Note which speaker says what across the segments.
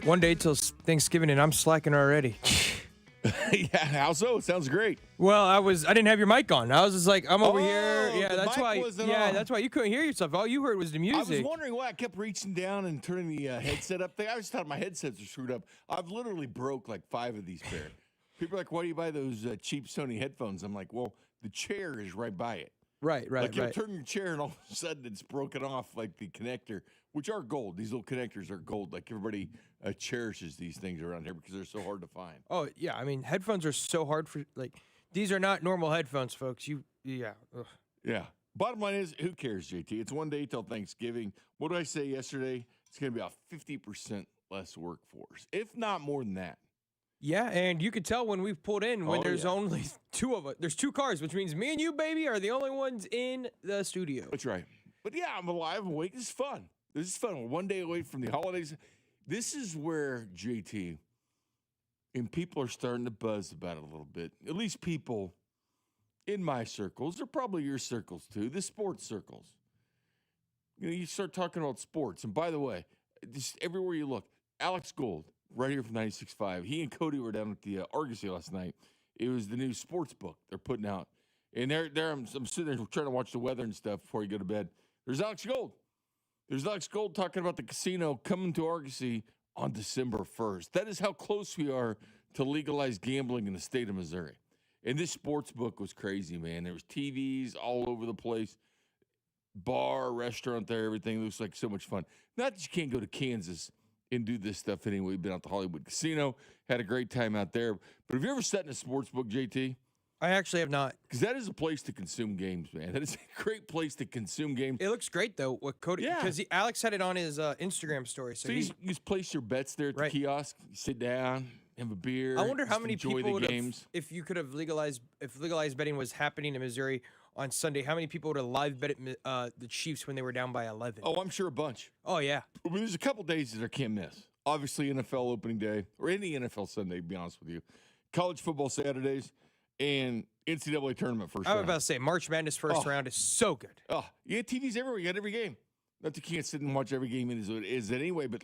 Speaker 1: One day till Thanksgiving, and I'm slacking already.
Speaker 2: Yeah, how so? Sounds great.
Speaker 1: Well, I didn't have your mic on. I was just like, I'm over here. Yeah,
Speaker 2: the
Speaker 1: that's
Speaker 2: mic
Speaker 1: why.
Speaker 2: wasn't
Speaker 1: Yeah,
Speaker 2: on.
Speaker 1: that's why you couldn't hear yourself. All you heard was the music.
Speaker 2: I was wondering why I kept reaching down and turning the headset up there. I just thought my headsets were screwed up. I've literally broke like 5 of these pair. People are like, why do you buy those cheap Sony headphones? I'm like, well, the chair is right by it.
Speaker 1: Right.
Speaker 2: Like you'll turn your chair and all of a sudden it's broken off like the connector, which are gold. These little connectors are gold. Like everybody cherishes these things around here because they're so hard to find.
Speaker 1: Oh yeah, I mean headphones are so hard for these are not normal headphones, folks. Yeah.
Speaker 2: Yeah. Bottom line is, who cares, JT? It's one day till Thanksgiving. What did I say yesterday? It's going to be a 50% less workforce, if not more than that.
Speaker 1: Yeah, and you could tell when we've pulled in when there's only 2 of us. There's 2 cars, which means me and you, baby, are the only ones in the studio.
Speaker 2: That's right. But yeah, I'm alive and awake. This is fun. This is fun. We're one day away from the holidays. This is where, JT, and people are starting to buzz about it a little bit. At least people in my circles, or probably your circles too, the sports circles. You know, you start talking about sports. And by the way, just everywhere you look, Alex Gold, right here from 96.5. He and Cody were down at the Argosy last night. It was the new sports book they're putting out. And I'm sitting there trying to watch the weather and stuff before you go to bed. There's Alex Gold. There's Alex Gold talking about the casino coming to Argosy on December 1st. That is how close we are to legalized gambling in the state of Missouri. And this sports book was crazy, man. There was TVs all over the place. Bar, restaurant there, everything. It looks like so much fun. Not that you can't go to Kansas and do this stuff anyway. We've been out to Hollywood Casino, had a great time out there. But have you ever sat in a sports book, JT?
Speaker 1: I actually have not.
Speaker 2: Because that is a place to consume games, man. That is a great place to consume games.
Speaker 1: It looks great, though, what Cody, because Alex had it on his Instagram story. So
Speaker 2: you just place your bets there at the kiosk, you sit down, have a beer.
Speaker 1: I wonder how many people would have, if legalized betting was happening in Missouri on Sunday, how many people would have live bet the Chiefs when they were down by 11?
Speaker 2: Oh, I'm sure a bunch.
Speaker 1: Oh, yeah.
Speaker 2: I mean, there's a couple days that I can't miss. Obviously, NFL opening day, or any NFL Sunday, to be honest with you. College football Saturdays, and NCAA tournament first round.
Speaker 1: I was about to say, March Madness first round is so good.
Speaker 2: Oh, you got TVs everywhere. You got every game. Not that you can't sit and watch every game as it is anyway, but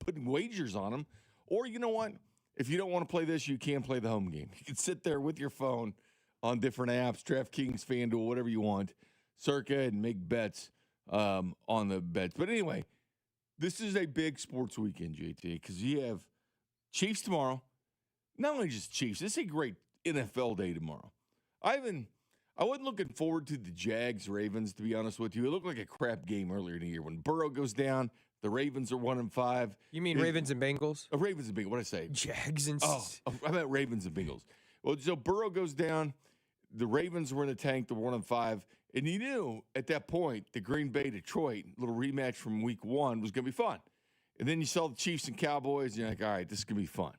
Speaker 2: putting wagers on them. Or you know what? If you don't want to play this, you can play the home game. You can sit there with your phone on different apps, DraftKings, FanDuel, whatever you want, Circa, and make bets on the bets. But anyway, this is a big sports weekend, JT, because you have Chiefs tomorrow. Not only just Chiefs, this is a great NFL day tomorrow. I wasn't looking forward to the Jags-Ravens, to be honest with you. It looked like a crap game earlier in the year. When Burrow goes down, the Ravens are 1-5.
Speaker 1: You mean Ravens and Bengals?
Speaker 2: Ravens and Bengals. What did I say?
Speaker 1: Jags and...
Speaker 2: I meant Ravens and Bengals. Well, so Burrow goes down. The Ravens were in the tank. They're 1-5. And you knew at that point the Green Bay-Detroit little rematch from week 1 was going to be fun. And then you saw the Chiefs and Cowboys, and you're like, all right, this is going to be fun.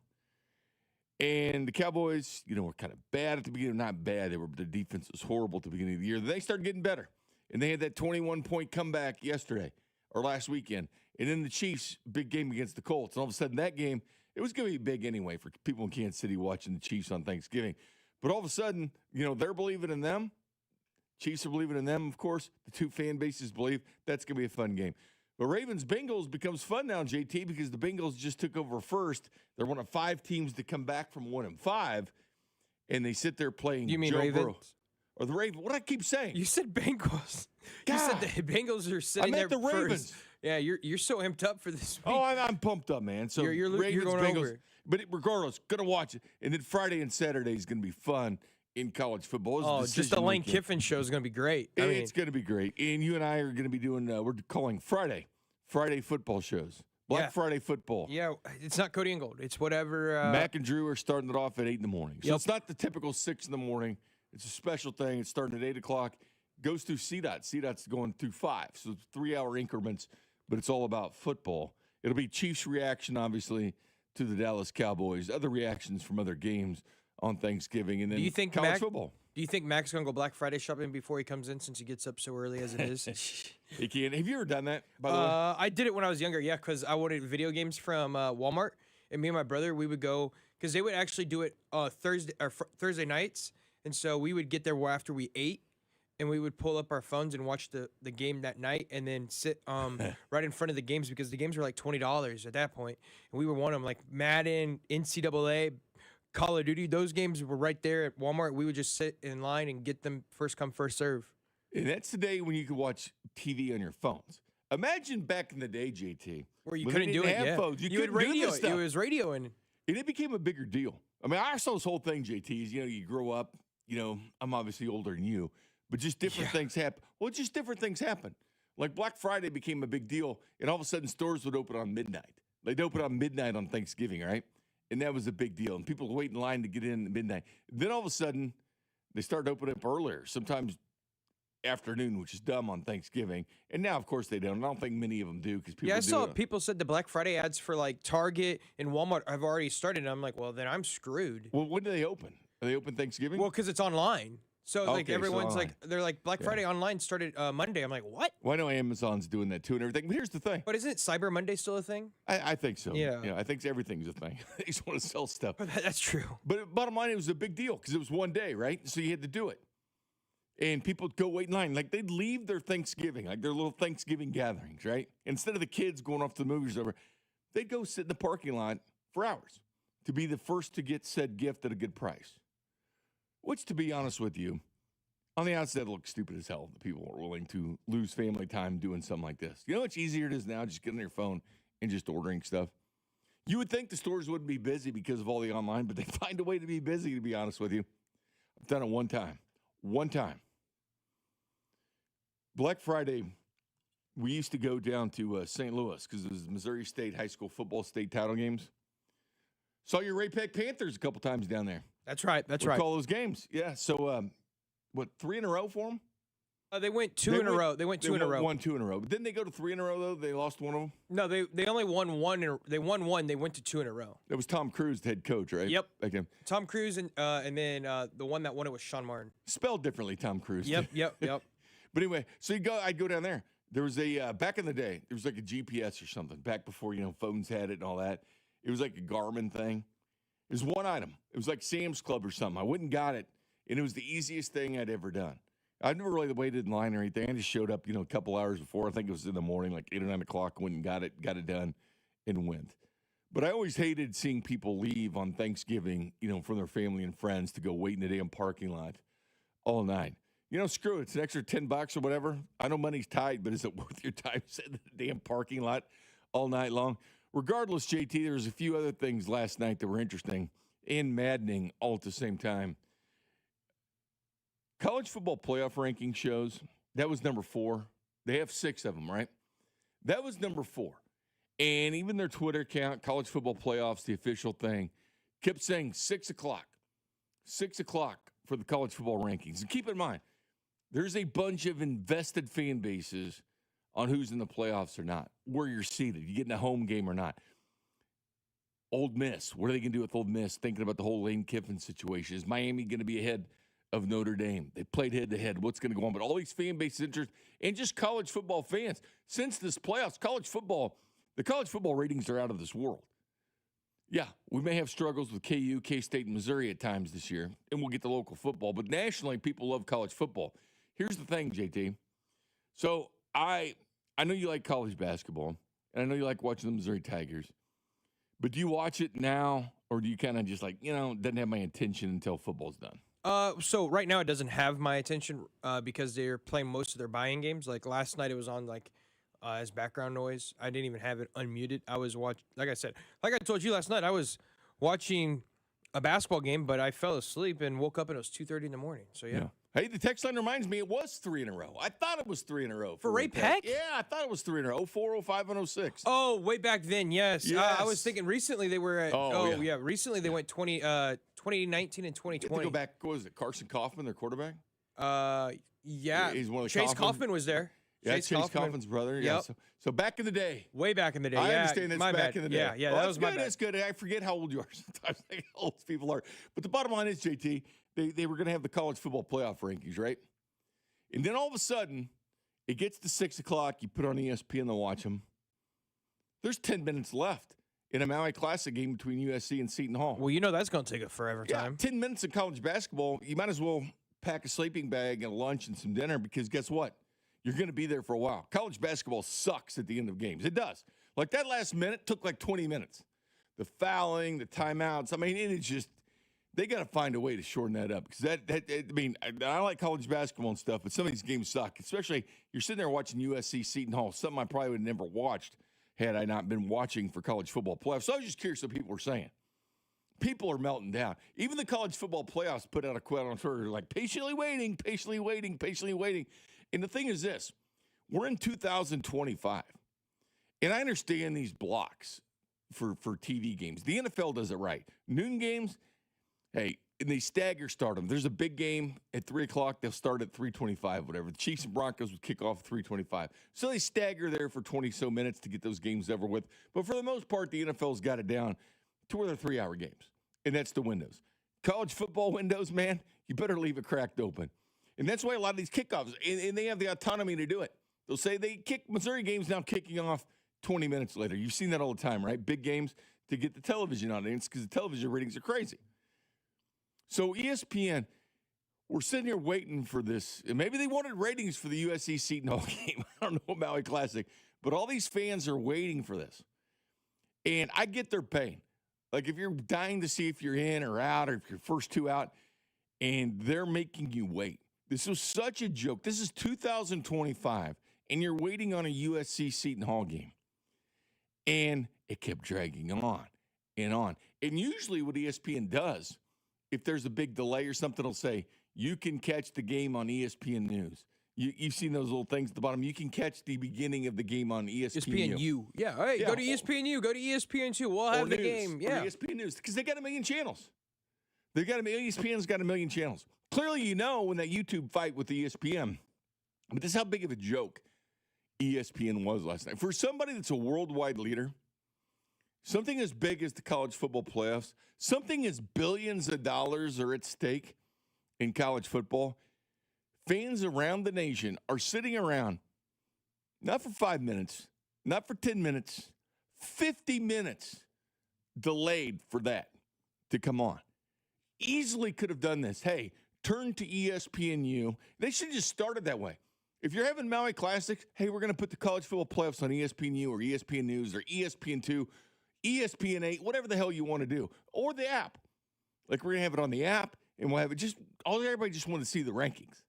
Speaker 2: And the Cowboys, were kind of bad at the beginning. Not bad. The defense was horrible at the beginning of the year. Then they started getting better. And they had that 21-point comeback yesterday or last weekend. And then the Chiefs, big game against the Colts. And all of a sudden that game, it was going to be big anyway for people in Kansas City watching the Chiefs on Thanksgiving. But all of a sudden, they're believing in them. Chiefs are believing in them, of course. The two fan bases believe that's going to be a fun game. But Ravens-Bengals becomes fun now, JT, because the Bengals just took over first. They're one of 5 teams to come back from 1-5, and they sit there playing.
Speaker 1: You mean
Speaker 2: Joe
Speaker 1: Ravens?
Speaker 2: Burrow. Or the Ravens. What do I keep saying?
Speaker 1: You said Bengals.
Speaker 2: God.
Speaker 1: You said the Bengals are sitting there
Speaker 2: the Ravens.
Speaker 1: First. Yeah, you're so amped up for this week.
Speaker 2: Oh, I'm pumped up, man. So
Speaker 1: you're
Speaker 2: Ravens,
Speaker 1: going
Speaker 2: Bengals.
Speaker 1: over.
Speaker 2: But regardless, going to watch it. And then Friday and Saturday is going to be fun in college football.
Speaker 1: Just the Lane Kiffin show is going to be great.
Speaker 2: It's going to be great. And you and I are going to be doing, we're calling Friday football shows. Black Friday football.
Speaker 1: Yeah, it's not Cody and Gold. It's whatever.
Speaker 2: Mac and Drew are starting it off at 8 in the morning. So it's not the typical 6 in the morning. It's a special thing. It's starting at 8 o'clock. Goes through CDOT. CDOT's going through 5. So it's 3-hour increments, but it's all about football. It'll be Chiefs' reaction, obviously, to the Dallas Cowboys. Other reactions from other games on Thanksgiving. And then college football.
Speaker 1: Do you think Mac's going to go Black Friday shopping before he comes in since he gets up so early as it is?
Speaker 2: He can. Have you ever done that, by the way?
Speaker 1: I did it when I was younger, yeah, because I wanted video games from Walmart. And me and my brother, we would go, because they would actually do it Thursday nights. And so we would get there after we ate. and we would pull up our phones and watch the game that night, and then sit right in front of the games because the games were like $20 at that point, and we were one of them like Madden, NCAA, Call of Duty. Those games were right there at Walmart. We would just sit in line and get them first come first serve.
Speaker 2: And that's the day when you could watch TV on your phones. Imagine back in the day, JT,
Speaker 1: Where you
Speaker 2: when
Speaker 1: couldn't
Speaker 2: they
Speaker 1: do
Speaker 2: didn't
Speaker 1: it.
Speaker 2: have
Speaker 1: Yeah,
Speaker 2: phones. You
Speaker 1: would
Speaker 2: couldn't do
Speaker 1: radio
Speaker 2: this
Speaker 1: it.
Speaker 2: stuff.
Speaker 1: It was radioing.
Speaker 2: And it became a bigger deal. I mean, I saw this whole thing, JT, is, you grow up, I'm obviously older than you, but just different things happen. Well, just different things happen. Like Black Friday became a big deal, and all of a sudden stores would open on midnight. They'd open on midnight on Thanksgiving, right? And that was a big deal. And people would wait in line to get in at midnight. Then all of a sudden, they started opening up earlier, sometimes afternoon, which is dumb on Thanksgiving. And now, of course, they don't. I don't think many of them do because people
Speaker 1: I saw
Speaker 2: it.
Speaker 1: people said the Black Friday ads for like Target and Walmart have already started. And I'm like, well, then I'm screwed.
Speaker 2: Well, when do they open? Are they open Thanksgiving?
Speaker 1: Well, because it's online. So like
Speaker 2: Okay, so
Speaker 1: everyone's
Speaker 2: online.
Speaker 1: like, they're like Black Friday online started Monday. I'm like, what?
Speaker 2: Well, I know Amazon's doing that too and everything. But here's the thing.
Speaker 1: But isn't Cyber Monday still a thing?
Speaker 2: I think so.
Speaker 1: Yeah.
Speaker 2: I think everything's a thing. They just want to sell stuff.
Speaker 1: But that's true.
Speaker 2: But bottom line, it was a big deal because it was one day, right? So you had to do it. And people would go wait in line. Like they'd leave their Thanksgiving, like their little Thanksgiving gatherings, right? Instead of the kids going off to the movies or whatever, they'd go sit in the parking lot for hours to be the first to get said gift at a good price. Which, to be honest with you, on the outside, it looks stupid as hell that people are willing to lose family time doing something like this. You know how much easier it is now just getting on your phone and just ordering stuff? You would think the stores wouldn't be busy because of all the online, but they find a way to be busy, to be honest with you. I've done it one time. One time. Black Friday, we used to go down to St. Louis because it was Missouri State high school football state title games. Saw your Ray Peck Panthers a couple times down there.
Speaker 1: That's right. That's
Speaker 2: Recall those games. Yeah. So, 3 in a row for them?
Speaker 1: They went two in a row. They went two in a row.
Speaker 2: Won 2 in a row. But didn't they go to 3 in a row, though? They lost one of them?
Speaker 1: No, they only won one. They won one. They went to 2 in a row.
Speaker 2: That was Tom Cruise, the head coach, right?
Speaker 1: Yep.
Speaker 2: Okay.
Speaker 1: Tom Cruise and then the one that won it was Sean Martin.
Speaker 2: Spelled differently, Tom Cruise.
Speaker 1: Yep.
Speaker 2: But anyway, so I'd go down there. There was a, back in the day, there was like a GPS or something, back before, phones had it and all that. It was like a Garmin thing. It was one item. It was like Sam's Club or something. I went and got it, and it was the easiest thing I'd ever done. I've never really waited in line or anything. I just showed up, a couple hours before. I think it was in the morning, like 8 or 9 o'clock, went and got it done, and went. But I always hated seeing people leave on Thanksgiving, from their family and friends to go wait in the damn parking lot all night. Screw it. It's an extra $10 or whatever. I know money's tight, but is it worth your time sitting in the damn parking lot all night long? Regardless, JT, there was a few other things last night that were interesting and maddening all at the same time. College football playoff ranking shows, that was number 4. They have 6 of them, right? That was number 4. And even their Twitter account, College Football Playoffs, the official thing, kept saying 6 o'clock. 6 o'clock for the college football rankings. And keep in mind, there's a bunch of invested fan bases on who's in the playoffs or not, where you're seated. You get in a home game or not. Old Miss, what are they going to do with Old Miss? Thinking about the whole Lane Kiffin situation. Is Miami going to be ahead of Notre Dame? They played head-to-head. What's going to go on? But all these fan bases interest and just college football fans. Since this playoffs, the college football ratings are out of this world. Yeah, we may have struggles with KU, K-State, and Missouri at times this year, and we'll get the local football. But nationally, people love college football. Here's the thing, JT. So I know you like college basketball, and I know you like watching the Missouri Tigers. But do you watch it now, or do you kind of just like, it doesn't have my attention until football's done?
Speaker 1: So right now it doesn't have my attention because they're playing most of their buy-in games. Like last night it was on as background noise. I didn't even have it unmuted. I was watching, like I told you last night, I was watching a basketball game, but I fell asleep and woke up and it was 2:30 in the morning. So yeah.
Speaker 2: Hey, the text line reminds me it was 3 in a row. I thought it was 3 in a row.
Speaker 1: For Ray Peck?
Speaker 2: Yeah, I thought it was 3 in a row. 04, 05, and 06.
Speaker 1: Oh, way back then, yes.
Speaker 2: Yes.
Speaker 1: I was thinking recently they were at,
Speaker 2: yeah.
Speaker 1: Recently they went 2019 and 2020.
Speaker 2: You have to go back, what was it, Carson Kaufman, their quarterback?
Speaker 1: Yeah.
Speaker 2: He's one of the
Speaker 1: Chase Kaufman was there.
Speaker 2: Yeah, Chase Kaufman's brother. Yeah.
Speaker 1: Yep.
Speaker 2: So back in the day.
Speaker 1: Way back in the day.
Speaker 2: I
Speaker 1: yeah,
Speaker 2: understand that's
Speaker 1: my
Speaker 2: back
Speaker 1: bad.
Speaker 2: in the day.
Speaker 1: Yeah,
Speaker 2: well,
Speaker 1: that was my bad.
Speaker 2: That's good. I forget how old you are sometimes. I think how old people are. But the bottom line is, JT, they were going to have the college football playoff rankings, right? And then all of a sudden, it gets to 6 o'clock. You put on ESPN to watch them. There's 10 minutes left in a Maui Classic game between USC and Seton Hall.
Speaker 1: Well, that's going to take a forever time.
Speaker 2: 10 minutes in college basketball, you might as well pack a sleeping bag and a lunch and some dinner because guess what? You're going to be there for a while. College basketball sucks at the end of games. It does. Like that last minute took like 20 minutes. The fouling, the timeouts. I mean, it's just they got to find a way to shorten that up because I like college basketball and stuff, but some of these games suck. Especially you're sitting there watching USC Seton Hall, something I probably would have never watched had I not been watching for college football playoffs. So I was just curious what people were saying. People are melting down. Even the college football playoffs put out a quote on Twitter like patiently waiting, patiently waiting, patiently waiting. And the thing is this, we're in 2025. And I understand these blocks for TV games. The NFL does it right. Noon games, hey, and they stagger start them. There's a big game at 3 o'clock. They'll start at 3:25, whatever. The Chiefs and Broncos would kick off at 3:25. So they stagger there for 20-so minutes to get those games over with. But for the most part, the NFL's got it down to where they're 3-hour games. And that's the windows. College football windows, man, you better leave it cracked open. And that's why a lot of these kickoffs, and they have the autonomy to do it. They'll say they kick Missouri games now kicking off 20 minutes later. You've seen that all the time, right? Big games to get the television audience because the television ratings are crazy. So ESPN, we're sitting here waiting for this. And maybe they wanted ratings for the USC Seton Hall game. I don't know, Maui Classic. But all these fans are waiting for this. And I get their pain. Like if you're dying to see if you're in or out or if you're first two out, and they're making you wait. This was such a joke. This is 2025, and you're waiting on a USC Seton Hall game. And it kept dragging on and on. And usually what ESPN does, if there's a big delay or something, it'll say, you can catch the game on ESPN News. You've seen those little things at the bottom. You can catch the beginning of the game on ESPN.
Speaker 1: ESPNU. Yeah, all right, go to ESPNU. Go to ESPN2. We'll have the game. Yeah.
Speaker 2: Or ESPN News, because they got a million channels. ESPN's got a million channels. Clearly, you know when that YouTube fight with the ESPN, but this is how big of a joke ESPN was last night. For somebody that's a worldwide leader, something as big as the college football playoffs, something as billions of dollars are at stake in college football, fans around the nation are sitting around, not for 5 minutes, not for 10 minutes, 50 minutes delayed for that to come on. Easily could have done this. Hey, turn to ESPNU. They should have just started that way. If you're having Maui Classics, hey, we're going to put the college football playoffs on ESPNU or ESPN News or ESPN2, ESPN8, whatever the hell you want to do, or the app. Like we're going to have it on the app, and we'll have it everybody just wanted to see the rankings.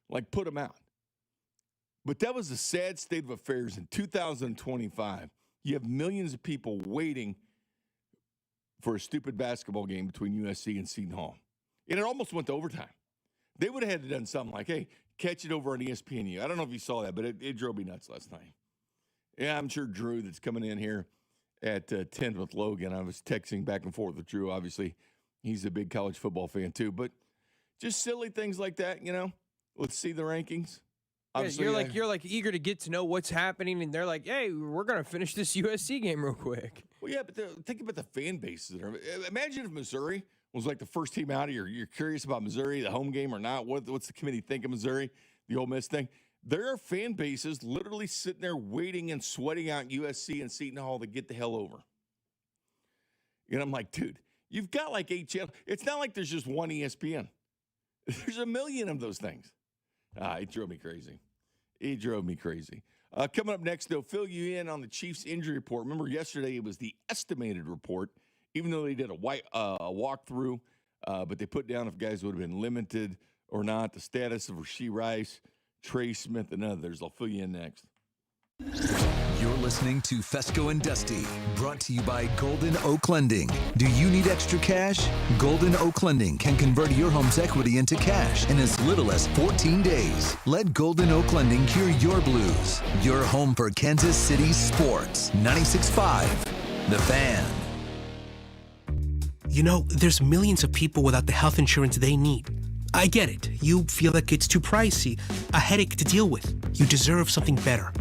Speaker 2: Like put them out. But that was a sad state of affairs in 2025. You have millions of people waiting for a stupid basketball game between USC and Seton Hall. And it almost went to overtime. They would have had to done something like, hey, catch it over on ESPNU. I don't know if you saw that, but it drove me nuts last night. Yeah, I'm sure Drew that's coming in here at 10 with Logan. I was texting back and forth with Drew. Obviously, he's a big college football fan too. But just silly things like that, you know. Let's see the rankings.
Speaker 1: Yeah, you're like eager to get to know what's happening, and they're like, "Hey, we're gonna finish this USC game real quick."
Speaker 2: Well, yeah, but think about the fan bases. Imagine if Missouri was like the first team out. You're curious about Missouri, the home game or not. What's the committee think of Missouri? The Ole Miss thing. There are fan bases literally sitting there waiting and sweating out USC and Seton Hall to get the hell over. And I'm like, dude, you've got like 8 channels. It's not like there's just one ESPN. There's a million of those things. It drove me crazy. Coming up next, they'll fill you in on the Chiefs injury report. Remember, yesterday it was the estimated report, even though they did a walkthrough, but they put down if guys would have been limited or not, the status of Rashee Rice, Trey Smith, and others. I'll fill you in next.
Speaker 3: You're listening to Fescoe and Dusty, brought to you by Golden Oak Lending. Do you need extra cash? Golden Oak Lending can convert your home's equity into cash in as little as 14 days. Let Golden Oak Lending cure your blues. Your home for Kansas City sports. 96.5, The Fan.
Speaker 4: You know, there's millions of people without the health insurance they need. I get it. You feel like it's too pricey, a headache to deal with. You deserve something better.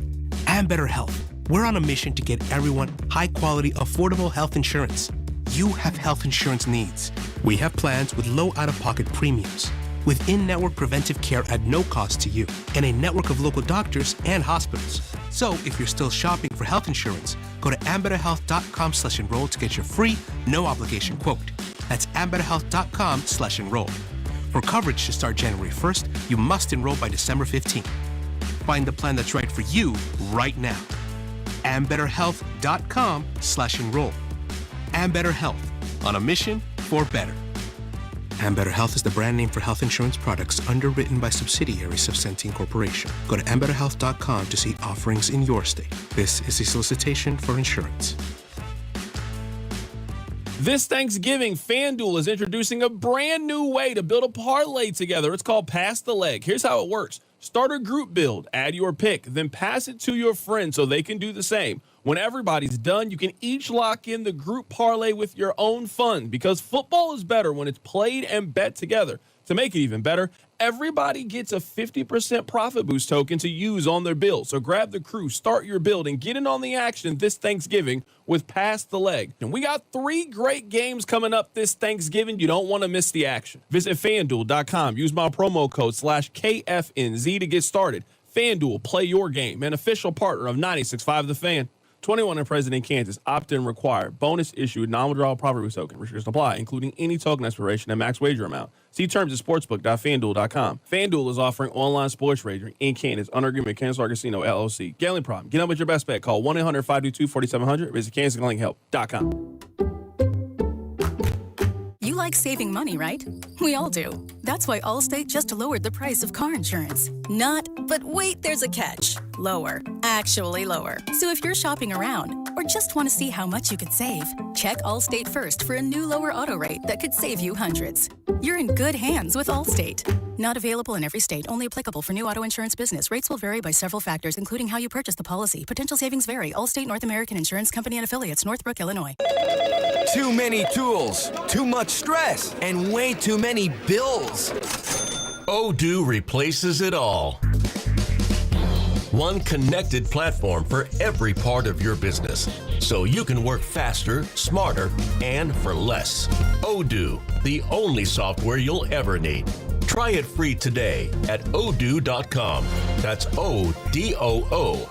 Speaker 4: And better health. We're on a mission to get everyone high-quality, affordable health insurance. You have health insurance needs. We have plans with low out-of-pocket premiums, with in-network preventive care at no cost to you, and a network of local doctors and hospitals. So if you're still shopping for health insurance, go to ambetterhealth.com/enroll to get your free, no-obligation quote. That's ambetterhealth.com/enroll. For coverage to start January 1st, you must enroll by December 15th. Find the plan that's right for you right now. AmBetterHealth.com/enroll. AmBetterHealth, on a mission for better. AmBetterHealth is the brand name for health insurance products underwritten by subsidiaries of Centene Corporation. Go to AmBetterHealth.com to see offerings in your state. This is a solicitation for insurance.
Speaker 5: This Thanksgiving, FanDuel is introducing a brand new way to build a parlay together. It's called Pass the Leg. Here's how it works. Start a group build, add your pick, then pass it to your friends so they can do the same. When everybody's done, you can each lock in the group parlay with your own fun, because football is better when it's played and bet together. To make it even better, everybody gets a 50% profit boost token to use on their build. So grab the crew, start your build, and get in on the action this Thanksgiving with Pass the Leg. And we got 3 great games coming up this Thanksgiving. You don't want to miss the action. Visit FanDuel.com. Use my promo code /KFNZ to get started. FanDuel, play your game. An official partner of 96.5 The Fan. 21 and present in Kansas. Opt-in required. Bonus issued. Non-withdrawal profit boost token. Restrictions apply, including any token expiration and max wager amount. See terms at sportsbook.fanduel.com. FanDuel is offering online sports wagering in Kansas under agreement with Kansas Casino LLC. Gambling problem? Get up with your best bet. Call 1-800-522-4700. Visit kansasgamblinghelp.com.
Speaker 6: You like saving money, right? We all do. That's why Allstate just lowered the price of car insurance. Not, but wait, there's a catch. Lower. Actually lower. So if you're shopping around or just want to see how much you could save, check Allstate first for a new lower auto rate that could save you hundreds. You're in good hands with Allstate. Not available in every state. Only applicable for new auto insurance business. Rates will vary by several factors, including how you purchase the policy. Potential savings vary. Allstate North American Insurance Company and Affiliates, Northbrook, Illinois.
Speaker 7: Too many tools, too much stress, and way too many bills.
Speaker 8: Odoo replaces it all. One connected platform for every part of your business, so you can work faster, smarter, and for less. Odoo, the only software you'll ever need. Try it free today at odoo.com. That's ODOO.com.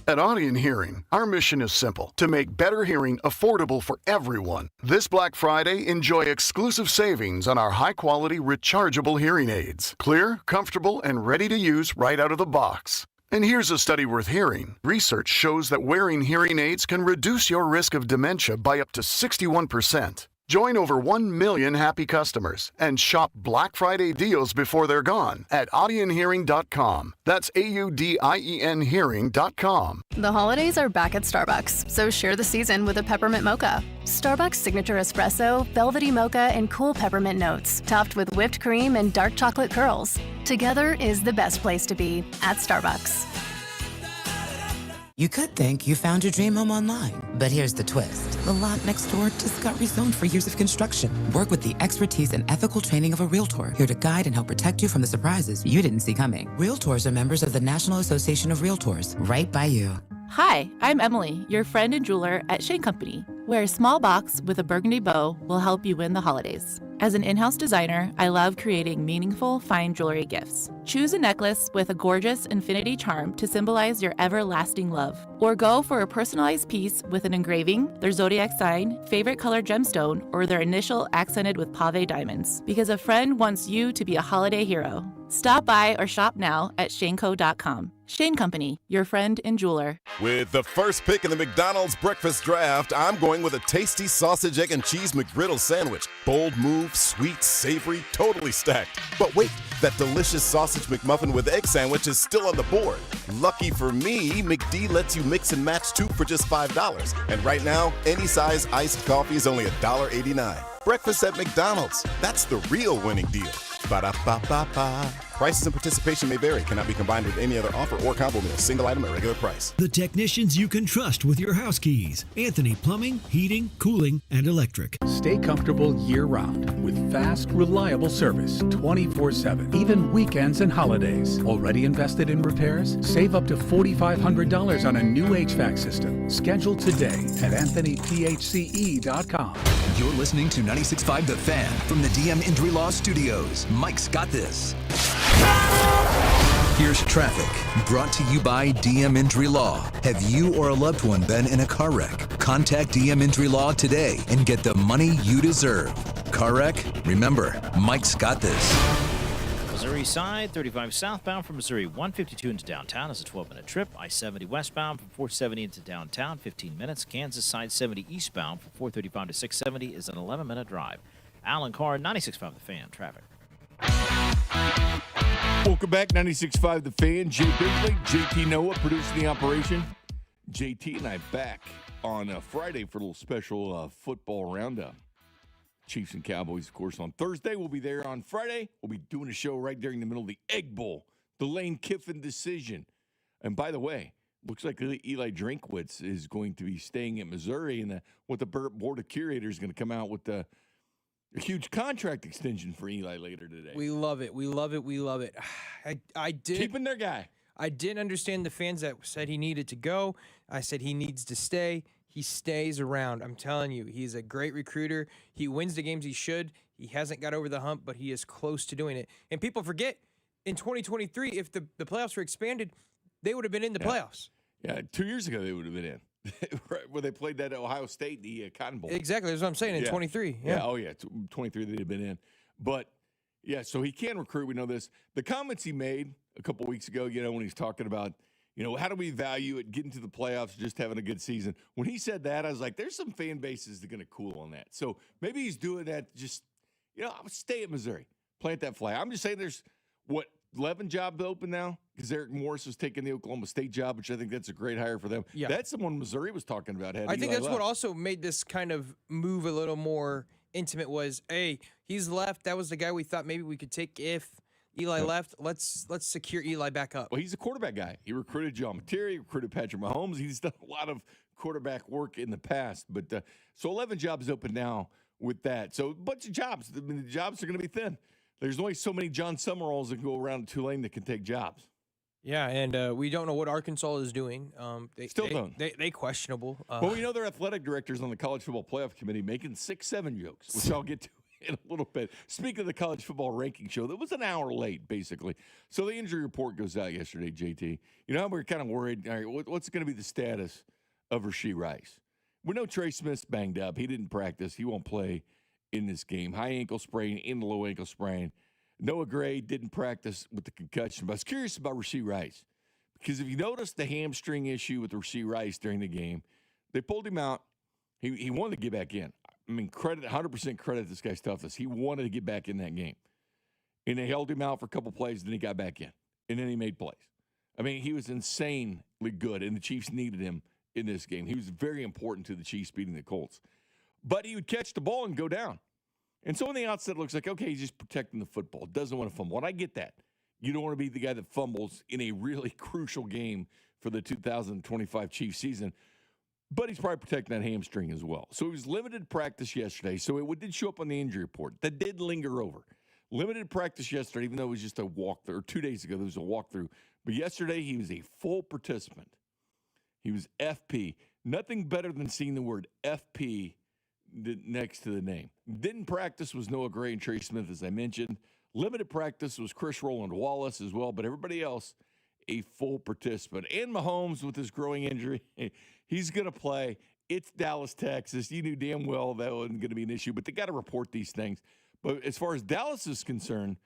Speaker 9: At Audion Hearing, our mission is simple: to make better hearing affordable for everyone. This Black Friday, enjoy exclusive savings on our high-quality rechargeable hearing aids. Clear, comfortable, and ready to use right out of the box. And here's a study worth hearing. Research shows that wearing hearing aids can reduce your risk of dementia by up to 61%. Join over 1 million happy customers and shop Black Friday deals before they're gone at audionhearing.com. That's AUDIEN hearing.com.
Speaker 10: The holidays are back at Starbucks, so share the season with a peppermint mocha. Starbucks signature espresso, velvety mocha, and cool peppermint notes, topped with whipped cream and dark chocolate curls. Together is the best place to be at Starbucks.
Speaker 11: You could think you found your dream home online, but here's the twist. The lot next door just got rezoned for years of construction. Work with the expertise and ethical training of a Realtor, here to guide and help protect you from the surprises you didn't see coming. Realtors are members of the National Association of Realtors, right by you.
Speaker 12: Hi, I'm Emily, your friend and jeweler at Shane Company, where a small box with a burgundy bow will help you win the holidays. As an in-house designer, I love creating meaningful, fine jewelry gifts. Choose a necklace with a gorgeous infinity charm to symbolize your everlasting love. Or go for a personalized piece with an engraving, their zodiac sign, favorite color gemstone, or their initial accented with pave diamonds. Because a friend wants you to be a holiday hero. Stop by or shop now at shaneco.com. Shane Company, your friend and jeweler.
Speaker 13: With the first pick in the McDonald's breakfast draft, I'm going with a tasty sausage, egg, and cheese McGriddle sandwich. Bold move, sweet, savory, totally stacked. But wait, that delicious sausage McMuffin with egg sandwich is still on the board. Lucky for me, McD lets you mix and match two for just $5. And right now, any size iced coffee is only $1.89. Breakfast at McDonald's. That's the real winning deal. Ba-da-ba-ba-ba. Prices and participation may vary. Cannot be combined with any other offer or combo meal. Single item at regular price.
Speaker 14: The technicians you can trust with your house keys. Anthony Plumbing, Heating, Cooling, and Electric.
Speaker 15: Stay comfortable year-round with fast, reliable service 24/7, even weekends and holidays. Already invested in repairs? Save up to $4,500 on a new HVAC system. Schedule today at AnthonyPHCE.com.
Speaker 3: You're listening to 96.5 The Fan from the DM Injury Law Studios. Mike's got this. Here's traffic, brought to you by DM Injury Law. Have you or a loved one been in a car wreck? Contact DM Injury Law today and get the money you deserve. Car wreck? Remember, Mike's got this.
Speaker 16: Missouri side, 35 southbound from Missouri 152 into downtown is a 12-minute trip. I-70 westbound from 470 into downtown, 15 minutes. Kansas side 70 eastbound from 435 to 670 is an 11-minute drive. Alan Carr, 96.5 The Fan, traffic.
Speaker 2: Welcome back, 96.5 The Fan. Jay Binkley, JT Noah producing the operation. JT and I back on Friday for a little special football roundup. Chiefs and Cowboys, of course, on Thursday. We'll be there on Friday. We'll be doing a show right during the middle of the Egg Bowl, the Lane Kiffin decision. And by the way, looks like Eli Drinkwitz is going to be staying at Missouri, and the Board of Curators is going to come out with a huge contract extension for Eli later today.
Speaker 1: We love it. We love it. We love it. I did
Speaker 2: keeping their guy.
Speaker 1: I didn't understand the fans that said he needed to go. I said he needs to stay. He stays around. I'm telling you, he's a great recruiter. He wins the games he should. He hasn't got over the hump, but he is close to doing it. And people forget, in 2023, if the playoffs were expanded, they would have been in the playoffs.
Speaker 2: Yeah, 2 years ago they would have been in. Right, where they played that Ohio State, the Cotton Bowl.
Speaker 1: Exactly, that's what I'm saying, in 23.
Speaker 2: Yeah. Oh, yeah, 23 they'd have been in. But, yeah, so he can recruit. We know this. The comments he made a couple weeks ago, when he's talking about, how do we value it, getting to the playoffs, just having a good season? When he said that, I was like, there's some fan bases that are going to cool on that. So maybe he's doing that just, I would stay at Missouri, plant that flag. I'm just saying there's, 11 jobs open now? Because Eric Morris is taking the Oklahoma State job, which I think that's a great hire for them.
Speaker 1: Yeah.
Speaker 2: That's the one Missouri was talking about.
Speaker 1: I think that's what also made this kind of move a little more intimate was, hey, he's left. That was the guy we thought maybe we could take if Eli left. Let's secure Eli back up.
Speaker 2: Well, he's a quarterback guy. He recruited John Materi, he recruited Patrick Mahomes. He's done a lot of quarterback work in the past. But so 11 jobs open now with that. So a bunch of jobs. I mean, the jobs are going to be thin. There's only so many John Summeralls that go around Tulane that can take jobs.
Speaker 1: Yeah, and we don't know what Arkansas is doing.
Speaker 2: Still don't.
Speaker 1: They questionable.
Speaker 2: Well, we know their athletic directors on the College Football Playoff Committee making 6-7 jokes, which I'll get to in a little bit. Speaking of the college football ranking show, that was an hour late, basically. So the injury report goes out yesterday, JT. How we're kind of worried, all right, what's going to be the status of Rashee Rice? We know Trey Smith's banged up. He didn't practice. He won't play in this game. High ankle sprain and low ankle sprain. Noah Gray didn't practice with the concussion. But I was curious about Rashee Rice because if you notice the hamstring issue with Rashee Rice during the game, they pulled him out. He wanted to get back in. I mean, 100% credit this guy's toughness. He wanted to get back in that game. And they held him out for a couple plays, then he got back in. And then he made plays. I mean, he was insanely good, and the Chiefs needed him in this game. He was very important to the Chiefs beating the Colts. But he would catch the ball and go down. And so on the outset, it looks like, okay, he's just protecting the football. Doesn't want to fumble. And I get that. You don't want to be the guy that fumbles in a really crucial game for the 2025 Chiefs season. But he's probably protecting that hamstring as well. So he was limited practice yesterday. So it did show up on the injury report. That did linger over. Limited practice yesterday, even though it was just a walkthrough. Or 2 days ago, there was a walkthrough. But yesterday, he was a full participant. He was FP. Nothing better than seeing the word FP next to the name. Didn't practice was Noah Gray and Trey Smith, as I mentioned. Limited practice was Chris Roland Wallace as well. But everybody else, a full participant. And Mahomes with his growing injury, he's going to play. It's Dallas, Texas. You knew damn well that wasn't going to be an issue, but they got to report these things. But as far as Dallas is concerned,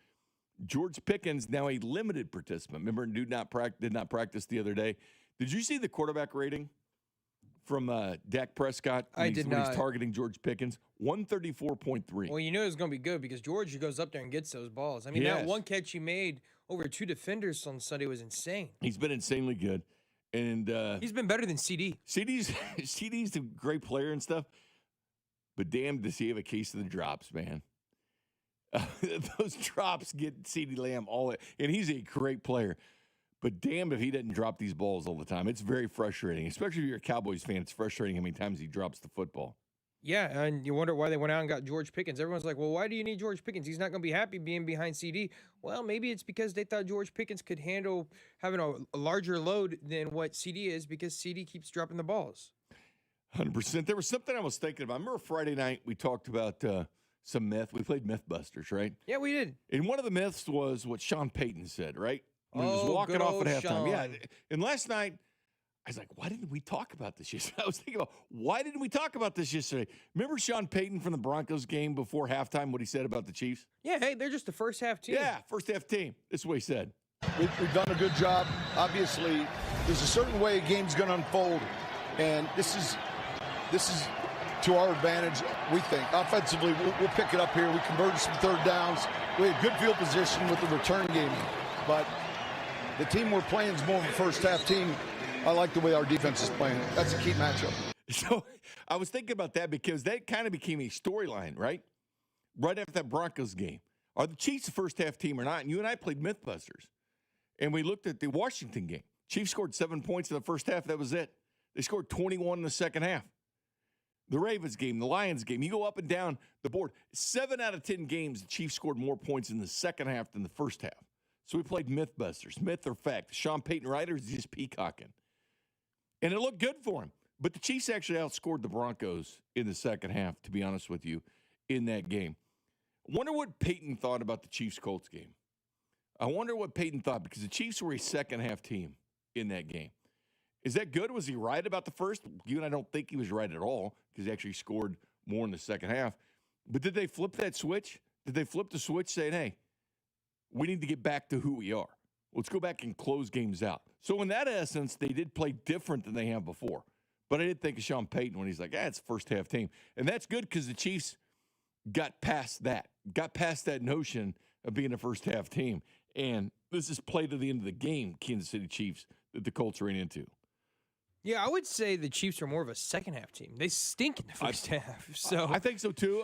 Speaker 2: George Pickens now a limited participant. Remember, did not practice the other day. Did you see the quarterback rating from Dak Prescott?
Speaker 1: I did not.
Speaker 2: When he's targeting George Pickens, 134.3.
Speaker 1: Well, you knew it was going to be good because George goes up there and gets those balls. I mean, that one catch he made over 2 defenders on Sunday was insane.
Speaker 2: He's been insanely good. And
Speaker 1: he's been better than CD.
Speaker 2: CD's a great player and stuff, but damn, does he have a case of the drops, man. Those drops get CeeDee Lamb all – and he's a great player. But damn if he doesn't drop these balls all the time. It's very frustrating, especially if you're a Cowboys fan. It's frustrating how many times he drops the football.
Speaker 1: Yeah, and you wonder why they went out and got George Pickens. Everyone's like, well, why do you need George Pickens? He's not going to be happy being behind CD. Well, maybe it's because they thought George Pickens could handle having a larger load than what CD is because CD keeps dropping the balls.
Speaker 2: 100%. There was something I was thinking about. I remember Friday night we talked about some myth. We played Mythbusters, right?
Speaker 1: Yeah, we did.
Speaker 2: And one of the myths was what Sean Payton said, right? When he was walking off at halftime.
Speaker 1: Sean.
Speaker 2: Yeah. And last night, I was like, why didn't we talk about this yesterday? I was thinking about, why didn't we talk about this yesterday? Remember Sean Payton from the Broncos game before halftime, what he said about the Chiefs?
Speaker 1: Yeah, hey, they're just the first half team.
Speaker 2: Yeah, first half team. This is what he said.
Speaker 17: We've done a good job. Obviously, there's a certain way a game's going to unfold, and this is to our advantage, we think. Offensively, we'll pick it up here. We converted some third downs. We had good field position with the return game, but the team we're playing is more of a first half team. I like the way our defense is playing. That's a key matchup.
Speaker 2: So I was thinking about that because that kind of became a storyline, right? Right after that Broncos game. Are the Chiefs the first half team or not? And you and I played Mythbusters. And we looked at the Washington game. Chiefs scored 7 points in the first half. That was it. They scored 21 in the second half. The Ravens game, the Lions game, you go up and down the board. 7 out of 10 games, the Chiefs scored more points in the second half than the first half. So we played Mythbusters, myth or fact. Sean Payton right, or is he just peacocking? And it looked good for him. But the Chiefs actually outscored the Broncos in the second half, to be honest with you, in that game. I wonder what Payton thought about the Chiefs-Colts game. I wonder what Payton thought, because the Chiefs were a second-half team in that game. Is that good? Was he right about the first? You and I don't think he was right at all, because he actually scored more in the second half. But did they flip that switch? Did they flip the switch saying, hey, we need to get back to who we are? Let's go back and close games out. So in that essence, they did play different than they have before. But I did think of Sean Payton when he's like, it's first-half team. And that's good because the Chiefs got past that notion of being a first-half team. And this is play to the end of the game, Kansas City Chiefs, that the Colts ran into.
Speaker 1: Yeah, I would say the Chiefs are more of a second-half team. They stink in the first half. So
Speaker 2: I think so, too.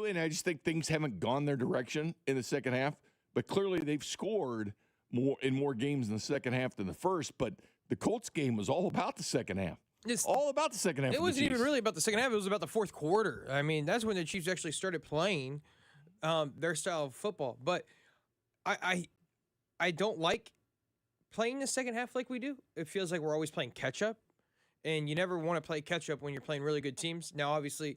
Speaker 2: And I just think things haven't gone their direction in the second half. But clearly they've scored more games in the second half than the first. But the Colts game was all about the second half. It's all about the second half.
Speaker 1: It wasn't even really about the second half. It was about the fourth quarter. I mean, that's when the Chiefs actually started playing their style of football. But I don't like playing the second half like we do. It feels like we're always playing catch-up, and you never want to play catch-up when you're playing really good teams. Now, obviously,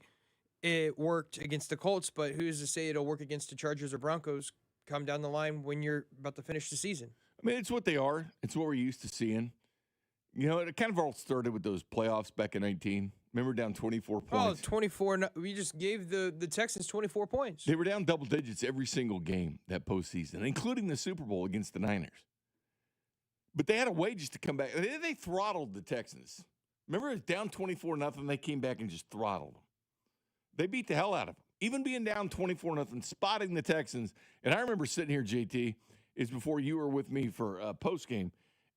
Speaker 1: it worked against the Colts, but who's to say it'll work against the Chargers or Broncos come down the line when you're about to finish the season?
Speaker 2: I mean, it's what they are. It's what we're used to seeing. You know, it kind of all started with those playoffs back in 19. Remember, down 24 points?
Speaker 1: 24. We just gave the Texans 24 points.
Speaker 2: They were down double digits every single game that postseason, including the Super Bowl against the Niners. But they had a way just to come back. They throttled the Texans. Remember, it was down 24-0. They came back and just throttled them. They beat the hell out of them. Even being down 24-0, spotting the Texans. And I remember sitting here, JT, is before you were with me for postgame,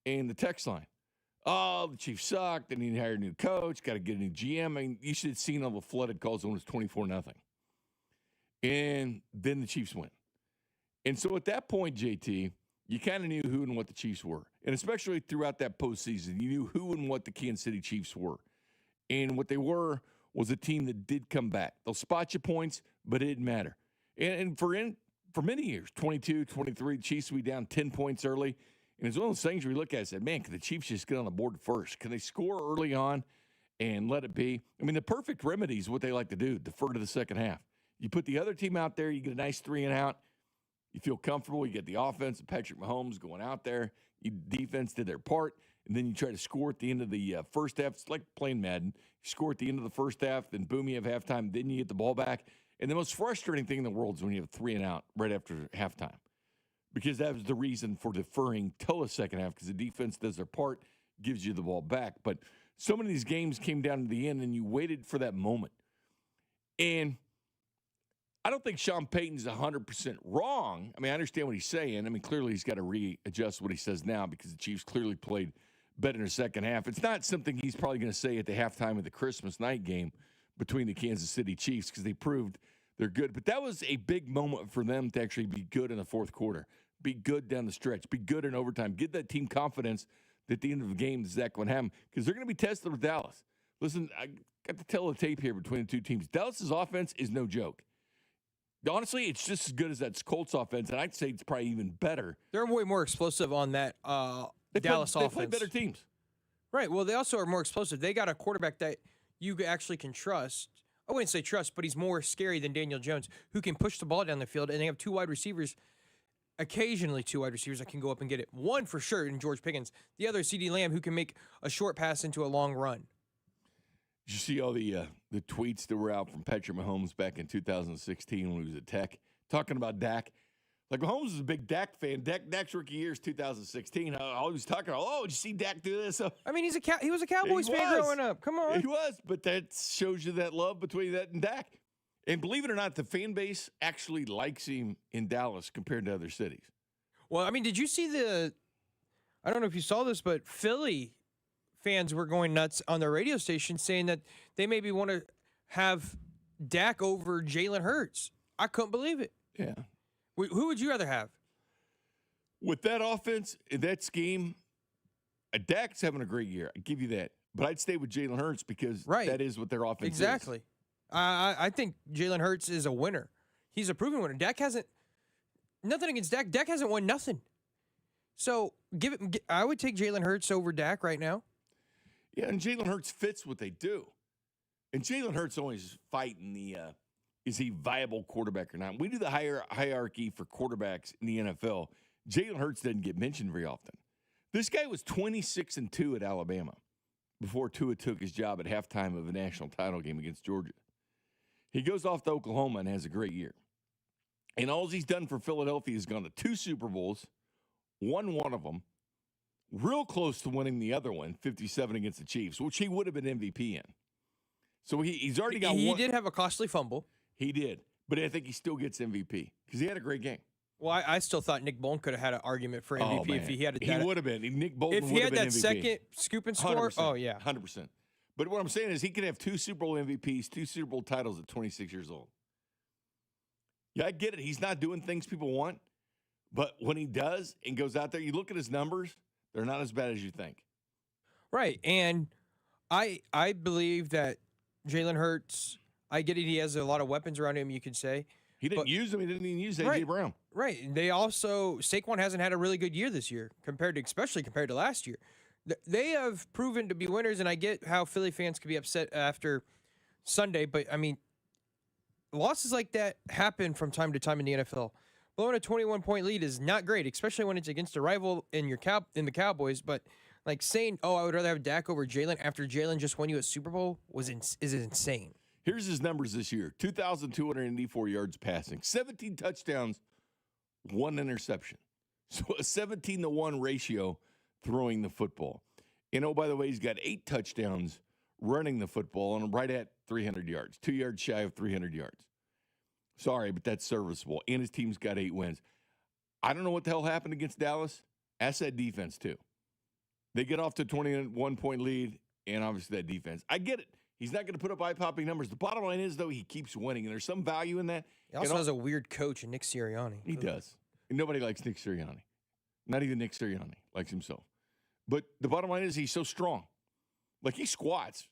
Speaker 2: and the text line. Oh, the Chiefs suck. They need to hire a new coach. Got to get a new GM. I mean, you should have seen all the flooded calls when it was 24-0. And then the Chiefs win. And so at that point, JT, you kind of knew who and what the Chiefs were. And especially throughout that postseason, you knew who and what the Kansas City Chiefs were. And what they were was a team that did come back. They'll spot you points, but it didn't matter. And for many years, 22, 23, the Chiefs would be down 10 points early. And it's one of those things where you look at it and say, man, can the Chiefs just get on the board first? Can they score early on and let it be? I mean, the perfect remedy is what they like to do, defer to the second half. You put the other team out there, you get a nice 3 and out. You feel comfortable. You get the offense, Patrick Mahomes going out there. Your defense did their part, and then you try to score at the end of the first half. It's like playing Madden. You score at the end of the first half, then boom, you have halftime. Then you get the ball back. And the most frustrating thing in the world is when you have 3 and out right after halftime, because that was the reason for deferring till the second half, because the defense does their part, gives you the ball back. But so many of these games came down to the end, and you waited for that moment. And I don't think Sean Payton's 100% wrong. I mean, I understand what he's saying. I mean, clearly he's got to readjust what he says now because the Chiefs clearly played better in the second half. It's not something he's probably going to say at the halftime of the Christmas night game between the Kansas City Chiefs because they proved they're good. But that was a big moment for them to actually be good in the fourth quarter, be good down the stretch, be good in overtime, give that team confidence that at the end of the game is that going to happen because they're going to be tested with Dallas. Listen, I got to tell the tape here between the two teams. Dallas's offense is no joke. Honestly, it's just as good as that Colts offense, and I'd say it's probably even better.
Speaker 1: They're way more explosive on that Dallas offense.
Speaker 2: They play better teams.
Speaker 1: Right. Well, they also are more explosive. They got a quarterback that you actually can trust. I wouldn't say trust, but he's more scary than Daniel Jones, who can push the ball down the field, and they have 2 wide receivers. occasionally two wide receivers that can go up and get it. One for sure in George Pickens. The other CeeDee Lamb, who can make a short pass into a long run.
Speaker 2: Did you see all the tweets that were out from Patrick Mahomes back in 2016 when he was at Tech, talking about Dak? Like, Mahomes is a big Dak fan. Dak's rookie year is 2016. All he was talking about, did you see Dak do this?
Speaker 1: I mean, he was a Cowboys fan growing up. Come on.
Speaker 2: He was, but that shows you that love between that and Dak. And believe it or not, the fan base actually likes him in Dallas compared to other cities.
Speaker 1: Well, I mean, did you see I don't know if you saw this, but Philly fans were going nuts on their radio station saying that they maybe want to have Dak over Jalen Hurts. I couldn't believe it.
Speaker 2: Yeah.
Speaker 1: Who would you rather have?
Speaker 2: With that offense, in that scheme, Dak's having a great year. I give you that. But I'd stay with Jalen Hurts because that is what their offense is.
Speaker 1: Exactly. I think Jalen Hurts is a winner. He's a proven winner. Dak hasn't – nothing against Dak. Dak hasn't won nothing. So I would take Jalen Hurts over Dak right now.
Speaker 2: Yeah, and Jalen Hurts fits what they do. And Jalen Hurts always fighting is he viable quarterback or not? We do the hierarchy for quarterbacks in the NFL. Jalen Hurts doesn't get mentioned very often. This guy was 26-2 at Alabama before Tua took his job at halftime of a national title game against Georgia. He goes off to Oklahoma and has a great year. And all he's done for Philadelphia is gone to 2 Super Bowls, won one of them, real close to winning the other one, 57 against the Chiefs, which he would have been MVP in. So he's already got one.
Speaker 1: He did have a costly fumble.
Speaker 2: He did. But I think he still gets MVP because he had a great game.
Speaker 1: Well, I still thought Nick Bolton could have had an argument for MVP if he had
Speaker 2: He would have been. Nick Bolton
Speaker 1: if he
Speaker 2: would
Speaker 1: had
Speaker 2: have
Speaker 1: that
Speaker 2: been MVP.
Speaker 1: second scoop and score.
Speaker 2: 100%,
Speaker 1: oh, yeah.
Speaker 2: 100%. But what I'm saying is he could have 2 Super Bowl MVPs, 2 Super Bowl titles at 26 years old. Yeah, I get it. He's not doing things people want. But when he does and goes out there, you look at his numbers, they're not as bad as you think.
Speaker 1: Right. And I believe that Jalen Hurts, I get it. He has a lot of weapons around him, you could say.
Speaker 2: He didn't use them. He didn't even use A.J. Brown.
Speaker 1: Right. And they also, Saquon hasn't had a really good year this year, especially compared to last year. They have proven to be winners, and I get how Philly fans could be upset after Sunday, but, I mean, losses like that happen from time to time in the NFL. Blowing a 21-point lead is not great, especially when it's against a rival in the Cowboys, but like saying, I would rather have Dak over Jalen after Jalen just won you a Super Bowl is insane.
Speaker 2: Here's his numbers this year. 2,284 yards passing, 17 touchdowns, 1 interception. So a 17-1 ratio throwing the football. And, by the way, he's got 8 touchdowns running the football and right at 300 yards, 2 yards shy of 300 yards. Sorry, but that's serviceable. And his team's got 8 wins. I don't know what the hell happened against Dallas. That's that defense, too. They get off to a 21-point lead, and obviously that defense. I get it. He's not going to put up eye-popping numbers. The bottom line is, though, he keeps winning, and there's some value in that.
Speaker 1: He also has a weird coach in Nick Sirianni.
Speaker 2: He does. And nobody likes Nick Sirianni. Not even Nick Sirianni likes himself. But the bottom line is he's so strong. Like, he squats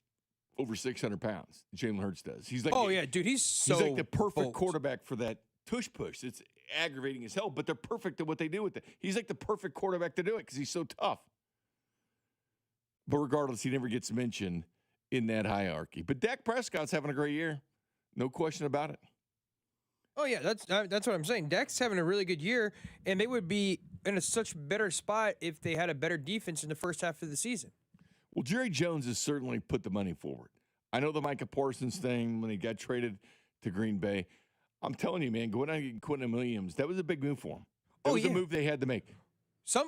Speaker 2: over 600 pounds. Jalen Hurts does. He's like,
Speaker 1: dude, he's
Speaker 2: like the perfect quarterback for that tush push. It's aggravating as hell, but they're perfect at what they do with it. He's like the perfect quarterback to do it because he's so tough. But regardless, he never gets mentioned in that hierarchy. But Dak Prescott's having a great year. No question about it.
Speaker 1: Oh, yeah, that's what I'm saying. Dak's having a really good year, and they would be in a such better spot if they had a better defense in the first half of the season.
Speaker 2: Well, Jerry Jones has certainly put the money forward. I know the Micah Parsons thing when he got traded to Green Bay. I'm telling you, man, going out and getting Quentin Williams, that was a big move for him. That was a move they had to make.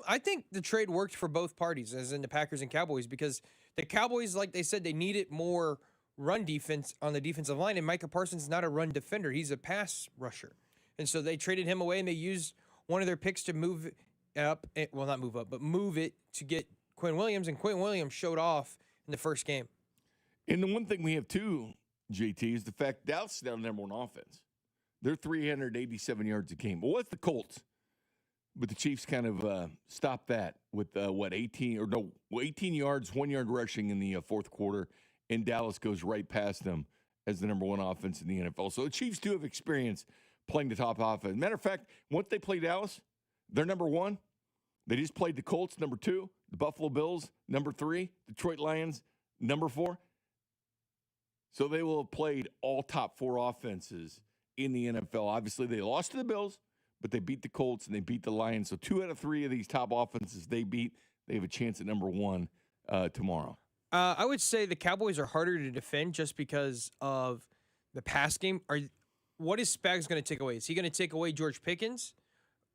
Speaker 1: I think the trade worked for both parties, as in the Packers and Cowboys, because the Cowboys, like they said, they needed more run defense on the defensive line, and Micah Parsons is not a run defender. He's a pass rusher. And so they traded him away, and they used one of their picks to move up. Well, not move up, but move it to get Quinn Williams, and Quinn Williams showed off in the first game.
Speaker 2: And the one thing we have, too, JT, is the fact Dallas is now the number 1 offense. They're 387 yards a game. Well, what's the Colts? But the Chiefs kind of stopped that with, 18 yards, 1 yard rushing in the fourth quarter, and Dallas goes right past them as the number 1 offense in the NFL. So the Chiefs do have experience playing the top offense. Matter of fact, once they play Dallas, they're number 1. They just played the Colts, number 2, the Buffalo Bills, number 3, Detroit Lions, number 4. So they will have played all top 4 offenses in the NFL. Obviously, they lost to the Bills, but they beat the Colts and they beat the Lions. So 2 out of 3 of these top offenses they beat. They have a chance at number 1 tomorrow.
Speaker 1: I would say the Cowboys are harder to defend just because of the pass game. What is Spags going to take away? Is he going to take away George Pickens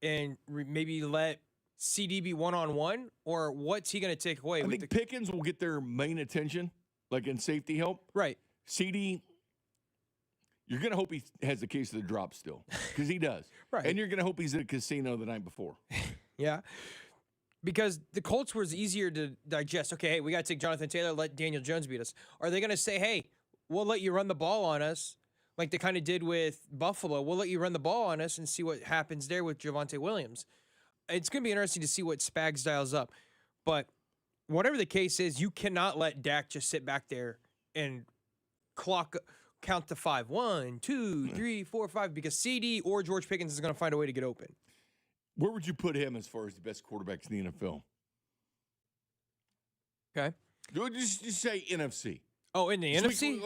Speaker 1: and maybe let CD be one-on-one? Or what's he going to take away?
Speaker 2: I think Pickens will get their main attention, like in safety help.
Speaker 1: Right.
Speaker 2: CD, you're going to hope he has a case of the drop still, because he does.
Speaker 1: Right.
Speaker 2: And you're going to hope he's at a casino the night before.
Speaker 1: Yeah. Because the Colts was easier to digest. Okay, hey, we got to take Jonathan Taylor, let Daniel Jones beat us. Are they going to say, hey, we'll let you run the ball on us, like they kind of did with Buffalo? We'll let you run the ball on us and see what happens there with Javonte Williams. It's going to be interesting to see what Spags dials up. But whatever the case is, you cannot let Dak just sit back there and count to 5. 1, 2, 3, 4, 5, because CD or George Pickens is going to find a way to get open.
Speaker 2: Where would you put him as far as the best quarterbacks in the NFL?
Speaker 1: Okay.
Speaker 2: Just say NFC.
Speaker 1: Oh, in the NFC?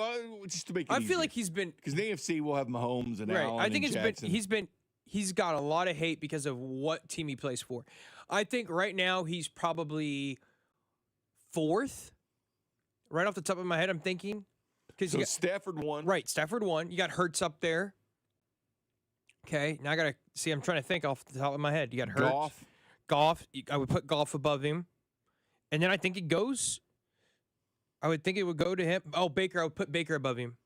Speaker 2: Just to make it
Speaker 1: I
Speaker 2: easier.
Speaker 1: feel like he's been,
Speaker 2: because in the AFC we'll have Mahomes and Allen
Speaker 1: I think
Speaker 2: and Jackson.
Speaker 1: he's got a lot of hate because of what team he plays for. I think right now he's probably 4th. Right off the top of my head, I'm thinking.
Speaker 2: So Stafford 1.
Speaker 1: Right, Stafford 1. You got Hurts up there. Okay, now I got to see. I'm trying to think off the top of my head. You got Hurts. Goff. I would put Goff above him. And then I think it goes. I would think it would go to him. Oh, Baker. I would put Baker above him.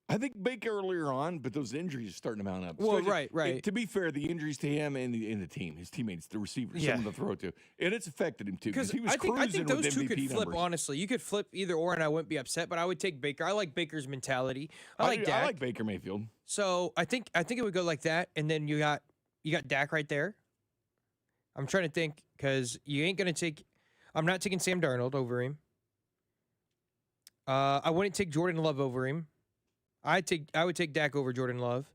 Speaker 2: I think Baker earlier on, but those injuries are starting to mount up.
Speaker 1: Well, right.
Speaker 2: To be fair, the injuries to him and the team, his teammates, the receivers, someone to throw to, and it's affected him too. Because he was cruising
Speaker 1: I think those
Speaker 2: with
Speaker 1: two
Speaker 2: MVP
Speaker 1: could flip.
Speaker 2: numbers.
Speaker 1: Honestly, you could flip either or, and I wouldn't be upset. But I would take Baker. I like Baker's mentality. I like Dak.
Speaker 2: I like Baker Mayfield.
Speaker 1: So I think it would go like that, and then you got Dak right there. I'm trying to think because you ain't gonna take. I'm not taking Sam Darnold over him. I wouldn't take Jordan Love over him. I would take Dak over Jordan Love.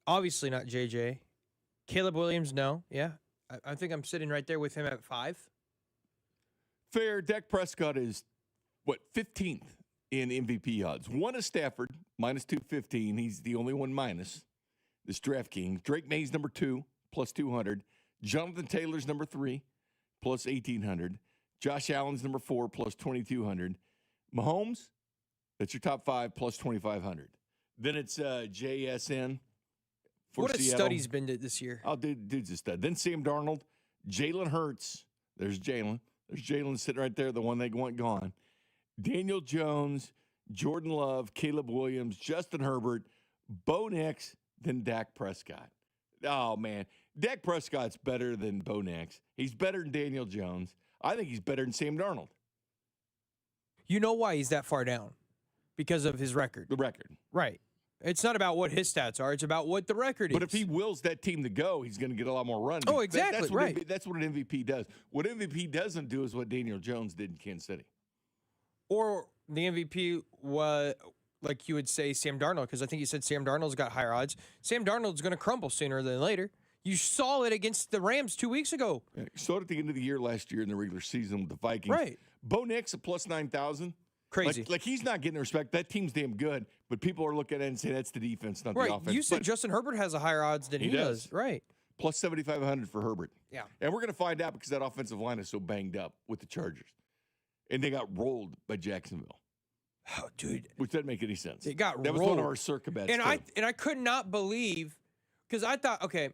Speaker 1: Obviously not JJ. Caleb Williams, no. Yeah. I think I'm sitting right there with him at 5.
Speaker 2: Fair. Dak Prescott is, 15th in MVP odds. 1 is Stafford, minus 215. He's the only one minus. This DraftKings. Drake May's number 2, plus 200. Jonathan Taylor's number 3, plus 1,800. Josh Allen's number 4, plus 2,200. Mahomes, that's your top 5, plus 2,500. Then it's JSN for
Speaker 1: what a
Speaker 2: Seattle.
Speaker 1: stud he's been this year.
Speaker 2: Oh, dude's a stud. Then Sam Darnold, Jalen Hurts. There's Jalen. There's Jalen sitting right there, the one they want gone. Daniel Jones, Jordan Love, Caleb Williams, Justin Herbert, Bo Nix, then Dak Prescott. Oh, man. Dak Prescott's better than Bo Nix. He's better than Daniel Jones. I think he's better than Sam Darnold.
Speaker 1: You know why he's that far down? Because of his record.
Speaker 2: The record.
Speaker 1: Right. It's not about what his stats are. It's about what the record is.
Speaker 2: But if he wills that team to go, he's going to get a lot more run.
Speaker 1: Oh, exactly.
Speaker 2: That's what
Speaker 1: right.
Speaker 2: That's what an MVP does. What MVP doesn't do is what Daniel Jones did in Kansas City.
Speaker 1: Or the MVP was, like you would say, Sam Darnold, because I think you said Sam Darnold's got higher odds. Sam Darnold's going to crumble sooner than later. You saw it against the Rams 2 weeks ago.
Speaker 2: Yeah, you saw it at the end of the year last year in the regular season with the Vikings.
Speaker 1: Right.
Speaker 2: Bo Nix at plus 9,000.
Speaker 1: Crazy.
Speaker 2: Like he's not getting the respect. That team's damn good, but people are looking at it and saying that's the defense, not the offense.
Speaker 1: You said
Speaker 2: But
Speaker 1: Justin Herbert has a higher odds than he does. Right.
Speaker 2: Plus 7,500 for Herbert.
Speaker 1: Yeah.
Speaker 2: And we're going to find out because that offensive line is so banged up with the Chargers. And they got rolled by Jacksonville.
Speaker 1: Oh, dude.
Speaker 2: Which doesn't make any sense.
Speaker 1: It got
Speaker 2: That
Speaker 1: rolled.
Speaker 2: was one of our circa bets.
Speaker 1: And I could not believe, because I thought, okay,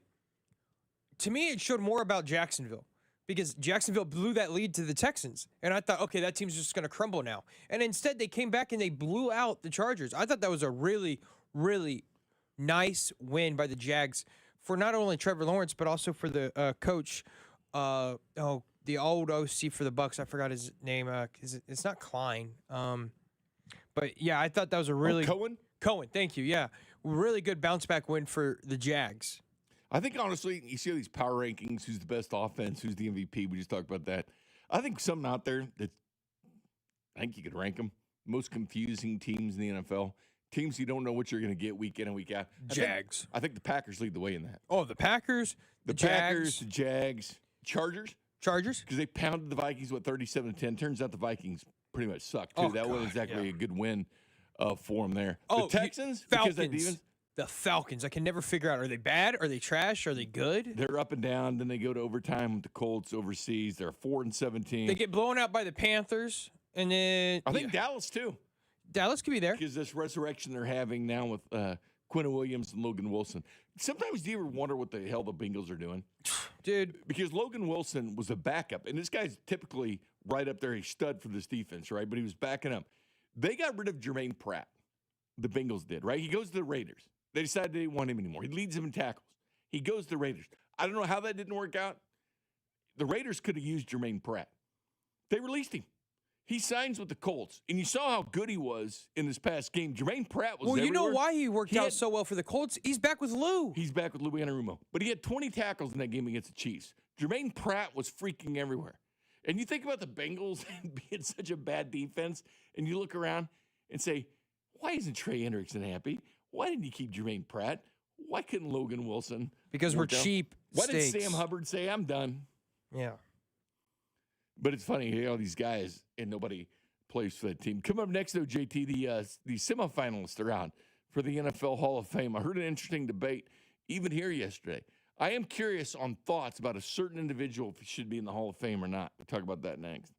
Speaker 1: to me it showed more about Jacksonville. Because Jacksonville blew that lead to the Texans. And I thought, okay, that team's just going to crumble now. And instead, they came back and they blew out the Chargers. I thought that was a really, really nice win by the Jags for not only Trevor Lawrence, but also for the coach, the old OC for the Bucs. I forgot his name. It's not Klein. But, yeah, I thought that was a really...
Speaker 2: Cohen?
Speaker 1: Cohen, thank you, yeah. Really good bounce-back win for the Jags.
Speaker 2: I think, honestly, you see all these power rankings, who's the best offense, who's the MVP. We just talked about that. I think something out there that I think you could rank them. Most confusing teams in the NFL. Teams you don't know what you're going to get week in and week out.
Speaker 1: Jags.
Speaker 2: I think the Packers lead the way in that.
Speaker 1: Oh, the Packers,
Speaker 2: the Packers, the Jags, Chargers. Because they pounded the Vikings, 37-10. Turns out the Vikings pretty much sucked, too. That wasn't exactly a good win for them there.
Speaker 1: Oh,
Speaker 2: the Texans,
Speaker 1: Falcons.
Speaker 2: because that defense.
Speaker 1: the Falcons. I can never figure out, are they bad? Are they trash? Are they good?
Speaker 2: They're up and down. Then they go to overtime with the Colts overseas. They're 4-17.
Speaker 1: They get blown out by the Panthers. And then
Speaker 2: I think Dallas, too.
Speaker 1: Dallas could be there.
Speaker 2: Because this resurrection they're having now with Quinn Williams and Logan Wilson. Sometimes do you ever wonder what the hell the Bengals are doing?
Speaker 1: Dude.
Speaker 2: Because Logan Wilson was a backup. And this guy's typically right up there. He's stud for this defense, right? But he was backing up. They got rid of Jermaine Pratt. The Bengals did, right? He goes to the Raiders. They decided they didn't want him anymore. He leads them in tackles. He goes to the Raiders. I don't know how that didn't work out. The Raiders could have used Jermaine Pratt. They released him. He signs with the Colts, and you saw how good he was in this past game. Jermaine Pratt was
Speaker 1: Well, you know
Speaker 2: everywhere.
Speaker 1: why he worked out so well for the Colts? He's back with Lou.
Speaker 2: He's back with Lou Anarumo. But he had 20 tackles in that game against the Chiefs. Jermaine Pratt was freaking everywhere. And you think about the Bengals being such a bad defense, and you look around and say, why isn't Trey Hendrickson happy? Why didn't you keep Jermaine Pratt? Why couldn't Logan Wilson?
Speaker 1: Because we're cheap
Speaker 2: Why did
Speaker 1: steaks.
Speaker 2: Sam Hubbard say, I'm done?
Speaker 1: Yeah.
Speaker 2: But it's funny, you know, these guys, and nobody plays for that team. Coming up next, though, JT, the semifinalists are out for the NFL Hall of Fame. I heard an interesting debate even here yesterday. I am curious on thoughts about a certain individual, if he should be in the Hall of Fame or not. We'll talk about that next.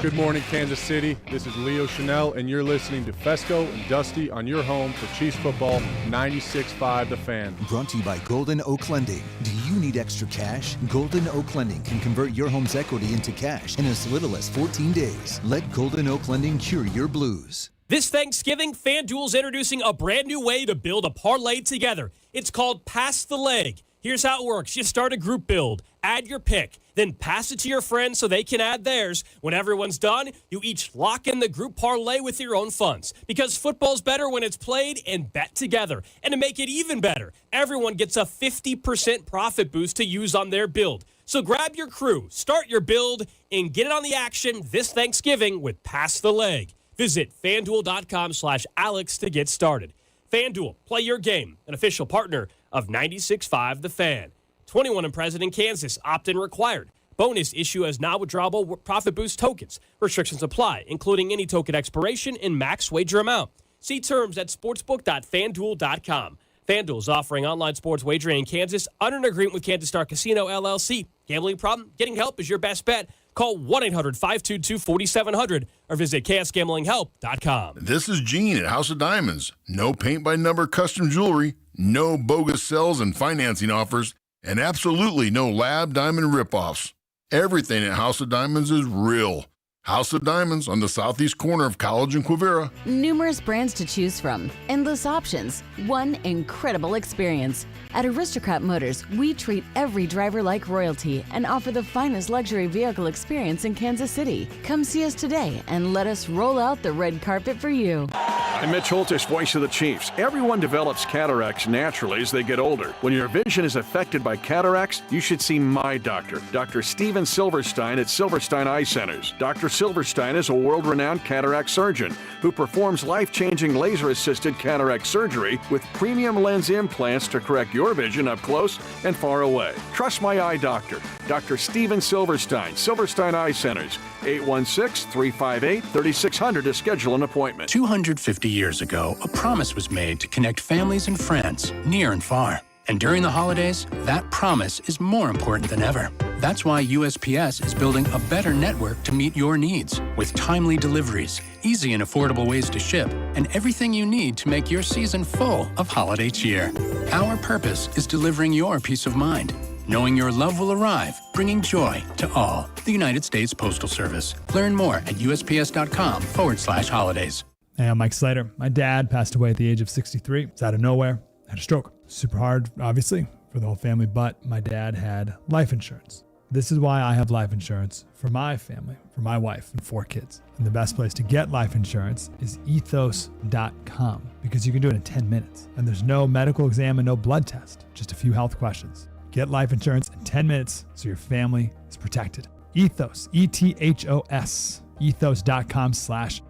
Speaker 18: Good morning, Kansas City. This is Leo Chanel, and you're listening to Fescoe and Dusty on your home for Chiefs football, 96.5 The Fan.
Speaker 3: Brought to you by Golden Oak Lending. Do you need extra cash? Golden Oak Lending can convert your home's equity into cash in as little as 14 days. Let Golden Oak Lending cure your blues.
Speaker 19: This Thanksgiving, FanDuel's introducing a brand new way to build a parlay together. It's called Pass the Leg. Here's how it works. You start a group build, add your pick, then pass it to your friends so they can add theirs. When everyone's done, you each lock in the group parlay with your own funds. Because football's better when it's played and bet together. And to make it even better, everyone gets a 50% profit boost to use on their build. So grab your crew, start your build, and get in on the action this Thanksgiving with Pass the Leg. Visit FanDuel.com/Alex to get started. FanDuel, play your game, an official partner of 96.5 The Fan. 21 and present in Kansas, opt-in required. Bonus issue as non-withdrawable profit boost tokens. Restrictions apply, including any token expiration and max wager amount. See terms at sportsbook.fanduel.com. FanDuel is offering online sports wagering in Kansas under an agreement with Kansas Star Casino, LLC. Gambling problem? Getting help is your best bet. Call 1-800-522-4700 or visit ksgamblinghelp.com.
Speaker 20: This is Gene at House of Diamonds. No paint-by-number custom jewelry, no bogus sales and financing offers, and absolutely no lab diamond ripoffs. Everything at House of Diamonds is real. House of Diamonds on the southeast corner of College and Quivira.
Speaker 21: Numerous brands to choose from, endless options, one incredible experience. At Aristocrat Motors, we treat every driver like royalty and offer the finest luxury vehicle experience in Kansas City. Come see us today and let us roll out the red carpet for you.
Speaker 22: I'm Mitch Holtis, voice of the Chiefs. Everyone develops cataracts naturally as they get older. When your vision is affected by cataracts, you should see my doctor, Dr. Steven Silverstein at Silverstein Eye Centers. Dr. Silverstein is a world-renowned cataract surgeon who performs life-changing laser-assisted cataract surgery with premium lens implants to correct your vision up close and far away. Trust my eye doctor, Dr. Steven Silverstein, Silverstein Eye Centers, 816-358-3600 to schedule an appointment.
Speaker 23: 250 years ago, a promise was made to connect families and friends near and far. And during the holidays, that promise is more important than ever. That's why USPS is building a better network to meet your needs with timely deliveries, easy and affordable ways to ship, and everything you need to make your season full of holiday cheer. Our purpose is delivering your peace of mind, knowing your love will arrive, bringing joy to all. The United States Postal Service. Learn more at USPS.com/holidays.
Speaker 24: Hey, I'm Mike Slater. My dad passed away at the age of 63. It's out of nowhere. Had a stroke. Super hard, obviously, for the whole family, but my dad had life insurance. This is why I have life insurance for my family, for my wife and 4 kids. And the best place to get life insurance is ethos.com because you can do it in 10 minutes. And there's no medical exam and no blood test, just a few health questions. Get life insurance in 10 minutes so your family is protected. Ethos, ETHOS, ethos.com/life.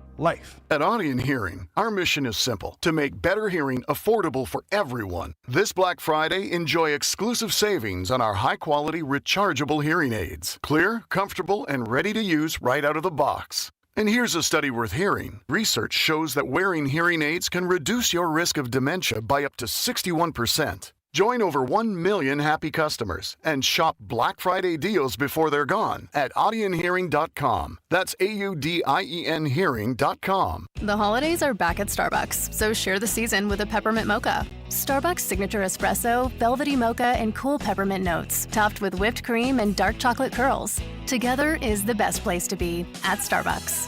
Speaker 9: At Audion Hearing, our mission is simple: to make better hearing affordable for everyone. This Black Friday, enjoy exclusive savings on our high-quality rechargeable hearing aids. Clear, comfortable, and ready to use right out of the box. And here's a study worth hearing. Research shows that wearing hearing aids can reduce your risk of dementia by up to 61%. Join over 1 million happy customers and shop Black Friday deals before they're gone at audionhearing.com. That's AUDIEN hearing.com.
Speaker 10: The holidays are back at Starbucks, so share the season with a peppermint mocha. Starbucks Signature Espresso, velvety mocha, and cool peppermint notes, topped with whipped cream and dark chocolate curls. Together is the best place to be at Starbucks.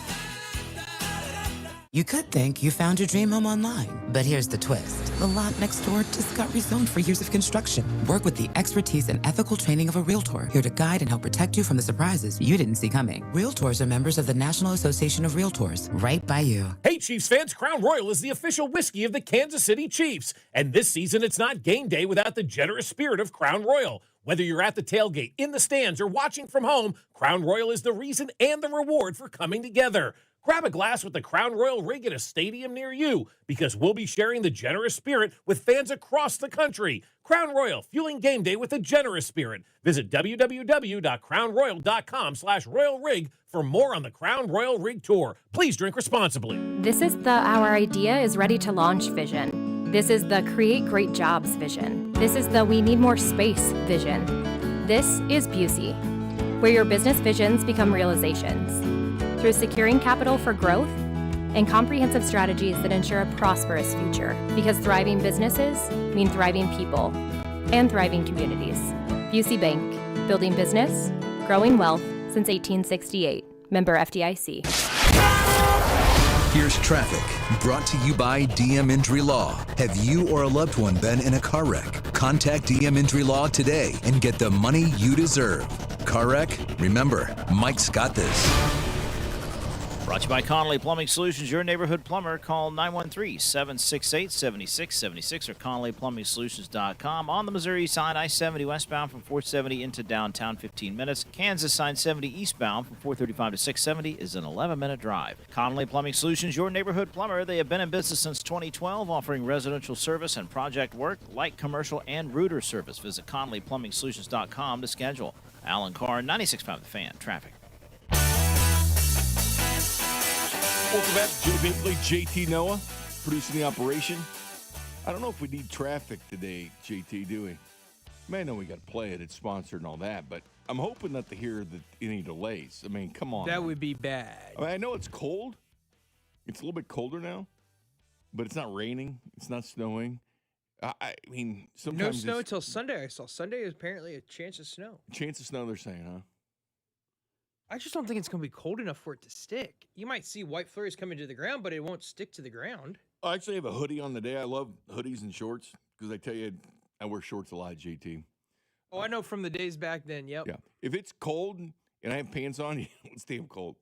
Speaker 11: You could think you found your dream home online, but here's the twist. The lot next door just got rezoned for years of construction. Work with the expertise and ethical training of a Realtor, here to guide and help protect you from the surprises you didn't see coming. Realtors are members of the National Association of Realtors, right by you.
Speaker 4: Hey, Chiefs fans, Crown Royal is the official whiskey of the Kansas City Chiefs. And this season, it's not game day without the generous spirit of Crown Royal. Whether you're at the tailgate, in the stands, or watching from home, Crown Royal is the reason and the reward for coming together. Grab a glass with the Crown Royal rig at a stadium near you, because we'll be sharing the generous spirit with fans across the country. Crown Royal, fueling game day with a generous spirit. Visit www.crownroyal.com/Royal Rig for more on the Crown Royal Rig Tour. Please drink responsibly.
Speaker 5: This is the Our Idea is Ready to Launch vision. This is the Create Great Jobs vision. This is the We Need More Space vision. This is Busey, where your business visions become realizations. Through securing capital for growth and comprehensive strategies that ensure a prosperous future. Because thriving businesses mean thriving people and thriving communities. Busey Bank, building business, growing wealth since 1868. Member FDIC.
Speaker 3: Here's traffic, brought to you by DM Injury Law. Have you or a loved one been in a car wreck? Contact DM Injury Law today and get the money you deserve. Car wreck? Remember, Mike's got this.
Speaker 16: Brought to you by Connolly Plumbing Solutions, your neighborhood plumber. Call 913-768-7676 or ConnollyPlumbingSolutions.com. On the Missouri side, I-70 westbound from 470 into downtown, 15 minutes. Kansas side 70 eastbound from 435 to 670 is an 11-minute drive. Connolly Plumbing Solutions, your neighborhood plumber. They have been in business since 2012, offering residential service and project work, light commercial and rooter service. Visit ConnollyPlumbingSolutions.com to schedule. Alan Carr, 96.5 The Fan. Traffic.
Speaker 2: Welcome back to Jay Binkley, JT Noah, producing the operation. I don't know if we need traffic today, JT, do we? Man, I know we got to play it. It's sponsored and all that, but I'm hoping not to hear any delays. I mean, come on.
Speaker 1: That would be bad.
Speaker 2: I mean, I know it's cold. It's a little bit colder now, but it's not raining. It's not snowing. I mean, sometimes
Speaker 1: no snow until Sunday. I saw Sunday is apparently a chance of snow.
Speaker 2: Chance of snow, they're saying, huh?
Speaker 1: I just don't think it's going to be cold enough for it to stick. You might see white flurries coming to the ground, but it won't stick to the ground.
Speaker 2: I actually have a hoodie on today. I love hoodies and shorts because I tell you, I wear shorts a lot, JT.
Speaker 1: Oh, I know from the days back then, yep.
Speaker 2: Yeah. If it's cold and I have pants on, it's damn cold.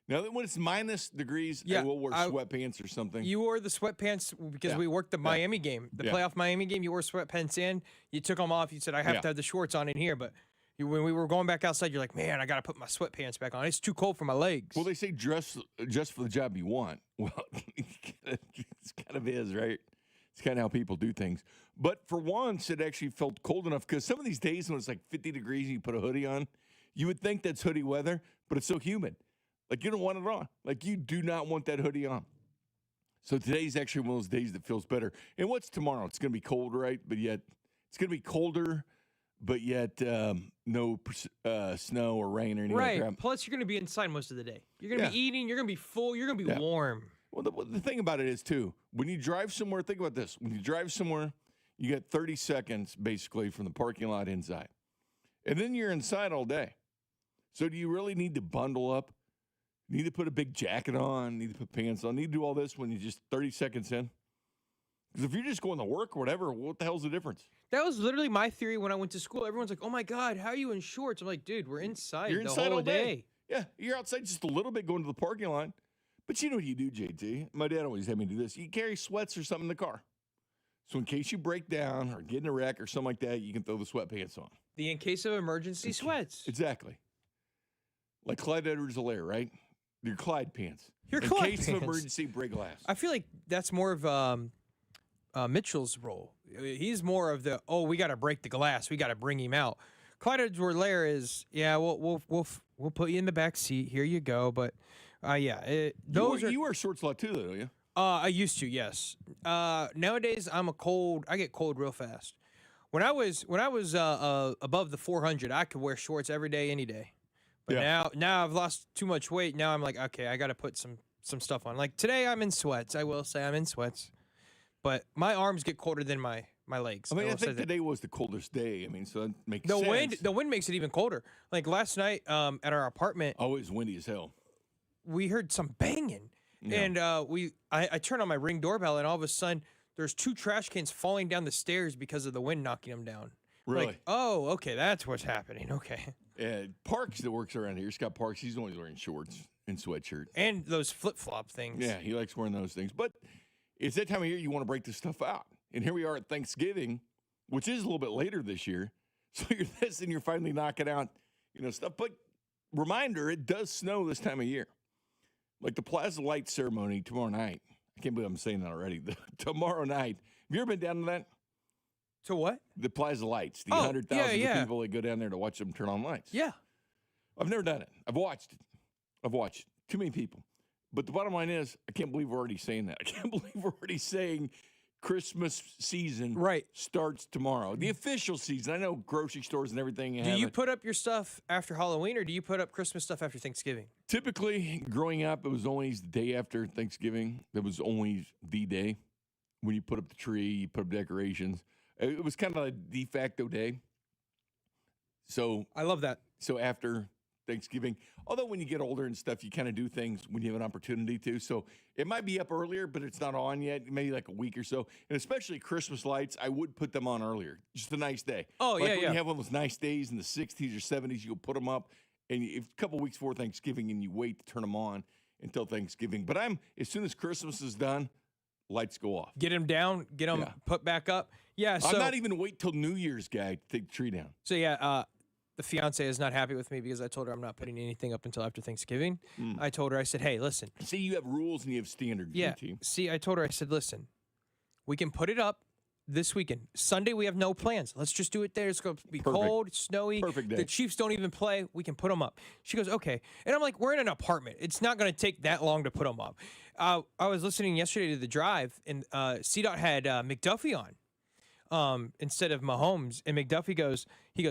Speaker 2: Now, when it's minus degrees, I will wear sweatpants or something.
Speaker 1: You wore the sweatpants because we worked the Miami game. The playoff Miami game, you wore sweatpants in. You took them off. You said, I have to have the shorts on in here, but... When we were going back outside, you're like, man, I got to put my sweatpants back on. It's too cold for my legs.
Speaker 2: Well, they say dress just for the job you want. Well, it kind of is, right? It's kind of how people do things. But for once, it actually felt cold enough because some of these days when it's like 50 degrees and you put a hoodie on, you would think that's hoodie weather, but it's so humid. Like, you don't want it on. Like, you do not want that hoodie on. So today's actually one of those days that feels better. And what's tomorrow? It's going to be cold, right? But yet, it's going to be colder. But yet, no snow or rain or anything like that.
Speaker 1: Plus, you're going to be inside most of the day. You're going to be eating. You're going to be full. You're going to be warm.
Speaker 2: Well, the thing about it is, too, when you drive somewhere, think about this. When you drive somewhere, you get 30 seconds, basically, from the parking lot inside. And then you're inside all day. So do you really need to bundle up? Need to put a big jacket on? Need to put pants on? Need to do all this when you're just 30 seconds in? Because if you're just going to work or whatever, what the hell's the difference?
Speaker 1: That was literally my theory when I went to school. Everyone's like, oh, my God, how are you in shorts? I'm like, dude, we're inside
Speaker 2: You're
Speaker 1: the
Speaker 2: inside
Speaker 1: whole
Speaker 2: all
Speaker 1: day.
Speaker 2: Yeah, you're outside just a little bit going to the parking lot. But you know what you do, JT? My dad always had me do this. You carry sweats or something in the car. So in case you break down or get in a wreck or something like that, you can throw the sweatpants on.
Speaker 1: The in case of emergency sweats.
Speaker 2: Exactly. Like Clyde Edwards-Helaire, right? Your Clyde pants.
Speaker 1: Your
Speaker 2: in
Speaker 1: Clyde
Speaker 2: case
Speaker 1: pants.
Speaker 2: of emergency, break glass.
Speaker 1: I feel like that's more of Mitchell's role. He's more of the, we got to break the glass. We got to bring him out. Clyde Edwards-Helaire is, we'll put you in the back seat. Here you go. But Yeah. Those
Speaker 2: you wear shorts a lot too, though, don't you?
Speaker 1: I used to, yes. Nowadays, I get cold real fast. When I was above the 400, I could wear shorts every day, any day. But now I've lost too much weight. Now I'm like, okay, I got to put some stuff on. Like today, I'm in sweats. I will say I'm in sweats, but my arms get colder than my legs.
Speaker 2: I mean, I
Speaker 1: will say
Speaker 2: think
Speaker 1: that.
Speaker 2: today was the coldest day. I mean, so that makes
Speaker 1: The
Speaker 2: sense.
Speaker 1: wind makes it even colder. Like last night, at our apartment,
Speaker 2: Oh, it was windy as hell.
Speaker 1: we heard some banging, and I turned on my Ring doorbell, and all of a sudden, there's 2 trash cans falling down the stairs because of the wind knocking them down.
Speaker 2: Really?
Speaker 1: Like, oh, okay, that's what's happening. Okay.
Speaker 2: Parks that works around here, Scott Parks, he's always wearing shorts and sweatshirt.
Speaker 1: And those flip-flop things.
Speaker 2: Yeah, he likes wearing those things. But it's that time of year you want to break this stuff out. And here we are at Thanksgiving, which is a little bit later this year. So you're this and you're finally knocking out, stuff. But reminder, it does snow this time of year. Like the Plaza Light ceremony tomorrow night. I can't believe I'm saying that already. Tomorrow night. Have you ever been down to that?
Speaker 1: To what?
Speaker 2: The Plaza Lights. The
Speaker 1: Oh,
Speaker 2: 100,000
Speaker 1: yeah.
Speaker 2: people that go down there to watch them turn on lights.
Speaker 1: Yeah.
Speaker 2: I've never done it. I've watched it. Too many people. But the bottom line is, I can't believe we're already saying that. I can't believe we're already saying Christmas season starts tomorrow. The official season. I know grocery stores and everything.
Speaker 1: Do you put up your stuff after Halloween, or do you put up Christmas stuff after Thanksgiving?
Speaker 2: Typically, growing up, it was always the day after Thanksgiving. That was always the day when you put up the tree, you put up decorations. It was kind of a de facto day. So
Speaker 1: I love that.
Speaker 2: So after Thanksgiving, although when you get older and stuff, you kind of do things when you have an opportunity to. So it might be up earlier, but it's not on yet. Maybe like a week or so. And especially Christmas lights, I would put them on earlier. Just a nice day.
Speaker 1: Oh,
Speaker 2: like
Speaker 1: yeah,
Speaker 2: when
Speaker 1: yeah.
Speaker 2: you have one of those nice days in the 60s or 70s, you go put them up. And if a couple weeks before Thanksgiving, and you wait to turn them on until Thanksgiving. But as soon as Christmas is done, lights go off.
Speaker 1: Get them down, get them put back up. Yeah, so
Speaker 2: I'm not even wait till New Year's, guy, to take the tree down.
Speaker 1: So the fiance is not happy with me because I told her I'm not putting anything up until after Thanksgiving. I told her, I said, hey, listen.
Speaker 2: See, you have rules and you have standards.
Speaker 1: Yeah.
Speaker 2: JT.
Speaker 1: See, I told her, I said, listen, we can put it up this weekend. Sunday, we have no plans. Let's just do it there. It's going to be cold, snowy.
Speaker 2: Perfect day.
Speaker 1: The Chiefs don't even play. We can put them up. She goes, okay. And I'm like, we're in an apartment. It's not going to take that long to put them up. I was listening yesterday to The Drive, and CDOT had McDuffie on. Instead of Mahomes, and McDuffie goes,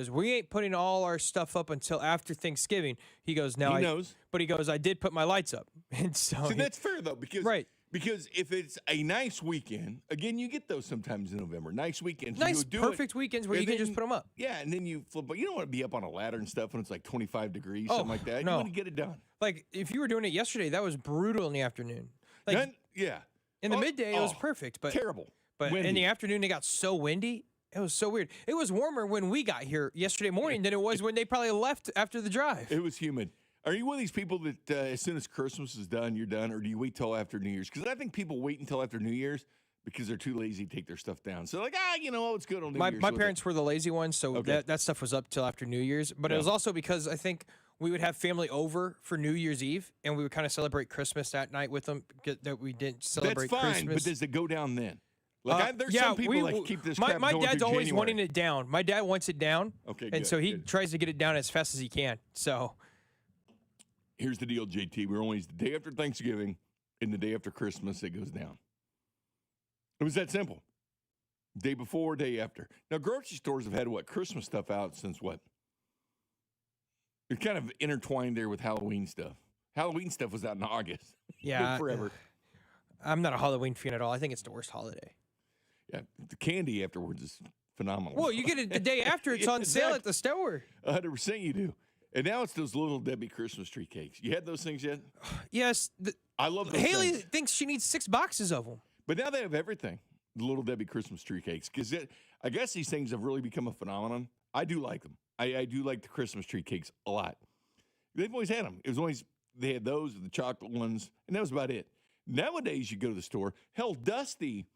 Speaker 1: we ain't putting all our stuff up until after Thanksgiving. He goes, now
Speaker 2: He knows.
Speaker 1: But he goes, I did put my lights up. And so
Speaker 2: See, that's fair, though, because if it's a nice weekend, again, you get those sometimes in November. Nice weekends.
Speaker 1: Nice,
Speaker 2: you do
Speaker 1: perfect weekends where
Speaker 2: and
Speaker 1: you can
Speaker 2: then-
Speaker 1: just put them up.
Speaker 2: Yeah, and then you flip. But you don't want to be up on a ladder and stuff when it's like 25 degrees,
Speaker 1: Oh,
Speaker 2: something like that.
Speaker 1: no.
Speaker 2: You want to get it done.
Speaker 1: Like, if you were doing it yesterday, that was brutal in the afternoon. Like,
Speaker 2: Yeah.
Speaker 1: in the midday, it was perfect. But
Speaker 2: terrible.
Speaker 1: But in
Speaker 2: Windy.
Speaker 1: the afternoon, it got so windy. It was so weird. It was warmer when we got here yesterday morning than it was when they probably left after the drive.
Speaker 2: It was humid. Are you one of these people that as soon as Christmas is done, you're done, or do you wait till after New Year's? Because I think people wait until after New Year's because they're too lazy to take their stuff down. So like, it's good on New Year's.
Speaker 1: My
Speaker 2: so
Speaker 1: parents were the lazy ones, so that stuff was up till after New Year's. But it was also because I think we would have family over for New Year's Eve, and we would kind of celebrate Christmas that night with them. That we didn't celebrate
Speaker 2: That's fine,
Speaker 1: Christmas.
Speaker 2: but does it go down then? Like there's some people that keep this crap
Speaker 1: my
Speaker 2: going
Speaker 1: dad's
Speaker 2: through
Speaker 1: always
Speaker 2: January.
Speaker 1: wanting it down. My dad wants it down.
Speaker 2: Okay,
Speaker 1: and
Speaker 2: good,
Speaker 1: so he
Speaker 2: good.
Speaker 1: tries to get it down as fast as he can. So
Speaker 2: Here's the deal, JT. We're always the day after Thanksgiving and the day after Christmas it goes down. It was that simple. Day before, day after. Now, grocery stores have had Christmas stuff out since what? It's kind of intertwined there with Halloween stuff. Halloween stuff was out in August.
Speaker 1: yeah,
Speaker 2: forever.
Speaker 1: I'm not a Halloween fan at all. I think it's the worst holiday.
Speaker 2: Yeah, the candy afterwards is phenomenal.
Speaker 1: Well, you get it the day after it's on sale at the store.
Speaker 2: 100% you do. And now it's those little Debbie Christmas tree cakes. You had those things yet?
Speaker 1: Yes.
Speaker 2: I love those
Speaker 1: Haley
Speaker 2: things.
Speaker 1: thinks she needs 6 boxes of them.
Speaker 2: But now they have everything. The little Debbie Christmas tree cakes. Because I guess these things have really become a phenomenon. I do like them. I do like the Christmas tree cakes a lot. They've always had them. It was always, they had those, the chocolate ones, and that was about it. Nowadays, you go to the store. Hell, Dusty,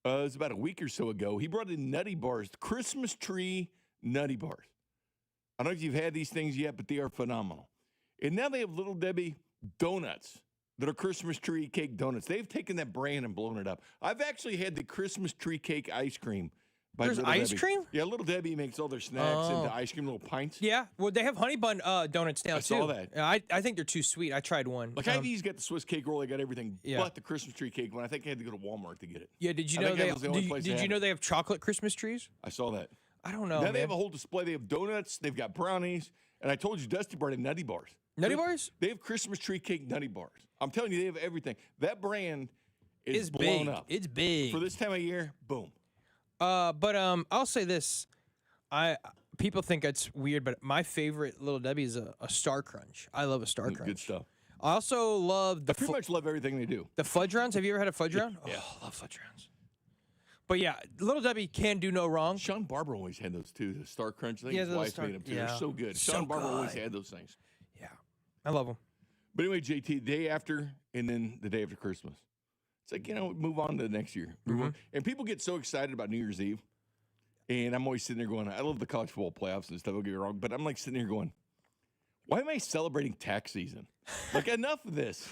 Speaker 2: it was about a week or so ago, he brought in Nutty Bars, Christmas tree Nutty Bars. I don't know if you've had these things yet, but they are phenomenal. And now they have Little Debbie donuts that are Christmas tree cake donuts. They've taken that brand and blown it up. I've actually had the Christmas tree cake ice cream by
Speaker 1: There's
Speaker 2: Little
Speaker 1: ice
Speaker 2: Debbie.
Speaker 1: cream?
Speaker 2: Yeah, Little Debbie makes all their snacks into ice cream, little pints.
Speaker 1: Yeah, well, they have honey bun donuts now,
Speaker 2: I
Speaker 1: too.
Speaker 2: saw that.
Speaker 1: I think they're too sweet. I tried one.
Speaker 2: Like Ivy's got the Swiss cake roll, they got everything
Speaker 1: Yeah.
Speaker 2: but the Christmas tree cake one. I think I had to go to Walmart to get it.
Speaker 1: Yeah, did you
Speaker 2: I
Speaker 1: know
Speaker 2: think
Speaker 1: they
Speaker 2: that was the only place
Speaker 1: did you
Speaker 2: had
Speaker 1: know
Speaker 2: it.
Speaker 1: they have chocolate Christmas trees?
Speaker 2: I saw that.
Speaker 1: I don't know,
Speaker 2: Now
Speaker 1: man.
Speaker 2: they have a whole display. They have donuts, they've got brownies, and I told you Dusty brought in Nutty Bars.
Speaker 1: Nutty Bars?
Speaker 2: They have Christmas tree cake Nutty Bars. I'm telling you, they have everything. That brand is
Speaker 1: It's
Speaker 2: blown
Speaker 1: big.
Speaker 2: up.
Speaker 1: It's big.
Speaker 2: For this time of year, boom.
Speaker 1: But I'll say this. People think it's weird, but my favorite Little Debbie is a Star Crunch. I love a Star Crunch.
Speaker 2: Good stuff.
Speaker 1: I also love the
Speaker 2: I pretty much love everything they do.
Speaker 1: the fudge rounds. Have you ever had a fudge round?
Speaker 2: Yeah.
Speaker 1: Oh, I love fudge rounds. But yeah, Little Debbie can do no wrong.
Speaker 2: Sean Barber always had those too. The Star Crunch. I think
Speaker 1: Yeah,
Speaker 2: his
Speaker 1: those
Speaker 2: wife
Speaker 1: Star-
Speaker 2: made them too.
Speaker 1: yeah.
Speaker 2: They're so good.
Speaker 1: So
Speaker 2: Sean Barber always
Speaker 1: good.
Speaker 2: had those things.
Speaker 1: I love them.
Speaker 2: But anyway, JT, the day after and then the day after Christmas. It's like, move on to the next year. Move on. And people get so excited about New Year's Eve. And I'm always sitting there going, I love the college football playoffs and stuff, don't get me wrong. But I'm like sitting here going, why am I celebrating tax season? Like, enough of this.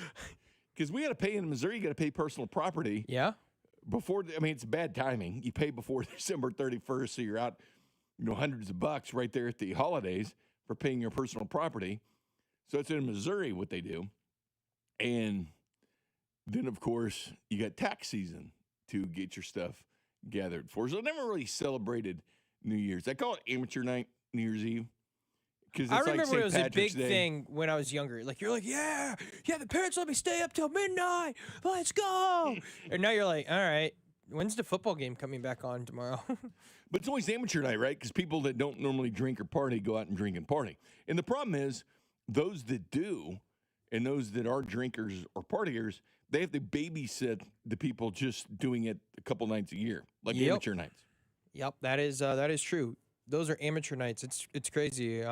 Speaker 2: Because we got to pay in Missouri, you got to pay personal property.
Speaker 1: Yeah.
Speaker 2: It's bad timing. You pay before December 31st, so you're out, hundreds of bucks right there at the holidays for paying your personal property. So it's in Missouri what they do. And then, of course, you got tax season to get your stuff gathered for. So I never really celebrated New Year's. I call it amateur night, New Year's Eve.
Speaker 1: I remember it was a big thing when I was younger. Like, you're like, yeah, the parents let me stay up till midnight. Let's go. And now you're like, all right, when's the football game coming back on tomorrow?
Speaker 2: But it's always amateur night, right? Because people that don't normally drink or party go out and drink and party. And the problem is, those that do and those that are drinkers or partiers, they have to babysit the people just doing it a couple nights a year, like amateur nights.
Speaker 1: Yep, that is true. Those are amateur nights. It's crazy.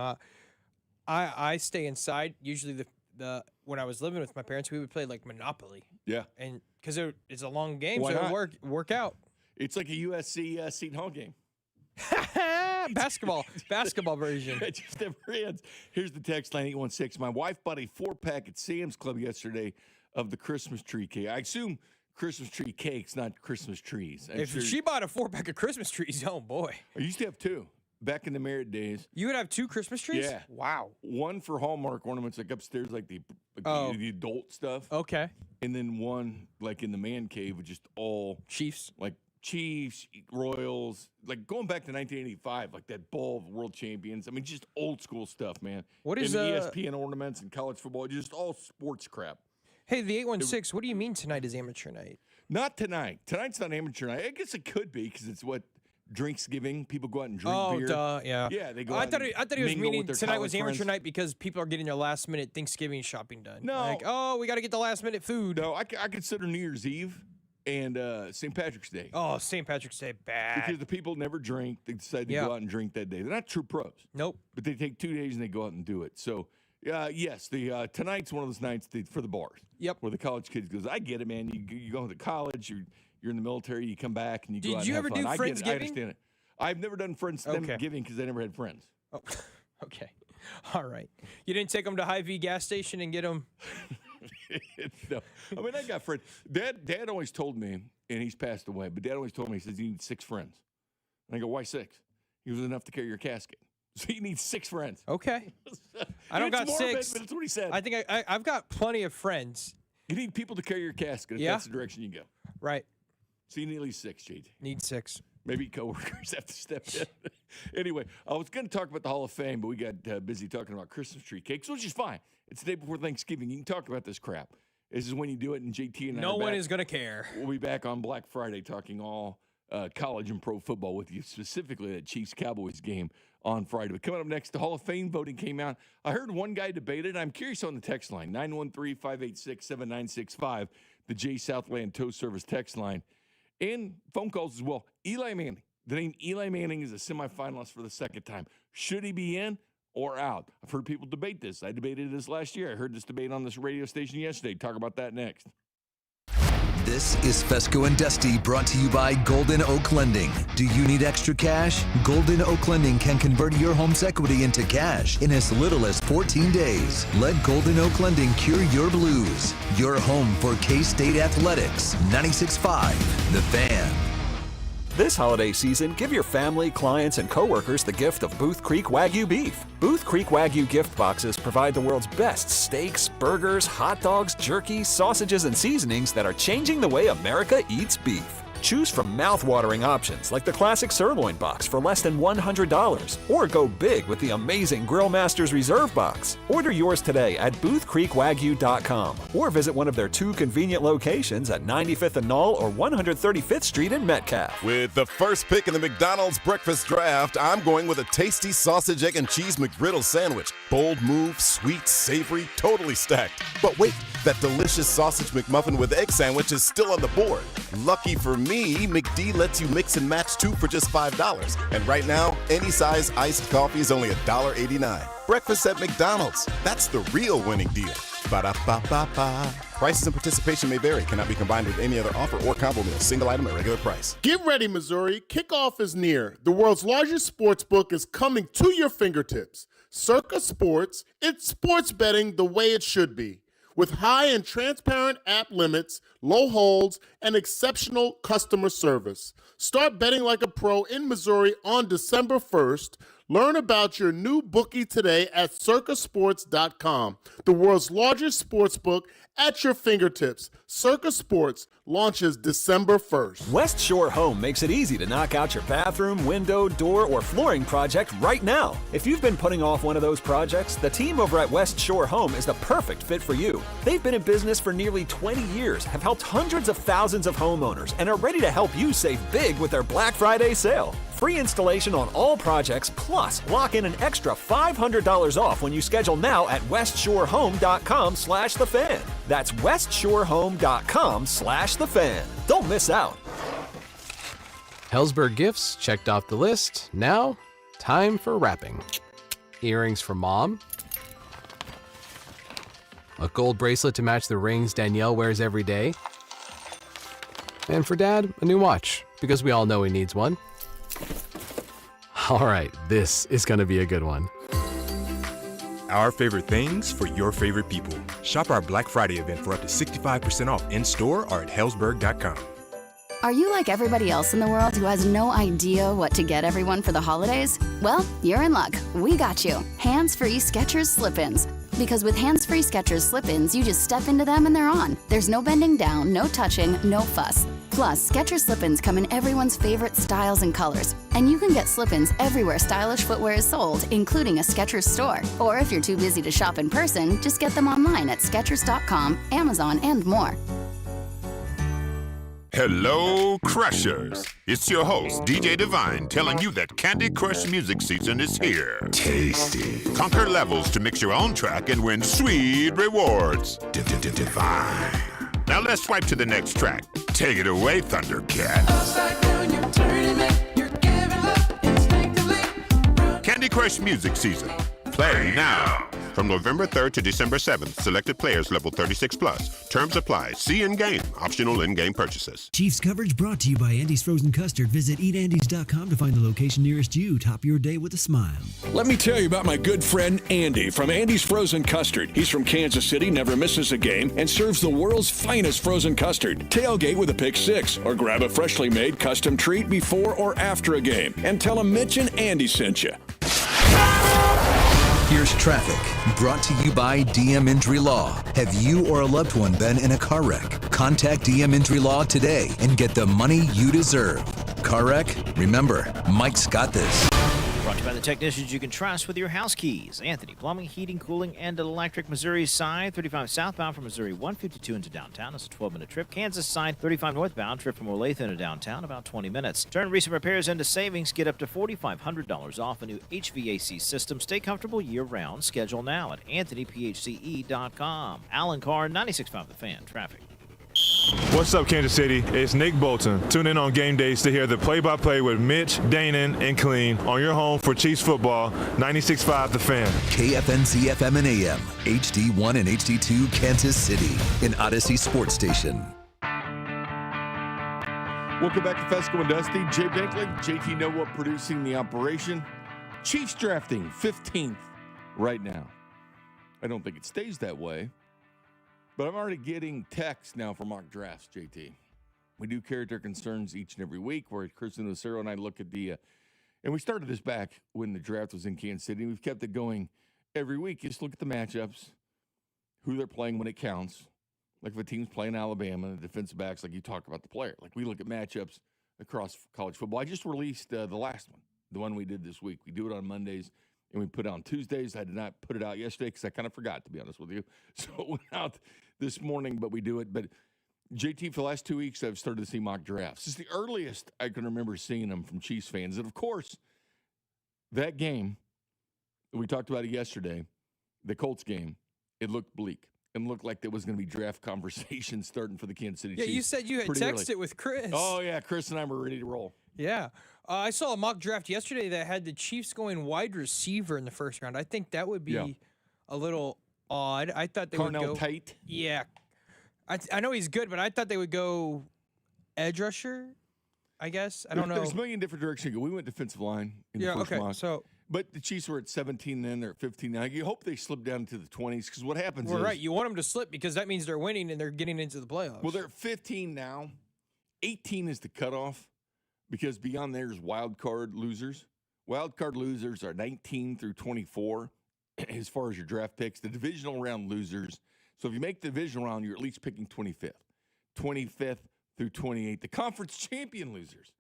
Speaker 1: I stay inside. Usually the when I was living with my parents, we would play like Monopoly.
Speaker 2: Yeah.
Speaker 1: And because it's a long game,
Speaker 2: Why
Speaker 1: so
Speaker 2: not?
Speaker 1: it work out.
Speaker 2: It's like a USC Seton Hall game.
Speaker 1: Basketball version.
Speaker 2: It just never ends. Here's the text line 816. My wife bought a 4-pack at Sam's Club yesterday of the Christmas tree cake. I assume Christmas tree cakes, not Christmas trees.
Speaker 1: If she bought a 4-pack of Christmas trees, oh boy.
Speaker 2: I used to have 2 back in the Merritt days.
Speaker 1: You would have 2 Christmas trees?
Speaker 2: Yeah.
Speaker 1: Wow.
Speaker 2: One for Hallmark ornaments, like upstairs, like the adult stuff.
Speaker 1: Okay.
Speaker 2: And then one like in the man cave with just all
Speaker 1: Chiefs.
Speaker 2: Like Chiefs, Royals, like going back to 1985, like that ball of world champions. I mean, just old school stuff, man.
Speaker 1: What is,
Speaker 2: and ESPN ornaments and college football, just all sports crap.
Speaker 1: Hey, the 816, what do you mean tonight is amateur night?
Speaker 2: Not tonight. Tonight's not amateur night. I guess it could be because it's what Drinksgiving. People go out and drink beer.
Speaker 1: Duh, yeah.
Speaker 2: Yeah, they go
Speaker 1: I
Speaker 2: out
Speaker 1: thought
Speaker 2: and
Speaker 1: he was
Speaker 2: mingle
Speaker 1: meaning
Speaker 2: with their
Speaker 1: tonight was
Speaker 2: college
Speaker 1: amateur
Speaker 2: friends.
Speaker 1: night because people are getting their last minute Thanksgiving shopping done.
Speaker 2: No.
Speaker 1: Like, we got to get the last minute food.
Speaker 2: No, I consider New Year's Eve and St. Patrick's Day.
Speaker 1: Oh, St. Patrick's Day, bad.
Speaker 2: Because the people never drink. They decide to go out and drink that day. They're not true pros.
Speaker 1: Nope.
Speaker 2: But they take 2 days and they go out and do it. So, yes, tonight's one of those nights for the bars.
Speaker 1: Yep.
Speaker 2: Where the college kids goes, I get it, man. You go to college, you're in the military, you come back and you go out
Speaker 1: Did you
Speaker 2: and
Speaker 1: ever
Speaker 2: have
Speaker 1: do
Speaker 2: fun. I get it. I
Speaker 1: Friendsgiving?
Speaker 2: understand it. I've never done Friendsgiving because I never had friends.
Speaker 1: Oh, okay. All right. You didn't take them to Hy-Vee gas station and get them?
Speaker 2: No. I mean, I got friends. Dad always told me, and he's passed away, but Dad always told me, he says, you need 6 friends. And I go, why 6? He was enough to carry your casket. So you need 6 friends.
Speaker 1: Okay. I don't
Speaker 2: It's
Speaker 1: got
Speaker 2: morbid,
Speaker 1: 6.
Speaker 2: but that's what he said.
Speaker 1: I think I've got plenty of friends.
Speaker 2: You need people to carry your casket if that's the direction you go.
Speaker 1: Right.
Speaker 2: So you need at least 6, JT.
Speaker 1: Need 6.
Speaker 2: Maybe coworkers have to step in. Anyway, I was going to talk about the Hall of Fame, but we got busy talking about Christmas tree cakes, which is fine. It's the day before Thanksgiving. You can talk about this crap. This is when you do it, and JT and I
Speaker 1: No
Speaker 2: are
Speaker 1: one
Speaker 2: back.
Speaker 1: is going to care.
Speaker 2: We'll be back on Black Friday talking all college and pro football with you, specifically that Chiefs-Cowboys game on Friday. But coming up next, the Hall of Fame voting came out. I heard one guy debate it. I'm curious on the text line, 913-586-7965, the J Southland Tow Service text line, and phone calls as well. Eli Manning. The name Eli Manning is a semifinalist for the second time. Should he be in or out? I've heard people debate this. I debated this last year. I heard this debate on this radio station yesterday. Talk about that next.
Speaker 3: This is Fescoe and Dusty, brought to you by Golden Oak Lending. Do you need extra cash? Golden Oak Lending can convert your home's equity into cash in as little as 14 days. Let Golden Oak Lending cure your blues. Your home for K-State Athletics. 96.5 The Fan.
Speaker 6: This holiday season, give your family, clients, and coworkers the gift of Booth Creek Wagyu beef. Booth Creek Wagyu gift boxes provide the world's best steaks, burgers, hot dogs, jerky, sausages, and seasonings that are changing the way America eats beef. Choose from mouth-watering options like the classic sirloin box for less than $100, or go big with the amazing Grill Masters Reserve box. Order yours today at boothcreekwagyu.com or visit one of their 2 convenient locations at 95th and Knoll or 135th Street in Metcalf.
Speaker 13: With the first pick in the McDonald's breakfast draft, I'm going with a tasty sausage, egg, and cheese McGriddle sandwich. Bold move, sweet, savory, totally stacked. But wait, that delicious sausage McMuffin with egg sandwich is still on the board. Lucky for me, McD lets you mix and match 2 for just $5. And right now, any size iced coffee is only $1.89. Breakfast at McDonald's. That's the real winning deal. Ba-da-ba-ba-ba. Prices and participation may vary. Cannot be combined with any other offer or combo meal. Single item at regular price.
Speaker 7: Get ready, Missouri. Kickoff is near. The world's largest sports book is coming to your fingertips. Circa Sports. It's sports betting the way it should be. With high and transparent app limits, low holds, and exceptional customer service. Start betting like a pro in Missouri on December 1st. Learn about your new bookie today at circasports.com. The world's largest sports book at your fingertips. Circa Sports launches December 1st.
Speaker 6: West Shore Home makes it easy to knock out your bathroom, window, door, or flooring project right now. If you've been putting off one of those projects, the team over at West Shore Home is the perfect fit for you. They've been in business for nearly 20 years, have helped hundreds of thousands of homeowners, and are ready to help you save big with their Black Friday sale. Free installation on all projects, plus lock in an extra $500 off when you schedule now at westshorehome.com/thefan. That's westshorehome.com/thefan. Don't miss out.
Speaker 8: Hellsberg gifts checked off the list. Now, time for wrapping. Earrings for mom. A gold bracelet to match the rings Danielle wears every day. And for dad, a new watch, because we all know he needs one. All right, this is going to be a good one.
Speaker 12: Our favorite things for your favorite people. Shop our Black Friday event for up to 65% off in-store or at hellsberg.com.
Speaker 10: Are you like everybody else in the world who has no idea what to get everyone for the holidays? Well, you're in luck. We got you. Hands-free Skechers slip-ins. Because with hands-free Skechers slip-ins, you just step into them and they're on. There's no bending down, no touching, no fuss. Plus, Skechers slip-ins come in everyone's favorite styles and colors. And you can get slip-ins everywhere stylish footwear is sold, including a Skechers store. Or if you're too busy to shop in person, just get them online at Skechers.com, Amazon, and more.
Speaker 25: Hello, Crushers. It's your host, DJ Divine, telling you that Candy Crush music season is here. Tasty. Conquer levels to mix your own track and win sweet rewards. Divine. Now let's swipe to the next track. Take it away, Thundercat. Candy Crush music season. Play now. From November 3rd to December 7th, selected players level 36+. Terms apply. See in-game. Optional in-game purchases.
Speaker 14: Chiefs coverage brought to you by Andy's Frozen Custard. Visit eatandys.com to find the location nearest you. Top your day with a smile.
Speaker 22: Let me tell you about my good friend Andy from Andy's Frozen Custard. He's from Kansas City, never misses a game, and serves the world's finest frozen custard. Tailgate with a pick six, or grab a freshly made custom treat before or after a game. And tell him Mitch and Andy sent you.
Speaker 3: Here's traffic, brought to you by DM Injury Law. Have you or a loved one been in a car wreck? Contact DM Injury Law today and get the money you deserve. Car wreck? Remember, Mike's got this.
Speaker 16: Brought to you by the technicians you can trust with your house keys. Anthony Plumbing, Heating, Cooling, and Electric. Missouri side, 35 southbound from Missouri 152 into downtown. It's a 12-minute trip. Kansas side, 35 northbound. Trip from Olathe into downtown, about 20 minutes. Turn recent repairs into savings. Get up to $4,500 off a new HVAC system. Stay comfortable year-round. Schedule now at anthonyphce.com. Alan Carr, 96.5 The Fan. Traffic.
Speaker 26: What's up, Kansas City? It's Nick Bolton. Tune in on game days to hear the play-by-play with Mitch, Danon, and Clean on your home for Chiefs football, 96.5 The Fan.
Speaker 3: KFNC FM and AM, HD1 and HD2 Kansas City, an Odyssey sports station.
Speaker 2: Welcome back to Fescoe and Dusty. Jay Binkley, JT Noah producing the operation. Chiefs drafting 15th right now. I don't think it stays that way. But I'm already getting texts now for mock drafts, JT. We do character concerns each and every week where Kristen Lucero and I look at the and we started this back when the draft was in Kansas City. We've kept it going every week. Just look at the matchups, who they're playing when it counts. Like if a team's playing Alabama, the defensive backs, like you talk about the player. Like we look at matchups across college football. I just released the last one, the one we did this week. We do it on Mondays, and we put it on Tuesdays. I did not put it out yesterday because I kind of forgot, to be honest with you. So it went out this morning, but we do it. But JT, for the last 2 weeks, I've started to see mock drafts. This is the earliest I can remember seeing them from Chiefs fans. And, of course, that game, we talked about it yesterday, the Colts game, it looked bleak and looked like there was going to be draft conversations starting for the Kansas City Chiefs.
Speaker 1: Yeah, you said you had texted with Chris.
Speaker 2: Oh, yeah, Chris and I were ready to roll.
Speaker 1: Yeah. I saw a mock draft yesterday that had the Chiefs going wide receiver in the first round. I think that would be a little odd. I thought they would go...
Speaker 2: Tate?
Speaker 1: Yeah. I know he's good, but I thought they would go edge rusher, I guess. I don't know.
Speaker 2: There's a million different directions you go. We went defensive line in the first mock.
Speaker 1: So,
Speaker 2: but the Chiefs were at 17 then. They're at 15 now. You hope they slip down to the 20s because what happens
Speaker 1: well,
Speaker 2: is...
Speaker 1: right. You want them to slip because that means they're winning and they're getting into the playoffs.
Speaker 2: Well, they're at 15 now. 18 is the cutoff because beyond there is wild card losers. Wild card losers are 19 through 24 as far as your draft picks. The divisional round losers. So if you make the divisional round, you're at least picking 25th. 25th through 28. The conference champion losers.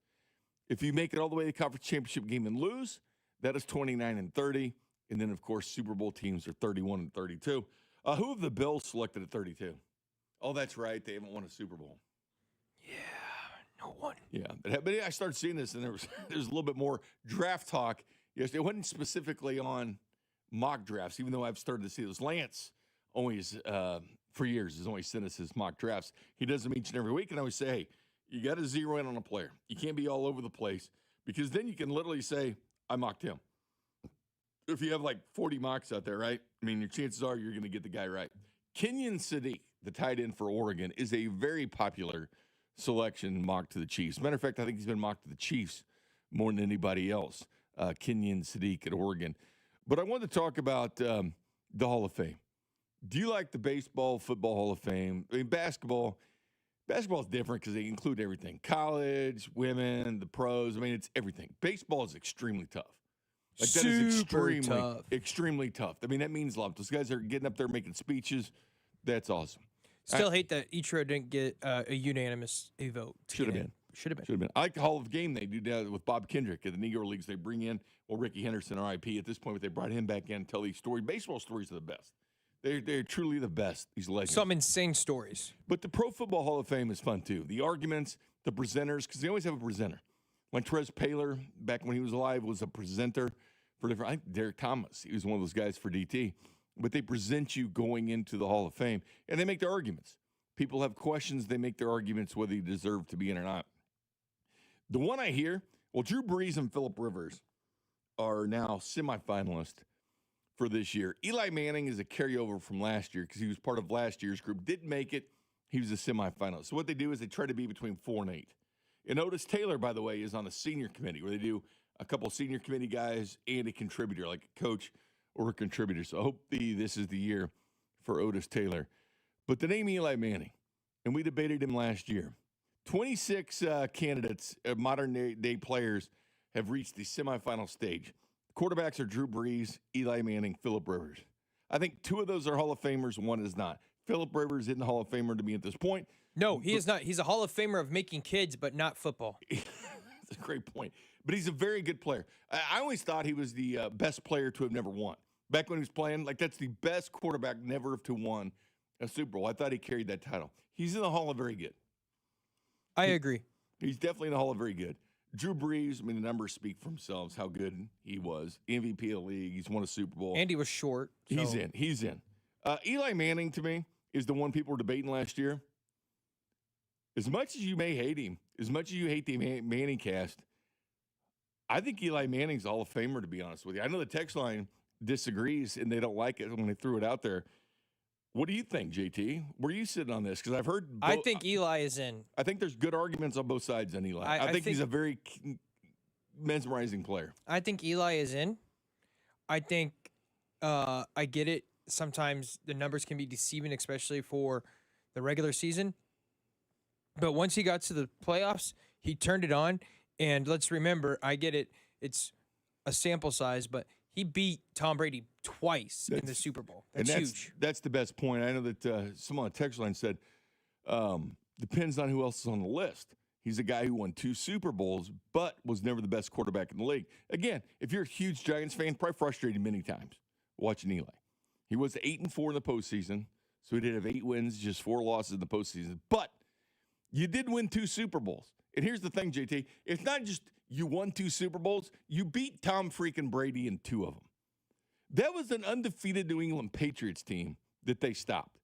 Speaker 2: If you make it all the way to the conference championship game and lose, that is 29 and 30. And then, of course, Super Bowl teams are 31 and 32. Who have the Bills selected at 32? Oh, that's right. They haven't won a Super Bowl.
Speaker 1: No one.
Speaker 2: Yeah. But I started seeing this, and there's a little bit more draft talk yesterday. It wasn't specifically on mock drafts, even though I've started to see those. Lance always, for years, has always sent us his mock drafts. He does them each and every week, and I always say, hey, you got to zero in on a player. You can't be all over the place because then you can literally say, I mocked him. If you have like 40 mocks out there, right? I mean, your chances are you're going to get the guy right. Kenyon Sadiq, the tight end for Oregon, is a very popular selection mocked to the Chiefs. Matter of fact, I think he's been mocked to the Chiefs more than anybody else, Kenyon Sadiq at Oregon. But I wanted to talk about the Hall of Fame. Do you like the baseball, football Hall of Fame? I mean, basketball is different because they include everything. College, women, the pros. I mean, it's everything. Baseball is extremely tough. Like that is extremely tough. I mean, that means a lot. Those guys are getting up there making speeches. That's awesome.
Speaker 1: Still hate that Ichiro didn't get a unanimous vote.
Speaker 2: Should have been. I like the Hall of Game they do that with Bob Kendrick at the Negro Leagues. They bring in, Ricky Henderson, RIP. At this point, they brought him back in and tell these stories. Baseball stories are the best. They're truly the best, these legends.
Speaker 1: Some insane stories.
Speaker 2: But the Pro Football Hall of Fame is fun, too. The arguments, the presenters, because they always have a presenter. Montrez Paylor, back when he was alive, was a presenter for different. I think Derek Thomas, he was one of those guys for DT. But they present you going into the Hall of Fame, and they make their arguments. People have questions. They make their arguments whether you deserve to be in or not. The one I hear, Drew Brees and Phillip Rivers are now semifinalists for this year. Eli Manning is a carryover from last year because he was part of last year's group. Didn't make it. He was a semifinalist. So what they do is they try to be between 4 and 8. And Otis Taylor, by the way, is on a senior committee where they do a couple senior committee guys and a contributor, like a coach or a contributor. So I hope this is the year for Otis Taylor. But the name Eli Manning, and we debated him last year. 26 candidates, modern-day players, have reached the semifinal stage. Quarterbacks are Drew Brees, Eli Manning, Phillip Rivers. I think 2 of those are Hall of Famers, 1 is not. Phillip Rivers isn't a Hall of Famer to me at this point.
Speaker 1: No, he is not. He's a Hall of Famer of making kids, but not football.
Speaker 2: That's a great point. But he's a very good player. I always thought he was the best player to have never won. Back when he was playing, that's the best quarterback never to have won a Super Bowl. I thought he carried that title. He's in the Hall of Very Good.
Speaker 1: I agree.
Speaker 2: He's definitely in the Hall of Very Good. Drew Brees, the numbers speak for themselves, how good he was. MVP of the league. He's won a Super Bowl.
Speaker 1: And he was short. So.
Speaker 2: He's in. Eli Manning, to me, is the one people were debating last year. As much as you may hate him, as much as you hate the Manning cast, I think Eli Manning's a Hall of Famer, to be honest with you. I know the text line disagrees, and they don't like it when they threw it out there. What do you think, JT? Where are you sitting on this? Because I've heard...
Speaker 1: I think Eli is in.
Speaker 2: I think there's good arguments on both sides on Eli. I think he's a very mesmerizing player.
Speaker 1: I think Eli is in. I think I get it. Sometimes the numbers can be deceiving, especially for the regular season. But once he got to the playoffs, he turned it on. And let's remember, I get it, it's a sample size, but he beat Tom Brady twice in the Super Bowl. That's huge.
Speaker 2: That's the best point. I know that someone on the text line said, depends on who else is on the list. He's a guy who won 2 Super Bowls, but was never the best quarterback in the league. Again, if you're a huge Giants fan, probably frustrated many times watching Eli. He was 8-4 in the postseason, so he did have 8 wins, just 4 losses in the postseason. But you did win 2 Super Bowls. And here's the thing, JT. It's not just you won 2 Super Bowls. You beat Tom freaking Brady in 2 of them. That was an undefeated New England Patriots team that they stopped.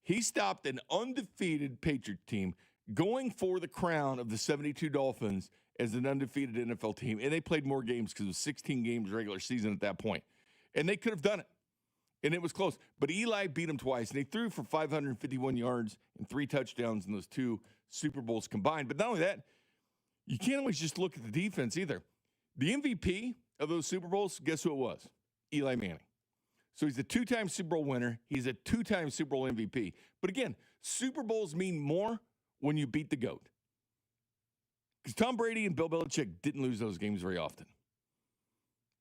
Speaker 2: He stopped an undefeated Patriots team going for the crown of the 72 Dolphins as an undefeated NFL team. And they played more games because it was 16 games regular season at that point. And they could have done it. And it was close. But Eli beat him twice. And he threw for 551 yards and 3 touchdowns in those 2 Super Bowls combined. But not only that, you can't always just look at the defense either. The MVP of those Super Bowls, guess who it was? Eli Manning. So he's a 2-time Super Bowl winner. He's a 2-time Super Bowl MVP. But again, Super Bowls mean more when you beat the GOAT. Because Tom Brady and Bill Belichick didn't lose those games very often.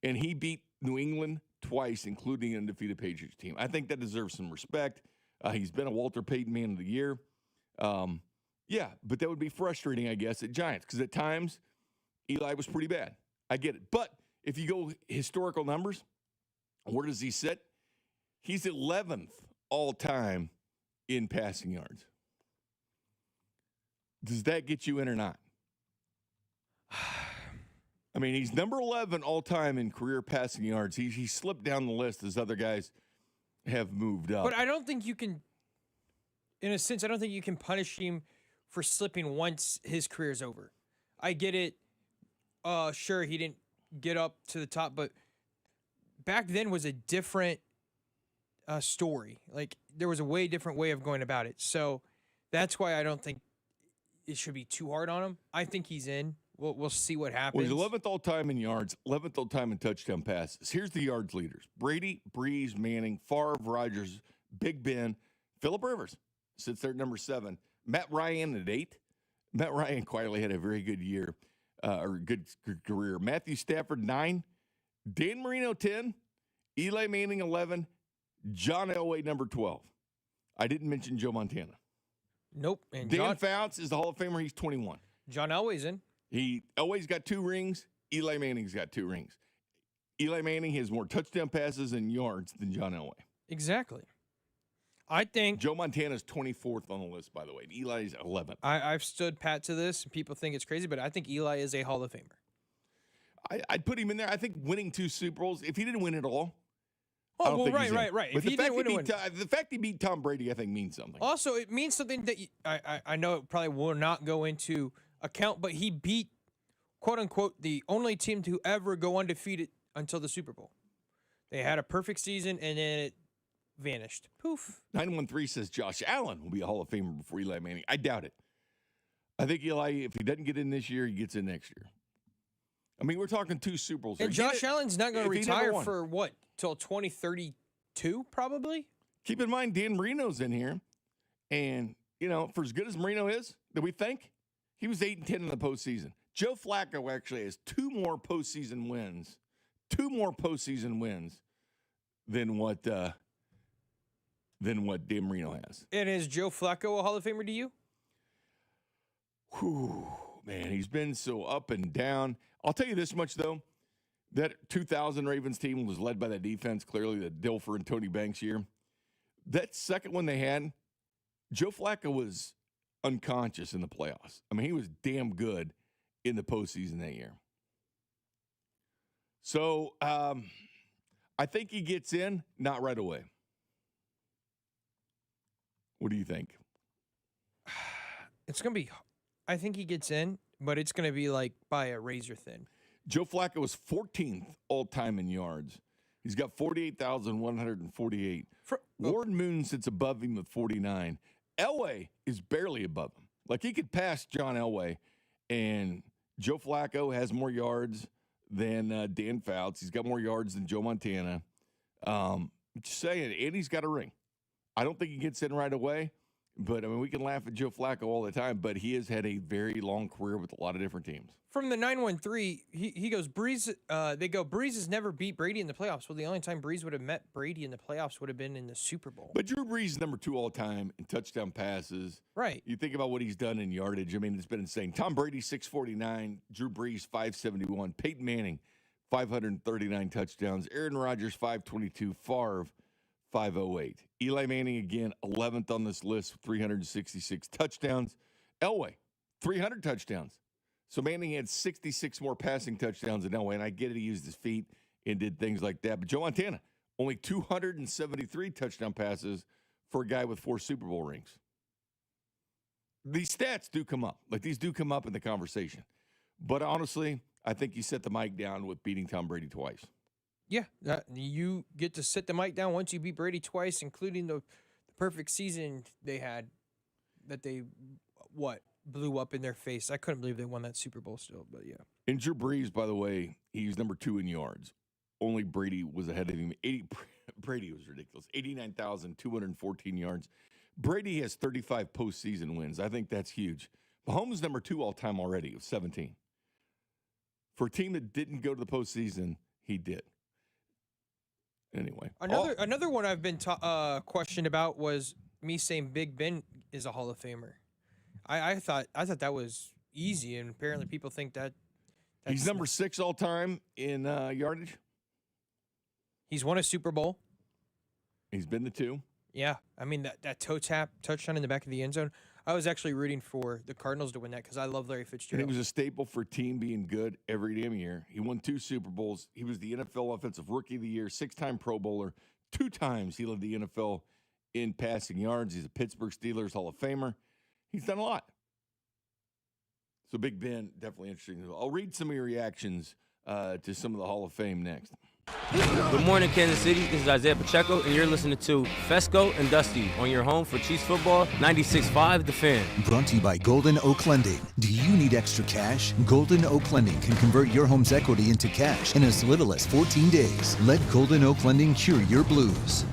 Speaker 2: And he beat New England twice, including an undefeated Patriots team. I think that deserves some respect. He's been a Walter Payton Man of the Year. Yeah, but that would be frustrating, I guess, at Giants. Because at times, Eli was pretty bad. I get it. But if you go historical numbers, where does he sit? He's 11th all-time in passing yards. Does that get you in or not? I mean, he's number 11 all-time in career passing yards. He slipped down the list as other guys have moved up.
Speaker 1: But I don't think you can, in a sense, I don't think you can punish him for slipping once his career's over. I get it. Sure, he didn't get up to the top, but back then was a different story. Like, there was a way different way of going about it. So that's why I don't think it should be too hard on him. I think he's in. We'll see what happens.
Speaker 2: Well, he's 11th all-time in yards, 11th all-time in touchdown passes. Here's the yards leaders. Brady, Breeze, Manning, Favre, Rodgers, Big Ben, Phillip Rivers sits there at number 7. Matt Ryan at 8. Matt Ryan quietly had a very good year, or good career. Matthew Stafford, 9. Dan Marino, 10. Eli Manning, 11. John Elway, number 12. I didn't mention Joe Montana.
Speaker 1: Nope. And
Speaker 2: Dan Fouts is the Hall of Famer. He's 21.
Speaker 1: John Elway's in.
Speaker 2: Elway's got 2 rings. Eli Manning's got 2 rings. Eli Manning has more touchdown passes and yards than John Elway.
Speaker 1: Exactly. I think
Speaker 2: Joe Montana's 24th on the list, by the way. Eli's 11th.
Speaker 1: I've stood pat to this. People think it's crazy, but I think Eli is a Hall of Famer.
Speaker 2: I'd put him in there. I think winning 2 Super Bowls, if he didn't win it all.
Speaker 1: Oh, well, right.
Speaker 2: But
Speaker 1: If he didn't win,
Speaker 2: the fact he beat Tom Brady, I think, means something.
Speaker 1: Also, it means something that I know it probably will not go into account, but he beat, quote unquote, the only team to ever go undefeated until the Super Bowl. They had a perfect season, and then it vanished. Poof.
Speaker 2: 913 says Josh Allen will be a Hall of Famer before Eli Manning. I doubt it. I think Eli, if he doesn't get in this year, he gets in next year. I mean, we're talking 2 Super Bowls.
Speaker 1: And Josh Allen's not going to retire for what? Till 2032, probably?
Speaker 2: Keep in mind, Dan Marino's in here. And, for as good as Marino is, that we think, he was 8-10 in the postseason. Joe Flacco actually has 2 more postseason wins. 2 more postseason wins than what Dan Marino has.
Speaker 1: And is Joe Flacco a Hall of Famer to you?
Speaker 2: Whew, man, he's been so up and down. I'll tell you this much, though. That 2000 Ravens team was led by that defense, clearly the Dilfer and Tony Banks year. That second one they had, Joe Flacco was unconscious in the playoffs. I mean, he was damn good in the postseason that year. So I think he gets in, not right away. What do you think?
Speaker 1: It's going to be, I think he gets in, but it's going to be like by a razor thin.
Speaker 2: Joe Flacco was 14th all-time in yards. He's got 48,148. Warren Moon sits above him with 49. Elway is barely above him. Like, he could pass John Elway, and Joe Flacco has more yards than Dan Fouts. He's got more yards than Joe Montana. Just saying, and he's got a ring. I don't think he gets in right away, But, I mean, we can laugh at Joe Flacco all the time, but he has had a very long career with a lot of different teams.
Speaker 1: From the 913, he goes, Breeze, Breeze has never beat Brady in the playoffs. Well, the only time Breeze would have met Brady in the playoffs would have been in the Super Bowl.
Speaker 2: But Drew Brees is number 2 all time in touchdown passes.
Speaker 1: Right.
Speaker 2: You think about what he's done in yardage. I mean, it's been insane. Tom Brady, 649. Drew Brees, 571. Peyton Manning, 539 touchdowns. Aaron Rodgers, 522. Favre, 508. Eli Manning, again, 11th on this list, 366 touchdowns. Elway, 300 touchdowns. So Manning had 66 more passing touchdowns than Elway, and I get it, he used his feet and did things like that. But Joe Montana, only 273 touchdown passes for a guy with 4 Super Bowl rings. These stats do come up. Like, these do come up in the conversation. But honestly, I think you set the mic down with beating Tom Brady twice.
Speaker 1: Yeah, you get to sit the mic down once you beat Brady twice, including the perfect season they had that they, blew up in their face. I couldn't believe they won that Super Bowl still, but yeah.
Speaker 2: And Drew Brees, by the way, he's number 2 in yards. Only Brady was ahead of him. Brady was ridiculous. 89,214 yards. Brady has 35 postseason wins. I think that's huge. Mahomes number 2 all-time already with 17. For a team that didn't go to the postseason, he did. Anyway.
Speaker 1: Another one I've been questioned about was me saying Big Ben is a Hall of Famer. I thought that was easy, and apparently people think that
Speaker 2: he's number 6 all time in yardage.
Speaker 1: He's won a Super Bowl.
Speaker 2: He's been to 2.
Speaker 1: Yeah, I mean that toe tap touchdown in the back of the end zone. I was actually rooting for the Cardinals to win that because I love Larry Fitzgerald.
Speaker 2: And he was a staple for a team being good every damn year. He won 2 Super Bowls. He was the NFL Offensive Rookie of the Year, 6-time Pro Bowler. 2 times he led the NFL in passing yards. He's a Pittsburgh Steelers Hall of Famer. He's done a lot. So Big Ben, definitely interesting. I'll read some of your reactions to some of the Hall of Fame next.
Speaker 15: Good morning, Kansas City. This is Isaiah Pacheco, and you're listening to Fescoe and Dusty on your home for Chiefs football, 96.5 The Fan.
Speaker 3: Brought to you by Golden Oak Lending. Do you need extra cash? Golden Oak Lending can convert your home's equity into cash in as little as 14 days. Let Golden Oak Lending cure your blues.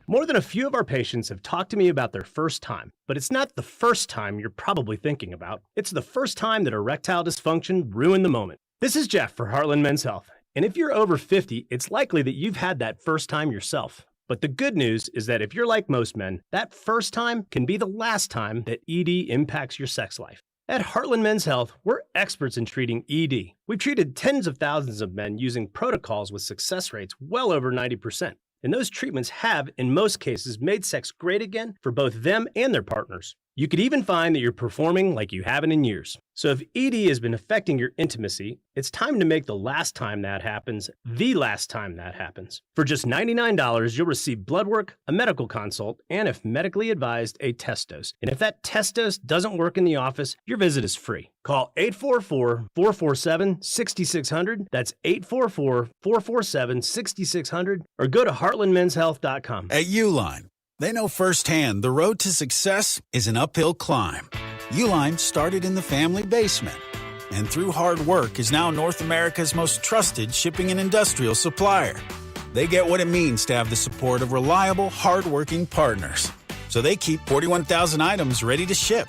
Speaker 17: More than a few of our patients have talked to me about their first time, but it's not the first time you're probably thinking about. It's the first time that erectile dysfunction ruined the moment. This is Jeff for Heartland Men's Health. And if you're over 50, it's likely that you've had that first time yourself. But the good news is that if you're like most men, that first time can be the last time that ED impacts your sex life. At Heartland Men's Health, we're experts in treating ED. We've treated tens of thousands of men using protocols with success rates well over 90%. And those treatments have, in most cases, made sex great again for both them and their partners. You could even find that you're performing like you haven't in years. So if ED has been affecting your intimacy, it's time to make the last time that happens the last time that happens. For just $99, you'll receive blood work, a medical consult, and if medically advised, a test dose. And if that test dose doesn't work in the office, your visit is free. Call 844-447-6600. That's 844-447-6600. Or go to heartlandmenshealth.com.
Speaker 18: At Uline, they know firsthand the road to success is an uphill climb. Uline started in the family basement, and through hard work is now North America's most trusted shipping and industrial supplier. They get what it means to have the support of reliable, hard-working partners. So they keep 41,000 items ready to ship.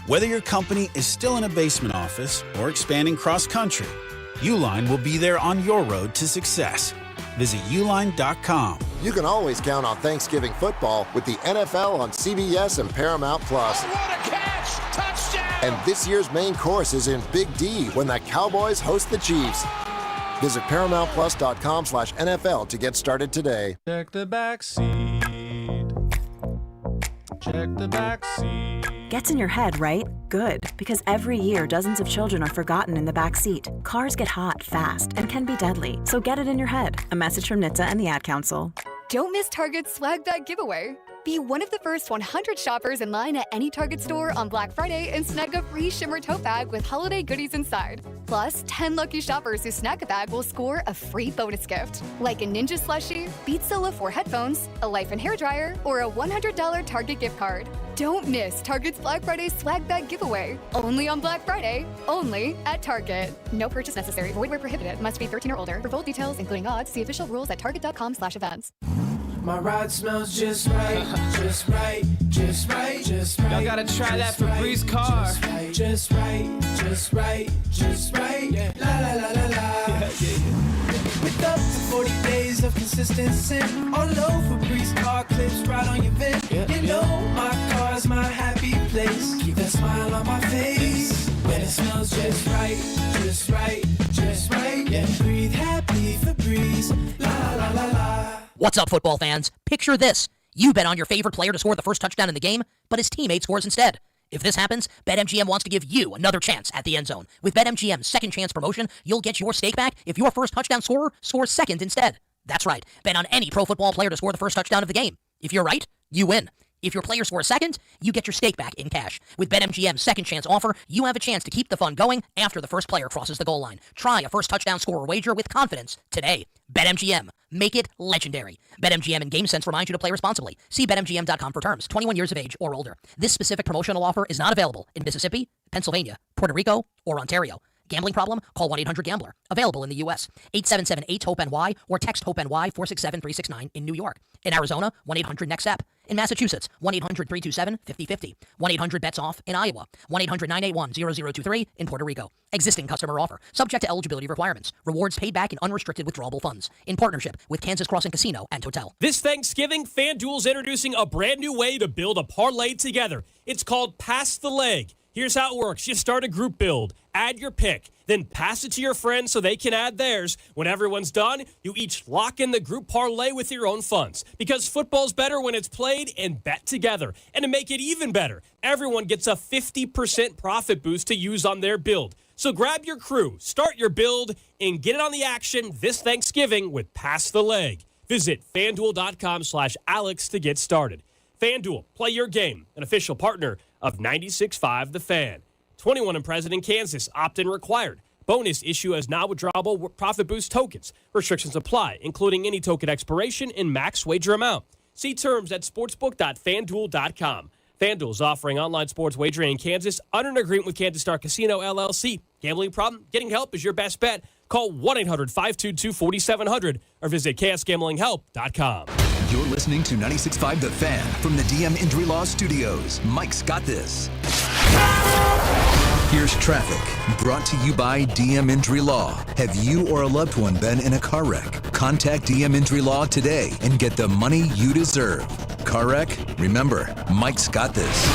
Speaker 18: Whether your company is still in a basement office or expanding cross-country, Uline will be there on your road to success. Visit uline.com.
Speaker 19: You can always count on Thanksgiving football with the NFL on CBS and Paramount Plus.
Speaker 20: Oh, what a catch! Touchdown!
Speaker 19: And this year's main course is in Big D when the Cowboys host the Chiefs. Visit ParamountPlus.com/NFL to get started today.
Speaker 21: Check the back seat. Check the back seat.
Speaker 27: Gets in your head, right? Good, because every year dozens of children are forgotten in the back seat. Cars get hot fast and can be deadly, so get it in your head. A message from NHTSA and the Ad Council.
Speaker 28: Don't miss Target's swag bag giveaway. Be one of the first 100 shoppers in line at any Target store on Black Friday and snag a free shimmer tote bag with holiday goodies inside. Plus, 10 lucky shoppers who snag a bag will score a free bonus gift, like a Ninja slushie, Beats Solo 4 headphones, a Life and hairdryer, or a $100 Target gift card. Don't miss Target's Black Friday swag bag giveaway. Only on Black Friday, only at Target. No purchase necessary. Void where prohibited. Must be 13 or older. For full details, including odds, see official rules at target.com/events.
Speaker 4: My ride smells just right, just right, just right, just right.
Speaker 21: Y'all gotta try that Febreze car.
Speaker 4: Just right, just right, just right. Yeah. La la la la la. With up to 40 days of consistency, all over Febreze car clips right on your vent. You know my car's my happy place. Keep that smile on my face when it smells just right, just right, just right. Yeah. Breathe happy Febreze. La la la la.
Speaker 5: What's up, football fans? Picture this. You bet on your favorite player to score the first touchdown in the game, but his teammate scores instead. If this happens, BetMGM wants to give you another chance at the end zone. With BetMGM's second chance promotion, you'll get your stake back if your first touchdown scorer scores second instead. That's right. Bet on any pro football player to score the first touchdown of the game. If you're right, you win. If your player scores second, you get your stake back in cash. With BetMGM's second chance offer, you have a chance to keep the fun going after the first player crosses the goal line. Try a first touchdown scorer wager with confidence today. BetMGM. Make it legendary. BetMGM and GameSense remind you to play responsibly. See BetMGM.com for terms. 21 years of age or older. This specific promotional offer is not available in Mississippi, Pennsylvania, Puerto Rico, or Ontario. Gambling problem? Call 1-800-GAMBLER. Available in the U.S. 877-8-HOPE-NY or text HOPE-NY 467-369 in New York. In Arizona, 1-800-NEXT-STEP. In Massachusetts, 1-800-327-5050. 1-800-BETS-OFF in Iowa. 1-800-981-0023 in Puerto Rico. Existing customer offer. Subject to eligibility requirements. Rewards paid back in unrestricted withdrawable funds. In partnership with Kansas Crossing Casino and Hotel.
Speaker 7: This Thanksgiving, FanDuel's introducing a brand new way to build a parlay together. It's called Pass the Leg. Here's how it works. You start a group build, add your pick, then pass it to your friends so they can add theirs. When everyone's done, you each lock in the group parlay with your own funds. Because football's better when it's played and bet together. And to make it even better, everyone gets a 50% profit boost to use on their build. So grab your crew, start your build, and get in on the action this Thanksgiving with Pass the Leg. Visit FanDuel.com/Alex to get started. FanDuel, play your game, an official partner of 96.5 The Fan. 21 and present in Kansas, opt-in required. Bonus issue as non-withdrawable profit boost tokens. Restrictions apply, including any token expiration and max wager amount. See terms at sportsbook.fanduel.com. FanDuel is offering online sports wagering in Kansas under an agreement with Kansas Star Casino, LLC. Gambling problem? Getting help is your best bet. Call 1-800-522-4700 or visit ksgamblinghelp.com.
Speaker 3: You're listening to 96.5 The Fan from the DM Injury Law Studios. Mike's got this. Here's traffic, brought to you by DM Injury Law. Have you or a loved one been in a car wreck? Contact DM Injury Law today and get the money you deserve. Car wreck? Remember, Mike's got this.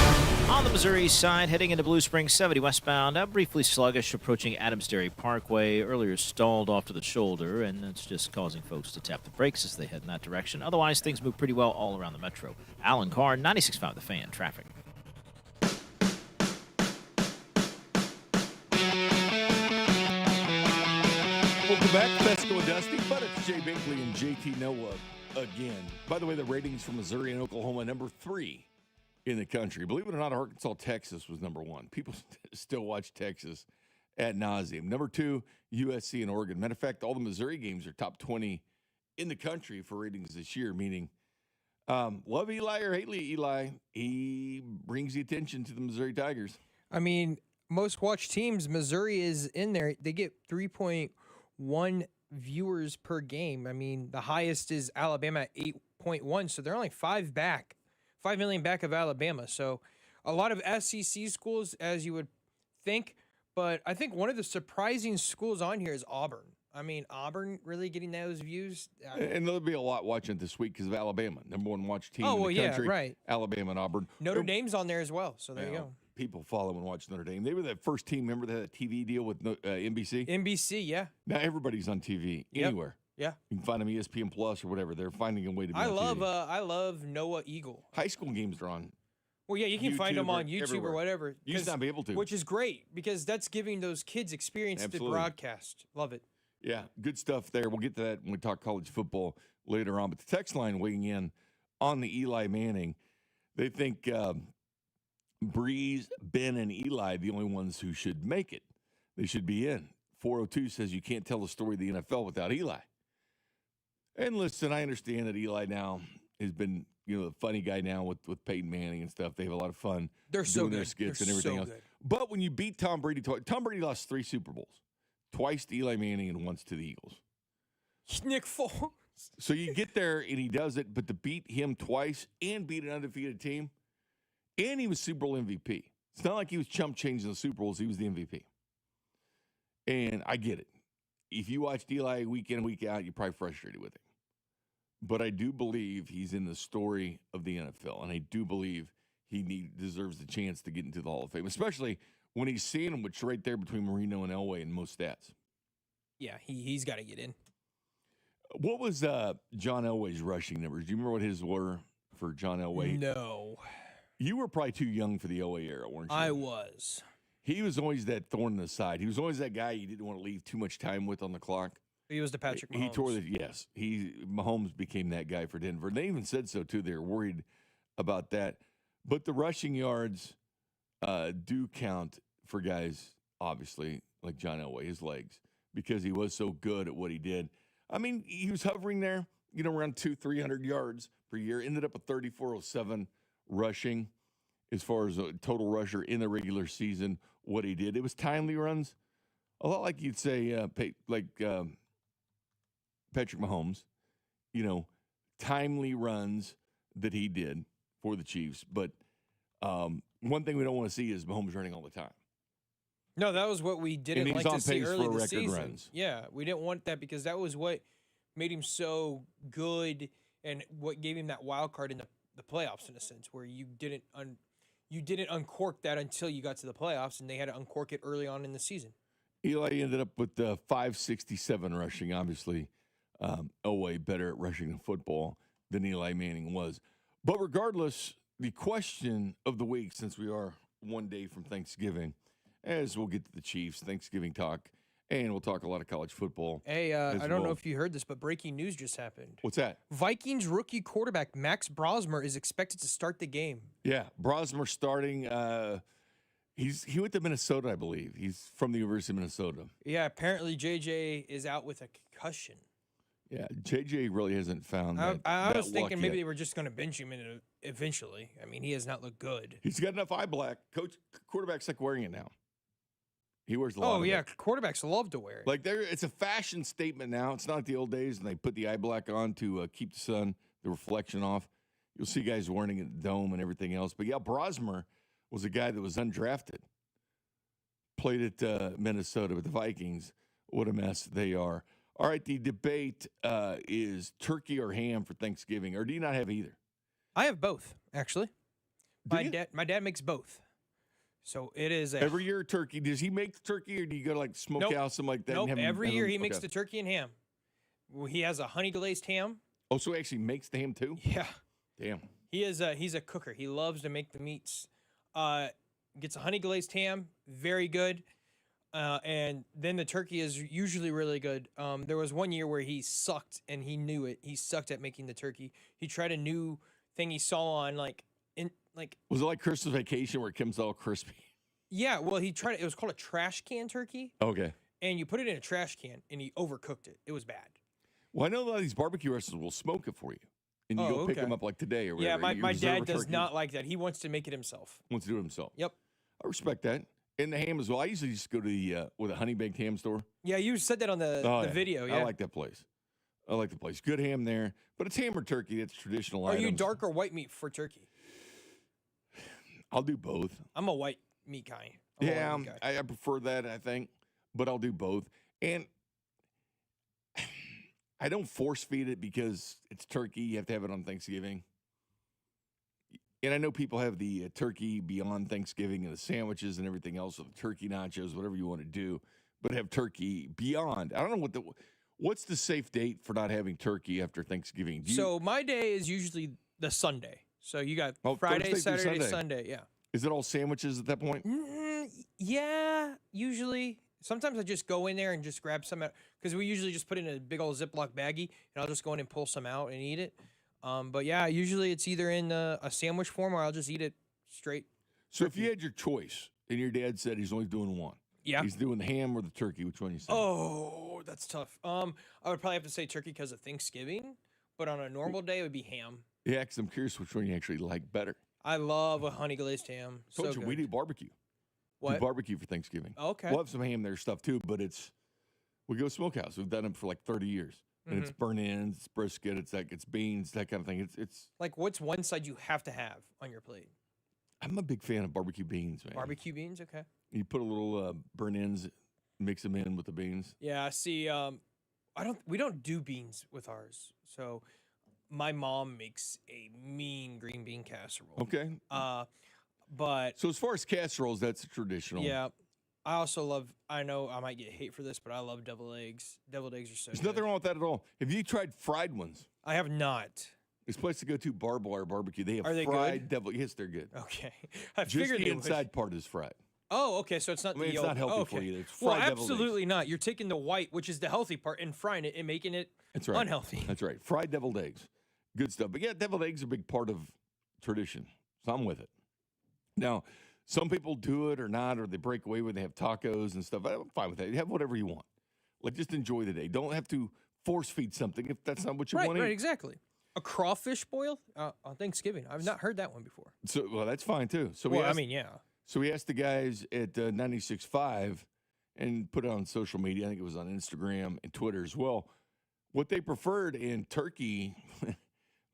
Speaker 16: On the Missouri side, heading into Blue Springs 70 westbound, briefly sluggish approaching Adams Dairy Parkway. Earlier stalled off to the shoulder, and it's just causing folks to tap the brakes as they head in that direction. Otherwise, things move pretty well all around the metro. Alan Carr, 96.5 The Fan, traffic.
Speaker 2: Welcome back to Fescoe and Dusty, but it's Jay Binkley and JT Noah again. By the way, the ratings from Missouri and Oklahoma, number 3 in the country. Believe it or not, Arkansas, Texas was number 1. People still watch Texas ad nauseum. Number 2, USC and Oregon. Matter of fact, all the Missouri games are top 20 in the country for ratings this year, meaning love Eli or hate Eli, he brings the attention to the Missouri Tigers.
Speaker 1: I mean, most watched teams, Missouri is in there. They get 3.1 viewers per game. I mean, the highest is Alabama at 8.1, so they're only 5 million back of Alabama. So a lot of SEC schools, as you would think, but I think one of the surprising schools on here is Auburn. I mean, Auburn really getting those views.
Speaker 2: And there'll be a lot watching it this week because of Alabama. Number 1 watch team in the country.
Speaker 1: Yeah, right.
Speaker 2: Alabama and Auburn.
Speaker 1: Notre Dame's on there as well, so there you go.
Speaker 2: People follow and watch Notre Dame. They were that first team, remember that TV deal with NBC?
Speaker 1: NBC, yeah.
Speaker 2: Now everybody's on TV anywhere.
Speaker 1: Yeah.
Speaker 2: You can find them ESPN Plus or whatever. They're finding a way to be on TV.
Speaker 1: I love Noah Eagle.
Speaker 2: High school games are on.
Speaker 1: Well, yeah, you can find them on YouTube
Speaker 2: everywhere.
Speaker 1: or whatever.
Speaker 2: You used not be able to.
Speaker 1: Which is great because that's giving those kids experience to broadcast. Love it.
Speaker 2: Yeah, good stuff there. We'll get to that when we talk college football later on. But the text line weighing in on the Eli Manning, they think Breeze, Ben, and Eli the only ones who should make it. They should be in. 402 says you can't tell the story of the NFL without Eli. And listen, I understand that Eli now has been, the funny guy now with Peyton Manning and stuff. They have a lot of fun doing their skits and everything else. But when you beat Tom Brady, Tom Brady lost 3 Super Bowls. Twice to Eli Manning and once to the Eagles.
Speaker 1: Nick Foles.
Speaker 2: So you get there and he does it, but to beat him twice and beat an undefeated team, and he was Super Bowl MVP. It's not like he was chump changing the Super Bowls. He was the MVP. And I get it. If you watched Eli week in, week out, you're probably frustrated with him. But I do believe he's in the story of the NFL, and I do believe he deserves the chance to get into the Hall of Fame, especially when he's seeing him, which is right there between Marino and Elway in most stats.
Speaker 1: Yeah, he's got to get in.
Speaker 2: What was John Elway's rushing numbers? Do you remember what his were for John Elway?
Speaker 1: No.
Speaker 2: You were probably too young for the Elway era, weren't you?
Speaker 1: I was.
Speaker 2: He was always that thorn in the side. He was always that guy you didn't want to leave too much time with on the clock.
Speaker 1: He was the Patrick Mahomes.
Speaker 2: He tore the yes. Mahomes became that guy for Denver. They even said so too. They were worried about that. But the rushing yards do count for guys, obviously, like John Elway, his legs, because he was so good at what he did. I mean, he was hovering there, around 200-300 yards per year. Ended up at 34.07 rushing as far as a total rusher in the regular season. What he did, it was timely runs, a lot like you'd say, Patrick Mahomes. Timely runs that he did for the Chiefs. But one thing we don't want to see is Mahomes running all the time.
Speaker 1: No, that was what we didn't like to see early this season.
Speaker 2: Runs.
Speaker 1: Yeah, we didn't want that because that was what made him so good and what gave him that wild card in the playoffs, in a sense, where you didn't uncork that until you got to the playoffs, and they had to uncork it early on in the season.
Speaker 2: Eli ended up with 567 rushing. Obviously, Elway better at rushing the football than Eli Manning was. But regardless, the question of the week, since we are one day from Thanksgiving, as we'll get to the Chiefs, Thanksgiving talk, and we'll talk a lot of college football.
Speaker 1: Hey, I don't know if you heard this, but breaking news just happened.
Speaker 2: What's that?
Speaker 1: Vikings rookie quarterback Max Brosmer is expected to start the game.
Speaker 2: Yeah, Brosmer starting. He went to Minnesota, I believe. He's from the University of Minnesota.
Speaker 1: Yeah, apparently JJ is out with a concussion.
Speaker 2: Yeah, JJ really hasn't found that.
Speaker 1: I was thinking maybe
Speaker 2: yet.
Speaker 1: they were just going to bench him eventually. I mean, he has not looked good.
Speaker 2: He's got enough eye black. Quarterbacks like wearing it now. He wears a lot of it.
Speaker 1: Quarterbacks love to wear it.
Speaker 2: Like it's a fashion statement now. It's not like the old days when they put the eye black on to keep the reflection off. You'll see guys wearing it at the dome and everything else. But yeah, Brosmer was a guy that was undrafted. Played at Minnesota with the Vikings. What a mess they are. All right, the debate is turkey or ham for Thanksgiving, or do you not have either?
Speaker 1: I have both, actually. My dad makes both. So it is
Speaker 2: every year turkey. Does he make the turkey, or do you go to like smokehouse, something like that?
Speaker 1: Nope. Every year he makes the turkey and ham. Well, he has a honey glazed ham.
Speaker 2: Oh, so he actually makes the ham too?
Speaker 1: Yeah.
Speaker 2: Damn.
Speaker 1: He's a cooker. He loves to make the meats. Gets a honey glazed ham, very good. And then the turkey is usually really good. There was one year where he sucked, and he knew it. He sucked at making the turkey. He tried a new thing he saw on
Speaker 2: Was it like Christmas Vacation where it comes all crispy?
Speaker 1: Yeah, well, he tried it. It was called a trash can turkey.
Speaker 2: Okay.
Speaker 1: And you put it in a trash can, and he overcooked it. It was bad.
Speaker 2: Well, I know a lot of these barbecue restaurants will smoke it for you, and you go pick them up like today or whatever.
Speaker 1: Yeah, my dad does not like that. He wants to make it himself.
Speaker 2: Wants to do it himself.
Speaker 1: Yep.
Speaker 2: I respect that. And the ham as well. I usually just go to the with a honey baked ham store.
Speaker 1: Yeah, you said that on the video. Yeah,
Speaker 2: I like that place. I like the place. Good ham there, but it's ham or turkey. It's traditional.
Speaker 1: Are you dark or white meat for turkey?
Speaker 2: I'll do both.
Speaker 1: I'm a white meat kind.
Speaker 2: I prefer that, I think, but I'll do both. And I don't force feed it because it's turkey. You have to have it on Thanksgiving. And I know people have the turkey beyond Thanksgiving and the sandwiches and everything else, or the turkey nachos, whatever you want to do, but have turkey beyond. I don't know what's the safe date for not having turkey after Thanksgiving.
Speaker 1: So my day is usually the Sunday. So you got Friday,
Speaker 2: Thursday,
Speaker 1: Saturday, Sunday. Yeah.
Speaker 2: Is it all sandwiches at that point?
Speaker 1: Yeah, usually. Sometimes I just go in there and just grab some out because we usually just put it in a big old Ziploc baggie, and I'll just go in and pull some out and eat it. But yeah, usually it's either in a sandwich form or I'll just eat it straight.
Speaker 2: So if you had your choice and your dad said he's only doing one, he's doing the ham or the turkey, which one you say?
Speaker 1: Oh, that's tough. I would probably have to say turkey because of Thanksgiving, but on a normal day it would be ham.
Speaker 2: Yeah, because I'm curious which one you actually like better.
Speaker 1: I love a honey glazed ham.
Speaker 2: Told you we do barbecue.
Speaker 1: What?
Speaker 2: Do barbecue for Thanksgiving.
Speaker 1: Okay.
Speaker 2: We'll have some ham there stuff too, but we go smokehouse. We've done them for like 30 years. and it's burnt ends, it's brisket, it's beans, that kind of thing. It's
Speaker 1: like, what's one side you have to have on your plate?
Speaker 2: I'm a big fan of barbecue beans, man.
Speaker 1: Barbecue beans, okay.
Speaker 2: You put a little burnt ends, mix them in with the beans.
Speaker 1: Yeah, see, we don't do beans with ours. So my mom makes a mean green bean casserole.
Speaker 2: Okay.
Speaker 1: But
Speaker 2: so as far as casseroles, that's a traditional.
Speaker 1: Yeah. I also love, I know I might get hate for this, but I love deviled eggs. Deviled eggs are so
Speaker 2: There's
Speaker 1: good.
Speaker 2: nothing wrong with that at all. Have you tried fried ones?
Speaker 1: I have not.
Speaker 2: This place to go to, Barbed Wire Barbecue. They have
Speaker 1: Are they
Speaker 2: fried
Speaker 1: good?
Speaker 2: devil. Yes, they're good.
Speaker 1: Okay. I
Speaker 2: Just
Speaker 1: figured
Speaker 2: the
Speaker 1: they would.
Speaker 2: inside part is fried.
Speaker 1: Oh, okay. So it's not
Speaker 2: I mean,
Speaker 1: the
Speaker 2: it's
Speaker 1: yolk.
Speaker 2: not healthy
Speaker 1: okay.
Speaker 2: for you. It's
Speaker 1: Well,
Speaker 2: fried deviled eggs.
Speaker 1: absolutely not. You're taking the white, which is the healthy part, and frying it and making it
Speaker 2: That's right.
Speaker 1: unhealthy.
Speaker 2: That's right. Fried deviled eggs. Good stuff. But yeah, deviled eggs are a big part of tradition. So I'm with it. Now, some people do it or not, or they break away when they have tacos and stuff. I'm fine with that. You have whatever you want. Like, just enjoy the day. Don't have to force feed something if that's not what you want to
Speaker 1: Right,
Speaker 2: eat.
Speaker 1: exactly. A crawfish boil on Thanksgiving. I've not heard that one before.
Speaker 2: So, well, that's fine too. So
Speaker 1: yeah.
Speaker 2: So we asked the guys at 96.5 and put it on social media. I think it was on Instagram and Twitter as well. What they preferred, in turkey,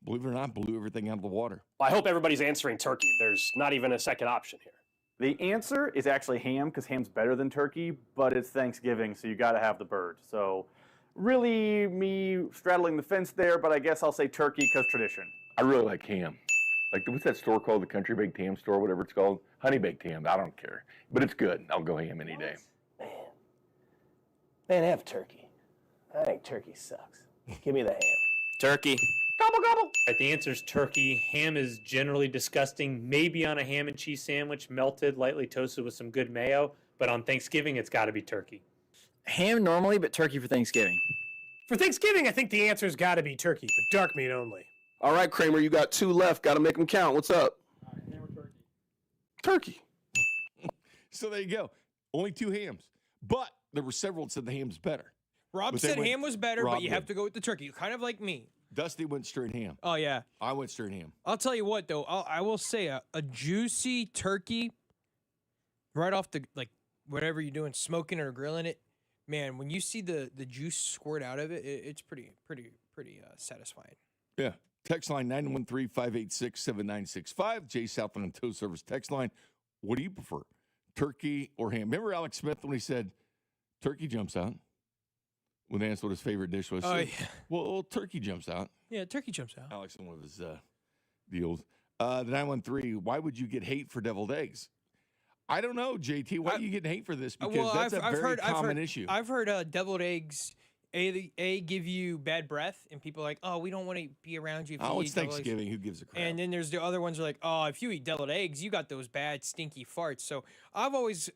Speaker 2: believe it or not, blew everything out of the water.
Speaker 6: Well, I hope everybody's answering turkey. There's not even a second option here.
Speaker 8: The answer is actually ham, because ham's better than turkey, but it's Thanksgiving, so you got to have the bird. So really me straddling the fence there, but I guess I'll say turkey because tradition.
Speaker 2: I really like ham. Like, what's that store called? The Country Baked Ham Store, whatever it's called? Honey Baked Ham. I don't care. But it's good. I'll go ham any day.
Speaker 6: Man, have turkey. I think turkey sucks. Give me the ham.
Speaker 15: Turkey.
Speaker 8: Gobble, gobble.
Speaker 9: Right, the answer is turkey. Ham is generally disgusting. Maybe on a ham and cheese sandwich, melted, lightly toasted with some good mayo. But on Thanksgiving, it's got to be turkey.
Speaker 11: Ham normally, but turkey for Thanksgiving.
Speaker 9: For Thanksgiving, I think the answer's got to be turkey, but dark meat only.
Speaker 12: All right, Kramer, you got 2 left. Got to make them count. What's up? Turkey.
Speaker 2: So there you go. Only 2 hams. But there were several that said the ham's better.
Speaker 1: Rob
Speaker 2: But they
Speaker 1: said
Speaker 2: went-
Speaker 1: ham was better,
Speaker 2: Rob
Speaker 1: but you
Speaker 2: did.
Speaker 1: have to go with the turkey. Kind of like me.
Speaker 2: Dusty went straight ham.
Speaker 1: Oh, yeah.
Speaker 2: I went straight ham.
Speaker 1: I'll tell you what, though. I will say a juicy turkey right off the, like, whatever you're doing, smoking or grilling it, man, when you see the juice squirt out of it, it's pretty satisfying.
Speaker 2: Yeah. Text line 913-586-7965. Jay Southland and Tow Service text line. What do you prefer, turkey or ham? Remember Alex Smith when he said turkey jumps out? When they asked what his favorite dish was.
Speaker 1: Oh,
Speaker 2: Said,
Speaker 1: yeah.
Speaker 2: Well, turkey jumps out.
Speaker 1: Yeah, turkey jumps out.
Speaker 2: Alex in one of his deals. The 913, why would you get hate for deviled eggs? I don't know, JT. Why are you getting hate for this? Because that's a very common issue.
Speaker 1: I've heard deviled eggs, give you bad breath, and people are like, oh, we don't want to be around you if you
Speaker 2: Oh,
Speaker 1: eat
Speaker 2: it's
Speaker 1: deviled eggs."
Speaker 2: Thanksgiving. Who gives a crap?
Speaker 1: And then there's the other ones who are like, oh, if you eat deviled eggs, you got those bad, stinky farts. So I've always,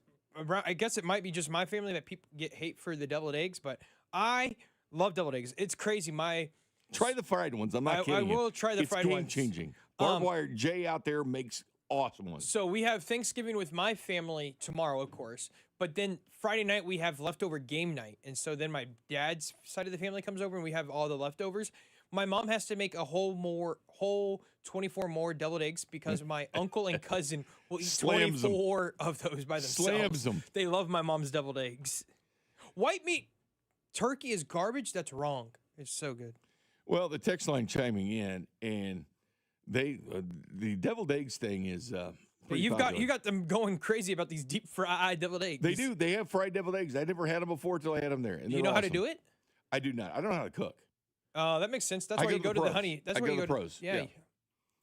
Speaker 1: I guess it might be just my family that people get hate for the deviled eggs, but I love deviled eggs. It's crazy.
Speaker 2: Try the fried ones. I'm not kidding
Speaker 1: I
Speaker 2: you.
Speaker 1: will try the fried ones.
Speaker 2: It's game-changing. Barbed Wire Jay out there makes awesome ones.
Speaker 1: So we have Thanksgiving with my family tomorrow, of course. But then Friday night we have leftover game night. And so then my dad's side of the family comes over and we have all the leftovers. My mom has to make a whole 24 more deviled eggs because my uncle and cousin will eat
Speaker 2: Slams
Speaker 1: 24 of those by themselves.
Speaker 2: Slams them.
Speaker 1: They love my mom's deviled eggs. White meat turkey is garbage. That's wrong. It's so good.
Speaker 2: Well, the text line chiming in, and they the deviled eggs thing is pretty
Speaker 1: You
Speaker 2: popular.
Speaker 1: got them going crazy about these deep fried deviled eggs.
Speaker 2: They do. They have fried deviled eggs. I never had them before until I had them there. And
Speaker 1: You
Speaker 2: they're
Speaker 1: know how to
Speaker 2: awesome.
Speaker 1: do it?
Speaker 2: I do not. I don't know how to cook.
Speaker 1: That makes sense. That's
Speaker 2: I
Speaker 1: why you go to the
Speaker 2: pros.
Speaker 1: honey. That's
Speaker 2: I
Speaker 1: where
Speaker 2: go
Speaker 1: you
Speaker 2: to
Speaker 1: go
Speaker 2: the pros.
Speaker 1: Yeah.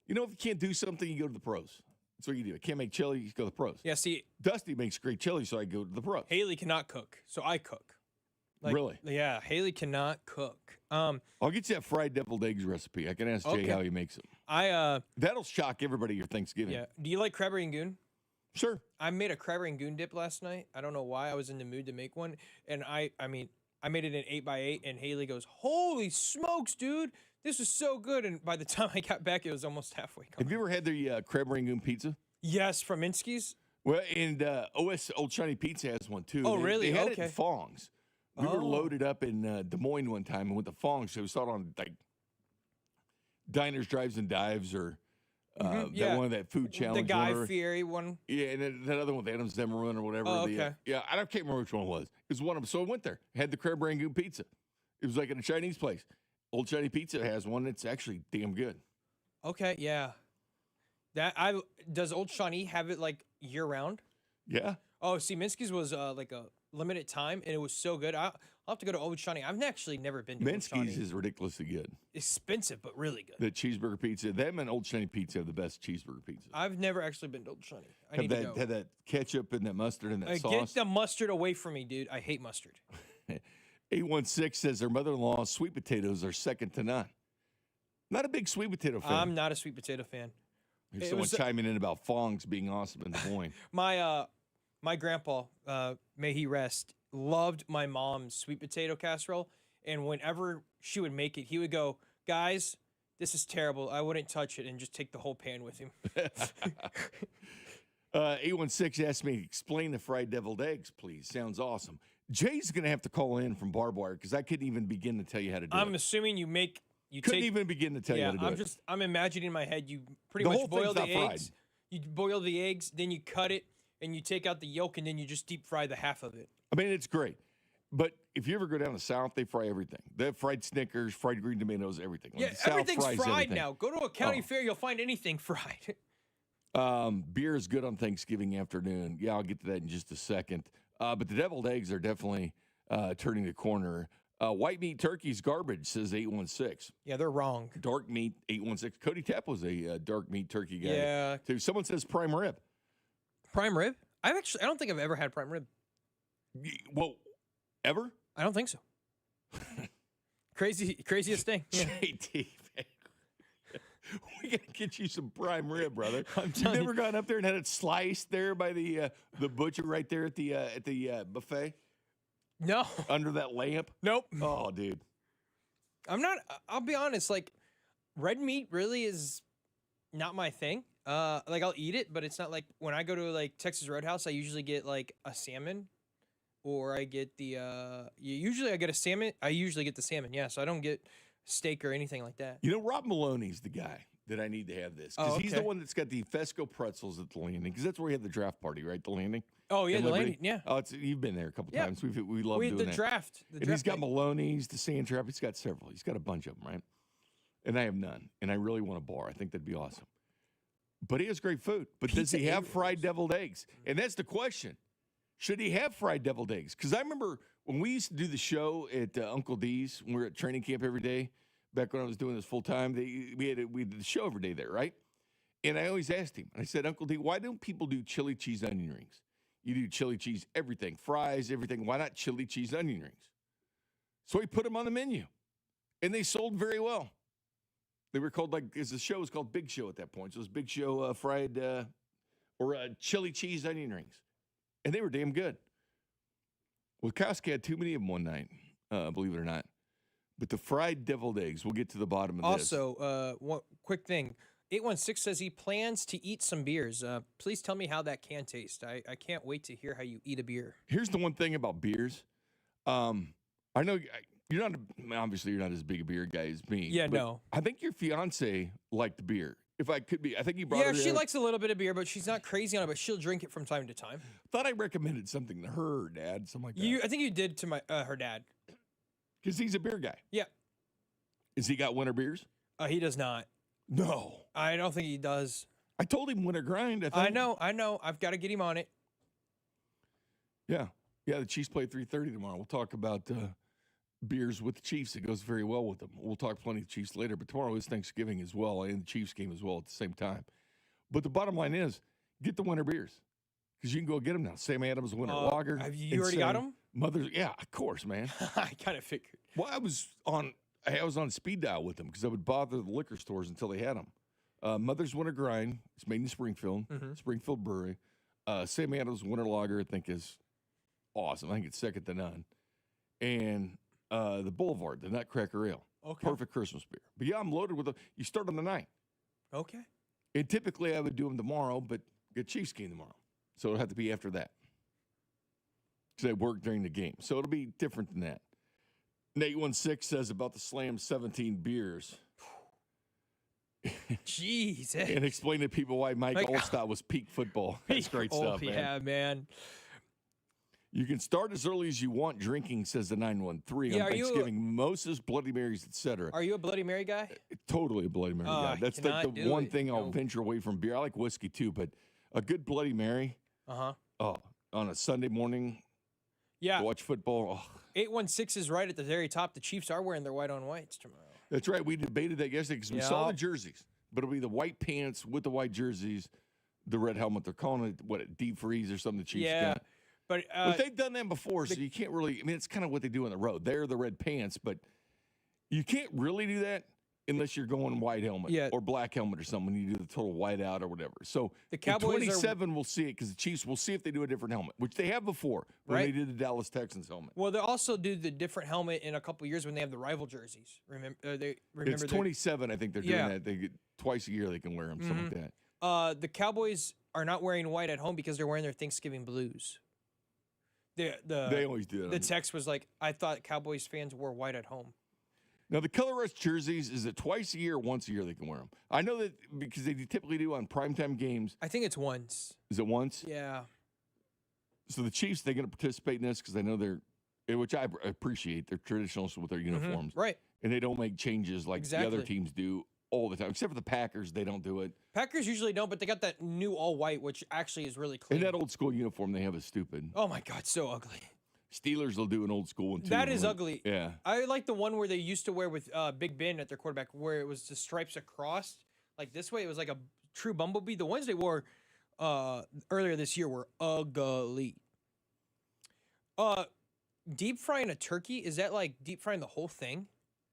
Speaker 2: You know, if you can't do something, you go to the pros. That's what you do. I can't make chili, you go to the pros.
Speaker 1: Yeah, see,
Speaker 2: Dusty makes great chili, so I go to the pros.
Speaker 1: Haley cannot cook, so I cook.
Speaker 2: Really?
Speaker 1: Yeah, Haley cannot cook.
Speaker 2: I'll get you that fried deviled eggs recipe. I can ask Jay
Speaker 1: Okay.
Speaker 2: how he makes them. That'll shock everybody at your Thanksgiving.
Speaker 1: Yeah. Do you like crab rangoon?
Speaker 2: Sure.
Speaker 1: I made a crab rangoon dip last night. I don't know why. I was in the mood to make one, and I made it in 8x8, and Haley goes, "Holy smokes, dude! This is so good!" And by the time I got back, it was almost halfway gone.
Speaker 2: Have you ever had the crab rangoon pizza?
Speaker 1: Yes, from Minsky's.
Speaker 2: Well, and OS Old Shiny Pizza has one too.
Speaker 1: Oh, really?
Speaker 2: They had it
Speaker 1: Okay.
Speaker 2: in Fongs. We were loaded up in Des Moines one time and went to Fongs. So we saw it on like Diners, Drives, and Dives, or that one of that food challenge.
Speaker 1: The Guy
Speaker 2: one, or-
Speaker 1: Fieri one.
Speaker 2: Yeah, and then that other one with Adam Zimmerman or whatever.
Speaker 1: Oh,
Speaker 2: the,
Speaker 1: okay.
Speaker 2: yeah, I can't remember which one it was. It was one of them. So I went there, had the crab rangoon pizza. It was like at a Chinese place. Old Chinese Pizza has one that's actually damn good.
Speaker 1: Okay, yeah. Does Old Shawnee have it like year round?
Speaker 2: Yeah.
Speaker 1: Oh, see, Minsky's was like a limited time, and it was so good. I'll have to go to Old Shawnee. I've actually never been to Old Shawnee.
Speaker 2: Minsky's is ridiculously good.
Speaker 1: Expensive, but really good.
Speaker 2: The cheeseburger pizza. Them and Old Shawnee Pizza have the best cheeseburger pizza.
Speaker 1: I've never actually been to Old Shawnee. I need to go.
Speaker 2: Have that ketchup and that mustard and that sauce.
Speaker 1: Get the mustard away from me, dude. I hate mustard.
Speaker 2: 816 says their mother-in-law's sweet potatoes are second to none. Not a big sweet potato fan.
Speaker 1: I'm not a sweet potato fan.
Speaker 2: There's someone chiming in about Fongs being awesome in Des Moines.
Speaker 1: My grandpa, may he rest, loved my mom's sweet potato casserole. And whenever she would make it, he would go, guys, this is terrible. I wouldn't touch it, and just take the whole pan with him.
Speaker 2: 816 asked me to explain the fried deviled eggs, please. Sounds awesome. Jay's going to have to call in from barbed wire because I couldn't even begin to tell you how to do it.
Speaker 1: I'm assuming you
Speaker 2: couldn't even begin to tell you how to do it.
Speaker 1: I'm imagining in my head you pretty
Speaker 2: The
Speaker 1: much
Speaker 2: whole
Speaker 1: boil
Speaker 2: thing's
Speaker 1: the
Speaker 2: not
Speaker 1: eggs. You boil the eggs, then you cut it, and you take out the yolk, and then you just deep fry the half of it.
Speaker 2: I mean, it's great. But if you ever go down the South, they fry everything. They have fried Snickers, fried green tomatoes, everything.
Speaker 1: Yeah, everything's fried now. Go to a county fair, you'll find anything fried.
Speaker 2: Beer is good on Thanksgiving afternoon. Yeah, I'll get to that in just a second. But the deviled eggs are definitely turning the corner. White meat turkey's garbage, says 816.
Speaker 1: Yeah, they're wrong.
Speaker 2: Dark meat, 816. Cody Tapp was a dark meat turkey guy.
Speaker 1: Yeah.
Speaker 2: So someone says prime rib.
Speaker 1: Prime rib? I don't think I've ever had prime rib.
Speaker 2: Well, ever?
Speaker 1: I don't think so. Craziest thing. Yeah.
Speaker 2: JT, man. We got to get you some prime rib, brother. You've never gone up there and had it sliced there by the butcher right there at the buffet?
Speaker 1: No.
Speaker 2: Under that lamp?
Speaker 1: Nope.
Speaker 2: Oh, dude.
Speaker 1: I'll be honest, like, red meat really is not my thing. Like, I'll eat it, but it's not like when I go to, like, Texas Roadhouse, I usually get, like, a salmon, or I get usually I get a salmon. I usually get the salmon, yeah, so I don't get steak or anything like that.
Speaker 2: You know, Rob Maloney's the guy that I need to have this, because he's the one that's got the Fescoe pretzels at the Landing, because that's where we had the draft party, right? The Landing.
Speaker 1: Oh yeah, the Landing. Yeah.
Speaker 2: Oh, you've been there a couple times. We love doing
Speaker 1: the
Speaker 2: that.
Speaker 1: draft.
Speaker 2: And he's got Maloney's, the Sand Trap. He's got several. He's got a bunch of them, right? And I have none. And I really want a bar. I think that'd be awesome. But he has great food. But does he have fried deviled eggs? And that's the question. Should he have fried deviled eggs? Because I remember when we used to do the show at Uncle D's, when we were at training camp every day, back when I was doing this full time, we did the show every day there, right? And I always asked him, and I said, Uncle D, why don't people do chili cheese onion rings? You do chili cheese, everything, fries, everything. Why not chili cheese onion rings? So he put them on the menu, and they sold very well. They were called, like, the show was called Big Show at that point. So it was Big Show fried or chili cheese onion rings. And they were damn good. Well, Koski had too many of them one night, believe it or not. But the fried deviled eggs, we'll get to the bottom of this.
Speaker 1: Also, one quick thing. 816 says he plans to eat some beers. Please tell me how that can taste. I can't wait to hear how you eat a beer.
Speaker 2: Here's the one thing about beers. I know you're not, obviously you're not as big a beer guy as me.
Speaker 1: Yeah, no.
Speaker 2: I think your fiance liked beer. If I could be, I think you brought her
Speaker 1: Yeah, she
Speaker 2: there.
Speaker 1: likes a little bit of beer, but she's not crazy on it, but she'll drink it from time to time.
Speaker 2: Thought I recommended something to her, Dad, something like that.
Speaker 1: I think you did to her dad.
Speaker 2: Because he's a beer guy.
Speaker 1: Yeah.
Speaker 2: Has he got winter beers?
Speaker 1: He does not.
Speaker 2: No.
Speaker 1: I don't think he does.
Speaker 2: I told him winter grind.
Speaker 1: I know. I've got to get him on it.
Speaker 2: Yeah. Yeah, the Chiefs play 3:30 tomorrow. We'll talk about beers with the Chiefs. It goes very well with them. We'll talk plenty of Chiefs later, but tomorrow is Thanksgiving as well, and the Chiefs game as well at the same time. But the bottom line is, get the winter beers, because you can go get them now. Sam Adams winter lager.
Speaker 1: Have you already got them?
Speaker 2: Yeah, of course, man.
Speaker 1: I kind of figured.
Speaker 2: Well, I was on speed dial with them because I would bother the liquor stores until they had them. Mother's Winter Grind. It's made in Springfield, Springfield Brewery. Sam Adams Winter Lager, I think, is awesome. I think it's second to none. And the Boulevard, the Nutcracker Ale.
Speaker 1: Okay.
Speaker 2: Perfect Christmas beer. But yeah, I'm loaded with them. You start on the 9th.
Speaker 1: Okay.
Speaker 2: And typically I would do them tomorrow, but get Chiefs game tomorrow. So it'll have to be after that. Because I work during the game. So it'll be different than that. Nate 16 says about the Slam 17 beers.
Speaker 1: Jeez.
Speaker 2: And explain to people why Mike Allstott was peak football. That's great stuff, man.
Speaker 1: Yeah, man.
Speaker 2: You can start as early as you want drinking, says the 913
Speaker 1: Yeah,
Speaker 2: on
Speaker 1: are you-
Speaker 2: Thanksgiving. Mimosas, Bloody Marys, etc.
Speaker 1: Are you a Bloody Mary guy?
Speaker 2: Totally a Bloody Mary guy.
Speaker 1: I
Speaker 2: That's
Speaker 1: cannot
Speaker 2: the
Speaker 1: do
Speaker 2: one
Speaker 1: it.
Speaker 2: thing I'll
Speaker 1: Nope.
Speaker 2: venture away from beer. I like whiskey too, but a good Bloody Mary.
Speaker 1: Uh-huh.
Speaker 2: Oh, on a Sunday morning,
Speaker 1: Yeah.
Speaker 2: to watch football. Oh,
Speaker 1: 816 is right at the very top. The Chiefs are wearing their white on whites tomorrow.
Speaker 2: that's right. We debated that yesterday because we saw the
Speaker 1: Yep.
Speaker 2: jerseys, but it'll be the white pants with the white jerseys, the red helmet. They're calling it, what, a deep freeze or something the Chiefs
Speaker 1: Yeah.
Speaker 2: got.
Speaker 1: But
Speaker 2: But they've done that before, so you can't really. I mean, it's kind of what they do on the road. They're the red pants, but you can't really do that unless you're going white helmet or black helmet or something. When you do the total white out or whatever. So
Speaker 1: The Cowboys
Speaker 2: in 27 we'll see it because the Chiefs will see if they do a different helmet, which they have before when
Speaker 1: Right.
Speaker 2: they did the Dallas Texans helmet.
Speaker 1: well, they'll also do the different helmet in a couple years when they have the rival jerseys. Remember?
Speaker 2: It's 27. I think they're doing
Speaker 1: Yeah.
Speaker 2: that. They get twice a year they can wear them, something like that.
Speaker 1: The Cowboys are not wearing white at home because they're wearing their Thanksgiving blues.
Speaker 2: They always do that.
Speaker 1: The text was like, I thought Cowboys fans wore white at home.
Speaker 2: Now, the color rush jerseys, is it twice a year or once a year they can wear them? I know that because they typically do on primetime games.
Speaker 1: I think it's once.
Speaker 2: Is it once?
Speaker 1: Yeah.
Speaker 2: So the Chiefs, they're going to participate in this because I know which I appreciate, they're traditionalists with their uniforms.
Speaker 1: Right.
Speaker 2: And they don't make changes like the other
Speaker 1: Exactly.
Speaker 2: teams do all the time. Except for the Packers, they don't do it.
Speaker 1: Packers usually don't, but they got that new all white, which actually is really clean.
Speaker 2: And that old school uniform they have is stupid.
Speaker 1: Oh my God, so ugly.
Speaker 2: Steelers will do an old school one too.
Speaker 1: That is
Speaker 2: Like,
Speaker 1: ugly.
Speaker 2: Yeah.
Speaker 1: I like the one where they used to wear with Big Ben at their quarterback, where it was the stripes across, like this way. It was like a true bumblebee. The ones they wore earlier this year were ugly. Deep frying a turkey, is that like deep frying the whole thing?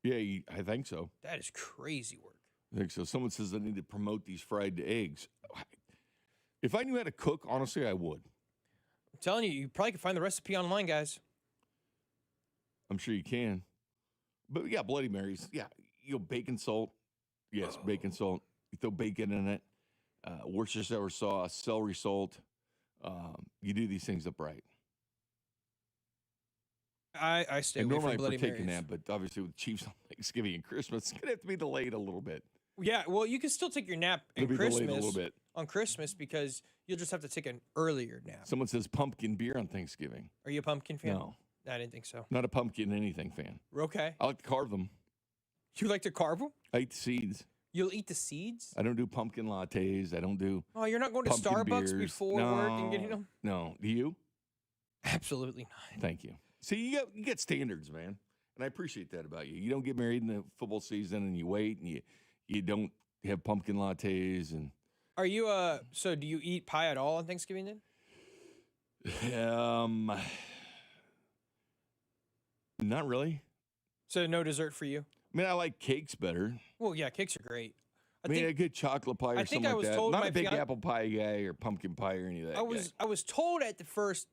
Speaker 2: Yeah, I think so.
Speaker 1: That is crazy work.
Speaker 2: I think so. Someone says I need to promote these fried eggs. If I knew how to cook, honestly, I would.
Speaker 1: I'm telling you, you probably could find the recipe online, guys.
Speaker 2: I'm sure you can. But yeah, Bloody Marys. Yeah, bacon salt. Yes, bacon salt. You throw bacon in it. Worcestershire sauce, celery salt. You do these things up right.
Speaker 1: I stay
Speaker 2: And
Speaker 1: away
Speaker 2: normally
Speaker 1: from Bloody
Speaker 2: I partake in
Speaker 1: Marys.
Speaker 2: that, but obviously with Chiefs on Thanksgiving and Christmas, it's gonna have to be delayed a little bit.
Speaker 1: Yeah, well, you can still take your nap
Speaker 2: It'll
Speaker 1: in
Speaker 2: be delayed
Speaker 1: Christmas
Speaker 2: a little bit.
Speaker 1: on Christmas because you'll just have to take an earlier nap.
Speaker 2: Someone says pumpkin beer on Thanksgiving.
Speaker 1: Are you a pumpkin fan?
Speaker 2: No.
Speaker 1: I didn't think so.
Speaker 2: Not a pumpkin anything fan.
Speaker 1: Okay.
Speaker 2: I like to carve them.
Speaker 1: You like to carve them?
Speaker 2: I eat the seeds.
Speaker 1: You'll eat the seeds?
Speaker 2: I don't do pumpkin lattes. I don't do.
Speaker 1: Oh, you're not going to
Speaker 2: pumpkin
Speaker 1: Starbucks
Speaker 2: beers.
Speaker 1: before work and getting them?
Speaker 2: No. Do you?
Speaker 1: Absolutely not.
Speaker 2: Thank you. See, you get standards, man, and I appreciate that about you. You don't get married in the football season, and you wait, and you don't have pumpkin lattes, and.
Speaker 1: Are you so do you eat pie at all on Thanksgiving then?
Speaker 2: Not really.
Speaker 1: So no dessert for you?
Speaker 2: I mean, I like cakes better.
Speaker 1: Well, yeah, cakes are great.
Speaker 2: I mean, a good chocolate pie or something like that. Not a big apple pie guy or pumpkin pie or any of that.
Speaker 1: I was told at the first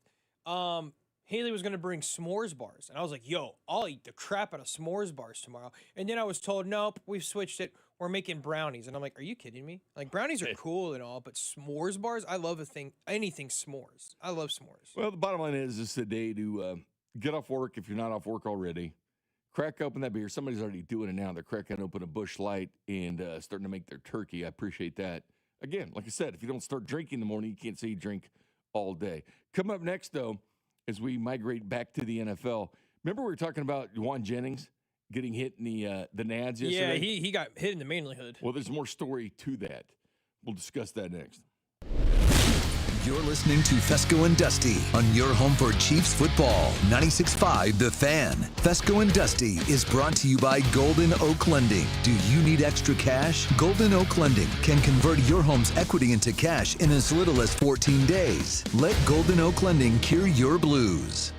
Speaker 1: Haley was going to bring s'mores bars. And I was like, yo, I'll eat the crap out of s'mores bars tomorrow. And then I was told, nope, we've switched it. We're making brownies. And I'm like, are you kidding me? Like, brownies are cool and all, but s'mores bars, I love anything s'mores. I love s'mores.
Speaker 2: Well, the bottom line is this is a day to get off work if you're not off work already. Crack open that beer. Somebody's already doing it now. They're cracking open a Busch Light and starting to make their turkey. I appreciate that. Again, like I said, if you don't start drinking in the morning, you can't say you drink all day. Coming up next, though, as we migrate back to the NFL, remember we were talking about Juwan Jennings getting hit in the nads yesterday?
Speaker 1: Yeah, he got hit in the manlyhood.
Speaker 2: Well, there's more story to that. We'll discuss that next.
Speaker 3: You're listening to Fescoe and Dusty on your home for Chiefs football, 96.5 The Fan. Fescoe and Dusty is brought to you by Golden Oak Lending. Do you need extra cash? Golden Oak Lending can convert your home's equity into cash in as little as 14 days. Let Golden Oak Lending cure your blues.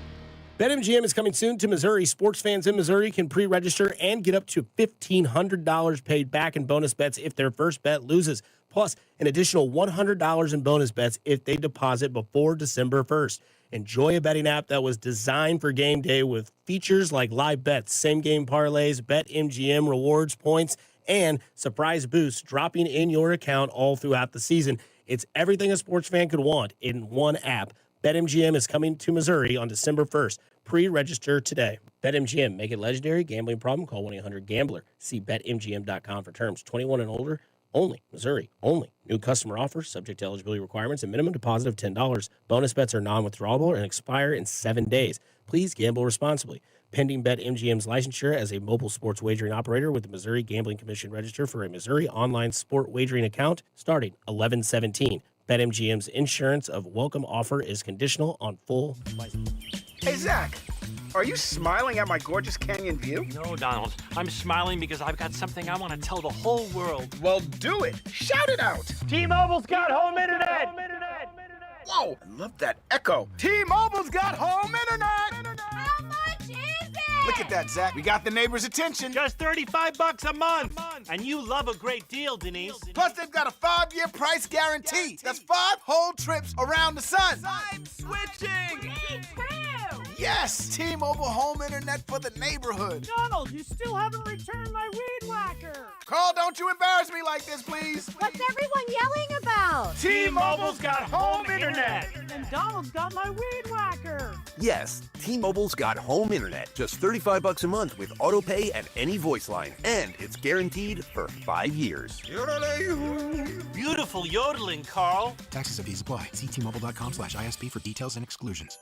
Speaker 17: BetMGM is coming soon to Missouri. Sports fans in Missouri can pre-register and get up to $1,500 paid back in bonus bets if their first bet loses, plus an additional $100 in bonus bets if they deposit before December 1st. Enjoy a betting app that was designed for game day with features like live bets, same-game parlays, BetMGM rewards points, and surprise boosts dropping in your account all throughout the season. It's everything a sports fan could want in one app. BetMGM is coming to Missouri on December 1st. Pre-register today. BetMGM, make it legendary. Gambling problem? Call 1-800-GAMBLER. See BetMGM.com for terms. 21 and older.
Speaker 10: only. Missouri only. New customer offers subject to eligibility requirements and minimum deposit of $10. Bonus bets are non-withdrawable and expire in 7 days. Please gamble responsibly. Pending BetMGM's licensure as a mobile sports wagering operator with the Missouri Gambling Commission register for a Missouri online sport wagering account starting 11/17. BetMGM's insurance of welcome offer is conditional on full license.
Speaker 13: Hey, Zach, are you smiling at my gorgeous canyon view?
Speaker 14: No, Donald. I'm smiling because I've got something I want to tell the whole world.
Speaker 13: Well, do it. Shout it out.
Speaker 14: T-Mobile's got home internet.
Speaker 13: Whoa, I love that echo. T-Mobile's got home internet.
Speaker 20: How much is it?
Speaker 13: Look at that, Zach. We got the neighbor's attention.
Speaker 14: Just $35 a month. And you love a great deal, Denise.
Speaker 13: Plus, they've got a 5-year price guarantee. That's 5 whole trips around the sun.
Speaker 20: I'm switching. Me too.
Speaker 13: Yes, T-Mobile home internet for the neighborhood.
Speaker 20: Donald, you still haven't returned my weed whacker.
Speaker 13: Carl, don't you embarrass me like this, please.
Speaker 20: What's everyone yelling about?
Speaker 13: T-Mobile's got home internet.
Speaker 20: And Donald's got my weed whacker.
Speaker 22: Yes, T-Mobile's got home internet. Just $35 a month with auto pay and any voice line. And it's guaranteed for 5 years.
Speaker 14: Beautiful yodeling, Carl.
Speaker 23: Taxes and fees apply. See T-Mobile.com/ISP for details and exclusions.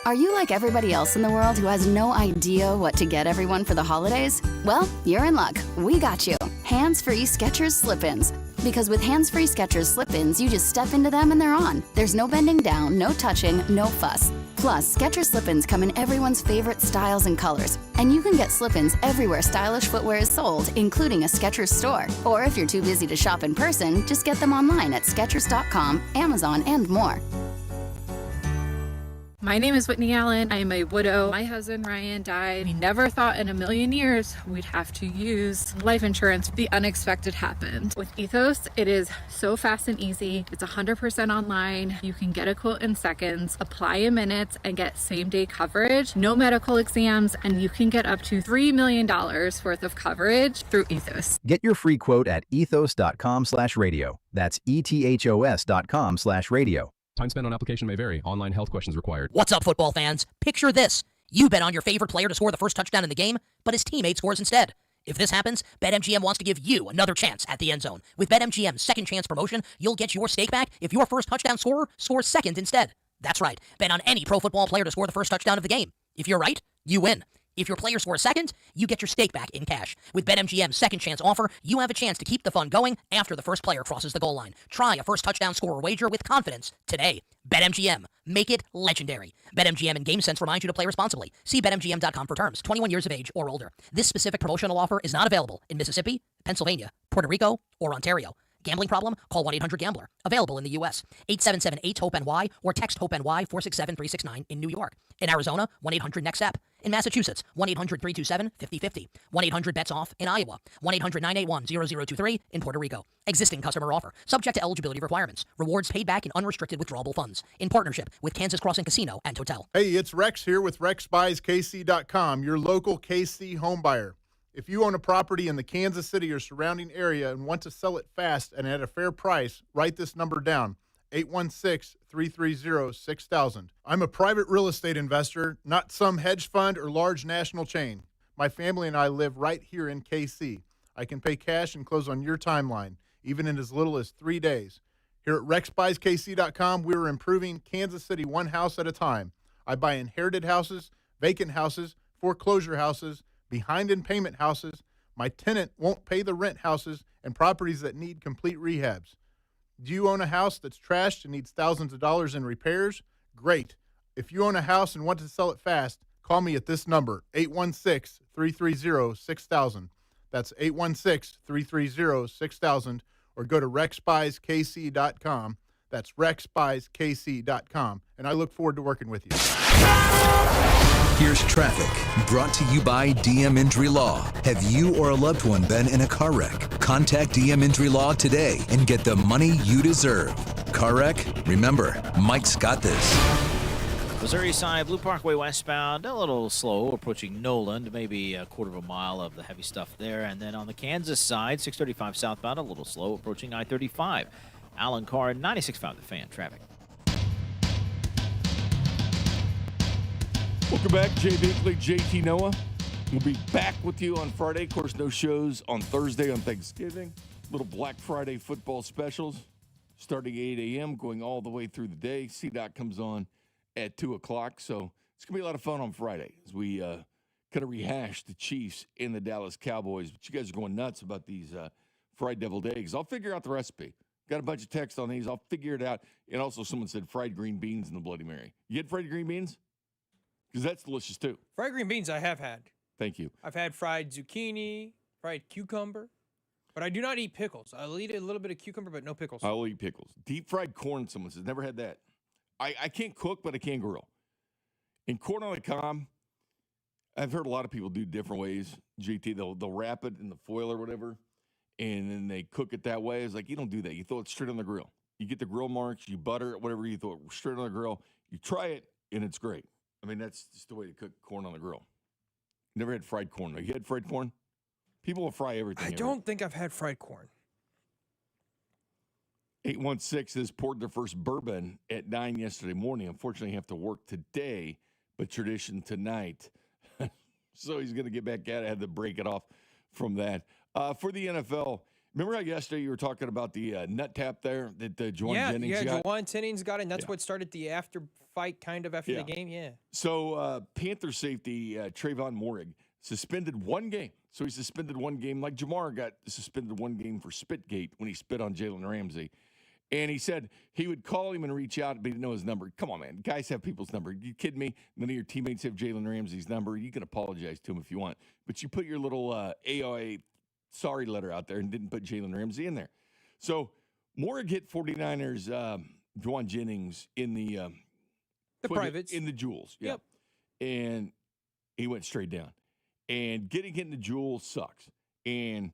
Speaker 28: Are you like everybody else in the world who has no idea what to get everyone for the holidays? Well, you're in luck. We got you. Hands-free Skechers slip-ins. Because with hands-free Skechers slip-ins, you just step into them and they're on. There's no bending down, no touching, no fuss. Plus, Skechers slip-ins come in everyone's favorite styles and colors. And you can get slip-ins everywhere stylish footwear is sold, including a Skechers store. Or if you're too busy to shop in person, just get them online at Skechers.com, Amazon, and more.
Speaker 24: My name is Whitney Allen. I am a widow. My husband Ryan died. We never thought in a million years we'd have to use life insurance. The unexpected happened. With Ethos, it is so fast and easy. It's 100% online. You can get a quote in seconds, apply in minutes, and get same-day coverage. No medical exams, and you can get up to $3 million worth of coverage through Ethos.
Speaker 25: Get your free quote at ethos.com/radio. That's ethos.com/radio.
Speaker 26: Time spent on application may vary. Online health questions required.
Speaker 5: What's up, football fans? Picture this. You bet on your favorite player to score the first touchdown in the game, but his teammate scores instead. If this happens, BetMGM wants to give you another chance at the end zone. With BetMGM's second chance promotion, you'll get your stake back if your first touchdown scorer scores second instead. That's right. Bet on any pro football player to score the first touchdown of the game. If you're right, you win. If your player scores second, you get your stake back in cash. With BetMGM's second chance offer, you have a chance to keep the fun going after the first player crosses the goal line. Try a first touchdown scorer wager with confidence today. BetMGM. Make it legendary. BetMGM and GameSense remind you to play responsibly. See BetMGM.com for terms. 21 years of age or older. This specific promotional offer is not available in Mississippi, Pennsylvania, Puerto Rico, or Ontario. Gambling problem? Call 1-800-GAMBLER. Available in the U.S. 877-8-HOPE-NY or text HOPE-NY 467-369 in New York. In Arizona, 1-800-NEXT-STEP. In Massachusetts, 1-800-327-5050. 1-800-BETS-OFF in Iowa. 1-800-981-0023 in Puerto Rico. Existing customer offer. Subject to eligibility requirements. Rewards paid back in unrestricted withdrawable funds. In partnership with Kansas Crossing Casino and Hotel.
Speaker 29: Hey, it's Rex here with RexBuysKC.com, your local KC home buyer. If you own a property in the Kansas City or surrounding area and want to sell it fast and at a fair price, write this number down, 816-330-6000. I'm a private real estate investor, not some hedge fund or large national chain. My family and I live right here in KC. I can pay cash and close on your timeline, even in as little as 3 days. Here at RexBuysKC.com, we're improving Kansas City one house at a time. I buy inherited houses, vacant houses, foreclosure houses, behind in payment houses, my tenant won't pay the rent houses, and properties that need complete rehabs. Do you own a house that's trashed and needs thousands of dollars in repairs? Great. If you own a house and want to sell it fast, call me at this number, 816-330-6000. That's 816-330-6000, or go to RexBuysKC.com. That's RexBuysKC.com, and I look forward to working with you.
Speaker 3: Here's traffic, brought to you by DM Injury Law. Have you or a loved one been in a car wreck? Contact DM Injury Law today and get the money you deserve. Car wreck? Remember, Mike's got this.
Speaker 16: Missouri side, Blue Parkway westbound, a little slow, approaching Noland, maybe a quarter of a mile of the heavy stuff there. And then on the Kansas side, 635 southbound, a little slow, approaching I-35. Alan Carr, 96.5 The Fan, traffic.
Speaker 2: Welcome back, Jay Binkley, JT Noah. We'll be back with you on Friday. Of course, no shows on Thursday on Thanksgiving. Little Black Friday football specials starting 8 a.m., going all the way through the day. CDOT comes on at 2 o'clock. So it's going to be a lot of fun on Friday as we kind of rehash the Chiefs and the Dallas Cowboys. But you guys are going nuts about these fried deviled eggs. I'll figure out the recipe. Got a bunch of text on these. I'll figure it out. And also someone said fried green beans in the Bloody Mary. You had fried green beans? Because that's delicious too.
Speaker 1: Fried green beans I have had.
Speaker 2: Thank you.
Speaker 1: I've had fried zucchini, fried cucumber. But I do not eat pickles. I'll eat a little bit of cucumber, but no pickles.
Speaker 2: I'll eat pickles. Deep fried corn, someone says. Never had that. I can't cook, but I can grill. And corn on the cob, I've heard a lot of people do different ways. GT, they'll wrap it in the foil or whatever, and then they cook it that way. It's like, you don't do that. You throw it straight on the grill. You get the grill marks, you butter it, whatever, you throw it straight on the grill. You try it, and it's great. I mean, that's just the way to cook corn on the grill. Never had fried corn. You had fried corn? People will fry everything.
Speaker 1: I don't think I've had fried corn.
Speaker 2: 816 has poured their first bourbon at 9 yesterday morning. Unfortunately, have to work today, but tradition tonight. So he's going to get back at it. Had to break it off from that. For the NFL, remember how yesterday you were talking about the nut tap there that Juwan Jennings got?
Speaker 1: Yeah, Juwan Jennings got it, and that's what started the after fight kind of after the game,
Speaker 2: So Panther safety Trayvon Moehrig suspended one game. So he suspended one game, like Jamar got suspended one game for Spitgate when he spit on Jalen Ramsey. And he said he would call him and reach out, but he didn't know his number. Come on, man. Guys have people's number. You kidding me? None of your teammates have Jalen Ramsey's number. You can apologize to him if you want. But you put your little AOA sorry letter out there and didn't put Jalen Ramsey in there. So Moehrig hit 49ers, Juwan Jennings in the
Speaker 1: privates.
Speaker 2: In the jewels. Yeah.
Speaker 1: Yep.
Speaker 2: And he went straight down. And getting hit in the jewel sucks. And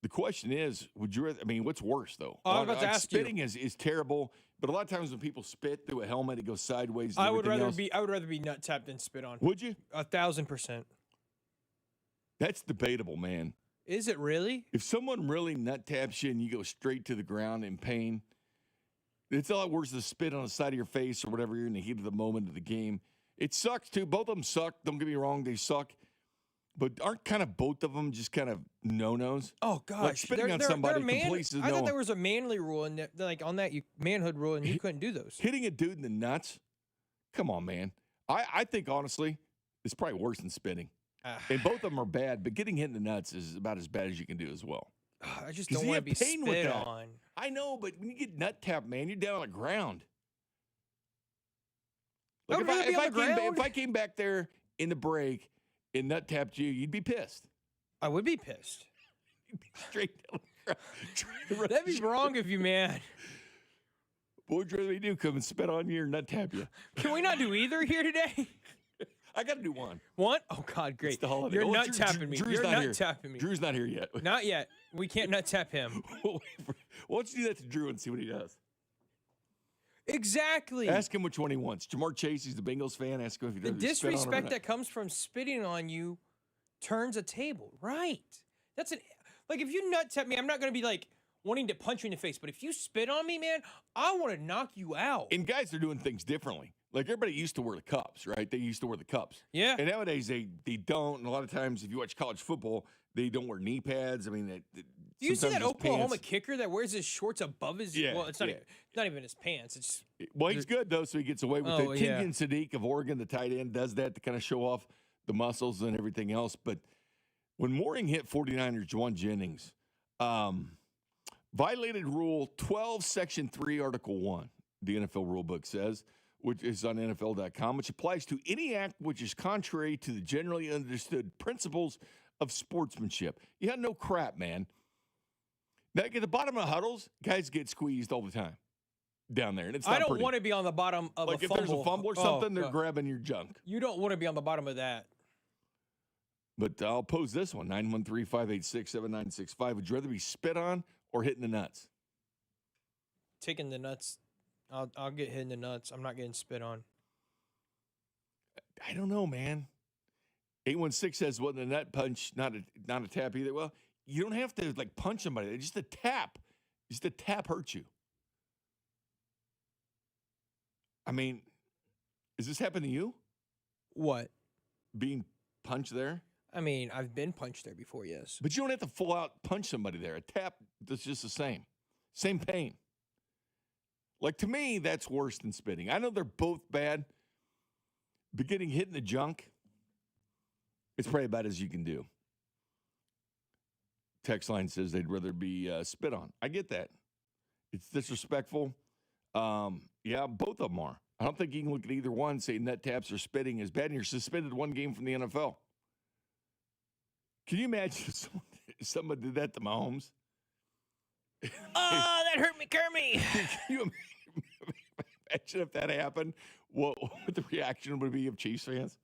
Speaker 2: the question is, would you rather, I mean, what's worse, though?
Speaker 1: I was about to ask
Speaker 2: spitting is terrible, but a lot of times when people spit through a helmet, it goes sideways.
Speaker 1: I would rather be nut tapped than spit on.
Speaker 2: Would you?
Speaker 1: 1,000%.
Speaker 2: That's debatable, man.
Speaker 1: Is it really?
Speaker 2: If someone really nut taps you and you go straight to the ground in pain, it's a lot worse than spit on the side of your face or whatever. You're in the heat of the moment of the game. It sucks, too. Both of them suck. Don't get me wrong. They suck. But aren't kind of both of them just kind of no-nos?
Speaker 1: Oh, gosh.
Speaker 2: Like spitting on somebody completely
Speaker 1: I thought there was a manly rule, and like on that, manhood rule, and you couldn't do those.
Speaker 2: Hitting a dude in the nuts? Come on, man. I think, honestly, it's probably worse than spitting. And both of them are bad, but getting hit in the nuts is about as bad as you can do as well.
Speaker 1: I just don't want to be spit on.
Speaker 2: I know, but when you get nut tapped, man, you're down on the ground. Like if I came back there in the break and nut tapped you, you'd be pissed.
Speaker 1: I would be pissed.
Speaker 2: You'd be straight down the ground.
Speaker 1: That'd be wrong of you, man.
Speaker 2: What would you rather do? Come and spit on you or nut tap you?
Speaker 1: Can we not do either here today?
Speaker 2: I got to do one.
Speaker 1: One? Oh, God, great.
Speaker 2: It's the holiday.
Speaker 1: You're nut tapping me.
Speaker 2: Drew's
Speaker 1: You're
Speaker 2: not
Speaker 1: nut
Speaker 2: here.
Speaker 1: tapping me.
Speaker 2: Drew's not here yet.
Speaker 1: Not yet. We can't nut tap him.
Speaker 2: Why don't you do that to Drew and see what he does?
Speaker 1: Exactly.
Speaker 2: Ask him which one he wants. Jamar Chase, he's the Bengals fan. Ask him if he does.
Speaker 1: The disrespect that comes from spitting on you turns a table. Right. That's like if you nut tap me, I'm not going to be like wanting to punch you in the face. But if you spit on me, man, I want to knock you out.
Speaker 2: And guys are doing things differently. Like everybody used to wear the cups, right? They used to wear the cups.
Speaker 1: Yeah.
Speaker 2: And nowadays they don't. And a lot of times if you watch college football, they don't wear knee pads. I mean,
Speaker 1: do you see that Oklahoma
Speaker 2: pants,
Speaker 1: kicker that wears his shorts above his?
Speaker 2: Yeah,
Speaker 1: well, it's not even his pants. It's
Speaker 2: well, he's good though, so he gets away with it. Kenyon Sadiq of Oregon, the tight end, does that to kind of show off the muscles and everything else. But when Moehrig hit 49ers, Juwan Jennings violated Rule 12, Section 3, Article 1, the NFL rulebook says, which is on NFL.com, which applies to any act which is contrary to the generally understood principles of sportsmanship. You had no crap, man. Like at the bottom of huddles, guys get squeezed all the time down there. And it's not
Speaker 1: I don't
Speaker 2: pretty.
Speaker 1: want to be on the bottom of
Speaker 2: like
Speaker 1: a
Speaker 2: if
Speaker 1: fumble.
Speaker 2: there's a fumble or something, they're grabbing your junk.
Speaker 1: You don't want to be on the bottom of that.
Speaker 2: But I'll pose this one, 913-586-7965. Would you rather be spit on or hit in the nuts?
Speaker 1: Taking the nuts. I'll get hit in the nuts. I'm not getting spit on.
Speaker 2: I don't know, man. 816 says, wasn't a nut punch, not a tap either. Well, you don't have to, like, punch somebody. Just a tap. Just a tap hurts you. I mean, has this happened to you?
Speaker 1: What?
Speaker 2: Being punched there?
Speaker 1: I mean, I've been punched there before, yes.
Speaker 2: But you don't have to full out punch somebody there. A tap that's just the same. Same pain. Like, to me, that's worse than spitting. I know they're both bad, but getting hit in the junk, it's probably about as you can do. Text line says they'd rather be spit on. I get that. It's disrespectful. Yeah, both of them are. I don't think you can look at either one and say nut taps or spitting is bad, and you're suspended one game from the NFL. Can you imagine if someone did that to Mahomes?
Speaker 1: Oh, that hurt me, Kermit.
Speaker 2: Can you imagine if that happened? What the reaction would be of Chiefs fans?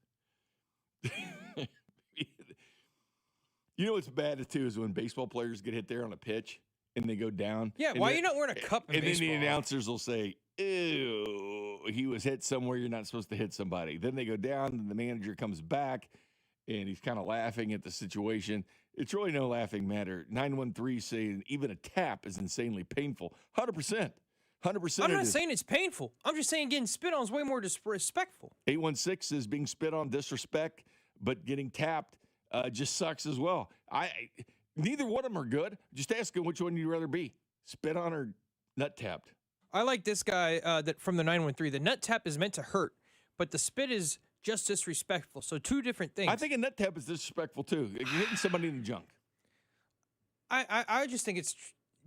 Speaker 2: You know what's bad, too, is when baseball players get hit there on a pitch and they go down.
Speaker 1: Yeah, why are you not wearing a cup in baseball?
Speaker 2: And then the announcers will say, ew, he was hit somewhere you're not supposed to hit somebody. Then they go down and the manager comes back and he's kind of laughing at the situation. It's really no laughing matter. 913 saying even a tap is insanely painful. 100%. 100%.
Speaker 1: I'm not saying it's painful. I'm just saying getting spit on is way more disrespectful.
Speaker 2: 816 is being spit on, disrespect, but getting tapped just sucks as well. Neither one of them are good. Just ask him which one you'd rather be, spit on or nut tapped.
Speaker 1: I like this guy that from the 913. The nut tap is meant to hurt, but the spit is just disrespectful. So two different things.
Speaker 2: I think a nut tap is disrespectful too. You're hitting somebody in the junk.
Speaker 1: I just think it's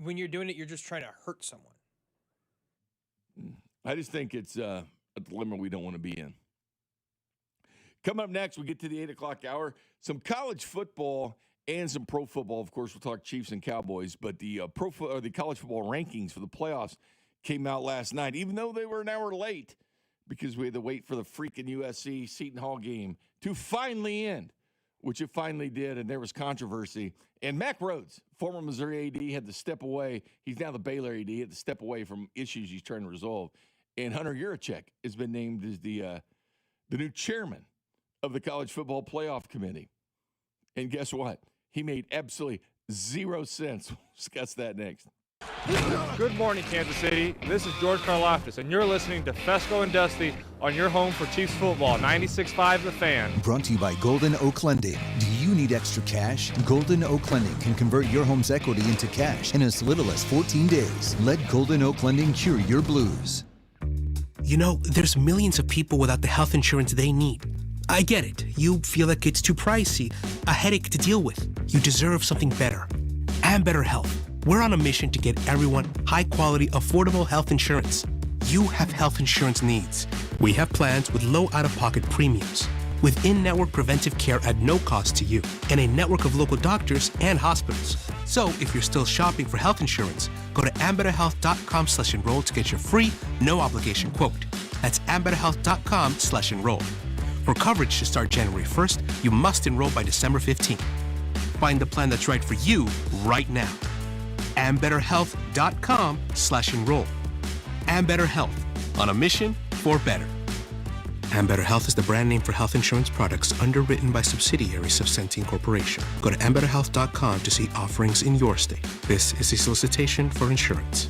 Speaker 1: when you're doing it, you're just trying to hurt someone.
Speaker 2: I just think it's a dilemma we don't want to be in. Coming up next, we get to the 8 o'clock hour. Some college football and some pro football. Of course, we'll talk Chiefs and Cowboys. But the the college football rankings for the playoffs came out last night, even though they were an hour late because we had to wait for the freaking USC Seton Hall game to finally end, which it finally did, and there was controversy. And Mack Rhodes, former Missouri AD, had to step away. He's now the Baylor AD. He had to step away from issues he's trying to resolve. And Hunter Yurachek has been named as the new chairman of the College Football Playoff Committee. And guess what? He made absolutely 0 sense. We'll discuss that next.
Speaker 4: Good morning, Kansas City. This is George Karlaftis, and you're listening to Fescoe and Dusty on your home for Chiefs football, 96.5 The Fan.
Speaker 3: Brought to you by Golden Oak Lending. Do you need extra cash? Golden Oak Lending can convert your home's equity into cash in as little as 14 days. Let Golden Oak Lending cure your blues.
Speaker 6: You know, there's millions of people without the health insurance they need. I get it. You feel like it's too pricey, a headache to deal with. You deserve something better. And better health. We're on a mission to get everyone high-quality, affordable health insurance. You have health insurance needs. We have plans with low out-of-pocket premiums, with in-network preventive care at no cost to you, and a network of local doctors and hospitals. So if you're still shopping for health insurance, go to ambetterhealth.com/enroll to get your free, no-obligation quote. That's ambetterhealth.com/enroll. For coverage to start January 1st, you must enroll by December 15th. Find the plan that's right for you right now. ambetterhealth.com/enroll. Ambetter Health, on a mission for better. Ambetter Health is the brand name for health insurance products underwritten by subsidiaries of Centene Corporation. Go to ambetterhealth.com to see offerings in your state. This is a solicitation for insurance.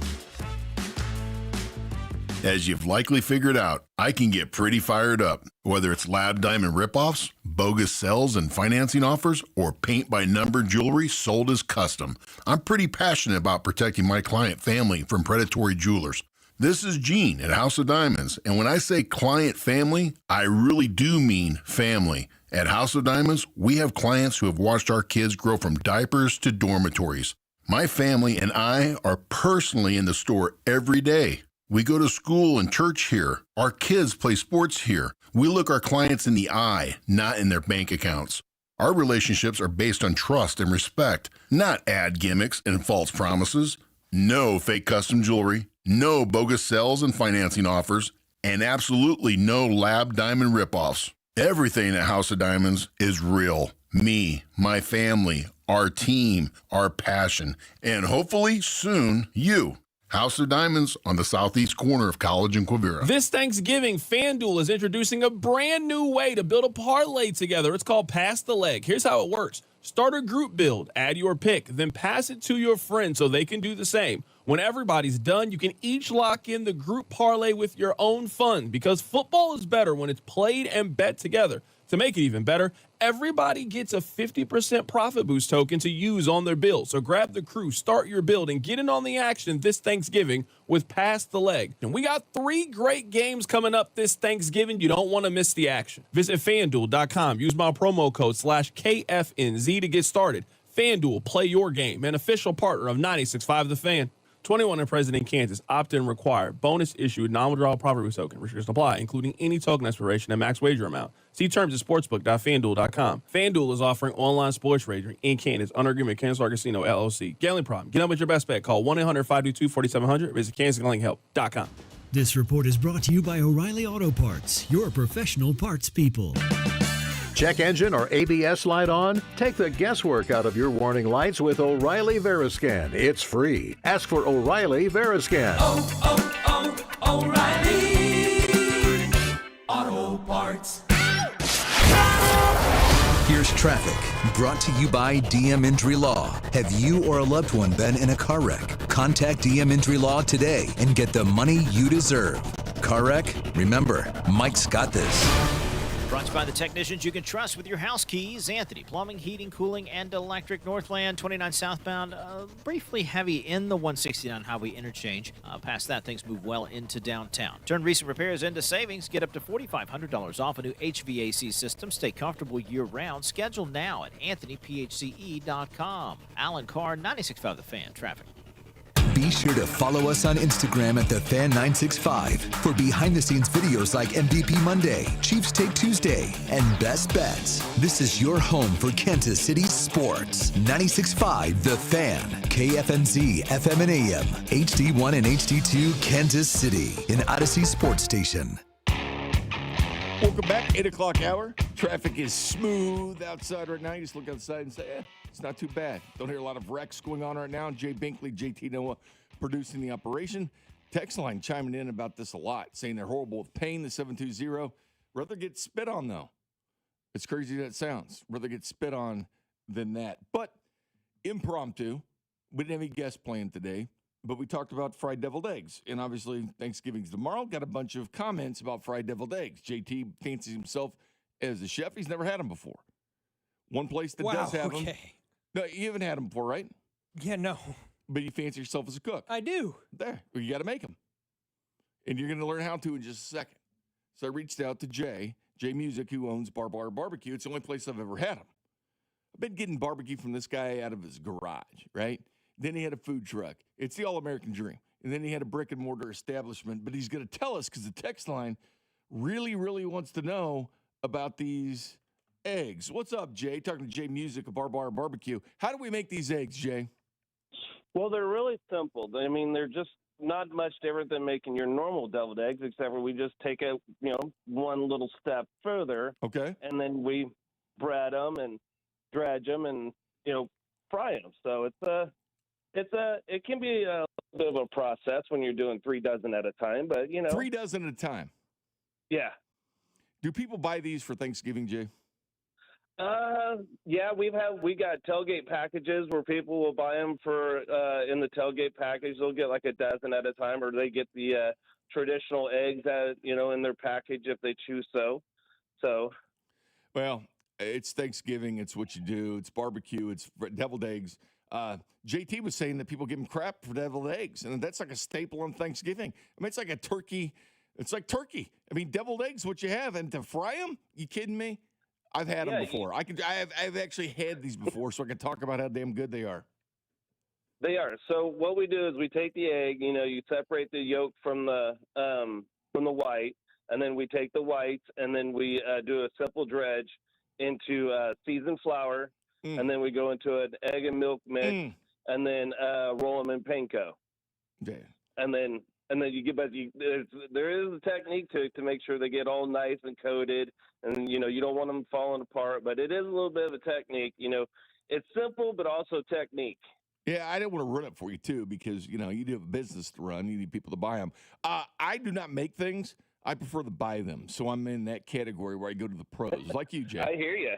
Speaker 7: As you've likely figured out, I can get pretty fired up. Whether it's lab diamond ripoffs, bogus sales and financing offers, or paint-by-number jewelry sold as custom, I'm pretty passionate about protecting my client family from predatory jewelers. This is Gene at House of Diamonds, and when I say client family, I really do mean family. At House of Diamonds, we have clients who have watched our kids grow from diapers to dormitories. My family and I are personally in the store every day. We go to school and church here. Our kids play sports here. We look our clients in the eye, not in their bank accounts. Our relationships are based on trust and respect, not ad gimmicks and false promises. No fake custom jewelry, no bogus sales and financing offers, and absolutely no lab diamond ripoffs. Everything at House of Diamonds is real. Me, my family, our team, our passion, and hopefully soon, you. House of Diamonds on the southeast corner of College and Quivira.
Speaker 10: This Thanksgiving, FanDuel is introducing a brand new way to build a parlay together. It's called Pass the Leg. Here's how it works. Start a group build, add your pick, then pass it to your friends so they can do the same. When everybody's done, you can each lock in the group parlay with your own fun because football is better when it's played and bet together.
Speaker 8: To make it even better, everybody gets a 50% profit boost token to use on their build. So grab the crew, start your build, and get in on the action this Thanksgiving with Pass the Leg. And we got 3 great games coming up this Thanksgiving. You don't want to miss the action. Visit FanDuel.com. Use my promo code /KFNZ to get started. FanDuel, play your game. An official partner of 96.5 The Fan. 21 and present in Kansas. Opt-in required. Bonus issued. Non-withdrawal profit boost token. Restrictions apply, including any token expiration and max wager amount. See terms at sportsbook.fanduel.com. FanDuel is offering online sports wagering in Kansas under agreement with Kansas Star Casino, LLC. Gambling problem? Get up with your best bet. Call 1-800-522-4700. Visit kansasgamblinghelp.com.
Speaker 9: This report is brought to you by O'Reilly Auto Parts, your professional parts people.
Speaker 11: Check engine or ABS light on? Take the guesswork out of your warning lights with O'Reilly Veriscan. It's free. Ask for O'Reilly Veriscan.
Speaker 20: O'Reilly Auto Parts.
Speaker 3: Here's traffic, brought to you by DM Injury Law. Have you or a loved one been in a car wreck? Contact DM Injury Law today and get the money you deserve. Car wreck? Remember, Mike's got this.
Speaker 16: Brought to you by the technicians you can trust with your house keys. Anthony Plumbing, Heating, Cooling, and Electric. Northland 29 southbound, briefly heavy in the 169 highway interchange. Past that, things move well into downtown. Turn recent repairs into savings. Get up to $4,500 off a new HVAC system. Stay comfortable year-round. Schedule now at anthonyphce.com. Alan Carr, 96.5 The Fan. Traffic.
Speaker 3: Be sure to follow us on Instagram at TheFan965 for behind-the-scenes videos like MVP Monday, Chiefs Take Tuesday, and Best Bets. This is your home for Kansas City sports. 96.5 The Fan, KFNZ, FM and AM, HD1 and HD2, Kansas City, an Odyssey sports station.
Speaker 2: Welcome back, 8 o'clock hour. Traffic is smooth outside right now. You just look outside and say, it's not too bad. Don't hear a lot of wrecks going on right now. Jay Binkley, JT Noah producing the operation. Text line chiming in about this a lot, saying they're horrible with pain, the 720. Rather get spit on, though. It's crazy that sounds. Rather get spit on than that. But impromptu, we didn't have any guests playing today, but we talked about fried deviled eggs. And obviously, Thanksgiving's tomorrow. Got a bunch of comments about fried deviled eggs. JT fancies himself as a chef. He's never had them before. One place that does have them. No, you haven't had them before, right?
Speaker 1: Yeah, no.
Speaker 2: But you fancy yourself as a cook.
Speaker 1: I do.
Speaker 2: There. Well, you got to make them. And you're going to learn how to in just a second. So I reached out to Jay Music, who owns Bar Barbecue. It's the only place I've ever had them. I've been getting barbecue from this guy out of his garage, right? Then he had a food truck. It's the all-American dream. And then he had a brick-and-mortar establishment. But he's going to tell us, because the text line really, really wants to know about these eggs. What's up, Jay? Talking to Jay Music of Bar Barbecue. How do we make these eggs, Jay?
Speaker 12: Well, they're really simple. I mean, they're just not much different than making your normal deviled eggs, except for we just take it, one little step further.
Speaker 2: Okay.
Speaker 12: And then we bread them and dredge them and, fry them. So it can be a bit of a process when you're doing 3 dozen at a time, but
Speaker 2: 3 dozen at a time.
Speaker 12: Yeah.
Speaker 2: Do people buy these for Thanksgiving, Jay?
Speaker 12: Yeah, we got tailgate packages where people will buy them for in the tailgate package. They'll get like a dozen at a time, or they get the traditional eggs that in their package if they choose so.
Speaker 2: Well, it's Thanksgiving. It's what you do. It's barbecue. It's deviled eggs. JT was saying that people give him crap for deviled eggs, and that's like a staple on Thanksgiving. I mean, it's like a turkey. It's like turkey. I mean, deviled eggs, what you have, and to fry them? You kidding me? I've had them before. I've actually had these before, so I can talk about how damn good they are.
Speaker 12: They are. So what we do is we take the egg. You separate the yolk from the white, and then we take the whites, and then we do a simple dredge into seasoned flour, and then we go into an egg and milk mix, and then roll them in panko.
Speaker 2: Yeah.
Speaker 12: And then you get, but there is a technique to make sure they get all nice and coated, and you don't want them falling apart. But it is a little bit of a technique. It's simple, but also technique.
Speaker 2: Yeah, I didn't want to run it for you too, because you do have a business to run. You need people to buy them. I do not make things. I prefer to buy them. So I'm in that category where I go to the pros, like you, Jay.
Speaker 12: I hear you.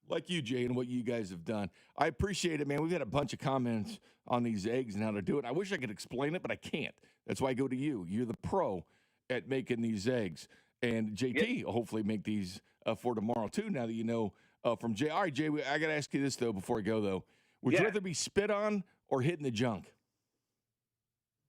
Speaker 2: Like you, Jay, and what you guys have done. I appreciate it, man. We've had a bunch of comments on these eggs and how to do it. I wish I could explain it, but I can't. That's why I go to you. You're the pro at making these eggs. And JT will hopefully make these for tomorrow, too, now that you know from Jay. All right, Jay, I got to ask you this, though, before I go, though. Would you rather be spit on or hit in the junk?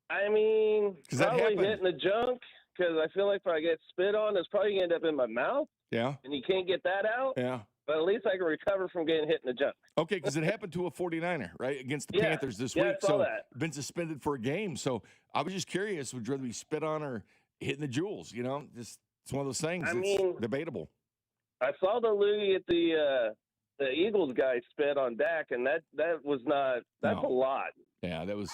Speaker 12: I mean, probably
Speaker 2: happened.
Speaker 12: hitting the junk, because I feel like if I get spit on, it's probably going to end up in my mouth.
Speaker 2: Yeah.
Speaker 12: And you can't get that out.
Speaker 2: Yeah.
Speaker 12: But at least I can recover from getting hit in the junk.
Speaker 2: Okay, because it happened to a 49er, right, against the
Speaker 12: Yeah.
Speaker 2: Panthers this
Speaker 12: Yeah,
Speaker 2: week.
Speaker 12: I saw
Speaker 2: So
Speaker 12: that.
Speaker 2: been suspended for a game. So I was just curious, would you rather be spit on or hitting the jewels? You know, just it's one of those things.
Speaker 12: I
Speaker 2: It's
Speaker 12: mean-
Speaker 2: debatable.
Speaker 12: I saw the loogie at the Eagles guy spit on Dak, and that was not – that's
Speaker 2: No.
Speaker 12: a lot.
Speaker 2: Yeah, that was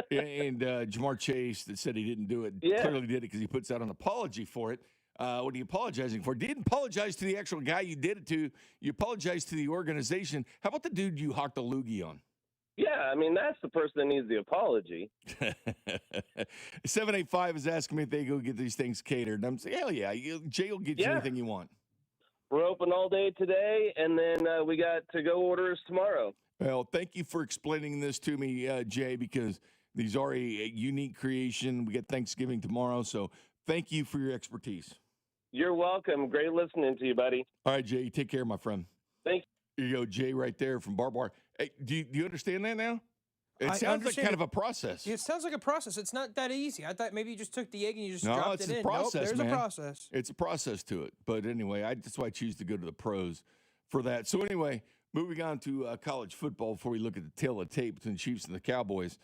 Speaker 2: and Jamar Chase that said he didn't do it
Speaker 12: Yeah.
Speaker 2: clearly did it because he puts out an apology for it. What are you apologizing for? Didn't apologize to the actual guy you did it to. You apologized to the organization. How about the dude you hawked a loogie on?
Speaker 12: Yeah, I mean, that's the person that needs the apology.
Speaker 2: 785 is asking me if they go get these things catered. And I'm saying, hell yeah, Jay will get you
Speaker 12: Yeah.
Speaker 2: anything you want.
Speaker 12: We're open all day today, and then we got to-go orders tomorrow.
Speaker 2: Well, thank you for explaining this to me, Jay, because these are a unique creation. We get Thanksgiving tomorrow, so thank you for your expertise.
Speaker 12: You're welcome. Great listening to you, buddy.
Speaker 2: All right, Jay, take care, my friend.
Speaker 12: Thank
Speaker 2: you. Here you go, Jay, right there from Bar. Hey, do you understand that now? It
Speaker 1: I
Speaker 2: sounds like
Speaker 1: understand
Speaker 2: kind of a process.
Speaker 1: It sounds like a process. It's not that easy. I thought maybe you just took the egg and you just
Speaker 2: No,
Speaker 1: dropped
Speaker 2: it's
Speaker 1: it
Speaker 2: a
Speaker 1: in.
Speaker 2: process,
Speaker 1: Nope, there's
Speaker 2: man.
Speaker 1: a process.
Speaker 2: It's a process to it. But anyway, that's why I choose to go to the pros for that. So anyway, moving on to college football before we look at the tail of tape between the Chiefs and the Cowboys.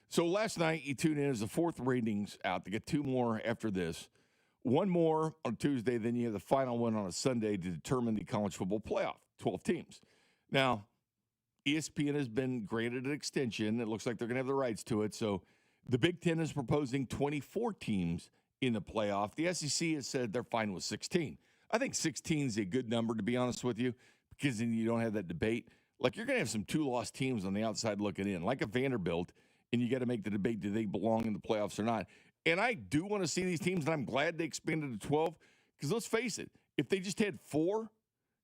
Speaker 2: So last night, you tuned in as the fourth ratings out. To get two more after this. One more on Tuesday, then you have the final one on a Sunday to determine the college football playoff, 12 teams. Now, ESPN has been granted an extension. It looks like they're going to have the rights to it. So the Big Ten is proposing 24 teams in the playoff. The SEC has said they're fine with 16. I think 16 is a good number, to be honest with you, because then you don't have that debate. Like, you're going to have some two-loss teams on the outside looking in, like a Vanderbilt, and you got to make the debate, do they belong in the playoffs or not? And I do want to see these teams, and I'm glad they expanded to 12, because let's face it, if they just had 4,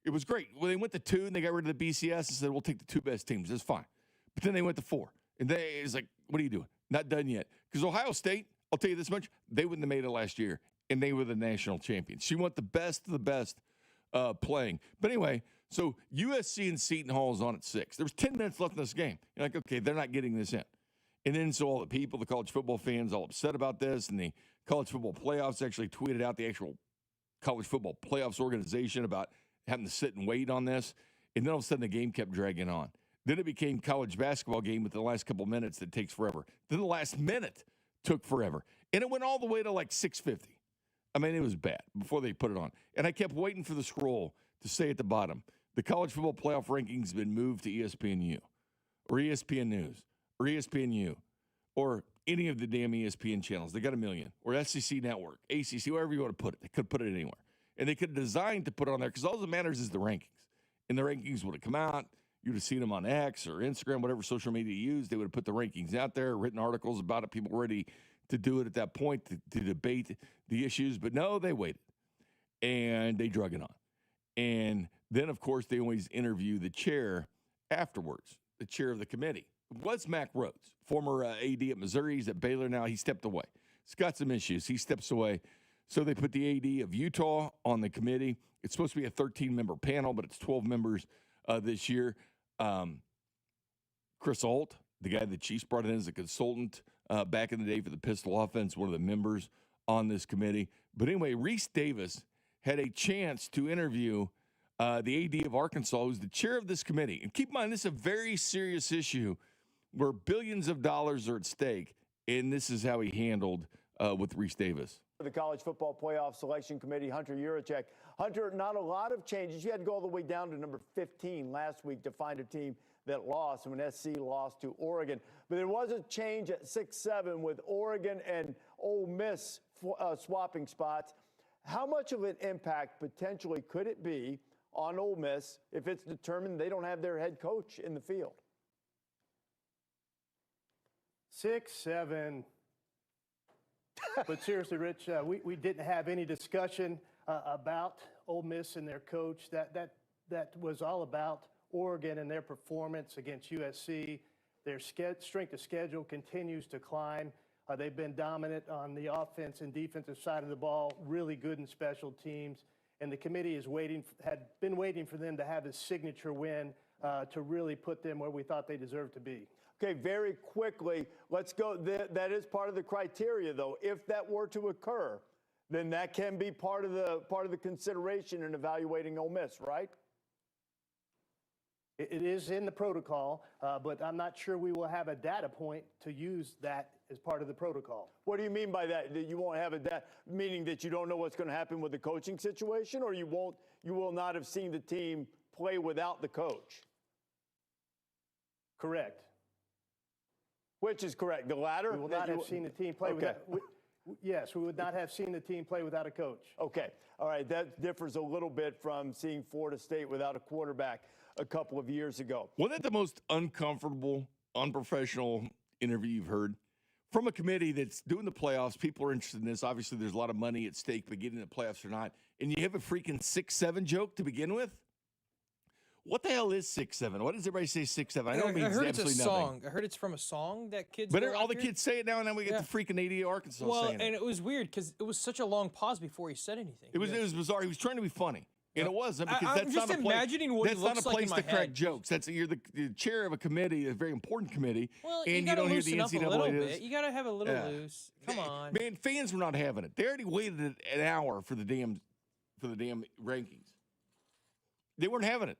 Speaker 2: it was great. When they went to 2 and they got rid of the BCS and said, we'll take the 2 best teams, that's fine. But then they went to 4, and it's like, what are you doing? Not done yet. Because Ohio State, I'll tell you this much, they wouldn't have made it last year, and they were the national champions. You want the best of the best playing. But anyway, so USC and Seton Hall is on at 6. There was 10 minutes left in this game. You're like, okay, they're not getting this in. And then so all the people, the college football fans, all upset about this, and the college football playoffs actually tweeted out the actual college football playoffs organization about having to sit and wait on this. And then all of a sudden the game kept dragging on. Then it became college basketball game with the last couple minutes that takes forever. Then the last minute took forever. And it went all the way to like 6:50. I mean, it was bad before they put it on. And I kept waiting for the scroll to say at the bottom, the college football playoff rankings have been moved to ESPNU or ESPN News or ESPNU or any of the damn ESPN channels. They got a million. Or SEC Network, ACC, wherever you want to put it. They could put it anywhere. And they could have designed to put it on there because all that matters is the rankings. And the rankings would have come out. You would have seen them on X or Instagram, whatever social media you use. They would have put the rankings out there, written articles about it. People were ready to do it at that point to debate the issues. But no, they waited. And they drug it on. And then, of course, they always interview the chair afterwards, the chair of the committee. It was Mac Rhodes, former AD at Missouri. He's at Baylor now. He stepped away. He's got some issues. He steps away. So they put the AD of Utah on the committee. It's supposed to be a 13-member panel, but it's 12 members this year. Chris Alt, the guy the Chiefs brought in as a consultant back in the day for the Pistol Offense, one of the members on this committee. But anyway, Reese Davis had a chance to interview the AD of Arkansas, who's the chair of this committee. And keep in mind, this is a very serious issue where billions of dollars are at stake, and this is how he handled with Reese Davis.
Speaker 13: The College Football Playoff Selection Committee, Hunter Yurachek. Hunter, not a lot of changes. You had to go all the way down to number 15 last week to find a team that lost when SC lost to Oregon. But there was a change at 6-7 with Oregon and Ole Miss swapping spots. How much of an impact potentially could it be on Ole Miss if it's determined they don't have their head coach in the field?
Speaker 14: 6-7. But seriously, Rich, we didn't have any discussion about Ole Miss and their coach. That was all about Oregon and their performance against USC. Their strength of schedule continues to climb. They've been dominant on the offense and defensive side of the ball, really good in special teams. And the committee had been waiting for them to have a signature win to really put them where we thought they deserved to be.
Speaker 13: Okay, very quickly, let's go. That is part of the criteria, though. If that were to occur, then that can be part of the consideration in evaluating Ole Miss, right?
Speaker 14: It is in the protocol, but I'm not sure we will have a data point to use that as part of the protocol.
Speaker 13: What do you mean by that? That you won't have a data, meaning that you don't know what's going to happen with the coaching situation, or you will not have seen the team play without the coach?
Speaker 14: Correct.
Speaker 13: Which is correct? The latter?
Speaker 14: We will not have seen the team play without. Yes, we would not have seen the team play without a coach.
Speaker 13: Okay. All right. That differs a little bit from seeing Florida State without a quarterback a couple of years ago.
Speaker 2: Wasn't that the most uncomfortable, unprofessional interview you've heard? From a committee that's doing the playoffs, people are interested in this. Obviously, there's a lot of money at stake, but getting in the playoffs or not. And you have a freaking 6-7 joke to begin with? What the hell is 6-7? What does everybody say 6-7? I know it means
Speaker 1: I heard it's a
Speaker 2: absolutely
Speaker 1: song.
Speaker 2: nothing.
Speaker 1: I heard it's from a song that kids.
Speaker 2: But
Speaker 1: go
Speaker 2: all the
Speaker 1: after.
Speaker 2: kids say it now, and then we get the freaking 80 Arkansas
Speaker 1: Well,
Speaker 2: saying
Speaker 1: and
Speaker 2: it.
Speaker 1: it was weird because it was such a long pause before he said anything.
Speaker 2: It was bizarre. He was trying to be funny. And it wasn't, because
Speaker 1: I'm
Speaker 2: that's
Speaker 1: just
Speaker 2: not a place.
Speaker 1: imagining what he
Speaker 2: That's not a
Speaker 1: looks like in
Speaker 2: place
Speaker 1: my
Speaker 2: to crack
Speaker 1: head.
Speaker 2: jokes. You're the chair of a committee, a very important committee,
Speaker 1: Well,
Speaker 2: and you
Speaker 1: gotta
Speaker 2: don't hear the
Speaker 1: loosen up a little
Speaker 2: NCAA.
Speaker 1: bit. You gotta have a little
Speaker 2: Yeah.
Speaker 1: loose. Come on.
Speaker 2: Man, fans were not having it. They already waited an hour for the damn rankings. They weren't having it.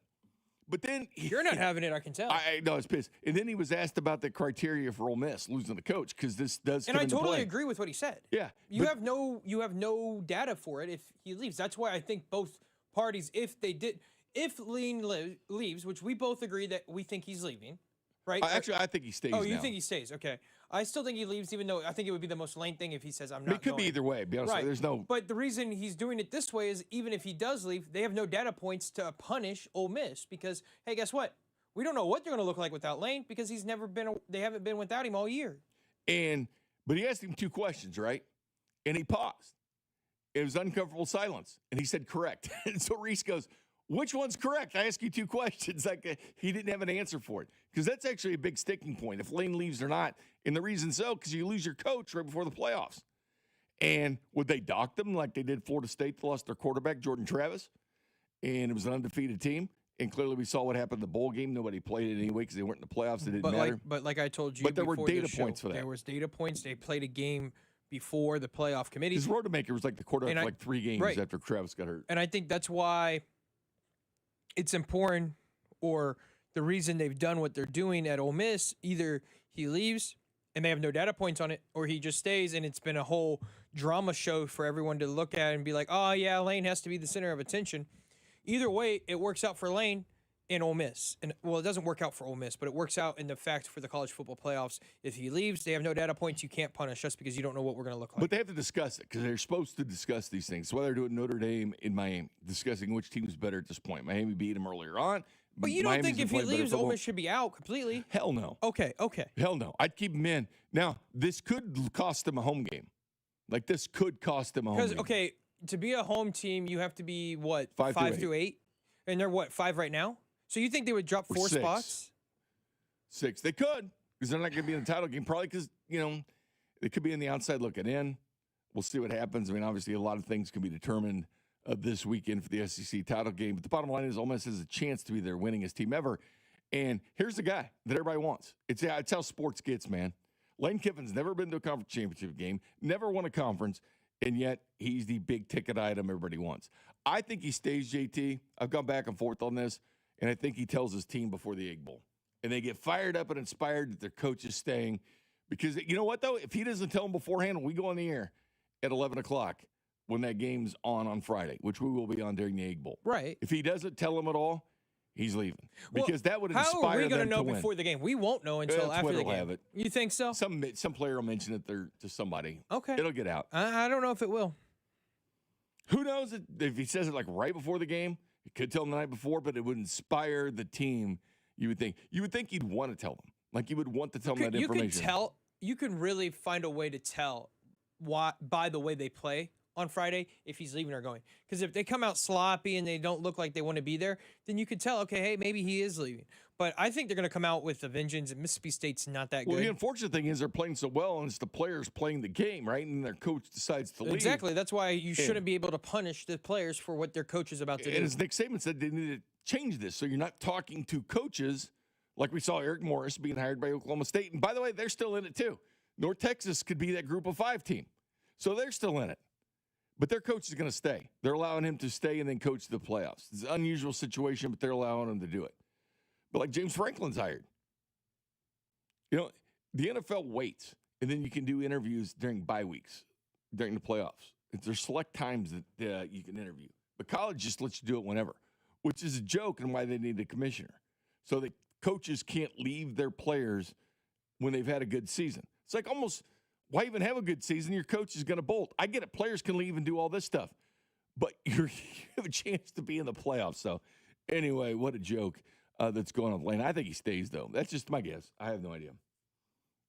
Speaker 2: But then
Speaker 1: You're not having it, I can tell.
Speaker 2: I know, it's pissed. And then he was asked about the criteria for Ole Miss losing the coach, because this does
Speaker 1: And
Speaker 2: come
Speaker 1: I
Speaker 2: into
Speaker 1: totally
Speaker 2: play.
Speaker 1: agree with what he said.
Speaker 2: Yeah,
Speaker 1: You have no data for it if he leaves. That's why I think both parties, if Lane leaves, which we both agree that we think he's leaving, right?
Speaker 2: Actually, I think he stays.
Speaker 1: Oh, you
Speaker 2: now.
Speaker 1: think he stays? Okay. I still think he leaves, even though I think it would be the most Lane thing if he says, I'm
Speaker 2: I
Speaker 1: not
Speaker 2: mean, it could be
Speaker 1: going."
Speaker 2: either way. Be honest,
Speaker 1: Right.
Speaker 2: there's no.
Speaker 1: But the reason he's doing it this way is even if he does leave, they have no data points to punish Ole Miss because, hey, guess what? We don't know what they're going to look like without Lane because they haven't been without him all year.
Speaker 2: But he asked him two questions, right? And he paused. It was uncomfortable silence, and he said correct. And so Reese goes, "Which one's correct? I asked you two questions." He didn't have an answer for it, because that's actually a big sticking point, if Lane leaves or not. And the reason so, because you lose your coach right before the playoffs. And would they dock them like they did Florida State? They lost their quarterback, Jordan Travis, and it was an undefeated team. And clearly we saw what happened in the bowl game. Nobody played it anyway because they weren't in the playoffs. It didn't matter.
Speaker 1: But like I told you,
Speaker 2: but there were
Speaker 1: before
Speaker 2: data
Speaker 1: the show,
Speaker 2: points for that.
Speaker 1: There was data points. They played a game before the playoff committee.
Speaker 2: His Rodemaker was like the quarterback for like 3 games
Speaker 1: right.
Speaker 2: after Travis got hurt.
Speaker 1: And I think that's why it's important, or the reason they've done what they're doing at Ole Miss. Either he leaves and they have no data points on it, or he just stays and it's been a whole drama show for everyone to look at and be like, oh, yeah, Lane has to be the center of attention. Either way, it works out for Lane and Ole Miss. And, well, it doesn't work out for Ole Miss, but it works out in the fact for the college football playoffs. If he leaves, they have no data points. You can't punish just because you don't know what we're going to look like.
Speaker 2: But they have to discuss it, because they're supposed to discuss these things. So whether they're doing Notre Dame in Miami, discussing which team is better at this point. Miami beat them earlier on.
Speaker 1: But you don't
Speaker 2: Miami's
Speaker 1: think
Speaker 2: been
Speaker 1: if he
Speaker 2: playing better
Speaker 1: leaves,
Speaker 2: football.
Speaker 1: Ole Miss should be out completely?
Speaker 2: Hell no.
Speaker 1: Okay.
Speaker 2: Hell no. I'd keep him in. Now, this could cost them a home game. Like, this could cost them a home game.
Speaker 1: Because, okay, to be a home team, you have to be, what,
Speaker 2: 5
Speaker 1: through 8? And they're, what, 5 right now? So you think they would drop 4
Speaker 2: 6.
Speaker 1: spots?
Speaker 2: 6. They could, because they're not going to be in the title game. Probably because, they could be in the outside looking in. We'll see what happens. I mean, obviously, a lot of things can be determined this weekend for the SEC title game. But the bottom line is Ole Miss has a chance to be their winningest team ever. And here's the guy that everybody wants. It's how sports gets, man. Lane Kiffin's never been to a conference championship game, never won a conference, and yet he's the big-ticket item everybody wants. I think he stays, JT. I've gone back and forth on this, and I think he tells his team before the Egg Bowl. And they get fired up and inspired that their coach is staying. Because you know what, though? If he doesn't tell them beforehand, we go on the air at 11 o'clock when that game's on Friday, which we will be on during the Egg Bowl.
Speaker 1: Right.
Speaker 2: If he doesn't tell them at all, he's leaving. Because that would
Speaker 1: how
Speaker 2: inspire them to
Speaker 1: are we
Speaker 2: win.
Speaker 1: going to know before the game? We won't know until after
Speaker 2: Twitter
Speaker 1: the
Speaker 2: will
Speaker 1: game.
Speaker 2: have it.
Speaker 1: You think so?
Speaker 2: Some player will mention it there to somebody.
Speaker 1: Okay.
Speaker 2: It'll get out.
Speaker 1: I don't know if it will.
Speaker 2: Who knows if he says it like right before the game? He could tell them the night before, but it would inspire the team. You would think you'd want to tell them. Like you would want to tell them that information.
Speaker 1: You could tell. You can really find a way to tell by the way they play on Friday if he's leaving or going. Because if they come out sloppy and they don't look like they want to be there, then you could tell, okay, hey, maybe he is leaving. But I think they're going to come out with a vengeance. And Mississippi State's not that
Speaker 2: Well,
Speaker 1: good.
Speaker 2: the unfortunate thing is they're playing so well, and it's the players playing the game, right? And their coach decides to leave.
Speaker 1: Exactly. That's why you shouldn't be able to punish the players for what their coach is about to do.
Speaker 2: And as Nick Saban said, they need to change this. So you're not talking to coaches like we saw Eric Morris being hired by Oklahoma State. And by the way, they're still in it too. North Texas could be that group of 5 team. So they're still in it. But their coach is going to stay. They're allowing him to stay and then coach the playoffs. It's an unusual situation, but they're allowing him to do it. But like James Franklin's hired. You know, the NFL waits, and then you can do interviews during bye weeks, during the playoffs. There's select times that you can interview. But college just lets you do it whenever, which is a joke and why they need a commissioner. So that coaches can't leave their players when they've had a good season. It's like almost, why even have a good season? Your coach is going to bolt. I get it. Players can leave and do all this stuff. But you have a chance to be in the playoffs. So anyway, what a joke. That's going on with Lane. I think he stays, though. That's just my guess. I have no idea.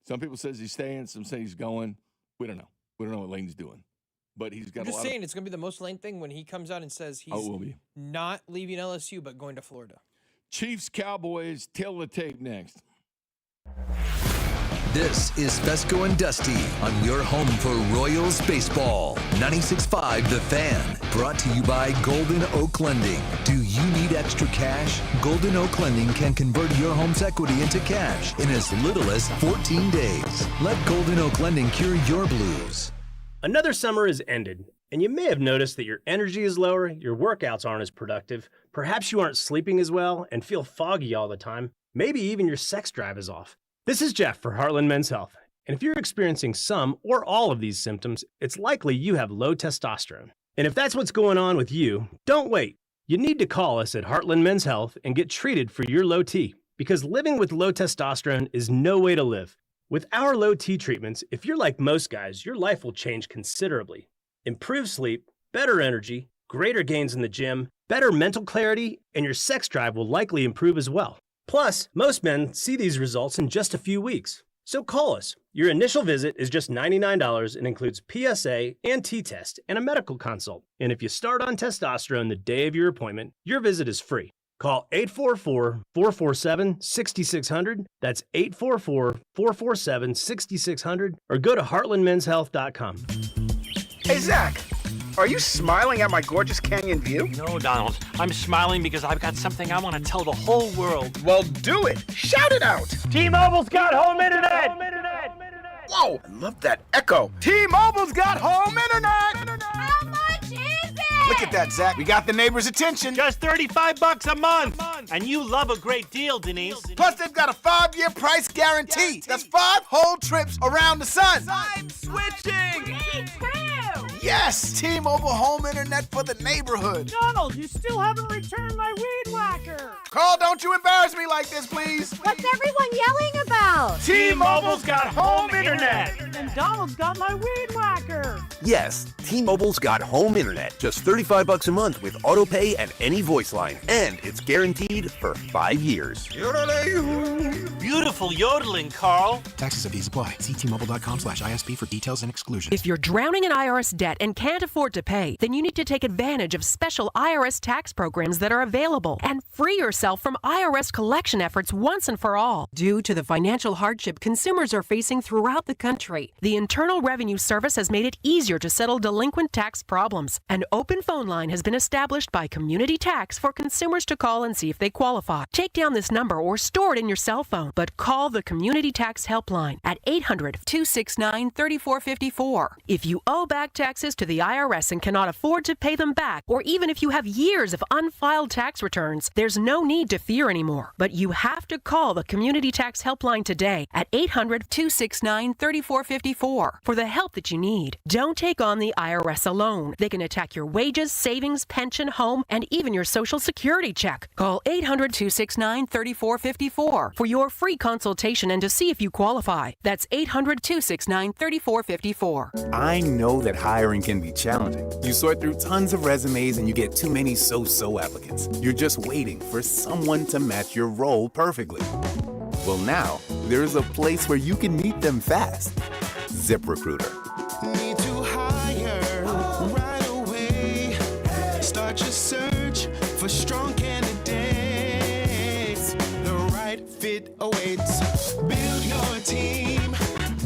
Speaker 2: Some people says he's staying. Some say he's going. We don't know. We don't know what Lane's doing. But he's got
Speaker 1: I'm just saying it's going to be the most Lane thing when he comes out and says he's not leaving LSU but going to Florida.
Speaker 2: Chiefs, Cowboys, tail of the tape next.
Speaker 3: This is Fescoe and Dusty on your home for Royals baseball. 96.5 The Fan. Brought to you by Golden Oak Lending. Do you need extra cash? Golden Oak Lending can convert your home's equity into cash in as little as 14 days. Let Golden Oak Lending cure your blues.
Speaker 10: Another summer has ended, and you may have noticed that your energy is lower, your workouts aren't as productive, perhaps you aren't sleeping as well and feel foggy all the time, maybe even your sex drive is off. This is Jeff for Heartland Men's Health, and if you're experiencing some or all of these symptoms, it's likely you have low testosterone. And if that's what's going on with you, don't wait. You need to call us at Heartland Men's Health and get treated for your low T, because living with low testosterone is no way to live. With our low T treatments, if you're like most guys, your life will change considerably. Improved sleep, better energy, greater gains in the gym, better mental clarity, and your sex drive will likely improve as well. Plus, most men see these results in just a few weeks. So call us. Your initial visit is just $99 and includes PSA and T-test and a medical consult. And if you start on testosterone the day of your appointment, your visit is free. Call 844-447-6600. That's 844-447-6600. Or go to heartlandmenshealth.com.
Speaker 15: Hey, Zach, are you smiling at my gorgeous canyon view?
Speaker 17: No, Donald. I'm smiling because I've got something I want to tell the whole world.
Speaker 15: Well, do it. Shout it out.
Speaker 17: T-Mobile's got home internet.
Speaker 15: Whoa, I love that echo. T-Mobile's got home internet.
Speaker 29: How much is it?
Speaker 15: Look at that, Zach. We got the neighbor's attention.
Speaker 17: Just $35 a month. And you love a great deal, Denise.
Speaker 15: Plus, they've got a 5-year price guarantee. That's 5 whole trips around the sun.
Speaker 29: I'm switching. Me too.
Speaker 15: Yes, T-Mobile home internet for the neighborhood.
Speaker 17: Donald, you still haven't returned my weed whacker.
Speaker 15: Carl, don't you embarrass me like this, please.
Speaker 29: What's everyone yelling about?
Speaker 17: T-Mobile's got home internet. And Donald's got my weed whacker.
Speaker 18: Yes, T-Mobile's got home internet. Just $35 a month with auto pay and any voice line. And it's guaranteed for 5 years.
Speaker 17: Beautiful yodeling, Carl.
Speaker 19: Taxes and fees apply. See T-Mobile.com/ISP for details and exclusions.
Speaker 21: If you're drowning in IRS debt and can't afford to pay, then you need to take advantage of special IRS tax programs that are available and free yourself from IRS collection efforts once and for all. Due to the financial hardship consumers are facing throughout the country, the Internal Revenue Service has made it easier to settle delinquent tax problems. An open phone line has been established by Community Tax for consumers to call and see if they qualify. Take down this number or store it in your cell phone, but call the Community Tax Helpline at 800-269-3454. If you owe back taxes to the IRS and cannot afford to pay them back, or even if you have years of unfiled tax returns, there's no need to fear anymore. But you have to call the Community Tax Helpline today at 800-269-3454 for the help that you need. Don't take on the IRS alone. They can attack your wages, savings, pension, home, and even your Social Security check. Call 800-269-3454 for your free consultation and to see if you qualify. That's 800-269-3454.
Speaker 18: I know that hiring can be challenging. You sort through tons of resumes and you get too many so-so applicants. You're just waiting for someone to match your role perfectly. Well, now, there's a place where you can meet them fast. ZipRecruiter.
Speaker 22: Need to hire right away. Start your search for strong candidates. The right awaits. Build your team,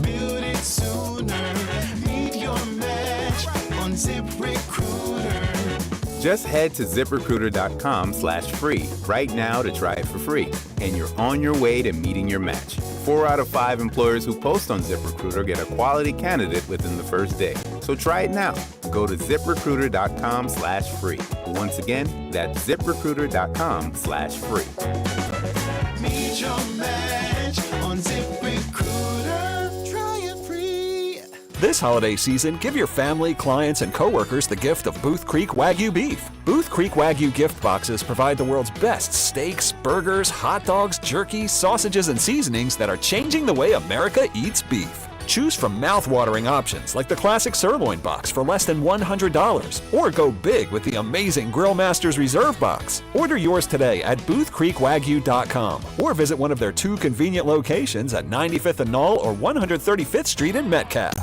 Speaker 22: build it sooner. Meet your match on ZipRecruiter.
Speaker 18: Just head to ziprecruiter.com/free right now to try it for free, and you're on your way to meeting your match. 4 out of 5 employers who post on ZipRecruiter get a quality candidate within the first day. So try it now. Go to ziprecruiter.com/free. Once again, that's ziprecruiter.com/free.
Speaker 22: Meet your match on ZipRecruiter. Try it free.
Speaker 4: This holiday season, give your family, clients, and coworkers the gift of Booth Creek Wagyu beef. Booth Creek Wagyu gift boxes provide the world's best steaks, burgers, hot dogs, jerky, sausages, and seasonings that are changing the way America eats beef. Choose from mouth-watering options like the classic sirloin box for less than $100, or go big with the amazing Grill Masters Reserve box. Order yours today at boothcreekwagyu.com or visit one of their 2 convenient locations at 95th and Knoll or 135th Street in Metcalf.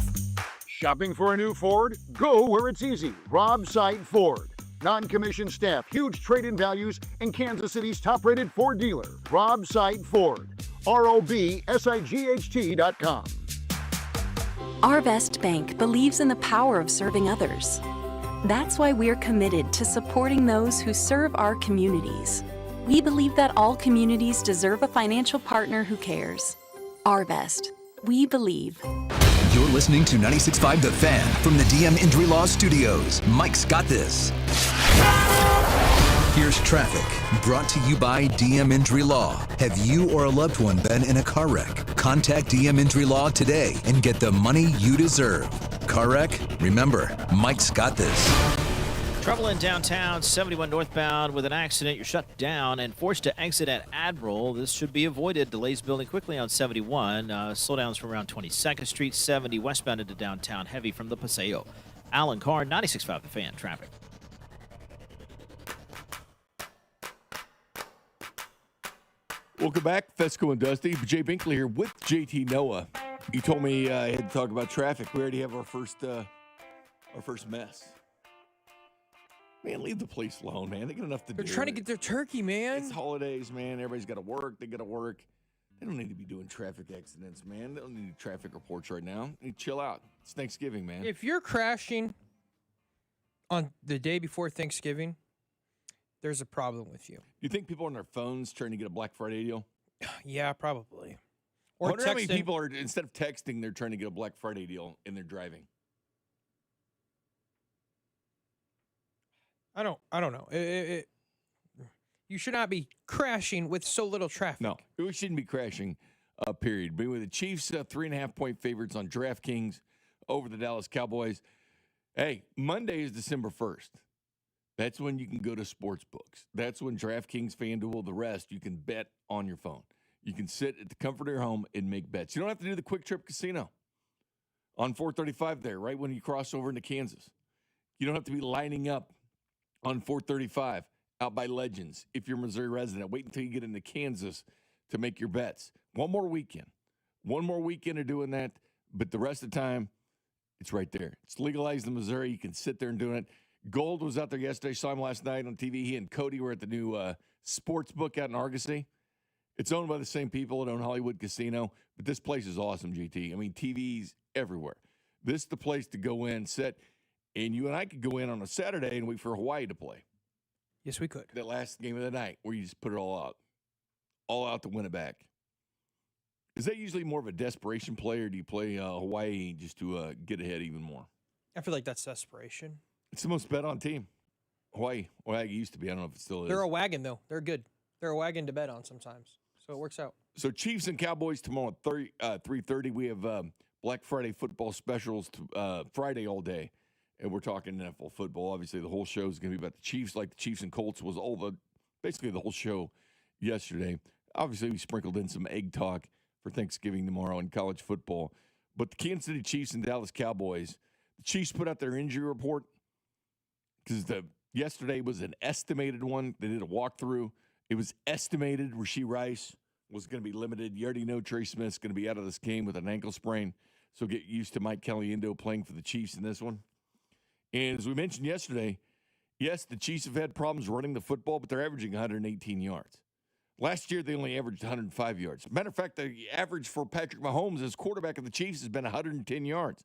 Speaker 5: Shopping for a new Ford? Go where it's easy. Rob Sight Ford. Non-commissioned staff, huge trade-in values, and Kansas City's top-rated Ford dealer. Rob Sight Ford. ROBSIGHT.com.
Speaker 6: Arvest Bank believes in the power of serving others. That's why we're committed to supporting those who serve our communities. We believe that all communities deserve a financial partner who cares. Arvest. We believe.
Speaker 3: You're listening to 96.5 The Fan from the DM Injury Law Studios. Mike's got this. Here's traffic, brought to you by DM Injury Law. Have you or a loved one been in a car wreck? Contact DM Injury Law today and get the money you deserve. Car wreck? Remember, Mike's got this.
Speaker 16: Trouble in downtown, 71 northbound with an accident. You're shut down and forced to exit at Admiral. This should be avoided. Delays building quickly on 71. Slowdowns from around 22nd Street, 70 westbound into downtown. Heavy from the Paseo. Alan Carr, 96.5 The Fan. Traffic.
Speaker 2: Welcome back, Fescoe and Dusty. Jay Binkley here with JT Noah. You told me I had to talk about traffic. We already have our first mess. Man, leave the police alone, man. They got enough to do.
Speaker 1: They're trying to get their turkey, man.
Speaker 2: It's holidays, man. Everybody's got to work. They got to work. They don't need to be doing traffic accidents, man. They don't need traffic reports right now. They need to chill out. It's Thanksgiving, man.
Speaker 1: If you're crashing on the day before Thanksgiving, there's a problem with you.
Speaker 2: You think people are on their phones trying to get a Black Friday deal?
Speaker 1: Yeah, probably.
Speaker 2: I
Speaker 1: Or
Speaker 2: wonder how many
Speaker 1: texting.
Speaker 2: people are, instead of texting, they're trying to get a Black Friday deal and they're driving.
Speaker 1: I don't know. You should not be crashing with so little traffic.
Speaker 2: No, we shouldn't be crashing, period. But with the Chiefs, 3.5-point favorites on DraftKings over the Dallas Cowboys. Hey, Monday is December 1st. That's when you can go to sports books. That's when DraftKings, FanDuel, the rest, you can bet on your phone. You can sit at the comfort of your home and make bets. You don't have to do the Quick Trip Casino on 435 there, right when you cross over into Kansas. You don't have to be lining up on 435 out by Legends if you're a Missouri resident. Wait until you get into Kansas to make your bets. One more weekend of doing that, but the rest of the time, it's right there. It's legalized in Missouri. You can sit there and do it. Gold was out there yesterday. Saw him last night on TV. He and Cody were at the new sports book out in Argosy. It's owned by the same people that own Hollywood Casino, but this place is awesome, GT. I mean, TVs everywhere. This is the place to go in, sit, and you and I could go in on a Saturday and wait for Hawaii to play.
Speaker 1: Yes, we could.
Speaker 2: That last game of the night where you just put it all out to win it back. Is that usually more of a desperation play, or do you play Hawaii just to get ahead even more?
Speaker 1: I feel like that's desperation.
Speaker 2: It's the most bet on team. Hawaii used to be. I don't know if it still is.
Speaker 1: They're a wagon, though. They're good. They're a wagon to bet on sometimes. So it works out.
Speaker 2: So Chiefs and Cowboys tomorrow at 3:30. We have Black Friday football specials Friday all day. And we're talking NFL football. Obviously, the whole show is going to be about the Chiefs, like the Chiefs and Colts was basically the whole show yesterday. Obviously, we sprinkled in some egg talk for Thanksgiving tomorrow in college football. But the Kansas City Chiefs and Dallas Cowboys, the Chiefs put out their injury report because yesterday was an estimated one. They did a walkthrough. It was estimated Rashee Rice was going to be limited. You already know Trey Smith's going to be out of this game with an ankle sprain. So get used to Mike Caliendo playing for the Chiefs in this one. And as we mentioned yesterday, yes, the Chiefs have had problems running the football, but they're averaging 118 yards. Last year, they only averaged 105 yards. Matter of fact, the average for Patrick Mahomes as quarterback of the Chiefs has been 110 yards.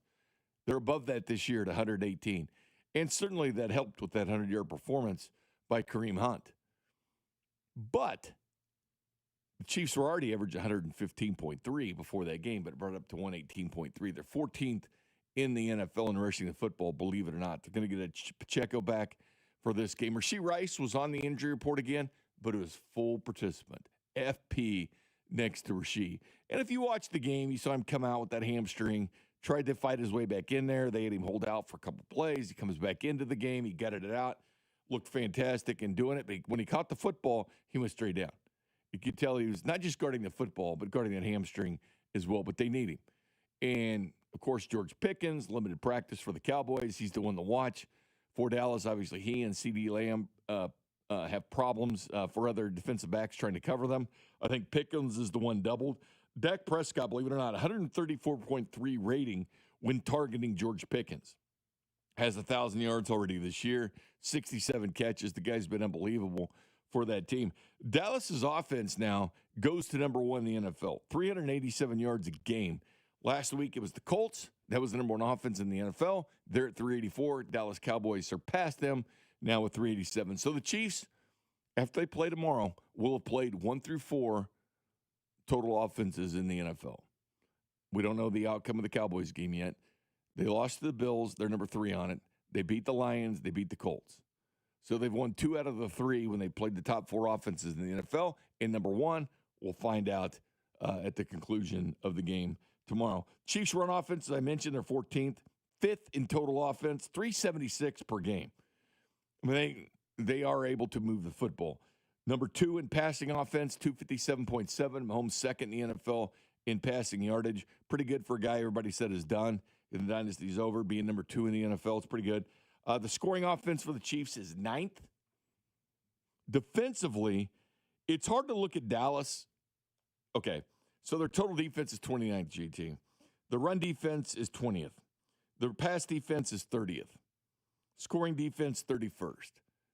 Speaker 2: They're above that this year at 118. And certainly that helped with that 100-yard performance by Kareem Hunt. But the Chiefs were already averaging 115.3 before that game, but it brought it up to 118.3. They're 14th in the NFL in rushing the football, believe it or not. They're going to get a Pacheco back for this game. Rashee Rice was on the injury report again, but it was full participant. FP next to Rashee. And if you watch the game, you saw him come out with that hamstring, tried to fight his way back in there. They had him hold out for a couple plays. He comes back into the game. He gutted it out, looked fantastic in doing it. But when he caught the football, he went straight down. You could tell he was not just guarding the football, but guarding that hamstring as well. But they need him. And, of course, George Pickens, limited practice for the Cowboys. He's the one to watch for Dallas. Obviously, he and CeeDee Lamb have problems for other defensive backs trying to cover them. I think Pickens is the one doubled. Dak Prescott, believe it or not, 134.3 rating when targeting George Pickens. Has 1,000 yards already this year, 67 catches. The guy's been unbelievable for that team. Dallas's offense now goes to number one in the NFL, 387 yards a game. Last week it was the Colts. That was the number one offense in the NFL. They're at 384. Dallas Cowboys surpassed them now with 387. So the Chiefs, after they play tomorrow, will have played 1 through 4 total offenses in the NFL. We don't know the outcome of the Cowboys game yet. They lost to the Bills. They're number 3 on it. They beat the Lions. They beat the Colts. So they've won 2 out of the 3 when they played the top 4 offenses in the NFL. And number 1, we'll find out at the conclusion of the game tomorrow. Chiefs run offense, as I mentioned, they're 14th. 5th in total offense, 376 per game. I mean, they are able to move the football. Number 2 in passing offense, 257.7. Mahomes second in the NFL in passing yardage. Pretty good for a guy everybody said is done. The dynasty's over. Being number 2 in the NFL, it's pretty good. The scoring offense for the Chiefs is 9th. Defensively, it's hard to look at Dallas. Okay, so their total defense is 29th, GT. The run defense is 20th. The pass defense is 30th. Scoring defense, 31st.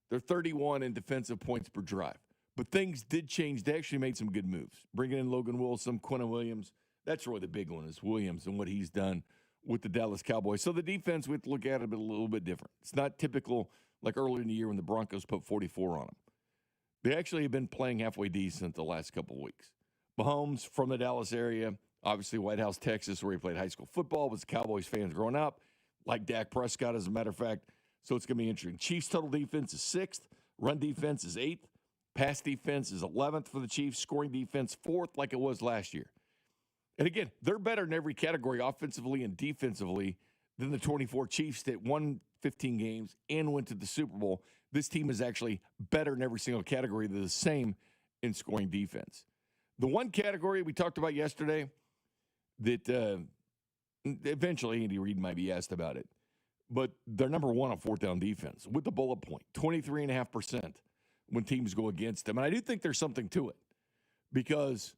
Speaker 2: They're 31 in defensive points per drive. But things did change. They actually made some good moves. Bringing in Logan Wilson, Quentin Williams. That's really the big one is Williams and what he's done with the Dallas Cowboys. So the defense, we have to look at it a little bit different. It's not typical like earlier in the year when the Broncos put 44 on them. They actually have been playing halfway decent the last couple of weeks. Mahomes from the Dallas area, obviously White House, Texas, where he played high school football, was Cowboys fans growing up, like Dak Prescott, as a matter of fact. So it's going to be interesting. Chiefs total defense is 6th. Run defense is 8th. Pass defense is 11th for the Chiefs. Scoring defense 4th like it was last year. And again, they're better in every category, offensively and defensively, than the 24 Chiefs that won 15 games and went to the Super Bowl. This team is actually better in every single category. They're the same in scoring defense. The one category we talked about yesterday that eventually Andy Reid might be asked about it, but they're number 1 on 4th down defense with the bullet point, 23.5% when teams go against them. And I do think there's something to it because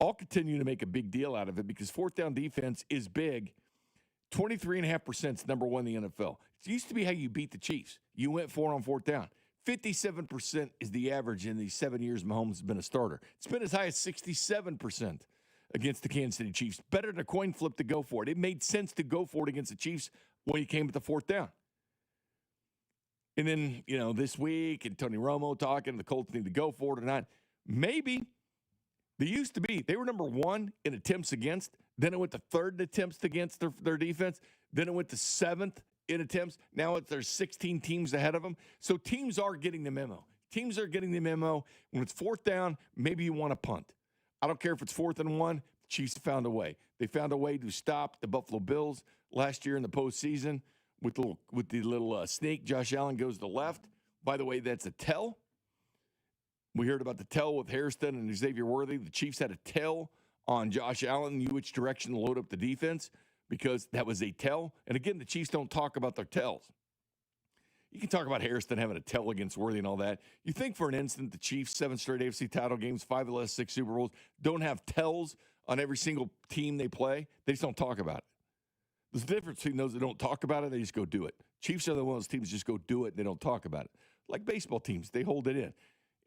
Speaker 2: I'll continue to make a big deal out of it because 4th down defense is big. 23.5% is number 1 in the NFL. It used to be how you beat the Chiefs. You went 4 on 4th down. 57% is the average in the 7 years Mahomes has been a starter. It's been as high as 67% against the Kansas City Chiefs. Better than a coin flip to go for it. It made sense to go for it against the Chiefs when he came at the 4th down. And then, this week, and Tony Romo talking, the Colts need to go for it or not. Maybe. They used to be. They were number 1 in attempts against. Then it went to 3rd in attempts against their defense. Then it went to 7th in attempts. Now there's 16 teams ahead of them. So teams are getting the memo. Teams are getting the memo. When it's 4th down, maybe you want to punt. I don't care if it's 4th and 1. The Chiefs found a way. They found a way to stop the Buffalo Bills last year in the postseason with the little snake. Josh Allen goes to the left. By the way, that's a tell. We heard about the tell with Hairston and Xavier Worthy. The Chiefs had a tell on Josh Allen, knew which direction to load up the defense because that was a tell. And again, the Chiefs don't talk about their tells. You can talk about Hairston having a tell against Worthy and all that. You think for an instant the Chiefs, 7 straight AFC title games, 5 of the last 6 Super Bowls, don't have tells on every single team they play? They just don't talk about it. There's a difference between those that don't talk about it, they just go do it. Chiefs are the one of those teams that just go do it and they don't talk about it. Like baseball teams, they hold it in.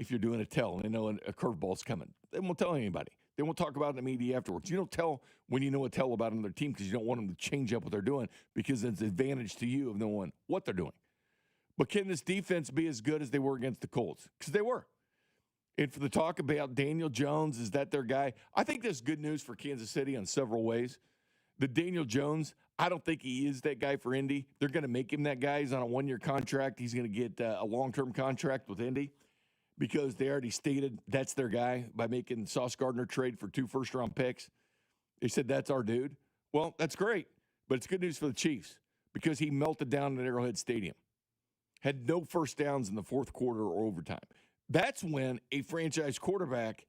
Speaker 2: if you're doing a tell and they know a curveball's coming. They won't tell anybody. They won't talk about it in the media afterwards. You don't tell when you know a tell about another team because you don't want them to change up what they're doing because it's an advantage to you of knowing what they're doing. But can this defense be as good as they were against the Colts? Because they were. And for the talk about Daniel Jones, is that their guy? I think that's good news for Kansas City in several ways. The Daniel Jones, I don't think he is that guy for Indy. They're going to make him that guy. He's on a one-year contract. He's going to get a long-term contract with Indy because they already stated that's their guy by making Sauce Gardner trade for 2 first-round picks. They said that's our dude. Well, that's great, but it's good news for the Chiefs because he melted down at Arrowhead Stadium. Had no first downs in the fourth quarter or overtime. That's when a franchise quarterback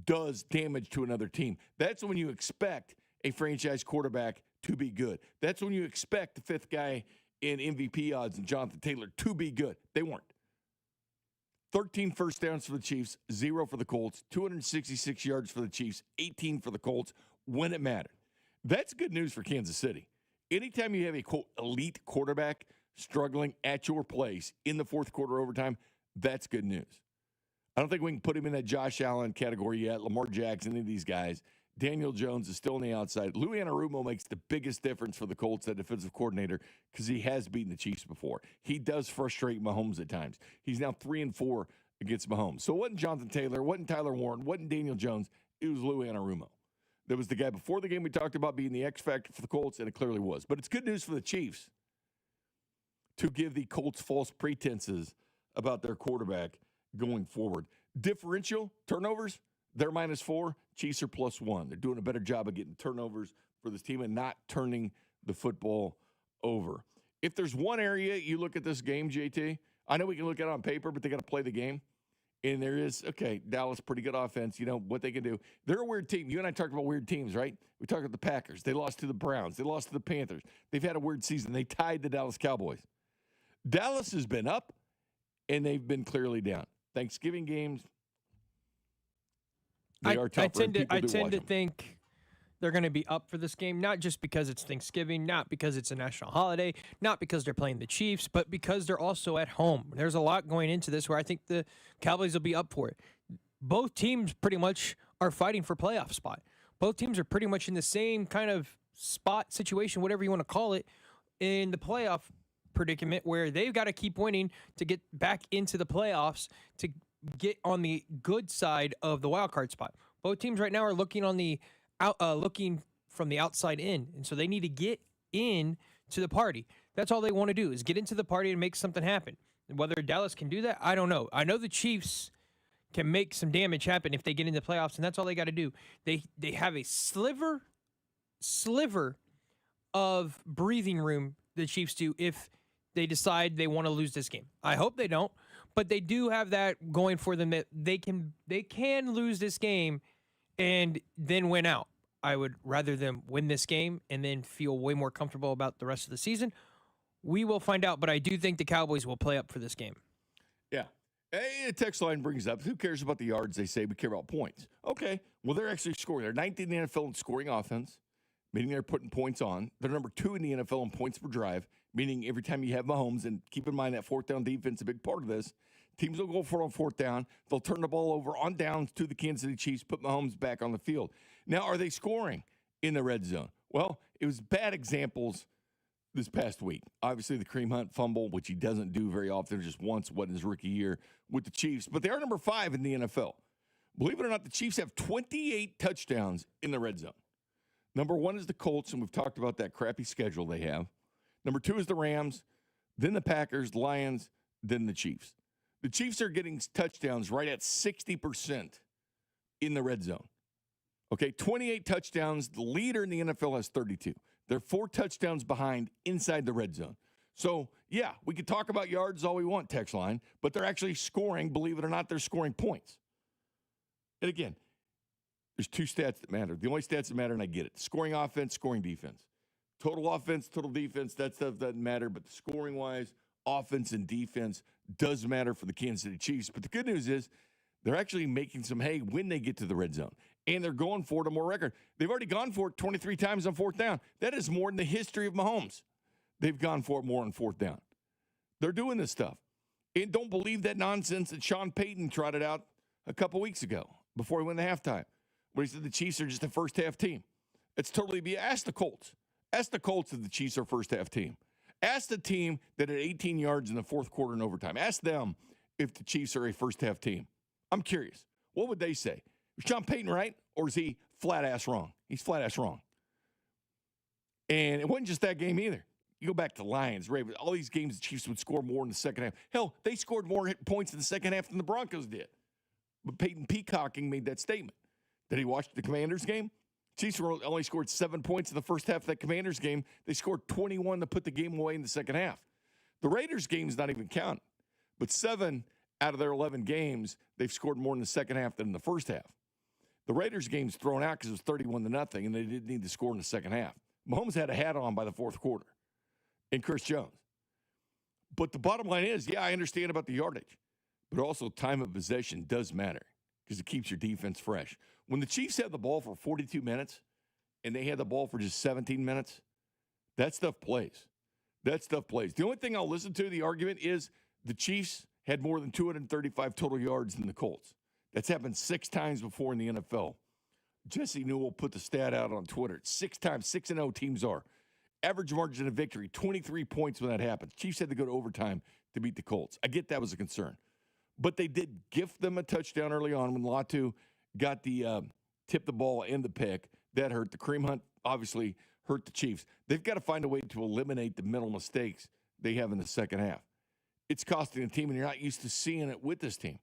Speaker 2: does damage to another team. That's when you expect a franchise quarterback to be good. That's when you expect the 5th guy in MVP odds and Jonathan Taylor to be good. They weren't. 13 first downs for the Chiefs, 0 for the Colts, 266 yards for the Chiefs, 18 for the Colts when it mattered. That's good news for Kansas City. Anytime you have a, quote, elite quarterback struggling at your place in the fourth quarter overtime, that's good news. I don't think we can put him in that Josh Allen category yet, Lamar Jackson, any of these guys. Daniel Jones is still on the outside. Lou Anarumo makes the biggest difference for the Colts, that defensive coordinator, because he has beaten the Chiefs before. He does frustrate Mahomes at times. He's now 3-4 against Mahomes. So it wasn't Jonathan Taylor, it wasn't Tyler Warren, it wasn't Daniel Jones. It was Lou Anarumo. There was the guy before the game we talked about being the X factor for the Colts, and it clearly was. But it's good news for the Chiefs to give the Colts false pretenses about their quarterback going forward. Differential turnovers, they're -4. Chiefs are +1. They're doing a better job of getting turnovers for this team and not turning the football over. If there's one area you look at this game, JT, I know we can look at it on paper, but they got to play the game. And there is, okay, Dallas, pretty good offense. You know what they can do. They're a weird team. You and I talked about weird teams, right? We talked about the Packers. They lost to the Browns. They lost to the Panthers. They've had a weird season. They tied the Dallas Cowboys. Dallas has been up, and they've been clearly down. Thanksgiving games, they are tougher.
Speaker 1: I tend to think they're going to be up for this game, not just because it's Thanksgiving, not because it's a national holiday, not because they're playing the Chiefs, but because they're also at home. There's a lot going into this where I think the Cowboys will be up for it. Both teams pretty much are fighting for playoff spot. Both teams are pretty much in the same kind of spot situation, whatever you want to call it, in the playoff predicament where they've got to keep winning to get back into the playoffs to get on the good side of the wild card spot. Both teams right now are looking on the looking from the outside in, and so they need to get in to the party. That's all they want to do is get into the party and make something happen. Whether Dallas can do that, I don't know. I know the Chiefs can make some damage happen if they get into the playoffs, and that's all they got to do. They have a sliver of breathing room, the Chiefs do, if they decide they want to lose this game. I hope they don't, but they do have that going for them that they can lose this game and then win out. I would rather them win this game and then feel way more comfortable about the rest of the season. We will find out, but I do think the Cowboys will play up for this game.
Speaker 2: Yeah. Hey, the text line brings up, who cares about the yards? They say we care about points. Okay, well, they're actually scoring. They're 19th in the NFL in scoring offense, meaning they're putting points on. They're number 2 in the NFL in points per drive, meaning every time you have Mahomes, and keep in mind that fourth down defense is a big part of this, teams will go for it on fourth down. They'll turn the ball over on downs to the Kansas City Chiefs, put Mahomes back on the field. Now, are they scoring in the red zone? Well, it was bad examples this past week. Obviously, the Kareem Hunt fumble, which he doesn't do very often, just once, in his rookie year with the Chiefs. But they are number 5 in the NFL. Believe it or not, the Chiefs have 28 touchdowns in the red zone. Number 1 is the Colts, and we've talked about that crappy schedule they have. Number 2 is the Rams, then the Packers, Lions, then the Chiefs. The Chiefs are getting touchdowns right at 60% in the red zone. Okay, 28 touchdowns. The leader in the NFL has 32. They're 4 touchdowns behind inside the red zone. So, yeah, we could talk about yards all we want, text line, but they're actually scoring. Believe it or not, they're scoring points. And again, there's 2 stats that matter. The only stats that matter, and I get it, scoring offense, scoring defense. Total offense, total defense, that stuff doesn't matter, but scoring-wise, offense and defense does matter for the Kansas City Chiefs. But the good news is they're actually making some hay when they get to the red zone. And they're going for it on more record. They've already gone for it 23 times on fourth down. That is more in the history of Mahomes. They've gone for it more on fourth down. They're doing this stuff. And don't believe that nonsense that Sean Payton trotted out a couple weeks ago before he went to halftime, where he said the Chiefs are just a first-half team. It's totally be. Ask the Colts. Ask the Colts if the Chiefs are a first-half team. Ask the team that had 18 yards in the fourth quarter in overtime. Ask them if the Chiefs are a first-half team. I'm curious. What would they say? Is Sean Payton right, or is he flat-ass wrong? He's flat-ass wrong. And it wasn't just that game either. You go back to Lions, Ravens, all these games, the Chiefs would score more in the second half. Hell, they scored more points in the second half than the Broncos did. But Peyton Peacocking made that statement. Did he watch the Commanders game? Chiefs only scored 7 points in the first half of that Commanders game. They scored 21 to put the game away in the second half. The Raiders game is not even counted. But 7 out of their 11 games, they've scored more in the second half than in the first half. The Raiders game's thrown out because it was 31-0, and they didn't need to score in the second half. Mahomes had a hat on by the fourth quarter, and Chris Jones. But the bottom line is, yeah, I understand about the yardage, but also time of possession does matter because it keeps your defense fresh. When the Chiefs had the ball for 42 minutes and they had the ball for just 17 minutes, that stuff plays. That stuff plays. The only thing I'll listen to, the argument, is the Chiefs had more than 235 total yards than the Colts. That's happened 6 times before in the NFL. Jesse Newell put the stat out on Twitter. 6 times, 6-0 teams are. Average margin of victory, 23 points when that happens. Chiefs had to go to overtime to beat the Colts. I get that was a concern. But they did gift them a touchdown early on when Latu got the tip the ball and the pick. That hurt. The Kareem Hunt obviously hurt the Chiefs. They've got to find a way to eliminate the mental mistakes they have in the second half. It's costing the team, and you're not used to seeing it with this team.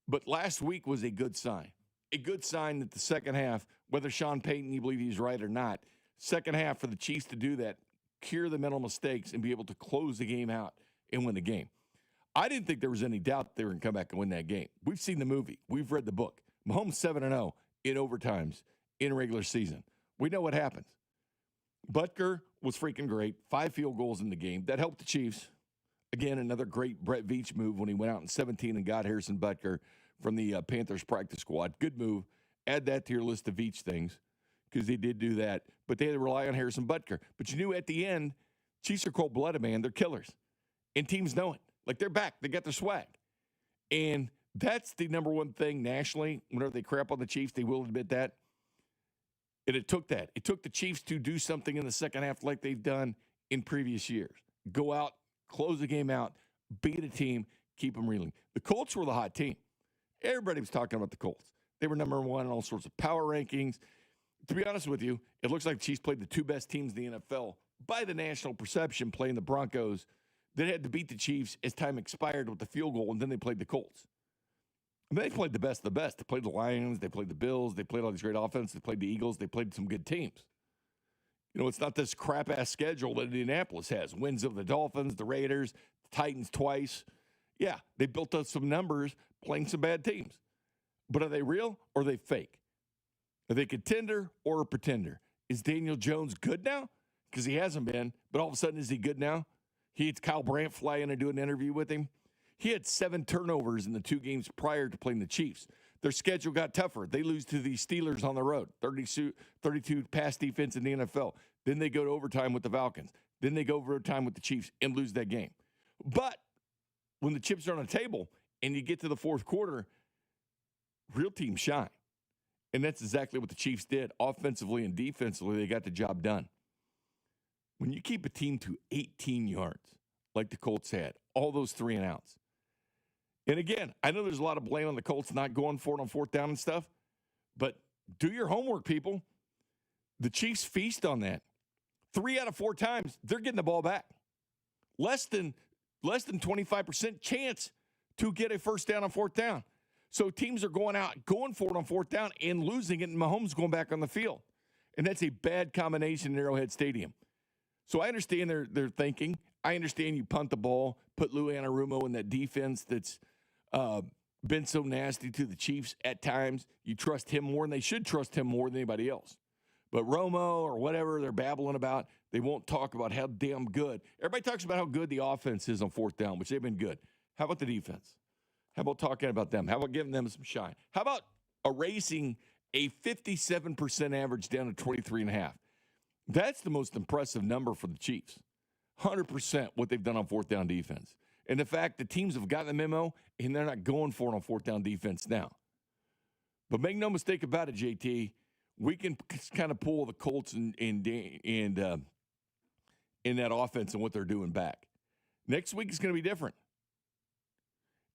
Speaker 2: But last week was a good sign. A good sign that the second half, whether Sean Payton, you believe he's right or not, second half for the Chiefs to do that, cure the mental mistakes, and be able to close the game out and win the game. I didn't think there was any doubt they were going to come back and win that game. We've seen the movie. We've read the book. Mahomes 7-0 in overtimes in regular season. We know what happens. Butker was freaking great. 5 field goals in the game. That helped the Chiefs. Again, another great Brett Veach move when he went out in 17 and got Harrison Butker from the Panthers practice squad. Good move. Add that to your list of Veach things because they did do that. But they had to rely on Harrison Butker. But you knew at the end, Chiefs are cold-blooded, man. They're killers. And teams know it. Like, they're back. They got their swag. And that's the number one thing nationally. Whenever they crap on the Chiefs, they will admit that. And it took that. It took the Chiefs to do something in the second half like they've done in previous years. Go out, close the game out, beat a team, keep them reeling. The Colts were the hot team. Everybody was talking about the Colts. They were number one in all sorts of power rankings. To be honest with you, it looks like the Chiefs played the 2 best teams in the NFL by the national perception, playing the Broncos. They had to beat the Chiefs as time expired with the field goal, and then they played the Colts. I mean, they played the best of the best. They played the Lions. They played the Bills. They played all these great offense. They played the Eagles. They played some good teams. You know, it's not this crap-ass schedule that Indianapolis has. Wins of the Dolphins, the Raiders, the Titans twice. Yeah, they built up some numbers playing some bad teams. But are they real or are they fake? Are they contender or a pretender? Is Daniel Jones good now? Because he hasn't been, but all of a sudden, is he good now? He had Kyle Brandt fly in and do an interview with him. He had 7 turnovers in the 2 games prior to playing the Chiefs. Their schedule got tougher. They lose to the Steelers on the road, 32 pass defense in the NFL. Then they go to overtime with the Falcons. Then they go overtime with the Chiefs and lose that game. But when the chips are on the table and you get to the fourth quarter, real teams shine. And that's exactly what the Chiefs did. Offensively and defensively, they got the job done. When you keep a team to 18 yards, like the Colts had, all those 3 and outs. And again, I know there's a lot of blame on the Colts not going for it on fourth down and stuff, but do your homework, people. The Chiefs feast on that. 3 out of 4 times, they're getting the ball back. Less than 25% chance to get a first down on fourth down. So teams are going out, going for it on fourth down and losing it, and Mahomes going back on the field. And that's a bad combination in Arrowhead Stadium. So I understand their thinking. I understand you punt the ball, put Lou Anarumo in that defense that's been so nasty to the Chiefs at times. You trust him more, and they should trust him more than anybody else. But Romo or whatever they're babbling about, they won't talk about how damn good. Everybody talks about how good the offense is on fourth down, which they've been good. How about the defense? How about talking about them? How about giving them some shine? How about erasing a 57% average down to 23.5? That's the most impressive number for the Chiefs. 100% what they've done on fourth down defense. And the fact that teams have gotten the memo and they're not going for it on fourth down defense now. But make no mistake about it, JT, we can kind of pull the Colts in that offense and what they're doing back. Next week is going to be different.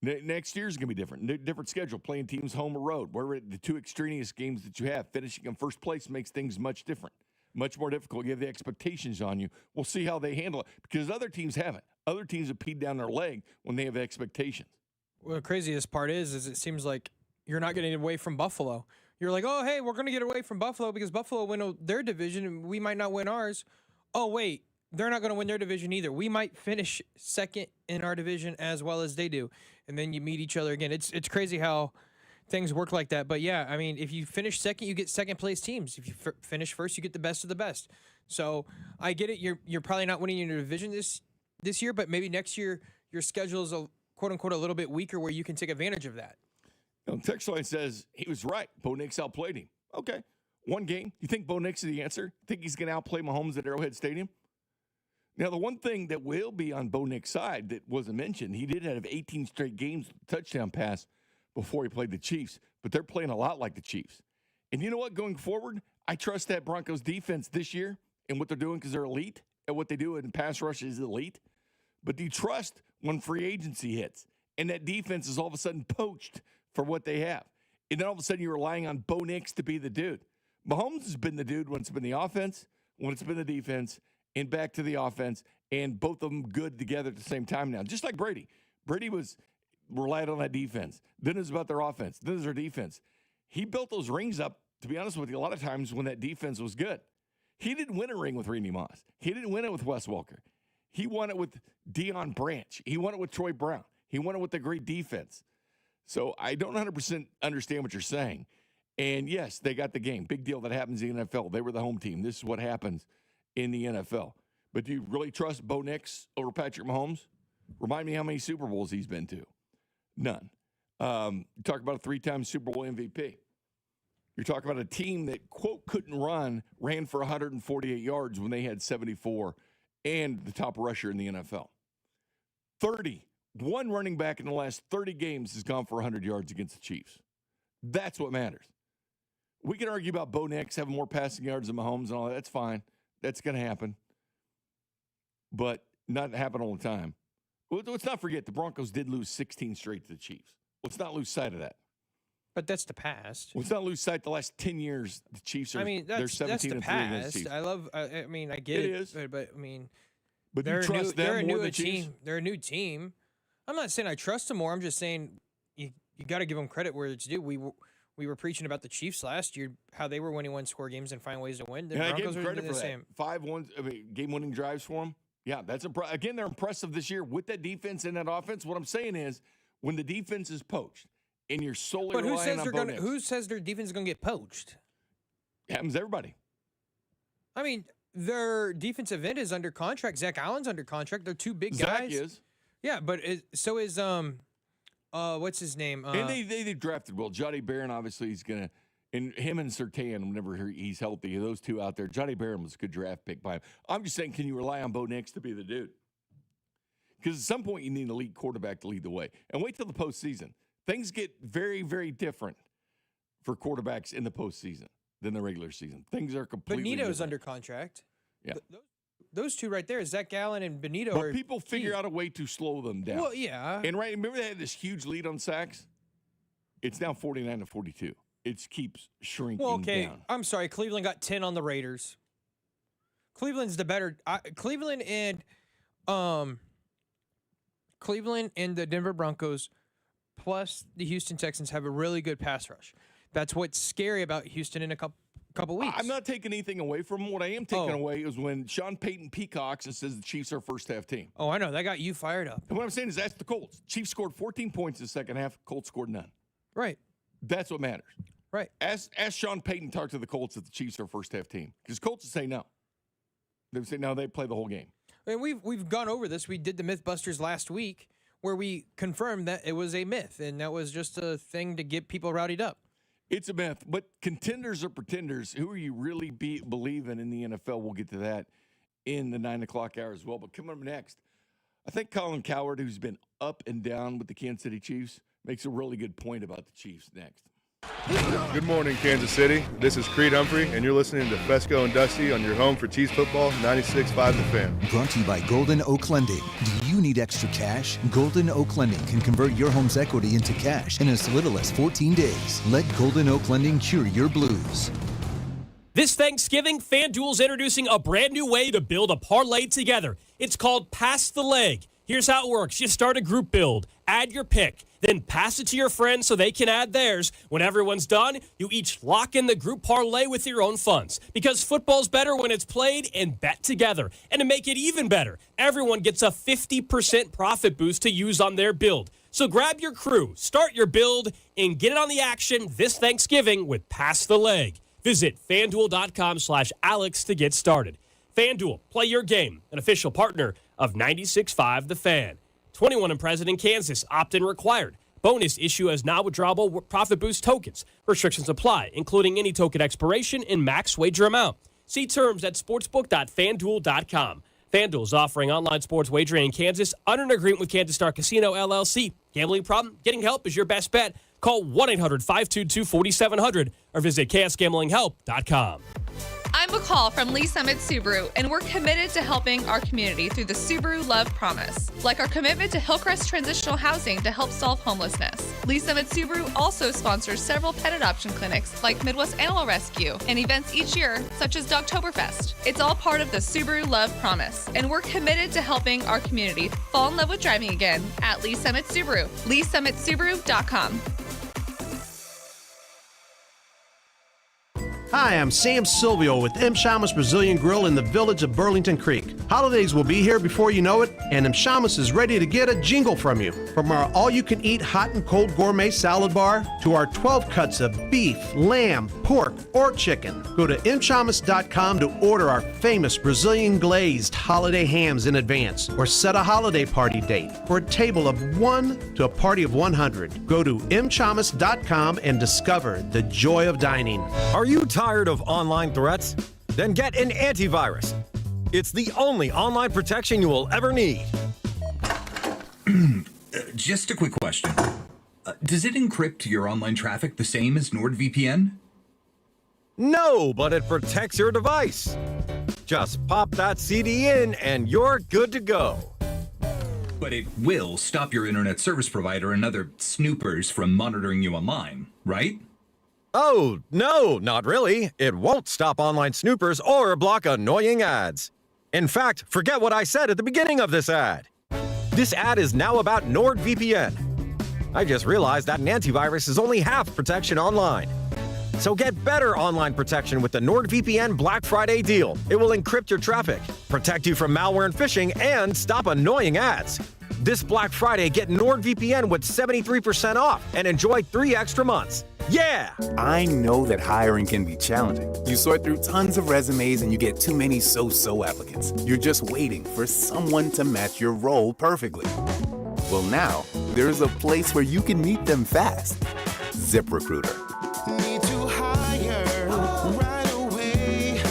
Speaker 2: Next year is going to be different. Different schedule, playing teams home or road. Where the two extraneous games that you have, finishing in first place makes things much different, much more difficult. You have the expectations on you. We'll see how they handle it because other teams haven't. Other teams have peed down their leg when they have expectations.
Speaker 1: Well, the craziest part is it seems like you're not getting away from Buffalo. You're like, oh, hey, we're going to get away from Buffalo because Buffalo win their division and we might not win ours. Oh, wait, they're not going to win their division either. We might finish second in our division as well as they do. And then you meet each other again. It's crazy how things work like that. But, yeah, I mean, if you finish second, you get second-place teams. If you finish first, you get the best of the best. So I get it. You're probably not winning your division this year, but maybe next year your schedule is, quote-unquote, a little bit weaker where you can take advantage of that.
Speaker 2: Text line says he was right. Bo Nix outplayed him. Okay. One game. You think Bo Nix is the answer? Think he's going to outplay Mahomes at Arrowhead Stadium? Now, the one thing that will be on Bo Nix's side that wasn't mentioned, he did have 18 straight games with a touchdown pass before he played the Chiefs, but they're playing a lot like the Chiefs. And you know what? Going forward, I trust that Broncos defense this year and what they're doing because they're elite, and what they do in pass rush is elite. But do you trust when free agency hits and that defense is all of a sudden poached for what they have? And then all of a sudden you're relying on Bo Nix to be the dude. Mahomes has been the dude when it's been the offense, when it's been the defense, and back to the offense, and both of them good together at the same time now. Just like Brady. Brady relied on that defense. Then it was about their offense. Then it was their defense. He built those rings up, to be honest with you, a lot of times when that defense was good. He didn't win a ring with Randy Moss. He didn't win it with Wes Welker. He won it with Deion Branch. He won it with Troy Brown. He won it with a great defense. So I don't 100% understand what you're saying. And, yes, they got the game. Big deal that happens in the NFL. They were the home team. This is what happens in the NFL. But do you really trust Bo Nix over Patrick Mahomes? Remind me how many Super Bowls he's been to. None. Talk about a 3-time Super Bowl MVP. You're talking about a team that, quote, couldn't run, ran for 148 yards when they had 74, and the top rusher in the NFL. one running back in the last 30 games has gone for 100 yards against the Chiefs. That's what matters. We can argue about Bo Nix having more passing yards than Mahomes and all that. That's fine. That's going to happen. But not happen all the time. Let's not forget the Broncos did lose 16 straight to the Chiefs. Let's not lose sight of that.
Speaker 1: But that's the past.
Speaker 2: Let's not lose sight the last 10 years the Chiefs are they're 17 and 3 against the Chiefs.
Speaker 1: I mean, I get it.
Speaker 2: It is.
Speaker 1: But I mean,
Speaker 2: but do you trust them more than the Chiefs?
Speaker 1: They're a new team. I'm not saying I trust them more. I'm just saying you got to give them credit where it's due. We were preaching about the Chiefs last year, how they were winning one-score games and find ways to win. The Broncos
Speaker 2: I gave credit
Speaker 1: were
Speaker 2: for
Speaker 1: the
Speaker 2: that.
Speaker 1: same.
Speaker 2: Game-winning drives for them. Yeah, that's again, they're impressive this year with that defense and that offense. What I'm saying is, when the defense is poached and you're solely relying on Bo Nix.
Speaker 1: Who says their defense is going to get poached?
Speaker 2: It happens to everybody.
Speaker 1: I mean, their defensive end is under contract. Zach Allen's under contract. They're two big guys.
Speaker 2: Zach is.
Speaker 1: Yeah, but so is what's his name?
Speaker 2: And they drafted well. Johnny Barron, obviously, he's gonna. And him and Surtain, whenever he's healthy, those two out there. Johnny Barron was a good draft pick by him. I'm just saying, can you rely on Bo Nix to be the dude? Because at some point, you need an elite quarterback to lead the way. And wait till the postseason. Things get very, very different for quarterbacks in the postseason than the regular season. Things are completely
Speaker 1: Benito's
Speaker 2: different.
Speaker 1: under contract.
Speaker 2: Yeah.
Speaker 1: Those two right there, Zach Allen and Benito.
Speaker 2: But people figure out a way to slow them down.
Speaker 1: Well, yeah.
Speaker 2: And remember they had this huge lead on sacks? It's now 49-42. It keeps shrinking down.
Speaker 1: I'm sorry. Cleveland got 10 on the Raiders. Cleveland's the better. Cleveland and the Denver Broncos plus the Houston Texans have a really good pass rush. That's what's scary about Houston in a couple weeks.
Speaker 2: I'm not taking anything away from them. What I am taking away is when Sean Payton peacocks and says the Chiefs are a first-half team.
Speaker 1: Oh, I know. That got you fired up.
Speaker 2: And what I'm saying is that's the Colts. Chiefs scored 14 points in the second half. Colts scored none.
Speaker 1: Right.
Speaker 2: That's what matters.
Speaker 1: Right.
Speaker 2: Ask Sean Payton talk to the Colts if the Chiefs are a first-half team. Because Colts would say no. They would say no, they play the whole game.
Speaker 1: And we've gone over this. We did the Mythbusters last week where we confirmed that it was a myth, and that was just a thing to get people rowdied up.
Speaker 2: It's a myth, but contenders or pretenders, who are you really believing in the NFL? We'll get to that in the 9 o'clock hour as well. But coming up next, I think Colin Cowherd, who's been up and down with the Kansas City Chiefs, makes a really good point about the Chiefs next.
Speaker 7: Good morning, Kansas City. This is Creed Humphrey, and you're listening to Fescoe and Dusty on your home for Chiefs football, 96.5 The Fan.
Speaker 3: Brought to you by Golden Oak Lending. Do you need extra cash? Golden Oak Lending can convert your home's equity into cash in as little as 14 days. Let Golden Oak Lending cure your blues.
Speaker 8: This Thanksgiving, FanDuel's introducing a brand new way to build a parlay together. It's called Pass the Leg. Here's how it works. You start a group build, add your pick, then pass it to your friends so they can add theirs. When everyone's done, you each lock in the group parlay with your own funds. Because football's better when it's played and bet together. And to make it even better, everyone gets a 50% profit boost to use on their build. So grab your crew, start your build, and get it on the action this Thanksgiving with Pass the Leg. Visit FanDuel.com/Alex to get started. FanDuel, play your game, an official partner of 96.5 The Fan. 21 and present in Kansas, opt-in required. Bonus issue as non-withdrawable profit boost tokens. Restrictions apply, including any token expiration and max wager amount. See terms at sportsbook.fanduel.com. FanDuel is offering online sports wagering in Kansas under an agreement with Kansas Star Casino, LLC. Gambling problem? Getting help is your best bet. Call 1-800-522-4700 or visit ksgamblinghelp.com.
Speaker 9: I'm McCall from Lee Summit Subaru, and we're committed to helping our community through the Subaru Love Promise, like our commitment to Hillcrest Transitional Housing to help solve homelessness. Lee Summit Subaru also sponsors several pet adoption clinics, like Midwest Animal Rescue, and events each year, such as Dogtoberfest. It's all part of the Subaru Love Promise, and we're committed to helping our community fall in love with driving again at Lee Summit Subaru. LeeSummitSubaru.com.
Speaker 23: Hi, I'm Sam Silvio with M. Shamus Brazilian Grill in the village of Burlington Creek. Holidays will be here before you know it, and M. Shamus is ready to get a jingle from you. From our all-you-can-eat hot and cold gourmet salad bar to our 12 cuts of beef, lamb, pork, or chicken. Go to mshamus.com to order our famous Brazilian glazed holiday hams in advance, or set a holiday party date for a table of 1 to a party of 100. Go to mshamus.com and discover the joy of dining.
Speaker 24: Are you tired of online threats? Then get an antivirus. It's the only online protection you will ever need.
Speaker 25: Just a quick question. Does it encrypt your online traffic the same as NordVPN?
Speaker 24: No, but it protects your device. Just pop that CD in and you're good to go.
Speaker 25: But it will stop your internet service provider and other snoopers from monitoring you online, right?
Speaker 24: Oh, no, not really. It won't stop online snoopers or block annoying ads. In fact, forget what I said at the beginning of this ad. This ad is now about NordVPN. I just realized that an antivirus is only half protection online. So get better online protection with the NordVPN Black Friday deal. It will encrypt your traffic, protect you from malware and phishing, and stop annoying ads. This Black Friday, get NordVPN with 73% off and enjoy 3 extra months. Yeah!
Speaker 18: I know that hiring can be challenging. You sort through tons of resumes and you get too many so-so applicants. You're just waiting for someone to match your role perfectly. Well, now, there's a place where you can meet them fast. ZipRecruiter.
Speaker 22: Need to hire right away.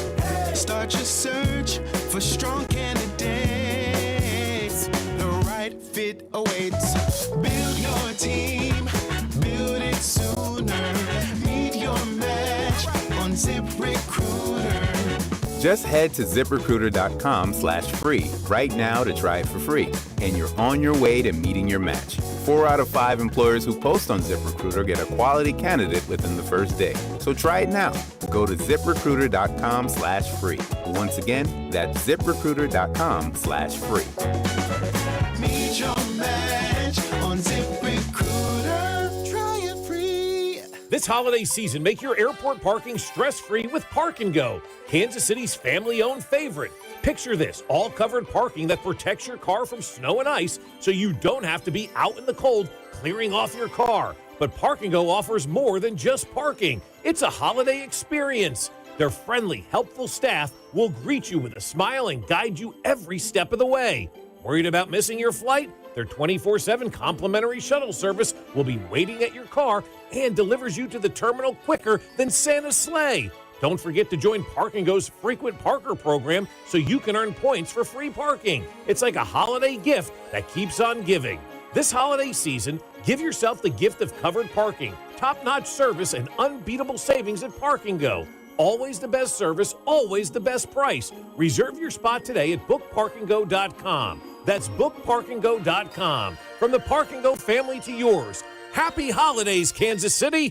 Speaker 22: Start your search for strong candidates. The right fit awaits. Build your team. Build it sooner. Meet your match on ZipRecruiter.
Speaker 18: Just head to ZipRecruiter.com/free right now to try it for free. And you're on your way to meeting your match. 4 out of 5 employers who post on ZipRecruiter get a quality candidate within the first day. So try it now. Go to ZipRecruiter.com/free. Once again, that's ZipRecruiter.com/free.
Speaker 22: Meet your match on ZipRecruiter. Try it free.
Speaker 26: This holiday season, make your airport parking stress-free with Park & Go, Kansas City's family-owned favorite. Picture this, all-covered parking that protects your car from snow and ice so you don't have to be out in the cold clearing off your car. But Park & Go offers more than just parking. It's a holiday experience. Their friendly, helpful staff will greet you with a smile and guide you every step of the way. Worried about missing your flight? Their 24/7 complimentary shuttle service will be waiting at your car and delivers you to the terminal quicker than Santa's sleigh. Don't forget to join Park & Go's Frequent Parker program so you can earn points for free parking. It's like a holiday gift that keeps on giving. This holiday season, give yourself the gift of covered parking, top-notch service, and unbeatable savings at Park & Go. Always the best service, always the best price. Reserve your spot today at bookparkandgo.com. That's bookparkandgo.com. From the Park & Go family to yours. Happy holidays, Kansas City.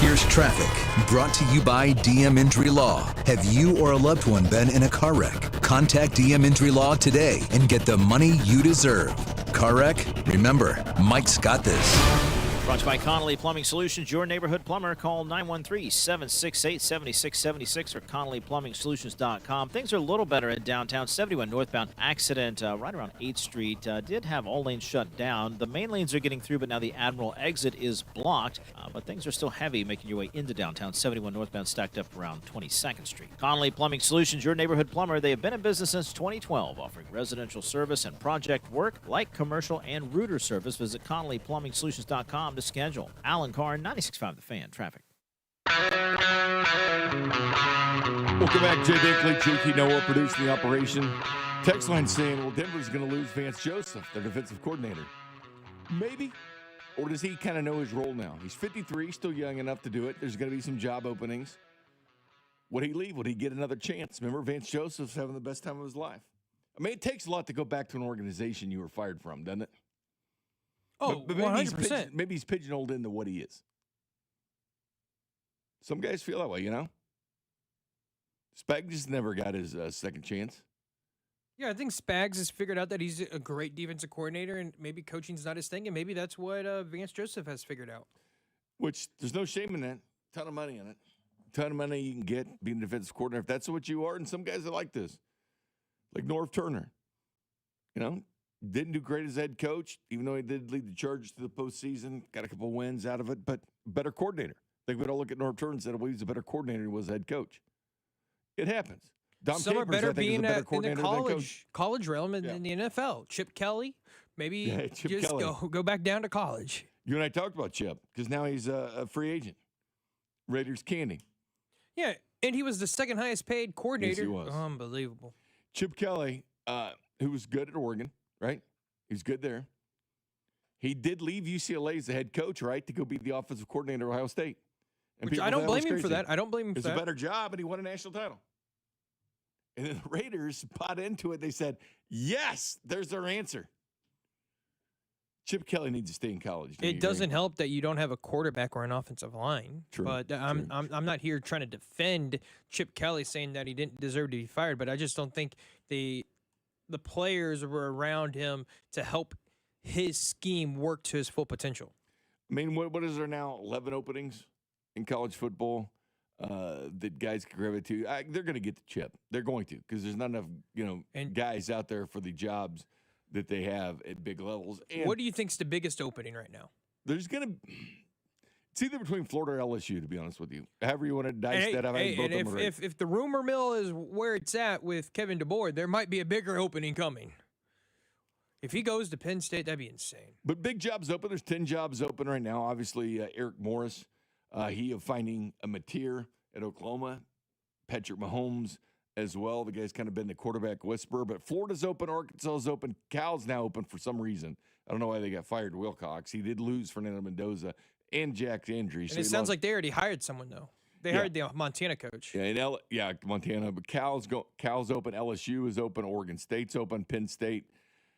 Speaker 3: Here's traffic, brought to you by DM Injury Law. Have you or a loved one been in a car wreck? Contact DM Injury Law today and get the money you deserve. Car wreck? Remember, Mike's got this.
Speaker 16: Brought to you by Connolly Plumbing Solutions, your neighborhood plumber. Call 913-768-7676 or ConnollyPlumbingSolutions.com. Things are a little better in downtown. 71 northbound accident right around 8th Street. Did have all lanes shut down. The main lanes are getting through, but now the Admiral exit is blocked. But things are still heavy making your way into downtown. 71 northbound stacked up around 22nd Street. Connolly Plumbing Solutions, your neighborhood plumber. They have been in business since 2012, offering residential service and project work like commercial and router service. Visit ConnollyPlumbingSolutions.com to schedule. Alan Carr, 96.5 The Fan. Traffic.
Speaker 2: Welcome back, Jay Binkley, JT Noah producing the operation. Text line saying, well, Denver's going to lose Vance Joseph, their defensive coordinator. Maybe. Or does he kind of know his role now? He's 53, still young enough to do it. There's going to be some job openings. Would he leave? Would he get another chance? Remember, Vance Joseph's having the best time of his life. I mean, it takes a lot to go back to an organization you were fired from, doesn't it?
Speaker 1: Oh,
Speaker 2: but
Speaker 1: 100%.
Speaker 2: maybe he's pigeonholed into what he is. Some guys feel that way, you know? Spag just never got his second chance.
Speaker 1: Yeah, I think Spags has figured out that he's a great defensive coordinator, and maybe coaching's not his thing, and maybe that's what Vance Joseph has figured out.
Speaker 2: Which, there's no shame in that. Ton of money in it. Ton of money you can get being a defensive coordinator if that's what you are. And some guys are like this. Like Norv Turner. You know? Didn't do great as head coach, even though he did lead the Chargers to the postseason. Got a couple wins out of it, but better coordinator. I think we'd all look at Norv Turner and said, well, he's a better coordinator than he was head coach. It happens. Dom
Speaker 1: Some
Speaker 2: Capers,
Speaker 1: are better
Speaker 2: I think,
Speaker 1: being
Speaker 2: is a better
Speaker 1: in the
Speaker 2: coordinator than coach.
Speaker 1: college realm than the NFL. Chip Kelly, maybe just go back down to college.
Speaker 2: You and I talked about Chip because now he's a free agent. Raiders candy.
Speaker 1: Yeah, and he was the second highest paid coordinator.
Speaker 2: Yes, he was.
Speaker 1: Unbelievable.
Speaker 2: Chip Kelly, who was good at Oregon, right? He's good there. He did leave UCLA as the head coach, right, to go be the offensive coordinator at Ohio State. And
Speaker 1: Which I don't blame him for that. I don't blame him for that.
Speaker 2: It's a better job, and he won a national title. And then the Raiders bought into it. They said, yes, there's their answer. Chip Kelly needs to stay in college.
Speaker 1: It doesn't help that you don't have a quarterback or an offensive line.
Speaker 2: True.
Speaker 1: But I'm not here trying to defend Chip Kelly saying that he didn't deserve to be fired, but I just don't think the players were around him to help his scheme work to his full potential.
Speaker 2: I mean, what is there now? 11 openings in college football that guys can gravitate to. They're going to get the Chip. They're going to, because there's not enough guys out there for the jobs that they have at big levels. And
Speaker 1: what do you think's the biggest opening right now?
Speaker 2: There's going to it's either between Florida or LSU, to be honest with you. However you want to dice that.
Speaker 1: If the rumor mill is where it's at with Kevin DeBoer, there might be a bigger opening coming. If he goes to Penn State, that'd be insane.
Speaker 2: But big jobs open. There's 10 jobs open right now. Obviously, Eric Morris, he of finding a Mateer at Oklahoma. Patrick Mahomes as well. The guy's kind of been the quarterback whisperer. But Florida's open. Arkansas's open. Cal's now open for some reason. I don't know why they got fired Wilcox. He did lose Fernando Mendoza and Jack Andrews.
Speaker 1: And it sounds like they already hired someone, though. They hired the Montana coach.
Speaker 2: Yeah, Montana. But Cal's open. LSU is open. Oregon State's open. Penn State,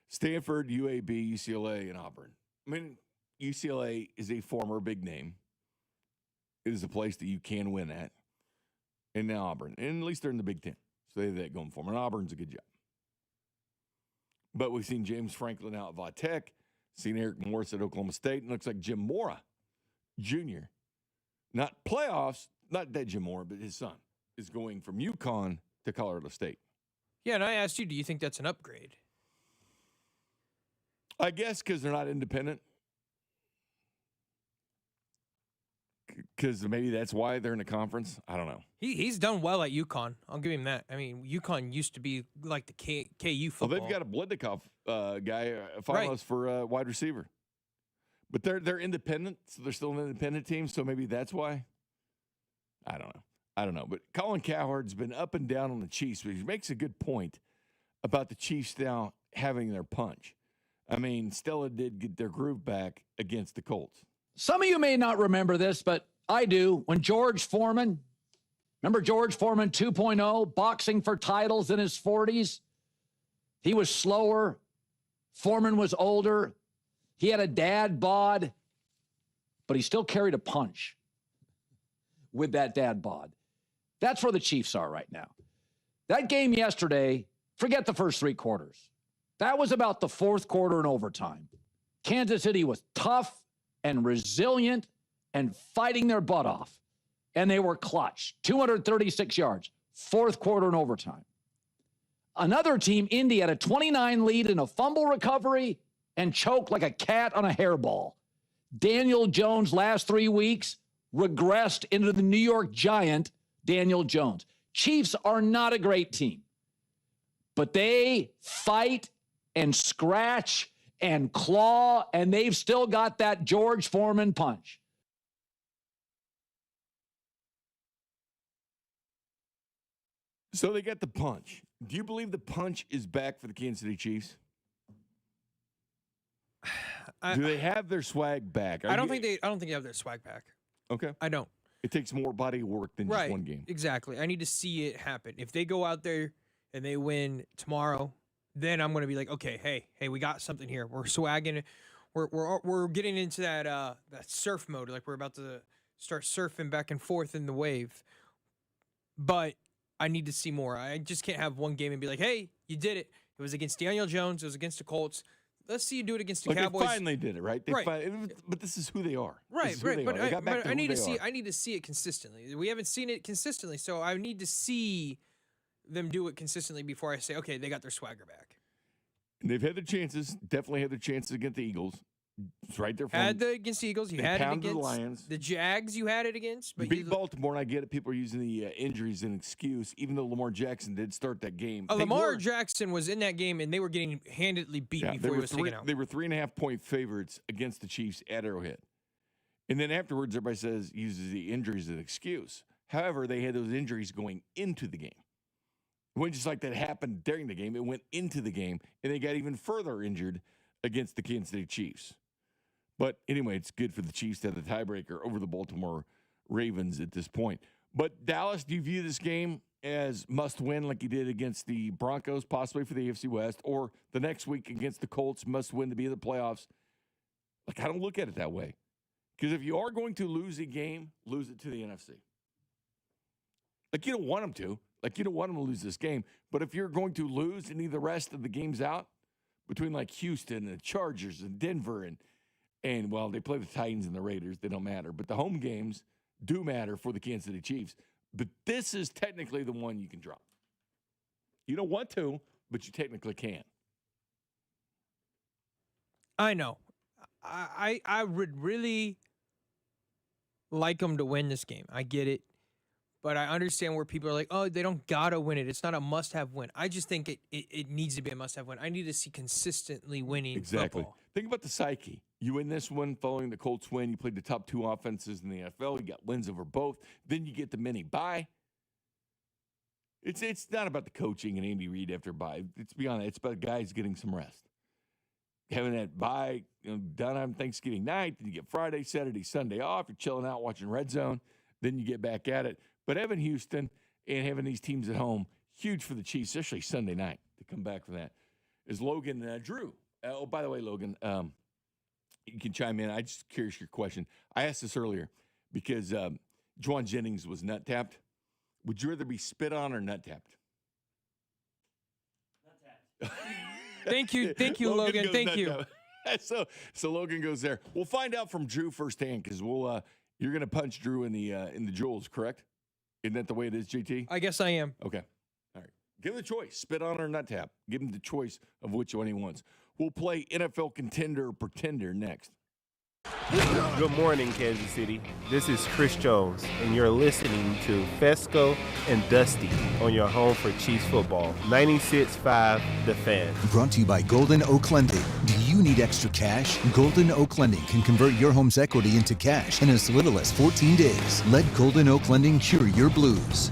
Speaker 2: Stanford, UAB, UCLA, and Auburn. I mean, UCLA is a former big name. It is a place that you can win at. And now Auburn. And at least they're in the Big Ten. So they have that going for them. And Auburn's a good job. But we've seen James Franklin out at Va Tech. Seen Eric Morris at Oklahoma State. And it looks like Jim Mora Jr., not playoffs, not that Jim Mora, but his son, is going from UConn to Colorado State.
Speaker 1: Yeah, and I asked you, do you think that's an upgrade?
Speaker 2: I guess because they're not independent. Because maybe that's why they're in the conference. I don't know.
Speaker 1: He's done well at UConn. I'll give him that. I mean, UConn used to be like the KU football.
Speaker 2: Well, they've got a Blendikoff guy, a finalist for wide receiver. But they're independent, so they're still an independent team, so maybe that's why. I don't know. But Colin Cowherd's been up and down on the Chiefs, but he makes a good point about the Chiefs now having their punch. I mean, Stella did get their groove back against the Colts.
Speaker 10: Some of you may not remember this, but I do. When George Foreman, remember George Foreman 2.0, boxing for titles in his 40s? He was slower. Foreman was older. He had a dad bod, but he still carried a punch with that dad bod. That's where the Chiefs are right now. That game yesterday, forget the first 3 quarters. That was about the fourth quarter and overtime. Kansas City was tough and resilient and fighting their butt off. And they were clutch. 236 yards, fourth quarter and overtime. Another team, Indy, had a 29 lead in a fumble recovery and choked like a cat on a hairball. Daniel Jones, last 3 weeks, regressed into the New York Giant, Daniel Jones. Chiefs are not a great team, but they fight and scratch and claw, and they've still got that George Foreman punch.
Speaker 2: So they got the punch. Do you believe the punch is back for the Kansas City Chiefs? Do they have their swag back?
Speaker 1: I don't think they have their swag back.
Speaker 2: Okay.
Speaker 1: I don't.
Speaker 2: It takes more body work than just one game.
Speaker 1: Exactly. I need to see it happen. If they go out there and they win tomorrow, then I'm going to be like, okay, hey, we got something here. We're swagging. We're getting into that surf mode. Like we're about to start surfing back and forth in the wave. But I need to see more. I just can't have one game and be like, hey, you did it. It was against Daniel Jones. It was against the Colts. Let's see you do it against the Cowboys.
Speaker 2: They finally did it, right? But this is who they are.
Speaker 1: Right. But I need to see it consistently. We haven't seen it consistently, so I need to see them do it consistently before I say, okay, they got their swagger back.
Speaker 2: And they've had their chances. Definitely had their chances against the Eagles. It's right there.
Speaker 1: Against the Eagles. You had it against
Speaker 2: the Lions.
Speaker 1: The Jags. You had it against.
Speaker 2: But beat Baltimore, and I get it. People are using the injuries as an excuse, even though Lamar Jackson did start that game.
Speaker 1: Lamar Jackson was in that game, and they were getting handedly beaten before he was taken out.
Speaker 2: They were 3.5-point favorites against the Chiefs at Arrowhead. And then afterwards, everybody uses the injuries as an excuse. However, they had those injuries going into the game. It wasn't just like that happened during the game. It went into the game, and they got even further injured against the Kansas City Chiefs. But anyway, it's good for the Chiefs to have the tiebreaker over the Baltimore Ravens at this point. But Dallas, do you view this game as must-win like you did against the Broncos, possibly for the AFC West, or the next week against the Colts, must-win to be in the playoffs? Like, I don't look at it that way. Because if you are going to lose a game, lose it to the NFC. Like, you don't want them to. Like, you don't want them to lose this game. But if you're going to lose any of the rest of the games out, between like Houston and the Chargers and Denver and well, they play the Titans and the Raiders. They don't matter. But the home games do matter for the Kansas City Chiefs. But this is technically the one you can drop. You don't want to, but you technically can.
Speaker 1: I know. I would really like them to win this game. I get it. But I understand where people are like, oh, they don't got to win it. It's not a must-have win. I just think it needs to be a must-have win. I need to see consistently winning football.
Speaker 2: Think about the psyche. You win this one following the Colts win. You played the top 2 offenses in the NFL. You got wins over both. Then you get the mini bye. It's not about the coaching and Andy Reid after bye. It's beyond that. It's about guys getting some rest. Having that bye done on Thanksgiving night. Then you get Friday, Saturday, Sunday off. You're chilling out watching Red Zone. Then you get back at it. But having Houston and having these teams at home, huge for the Chiefs, especially Sunday night to come back from that, is Logan Drew. Oh, by the way, Logan, you can chime in. I'm just curious your question. I asked this earlier because Juwan Jennings was nut tapped. Would you rather be spit on or nut tapped?
Speaker 1: Nut tapped. Thank you, Logan. Thank you.
Speaker 2: So Logan goes there. We'll find out from Drew firsthand because you're going to punch Drew in the jewels, correct? Isn't that the way it is, JT?
Speaker 1: I guess I am.
Speaker 2: Okay. All right. Give him the choice. Spit on or nut tap. Give him the choice of which one he wants. We'll play NFL Contender or Pretender next.
Speaker 11: Good morning, Kansas City. This is Chris Jones, and you're listening to Fescoe and Dusty on your home for Chiefs football. 96.5 The Fan.
Speaker 3: Brought to you by Golden Oak Lending. Do you need extra cash? Golden Oak Lending can convert your home's equity into cash in as little as 14 days. Let Golden Oak Lending cure your blues.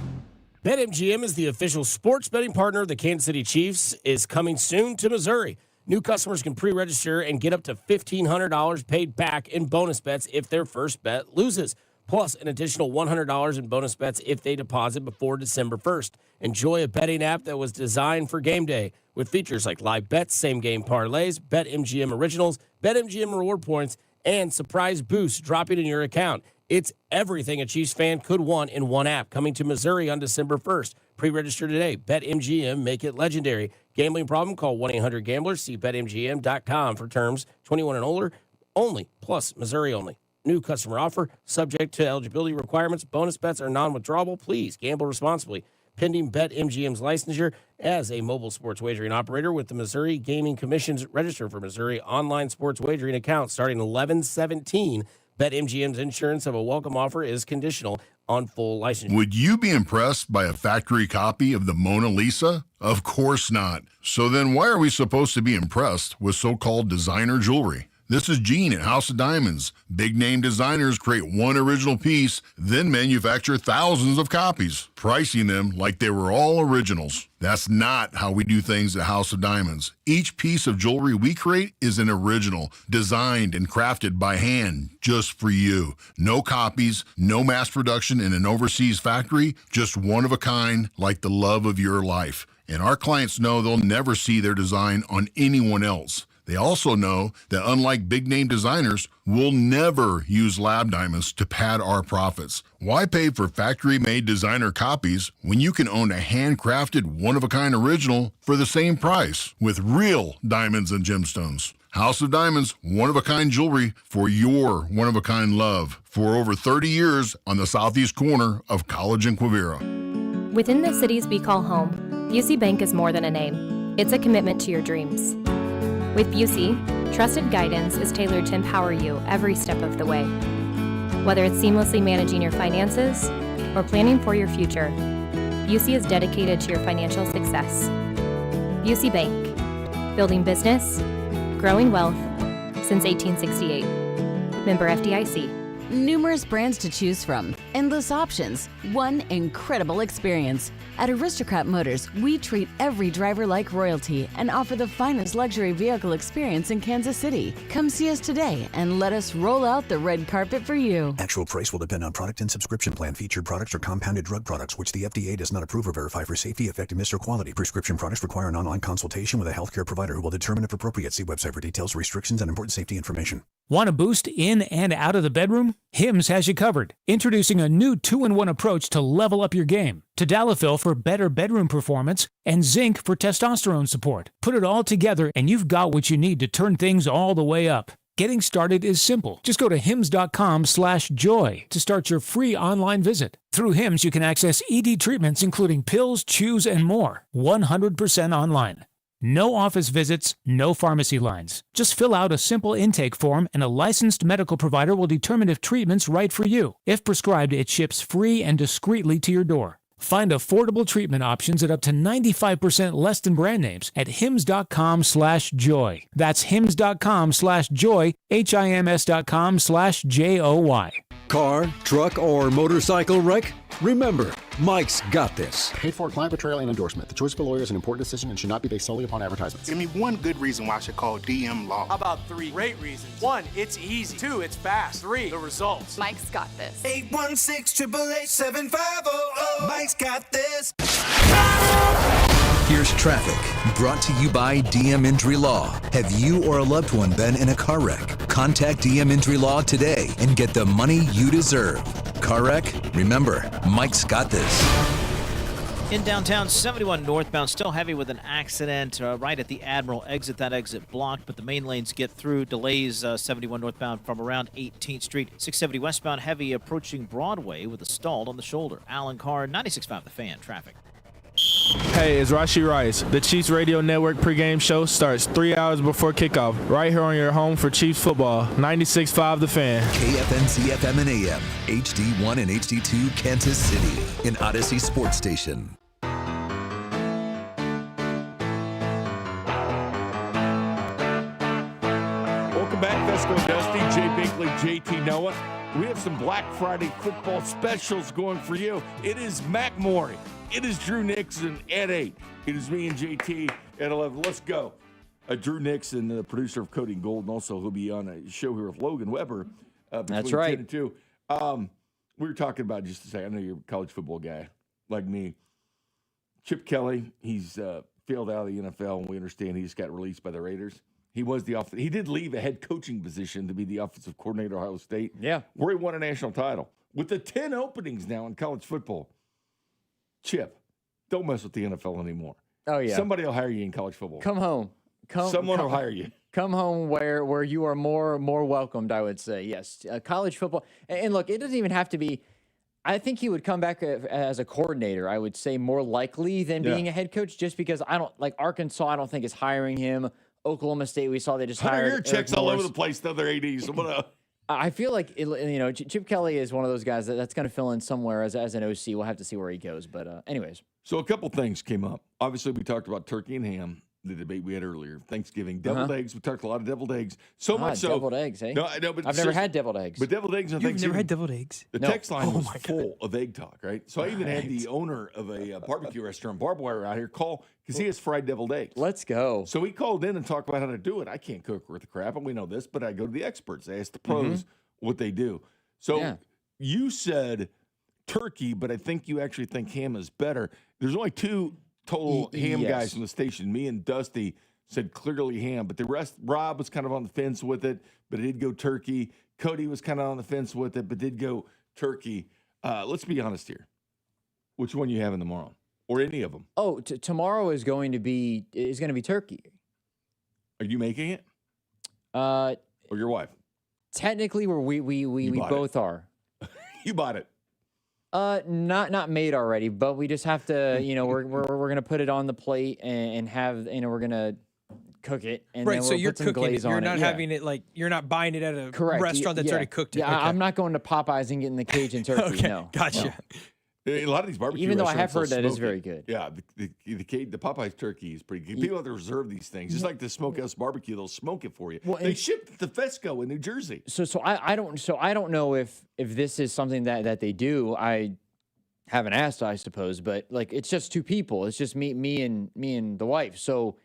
Speaker 8: BetMGM is the official sports betting partner of the Kansas City Chiefs, is coming soon to Missouri. New customers can pre-register and get up to $1,500 paid back in bonus bets if their first bet loses, plus an additional $100 in bonus bets if they deposit before December 1st. Enjoy a betting app that was designed for game day with features like live bets, same-game parlays, BetMGM Originals, BetMGM Reward Points, and surprise boosts dropping in your account. It's everything a Chiefs fan could want in one app, coming to Missouri on December 1st. Pre-register today. BetMGM, make it legendary. Gambling problem? Call 1-800-GAMBLER. See BetMGM.com for terms. 21 and older only, plus Missouri only. New customer offer, subject to eligibility requirements. Bonus bets are non-withdrawable. Please gamble responsibly. Pending BetMGM's licensure as a mobile sports wagering operator with the Missouri Gaming Commission's register for Missouri online sports wagering account starting 11/17. BetMGM's insurance of a welcome offer is conditional on full licensure.
Speaker 12: Would you be impressed by a factory copy of the Mona Lisa? Of course not. So then why are we supposed to be impressed with so-called designer jewelry? This is Gene at House of Diamonds. Big-name designers create one original piece, then manufacture thousands of copies, pricing them like they were all originals. That's not how we do things at House of Diamonds. Each piece of jewelry we create is an original, designed and crafted by hand, just for you. No copies, no mass production in an overseas factory, just one of a kind, like the love of your life. And our clients know they'll never see their design on anyone else. They also know that unlike big-name designers, we'll never use lab diamonds to pad our profits. Why pay for factory-made designer copies when you can own a handcrafted, one-of-a-kind original for the same price with real diamonds and gemstones? House of Diamonds, one-of-a-kind jewelry for your one-of-a-kind love. For over 30 years on the southeast corner of College and Quivira.
Speaker 13: Within the cities we call home, Busey Bank is more than a name. It's a commitment to your dreams. With Busey, trusted guidance is tailored to empower you every step of the way. Whether it's seamlessly managing your finances or planning for your future, Busey is dedicated to your financial success. Busey Bank, building business, growing wealth since 1868. Member FDIC.
Speaker 14: Numerous brands to choose from, endless options, one incredible experience. At Aristocrat Motors, we treat every driver like royalty and offer the finest luxury vehicle experience in Kansas City. Come see us today and let us roll out the red carpet for you.
Speaker 19: Actual price will depend on product and subscription plan. Featured products are compounded drug products, which the FDA does not approve or verify for safety, effectiveness, or quality. Prescription products require an online consultation with a healthcare provider who will determine if appropriate. See website for details, restrictions, and important safety information.
Speaker 15: Want a boost in and out of the bedroom? Hims has you covered. Introducing a new 2-in-1 approach to level up your game. Tadalafil for better bedroom performance and zinc for testosterone support. Put it all together and you've got what you need to turn things all the way up. Getting started is simple. Just go to hims.com/joy to start your free online visit. Through Hims, you can access ED treatments including pills, chews, and more. 100% online. No office visits, no pharmacy lines. Just fill out a simple intake form and a licensed medical provider will determine if treatment's right for you. If prescribed, it ships free and discreetly to your door. Find affordable treatment options at up to 95% less than brand names at hims.com/joy. That's hims.com/joy, HIMS.com/JOY.
Speaker 20: Car, truck, or motorcycle wreck? Remember, Mike's got this.
Speaker 5: Paid for client betrayal and endorsement. The choice of a lawyer is an important decision and should not be based solely upon advertisements.
Speaker 27: Give me one good reason why I should call DM Law.
Speaker 28: How about 3 great reasons? 1, it's easy. 2, it's fast. 3, the results.
Speaker 22: Mike's got this. 816-888-7500. Mike's got this.
Speaker 3: Here's traffic, brought to you by DM Injury Law. Have you or a loved one been in a car wreck? Contact DM Injury Law today and get the money you deserve. Car wreck? Remember, Mike's got this.
Speaker 16: In downtown, 71 northbound, still heavy with an accident right at the Admiral exit. That exit blocked, but the main lanes get through. Delays 71 northbound from around 18th Street. 670 westbound, heavy approaching Broadway with a stalled on the shoulder. Alan Carr, 96.5 The Fan, traffic.
Speaker 4: Hey, it's Rashi Rice. The Chiefs Radio Network pregame show starts 3 hours before kickoff, right here on your home for Chiefs football. 96.5 The Fan.
Speaker 3: KFNC FM and AM, HD1 and HD2 Kansas City, an Odyssey sports station.
Speaker 2: Welcome back, Fescoe and Dusty, Jay Binkley, JT Noah. We have some Black Friday football specials going for you. It is Mac Morey. It is Drew Nixon at 8. It is me and JT at 11. Let's go. Drew Nixon, the producer of Cody and Gold, and also he'll be on a show here with Logan Weber.
Speaker 6: That's right.
Speaker 2: 10 and 2. We were talking about, just to say, I know you're a college football guy like me. Chip Kelly, he's failed out of the NFL, and we understand he just got released by the Raiders. He was he did leave a head coaching position to be the offensive coordinator at Ohio State.
Speaker 6: Yeah.
Speaker 2: Where he won a national title. With the 10 openings now in college football, Chip, don't mess with the NFL anymore.
Speaker 6: Oh, yeah.
Speaker 2: Somebody will hire you in college football.
Speaker 6: Come home.
Speaker 2: Someone will hire you.
Speaker 6: Come home where you are more welcomed, I would say. Yes. College football. And look, it doesn't even have to be. I think he would come back as a coordinator, I would say, more likely than being a head coach, just because I don't like Arkansas. I don't think is hiring him. Oklahoma State, we saw they just hired.
Speaker 2: Your checks all over the place to other ADs.
Speaker 6: I feel like Chip Kelly is one of those guys that's going to fill in somewhere as an OC. We'll have to see where he goes. But anyways,
Speaker 2: so a couple things came up. Obviously, we talked about turkey and ham, the debate we had earlier. Thanksgiving, deviled eggs. We talked a lot of deviled eggs. So much so.
Speaker 6: Deviled eggs, eh?
Speaker 2: No, I know, but
Speaker 6: I've never had deviled eggs.
Speaker 2: But deviled eggs on
Speaker 1: You've
Speaker 2: Thanksgiving.
Speaker 1: never had deviled eggs?
Speaker 2: The text line was full of egg talk, right? So I even had the owner of a barbecue restaurant, Barbed Wire, out here call because he has fried deviled eggs.
Speaker 6: Let's go.
Speaker 2: So he called in and talked about how to do it. I can't cook worth the crap, and we know this, but I go to the experts. I ask the pros what they do. So you said turkey, but I think you actually think ham is better. There's only two total ham guys in the station. Me and Dusty said clearly ham, but the rest, Rob was kind of on the fence with it, but it did go turkey. Cody was kind of on the fence with it, but did go turkey. Let's be honest here. Which one you having tomorrow, or any of them?
Speaker 6: Oh, tomorrow is going to be turkey.
Speaker 2: Are you making it? Or your wife?
Speaker 6: Technically, we both are.
Speaker 2: You bought it.
Speaker 6: Not made already, but we just have to. We're gonna put it on the plate and have. We're gonna cook it, and
Speaker 1: right.
Speaker 6: then
Speaker 1: So
Speaker 6: we'll
Speaker 1: you're
Speaker 6: put some
Speaker 1: cooking
Speaker 6: glaze
Speaker 1: it. You're
Speaker 6: on
Speaker 1: not
Speaker 6: it.
Speaker 1: having it like you're not buying it at a
Speaker 6: Correct.
Speaker 1: restaurant that's already cooked it.
Speaker 6: Yeah,
Speaker 1: Okay.
Speaker 6: I'm not going to Popeyes and getting the Cajun turkey.
Speaker 1: Okay,
Speaker 6: No,
Speaker 1: gotcha.
Speaker 6: no.
Speaker 2: A lot of these barbecue
Speaker 6: Even though I have
Speaker 2: restaurants
Speaker 6: heard
Speaker 2: will
Speaker 6: that is
Speaker 2: smoke
Speaker 6: very
Speaker 2: it.
Speaker 6: good.
Speaker 2: Yeah, the Popeyes turkey is pretty good. People have to reserve these things. Just like the Smokehouse Barbecue, they'll smoke it for you.
Speaker 6: Well,
Speaker 2: they ship it to Fescoe in New Jersey.
Speaker 6: So I don't know if this is something that they do. I haven't asked, I suppose, but like it's just two people. It's just me and the wife. So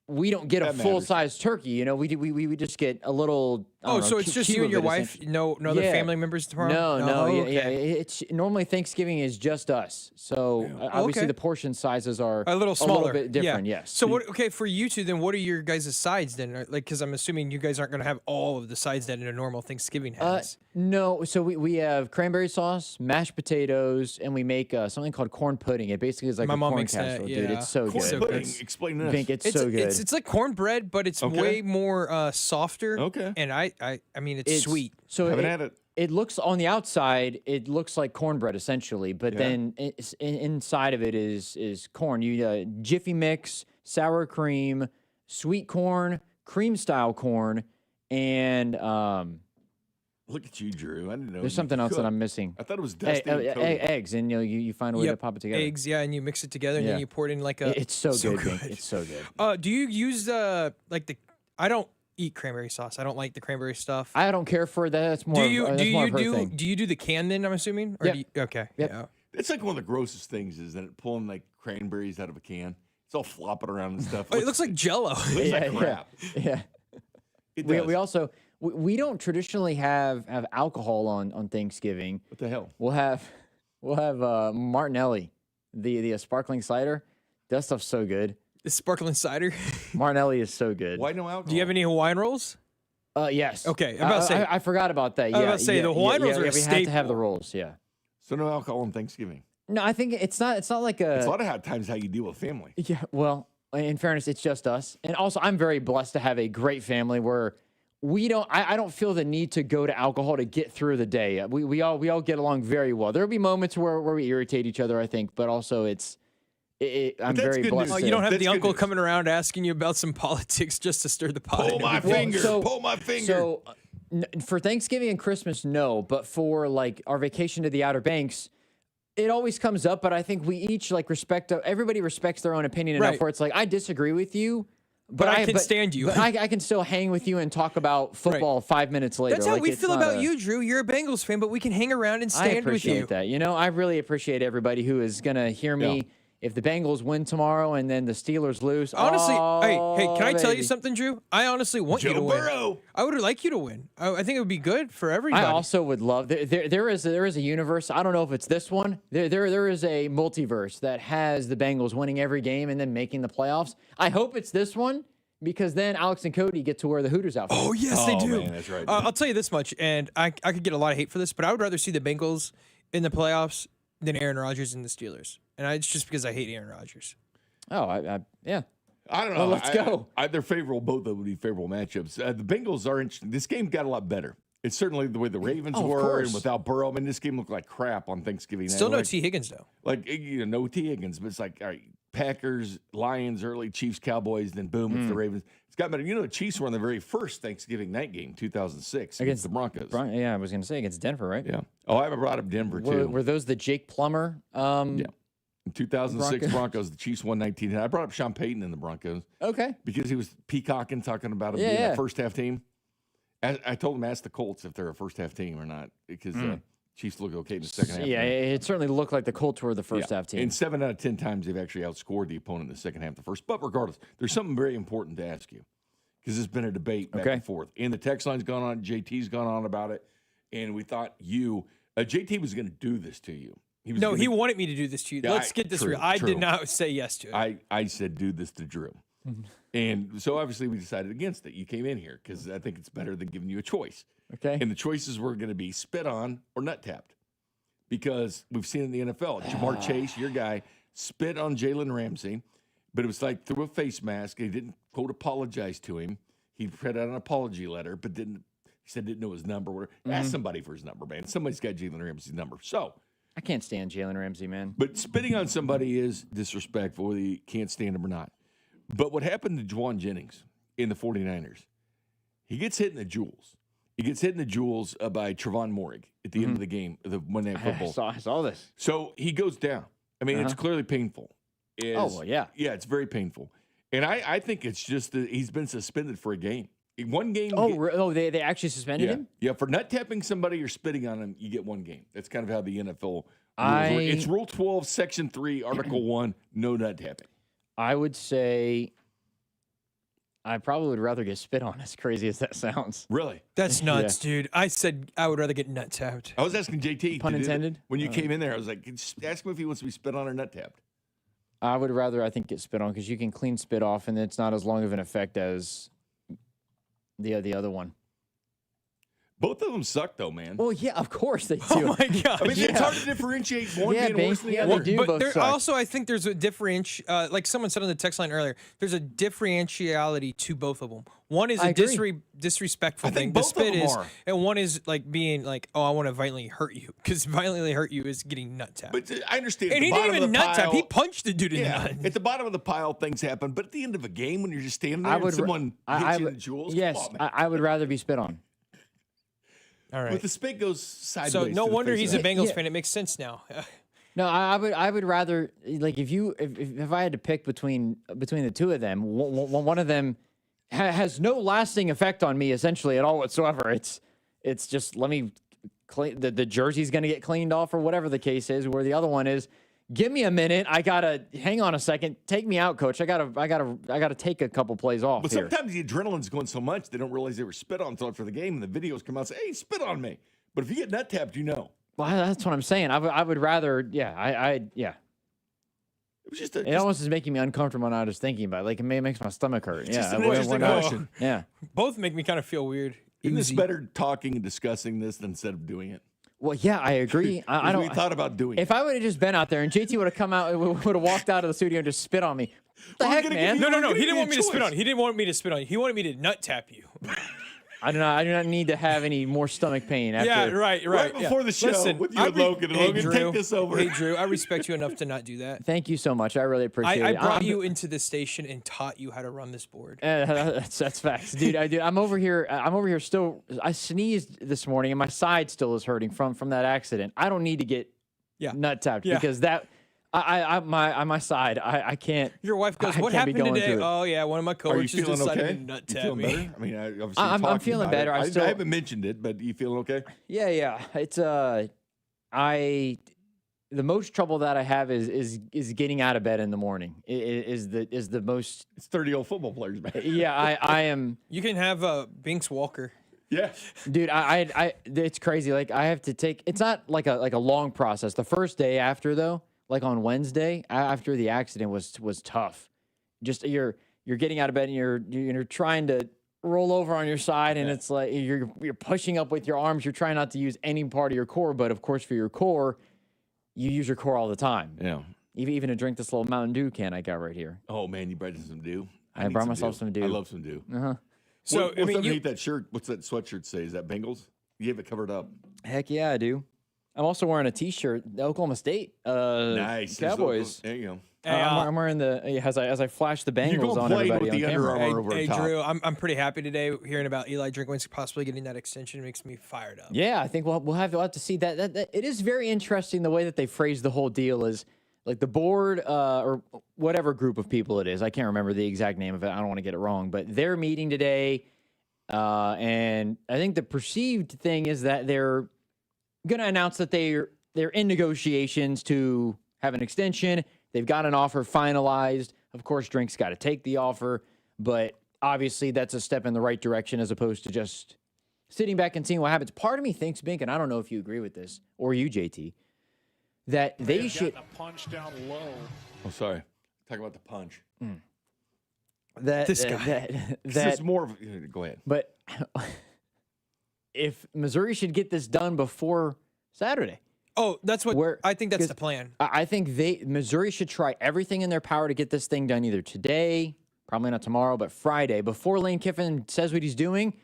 Speaker 6: we don't get a full size turkey. We just get a little.
Speaker 1: So it's just you and your wife. No other family members tomorrow.
Speaker 6: No. Yeah. It's normally Thanksgiving is just us. So obviously the portion sizes are
Speaker 1: a little smaller,
Speaker 6: a little bit different. Yes.
Speaker 1: So what? Okay, for you two, then what are your guys' sides then? Like, because I'm assuming you guys aren't going to have all of the sides that a normal Thanksgiving has.
Speaker 6: No, so we have cranberry sauce, mashed potatoes, and we make something called corn pudding. It basically is like
Speaker 1: My
Speaker 6: a
Speaker 1: mom
Speaker 6: corn
Speaker 1: makes that,
Speaker 6: casserole,
Speaker 1: yeah.
Speaker 6: dude. It's so
Speaker 2: Corn
Speaker 6: good.
Speaker 2: pudding. Explain this.
Speaker 6: Bink, it's so good.
Speaker 1: It's like cornbread, but it's way more softer.
Speaker 2: Okay.
Speaker 1: And I mean, it's sweet.
Speaker 6: So
Speaker 2: Haven't had it.
Speaker 6: It looks on the outside, it looks like cornbread essentially, but then inside of it is corn. You Jiffy mix, sour cream, sweet corn, cream style corn, and
Speaker 2: look at you, Drew. I didn't know.
Speaker 6: There's something else that I'm missing.
Speaker 2: I thought it was Dusty and Cody.
Speaker 6: Eggs, and you find a way to pop it together.
Speaker 1: Eggs, yeah, and you mix it together, and then you pour it in like a.
Speaker 6: It's so good. Bink. It's so good.
Speaker 1: Do you use like the? I don't eat cranberry sauce. I don't like the cranberry stuff.
Speaker 6: I don't care for that. That's more.
Speaker 1: Do you
Speaker 6: of her thing.
Speaker 1: do you do the can then? I'm assuming. Or
Speaker 6: Yep.
Speaker 1: do you, okay.
Speaker 6: Yep.
Speaker 1: Yeah.
Speaker 2: It's like one of the grossest things, isn't it? Pulling like cranberries out of a can. It's all flopping around and stuff.
Speaker 1: It looks like Jello.
Speaker 2: It looks like crap.
Speaker 6: Yeah.
Speaker 2: It does.
Speaker 6: We also we don't traditionally have alcohol on Thanksgiving.
Speaker 2: What the hell?
Speaker 6: We'll have Martinelli, the sparkling cider. That stuff's so good.
Speaker 1: The sparkling cider.
Speaker 6: Martinelli is so good.
Speaker 2: Why no alcohol?
Speaker 1: Do you have any Hawaiian rolls?
Speaker 6: Yes.
Speaker 1: Okay, I'm about to say.
Speaker 6: I forgot about that.
Speaker 1: I was about to say, the Hawaiian rolls are a
Speaker 6: we have to
Speaker 1: staple.
Speaker 6: have the rolls. Yeah.
Speaker 2: So no alcohol on Thanksgiving.
Speaker 6: No, I think it's not like a.
Speaker 2: It's a lot of times how you deal with family.
Speaker 6: Yeah. Well, in fairness, it's just us, and also I'm very blessed to have a great family where we don't. I don't feel the need to go to alcohol to get through the day. We all get along very well. There'll be moments where we irritate each other, I think, but also it's I'm very blessed.
Speaker 1: Oh, you don't have the uncle coming around asking you about some politics just to stir the pot.
Speaker 2: Pull my finger. Pull my finger.
Speaker 6: So for Thanksgiving and Christmas, no. But for like our vacation to the Outer Banks, it always comes up. But I think we each like everybody respects their own opinion enough where it's like, I disagree with you. But I can stand you. But I can still hang with you and talk about football 5 minutes later.
Speaker 1: That's how we feel about you, Drew. You're a Bengals fan, but we can hang around and stand with you.
Speaker 6: I appreciate that. You know, I really appreciate everybody who is going to hear me. If the Bengals win tomorrow and then the Steelers lose,
Speaker 1: honestly, hey, can I tell you something, Drew? I honestly want you to win. I would like you to win. I think it would be good for everybody.
Speaker 6: I also would love. There is a universe. I don't know if it's this one. There is a multiverse that has the Bengals winning every game and then making the playoffs. I hope it's this one. Because then Alex and Cody get to wear the Hooters outfit.
Speaker 1: Oh, yes, they do.
Speaker 2: Man, that's right.
Speaker 1: I'll tell you this much, and I could get a lot of hate for this, but I would rather see the Bengals in the playoffs than Aaron Rodgers and the Steelers. And it's just because I hate Aaron Rodgers.
Speaker 6: Oh, yeah.
Speaker 2: I don't know.
Speaker 6: Well, let's go.
Speaker 2: They're favorable. Both of them would be favorable matchups. The Bengals are interesting. This game got a lot better. It's certainly the way the Ravens were, and without Burrow. I mean, this game looked like crap on Thanksgiving.
Speaker 1: Still no T. Higgins, though.
Speaker 2: No T. Higgins, but it's like, all right, Packers, Lions early, Chiefs, Cowboys, then boom, it's the Ravens. It's got better. You know, the Chiefs were on the very first Thanksgiving night game, 2006, against the Broncos.
Speaker 6: Yeah, I was going to say against Denver, right?
Speaker 2: Yeah. Oh, I haven't brought up Denver, too.
Speaker 6: Were those the Jake Plummer?
Speaker 2: Yeah. In 2006 Broncos, the Chiefs won 19. I brought up Sean Payton in the Broncos.
Speaker 6: Okay.
Speaker 2: Because he was peacocking, talking about him being a first-half team. I told him, ask the Colts if they're a first-half team or not, because Chiefs look okay in the second half.
Speaker 6: Yeah, it certainly looked like the Colts were the first-half team.
Speaker 2: And 7 out of 10 times they've actually outscored the opponent in the second half of the first. But regardless, there's something very important to ask you, because it's been a debate back and forth. And the text line's gone on, JT's gone on about it, and we thought JT was going to do this to you.
Speaker 1: He wanted me to do this to you.
Speaker 2: Yeah,
Speaker 1: Let's get this real. I did not say yes to it.
Speaker 2: I said, do this to Drew. And so obviously we decided against it. You came in here because I think it's better than giving you a choice.
Speaker 6: Okay.
Speaker 2: And the choices were going to be spit on or nut tapped, because we've seen in the NFL, Jamar Chase, your guy, spit on Jalen Ramsey, but it was like through a face mask. He didn't, quote, apologize to him. He put out an apology letter, but didn't know his number. Ask somebody for his number, man. Somebody's got Jalen Ramsey's number. So
Speaker 6: I can't stand Jalen Ramsey, man.
Speaker 2: But spitting on somebody is disrespectful, whether you can't stand him or not. But what happened to Juwan Jennings in the 49ers, he gets hit in the jewels. He gets hit in the jewels by Trevon Moehrig at the end of the game, the Monday Night Football.
Speaker 6: I saw this.
Speaker 2: So he goes down. I mean, it's clearly painful.
Speaker 6: Yeah.
Speaker 2: Yeah, it's very painful. And I think it's just that he's been suspended for a game. One game.
Speaker 6: They actually suspended him?
Speaker 2: Yeah, for nut tapping somebody or spitting on him, you get one game. That's kind of how the NFL rules work. It's Rule 12, Section 3, Article 1, no nut tapping.
Speaker 6: I would say I probably would rather get spit on, as crazy as that sounds.
Speaker 2: Really?
Speaker 1: That's nuts, dude. I said I would rather get nut tapped.
Speaker 2: I was asking JT.
Speaker 6: Pun intended?
Speaker 2: When you came in there, I was like, ask him if he wants to be spit on or nut tapped.
Speaker 6: I would rather, I think, get spit on, because you can clean spit off, and it's not as long of an effect as the other one.
Speaker 2: Both of them suck, though, man.
Speaker 6: Well, yeah, of course they do.
Speaker 1: Oh, my God.
Speaker 2: I mean, it's hard to differentiate one being worse than the other.
Speaker 6: They do
Speaker 1: but
Speaker 6: both
Speaker 1: there
Speaker 6: suck.
Speaker 1: also, I think there's a like someone said on the text line earlier, there's a differentiality to both of them. One is a disrespectful thing. The spit is, and one is like being like, oh, I want to violently hurt you, because violently hurt you is getting nut tapped.
Speaker 2: But I understand.
Speaker 1: And he didn't even nut tap. He punched the dude in the nut.
Speaker 2: At the bottom of the pile, things happen. But at the end of a game, when you're just standing there and someone hits you in the jewels,
Speaker 6: yes,
Speaker 2: come on, man.
Speaker 6: I would rather be spit on.
Speaker 1: All right.
Speaker 2: But the spit goes sideways.
Speaker 1: So no
Speaker 2: to the
Speaker 1: wonder
Speaker 2: face
Speaker 1: he's
Speaker 2: of
Speaker 1: a Bengals fan. It makes sense now.
Speaker 6: No, I would rather, like, if I had to pick between the two of them, one of them has no lasting effect on me essentially at all whatsoever. It's just, let me clean the jersey's going to get cleaned off or whatever the case is. Where the other one is, give me a minute. I gotta hang on a second. Take me out, coach. I gotta take a couple plays off.
Speaker 2: But sometimes the adrenaline's going so much they don't realize they were spit on until after the game, and the videos come out and say, "Hey, spit on me." But if you get nut tapped, you know.
Speaker 6: Well, that's what I'm saying. I would rather, yeah. It
Speaker 2: was just
Speaker 6: it almost is making me uncomfortable now just thinking about it. Like, it makes my stomach hurt.
Speaker 2: Just
Speaker 6: Yeah,
Speaker 2: an interesting question.
Speaker 6: Yeah.
Speaker 1: Both make me kind of feel weird.
Speaker 2: Isn't this better talking and discussing this instead of doing it?
Speaker 6: Well, yeah, I agree. I don't.
Speaker 2: We thought about doing it.
Speaker 6: If I would have just been out there and JT would have come out, would have walked out of the studio and just spit on me. What the heck, man?
Speaker 1: No. He didn't want me to spit on you. He didn't want me to spit on you. He wanted me to nut tap you.
Speaker 6: I do not need to have any more stomach pain. After.
Speaker 1: Yeah, right.
Speaker 2: Right before the show
Speaker 1: Listen,
Speaker 2: with you and Logan. Logan,
Speaker 1: Drew,
Speaker 2: take this over.
Speaker 1: Hey, Drew, I respect you enough to not do that.
Speaker 6: Thank you so much. I really appreciate
Speaker 1: I
Speaker 6: it.
Speaker 1: brought you into the station and taught you how to run this board.
Speaker 6: That's facts, dude. I'm over here. Still. I sneezed this morning, and my side still is hurting from that accident. I don't need to get nut tapped because that. My side. I can't.
Speaker 1: Your wife goes, "What happened today?" Oh yeah, one of my coworkers decided to nut tap me.
Speaker 2: Better? I mean, obviously
Speaker 6: I'm feeling better.
Speaker 2: I haven't mentioned it, but you feeling okay?
Speaker 6: Yeah. It's the most trouble that I have is getting out of bed in the morning. Is the most.
Speaker 2: It's 30-year-old football players, man.
Speaker 6: Yeah, I am.
Speaker 1: You can have Bink's walker.
Speaker 2: Yeah,
Speaker 6: dude, it's crazy. Like I have to take. It's not like a long process. The first day after though. Like on Wednesday after the accident was tough. Just you're getting out of bed and you're trying to roll over on your side and it's like you're pushing up with your arms. You're trying not to use any part of your core, but of course for your core, you use your core all the time.
Speaker 2: Yeah.
Speaker 6: Even to drink this little Mountain Dew can I got right here.
Speaker 2: Oh man, you brought some Dew.
Speaker 6: I brought myself some Dew.
Speaker 2: I love some Dew.
Speaker 1: So
Speaker 2: what's underneath that shirt? What's that sweatshirt say? Is that Bengals? You have it covered up.
Speaker 6: Heck yeah, I do. I'm also wearing a T-shirt, the Oklahoma State
Speaker 2: nice
Speaker 6: Cowboys.
Speaker 2: There you go.
Speaker 6: I'm wearing as I flash the Bengals on everybody on camera.
Speaker 1: Hey Drew, I'm pretty happy today hearing about Eli Drinkwitz possibly getting that extension. It makes me fired up.
Speaker 6: Yeah, I think we'll have to see that. It is very interesting the way that they phrase the whole deal is like the board or whatever group of people it is. I can't remember the exact name of it. I don't want to get it wrong, but they're meeting today, and I think the perceived thing is that they're going to announce that they're in negotiations to have an extension. They've got an offer finalized. Of course, Drink's got to take the offer, but obviously that's a step in the right direction as opposed to just sitting back and seeing what happens. Part of me thinks, Bink, and I don't know if you agree with this, or you, JT, that they should...
Speaker 7: A punch down low.
Speaker 2: Oh, sorry. Talk about the punch.
Speaker 6: This
Speaker 2: is more of... Go ahead.
Speaker 6: But... if Missouri should get this done before Saturday.
Speaker 1: Oh, that's what I think that's the plan.
Speaker 6: I think Missouri should try everything in their power to get this thing done either today, probably not tomorrow, but Friday. Before Lane Kiffin says what he's doing,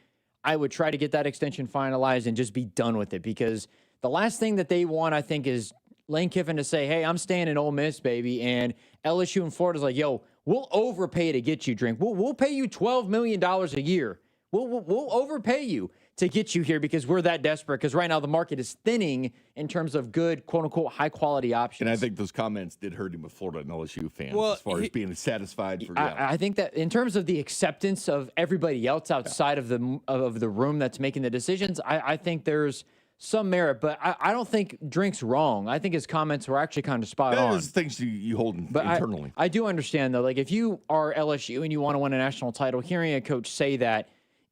Speaker 6: I would try to get that extension finalized and just be done with it because the last thing that they want, I think, is Lane Kiffin to say, hey, I'm staying in Ole Miss, baby, and LSU and Florida's like, yo, we'll overpay to get you, Drink. We'll pay you $12 million a year. We'll overpay you to get you here because we're that desperate because right now the market is thinning in terms of good, quote-unquote, high-quality options.
Speaker 2: And I think those comments did hurt him with Florida and LSU fans as far as being satisfied.
Speaker 6: I think that in terms of the acceptance of everybody else outside of the room that's making the decisions, I think there's some merit, but I don't think Drink's wrong. I think his comments were actually kind of spot on.
Speaker 2: Those things you hold internally.
Speaker 6: I do understand, though. Like, if you are LSU and you want to win a national title, hearing a coach say that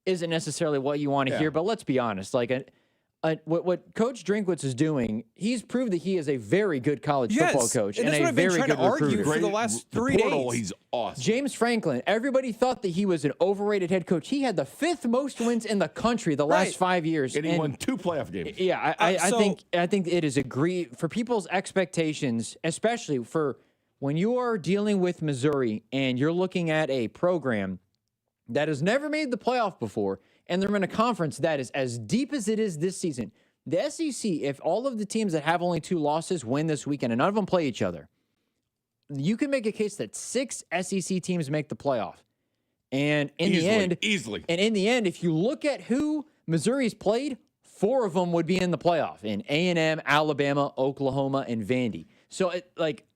Speaker 6: isn't necessarily what you want to hear, but let's be honest. Like, what Coach Drinkwitz is doing, he's proved that he is a very good college football coach and a very good recruiter.
Speaker 1: For the last 3 days.
Speaker 2: He's awesome.
Speaker 6: James Franklin, everybody thought that he was an overrated head coach. He had the 5th most wins in the country the last 5 years.
Speaker 2: And he won 2 playoff games.
Speaker 6: Yeah, I think it is for people's expectations, especially for when you are dealing with Missouri and you're looking at a program that has never made the playoff before, and they're in a conference that is as deep as it is this season. The SEC, if all of the teams that have only 2 losses win this weekend and none of them play each other, you can make a case that 6 SEC teams make the playoff. And in the end, if you look at who Missouri's played, 4 of them would be in the playoff in A&M, Alabama, Oklahoma, and Vandy. So,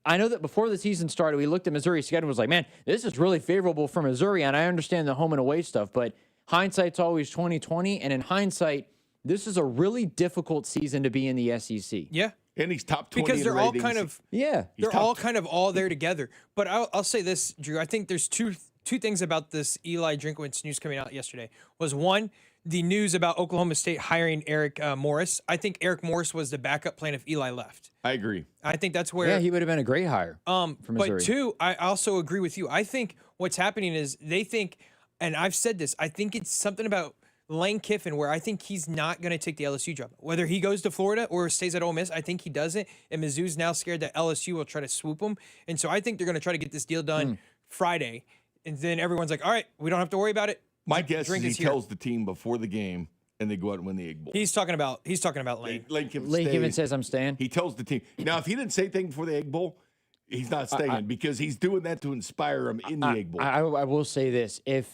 Speaker 6: I know that before the season started, we looked at Missouri's schedule and was like, man, this is really favorable for Missouri, and I understand the home and away stuff, but hindsight's always 20/20, and in hindsight, this is a really difficult season to be in the SEC.
Speaker 1: Yeah.
Speaker 2: And he's top 20
Speaker 1: because they're all
Speaker 2: ratings.
Speaker 1: kind of they're all kind of all there together. But I'll say this, Drew. I think there's two things about this Eli Drinkwitz news coming out yesterday. Was one, the news about Oklahoma State hiring Eric Morris. I think Eric Morris was the backup plan if Eli left.
Speaker 2: I agree.
Speaker 1: I think that's where
Speaker 6: he would have been a great hire. For Missouri.
Speaker 1: But 2, I also agree with you. I think what's happening is they think, and I've said this, I think it's something about Lane Kiffin where I think he's not going to take the LSU job. Whether he goes to Florida or stays at Ole Miss, I think he doesn't. And Mizzou's now scared that LSU will try to swoop him. And so I think they're going to try to get this deal done Friday. And then everyone's like, all right, we don't have to worry about it.
Speaker 2: My guess is he
Speaker 1: is here.
Speaker 2: tells the team before the game, and they go out and win the Egg Bowl.
Speaker 1: He's talking about Lane.
Speaker 2: Lane Kiffin
Speaker 6: Lane Kiffin
Speaker 2: stays.
Speaker 6: says I'm staying.
Speaker 2: He tells the team. Now, if he didn't say anything before the Egg Bowl, he's not staying because he's doing that to inspire him in the Egg Bowl.
Speaker 6: I will say this: if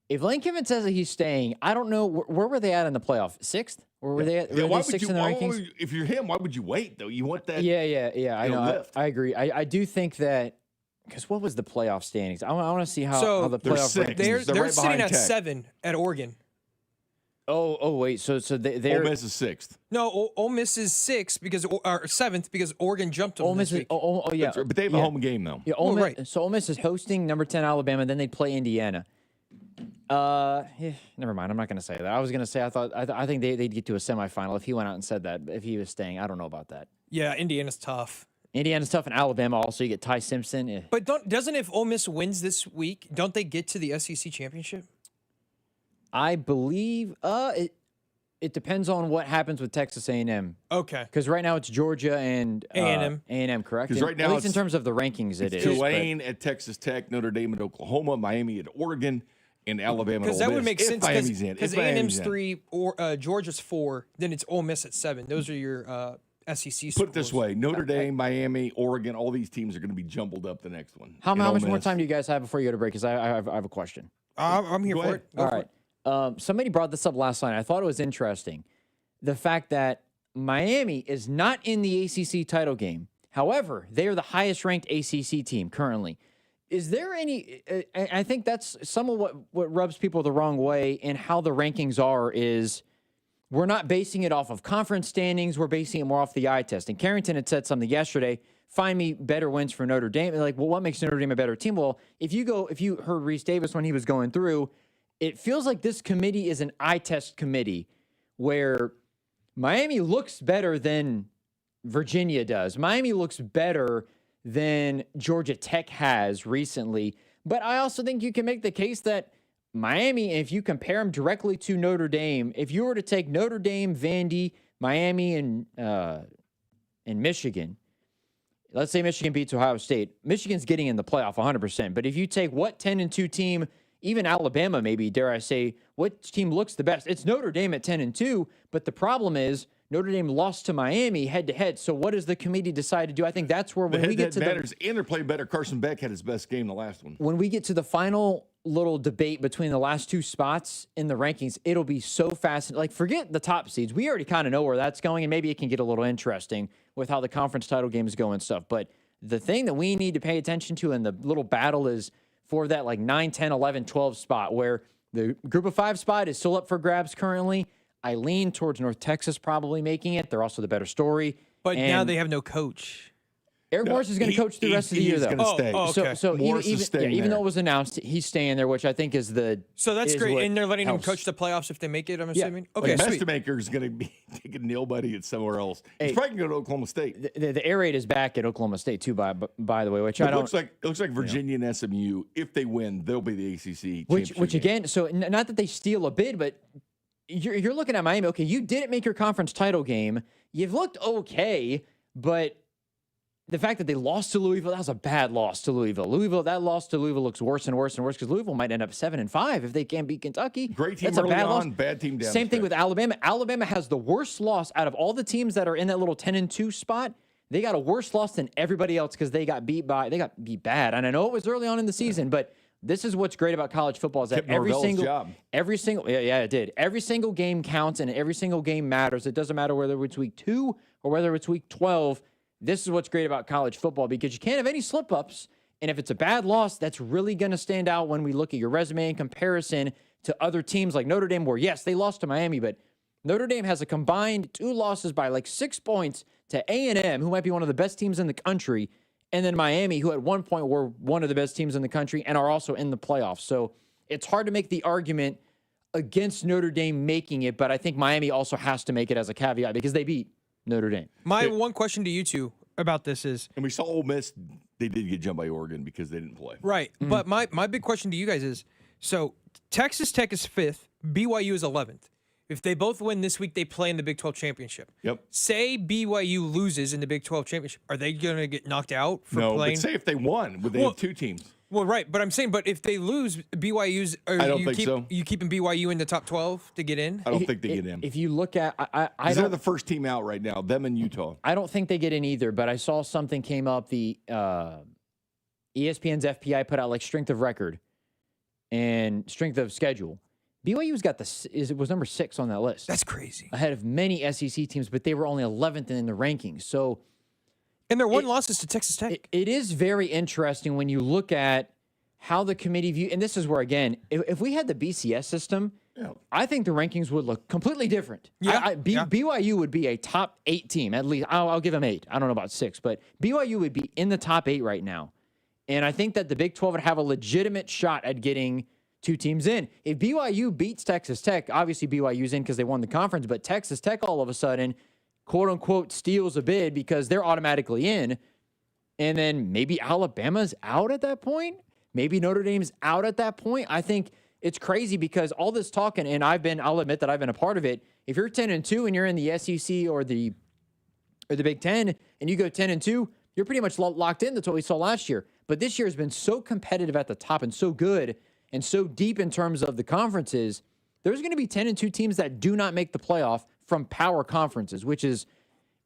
Speaker 6: Lane Kiffin says that he's staying, I don't know where were they at in the playoff? Sixth? Or were they at
Speaker 2: why would
Speaker 6: sixth
Speaker 2: you,
Speaker 6: in the
Speaker 2: why
Speaker 6: rankings?
Speaker 2: would you- if you're him, why would you wait though? You want that?
Speaker 6: Yeah. I know.
Speaker 2: lift.
Speaker 6: I agree. I do think that because what was the playoff standings? I want to see how the
Speaker 2: they're
Speaker 6: playoff
Speaker 2: six.
Speaker 6: rankings.
Speaker 1: They're
Speaker 2: right
Speaker 1: sitting
Speaker 2: behind
Speaker 1: at
Speaker 2: Tech.
Speaker 1: 7 at Oregon.
Speaker 6: Oh wait. So they're
Speaker 2: Ole Miss is 6th.
Speaker 1: No, Ole Miss is 6th because or 7th because Oregon jumped them.
Speaker 6: Ole Miss
Speaker 1: this
Speaker 6: is
Speaker 1: week.
Speaker 6: oh yeah.
Speaker 2: But they have a home game though.
Speaker 6: Yeah, Ole Miss,
Speaker 1: right.
Speaker 6: So Ole Miss is hosting number 10 Alabama, then they play Indiana. Never mind. I'm not going to say that. I was going to say I think they'd get to a semifinal if he went out and said that. If he was staying, I don't know about that.
Speaker 1: Yeah, Indiana's tough.
Speaker 6: Indiana's tough, and Alabama also. You get Ty Simpson.
Speaker 1: But doesn't if Ole Miss wins this week, don't they get to the SEC championship?
Speaker 6: I believe it depends on what happens with Texas A&M.
Speaker 1: Okay.
Speaker 6: Because right now it's Georgia and
Speaker 1: A&M.
Speaker 6: A&M, correct?
Speaker 2: 'Cause right now
Speaker 6: at least in
Speaker 2: it's-
Speaker 6: terms of the rankings, it is.
Speaker 2: Tulane at Texas Tech, Notre Dame at Oklahoma, Miami at Oregon, and Alabama.
Speaker 1: Because
Speaker 2: at
Speaker 1: that
Speaker 2: Ole
Speaker 1: would
Speaker 2: Miss.
Speaker 1: make
Speaker 2: If
Speaker 1: sense
Speaker 2: Miami's in.
Speaker 1: because
Speaker 2: If Miami's
Speaker 1: A&M's
Speaker 2: in.
Speaker 1: 3 or Georgia's 4, then it's Ole Miss at 7. Those are your SEC.
Speaker 2: Put it this
Speaker 1: schools.
Speaker 2: way: Notre Dame, Miami, Oregon, all these teams are going to be jumbled up the next one.
Speaker 6: How
Speaker 2: And Ole
Speaker 6: much more
Speaker 2: Miss-
Speaker 6: time do you guys have before you go to break? Because I have a question.
Speaker 1: I'm here
Speaker 2: Go
Speaker 1: for
Speaker 2: ahead.
Speaker 1: it. Go
Speaker 6: All
Speaker 1: for
Speaker 6: right.
Speaker 1: it.
Speaker 6: Somebody brought this up last night. I thought it was interesting. The fact that Miami is not in the ACC title game. However, they are the highest ranked ACC team currently. Is there any, I think that's some of what rubs people the wrong way in how the rankings are is we're not basing it off of conference standings. We're basing it more off the eye test. And Carrington had said something yesterday, find me better wins for Notre Dame. Like, well, what makes Notre Dame a better team? Well, if you heard Reese Davis when he was going through, it feels like this committee is an eye test committee where Miami looks better than Virginia does. Miami looks better than Georgia Tech has recently. But I also think you can make the case that Miami, if you compare them directly to Notre Dame, if you were to take Notre Dame, Vandy, Miami, and Michigan, let's say Michigan beats Ohio State, Michigan's getting in the playoff 100%. But if you take what 10-2 team, even Alabama, maybe, dare I say, what team looks the best? It's Notre Dame at 10-2, but the problem is Notre Dame lost to Miami head-to-head. So what does the committee decide to do? I think that's where when we get to
Speaker 2: matters, and they're playing better. Carson Beck had his best game the last one.
Speaker 6: when we get to the final little debate between the last two spots in the rankings, it'll be so fascinating. Like, forget the top seeds. We already kind of know where that's going, and maybe it can get a little interesting with how the conference title games go and stuff. But the thing that we need to pay attention to in the little battle is for that like 9, 10, 11, 12 spot where the group of 5 spot is still up for grabs currently. I lean towards North Texas probably making it. They're also the better story.
Speaker 1: But
Speaker 6: And
Speaker 1: now they have no coach.
Speaker 6: Eric Morris is going to coach the rest of the year,
Speaker 2: he's
Speaker 6: though.
Speaker 2: gonna stay.
Speaker 1: okay.
Speaker 6: So
Speaker 2: Morris is staying
Speaker 6: even
Speaker 2: there.
Speaker 6: though it was announced, he's staying there, which I think is the
Speaker 1: So that's
Speaker 6: is
Speaker 1: great.
Speaker 6: what
Speaker 1: And they're letting
Speaker 6: helps.
Speaker 1: him coach the playoffs if they make it, I'm
Speaker 6: Yeah.
Speaker 1: assuming?
Speaker 2: Okay,
Speaker 1: Okay, sweet.
Speaker 2: Master is going to be taking Neil Buddy at somewhere else.
Speaker 6: Hey.
Speaker 2: He's probably going to go to Oklahoma State.
Speaker 6: The air raid is back at Oklahoma State too. By the way, which
Speaker 2: But
Speaker 6: I don't.
Speaker 2: it looks like Virginia and SMU. If they win, they'll be the ACC.
Speaker 6: Which
Speaker 2: championship game.
Speaker 6: again, so not that they steal a bid, but you're looking at Miami. Okay, you didn't make your conference title game. You've looked okay, but the fact that they lost to Louisville, that was a bad loss to Louisville. That loss to Louisville looks worse and worse and worse because Louisville might end up 7-5 if they can't beat Kentucky.
Speaker 2: Great team
Speaker 6: That's a
Speaker 2: early
Speaker 6: bad
Speaker 2: on,
Speaker 6: loss.
Speaker 2: bad team down.
Speaker 6: Same
Speaker 2: the
Speaker 6: thing with
Speaker 2: stretch.
Speaker 6: Alabama. Alabama has the worst loss out of all the teams that are in that little 10-2 spot. They got a worse loss than everybody else because they got beat bad. And I know it was early on in the season, but this is what's great about college football is that
Speaker 2: Kept Norvell's job.
Speaker 6: every single it did. Every single game counts and every single game matters. It doesn't matter whether it's week 2 or whether it's week 12. This is what's great about college football because you can't have any slip-ups. And if it's a bad loss, that's really going to stand out when we look at your resume in comparison to other teams like Notre Dame, where, yes, they lost to Miami, but Notre Dame has a combined 2 losses by like 6 points to A&M, who might be one of the best teams in the country, and then Miami, who at one point were one of the best teams in the country and are also in the playoffs. So it's hard to make the argument against Notre Dame making it, but I think Miami also has to make it as a caveat because they beat Notre Dame.
Speaker 1: My one question to you two about this is,
Speaker 2: And we saw Ole Miss, they did get jumped by Oregon because they didn't play.
Speaker 1: right, but my big question to you guys is, so Texas Tech is 5th, BYU is 11th. If they both win this week, they play in the Big 12 championship.
Speaker 2: Yep.
Speaker 1: Say BYU loses in the Big 12 championship, are they going to get knocked out for
Speaker 2: No,
Speaker 1: playing?
Speaker 2: but say if they won, would they
Speaker 1: Well,
Speaker 2: have 2 teams?
Speaker 1: Well, right, but I'm saying, but if they lose, BYU's, or
Speaker 2: I don't
Speaker 1: you
Speaker 2: think so.
Speaker 1: You keeping BYU in the top 12 to get in?
Speaker 2: I don't think they get in.
Speaker 6: If you look at,
Speaker 2: They're the first team out right now. Them and Utah.
Speaker 6: I don't think they get in either. But I saw something came up. The ESPN's FPI put out like strength of record and strength of schedule. BYU's got was number 6 on that list.
Speaker 1: That's crazy.
Speaker 6: Ahead of many SEC teams, but they were only 11th in the rankings. So,
Speaker 1: and their one loss is to Texas Tech.
Speaker 6: It is very interesting when you look at how the committee view, and this is where again, if we had the BCS system, I think the rankings would look completely different. BYU would be a top 8 team at least. I'll give them 8. I don't know about 6, but BYU would be in the top 8 right now, and I think that the Big 12 would have a legitimate shot at getting 2 teams in. If BYU beats Texas Tech, obviously BYU's in because they won the conference, but Texas Tech all of a sudden, quote unquote, steals a bid because they're automatically in. And then maybe Alabama's out at that point. Maybe Notre Dame's out at that point. I think it's crazy because all this talking, and I'll admit that I've been a part of it. If you're 10-2 and you're in the SEC or the Big Ten and you go 10-2, you're pretty much locked in. That's what we saw last year. But this year has been so competitive at the top and so good and so deep in terms of the conferences. There's going to be 10-2 teams that do not make the playoff from power conferences, which is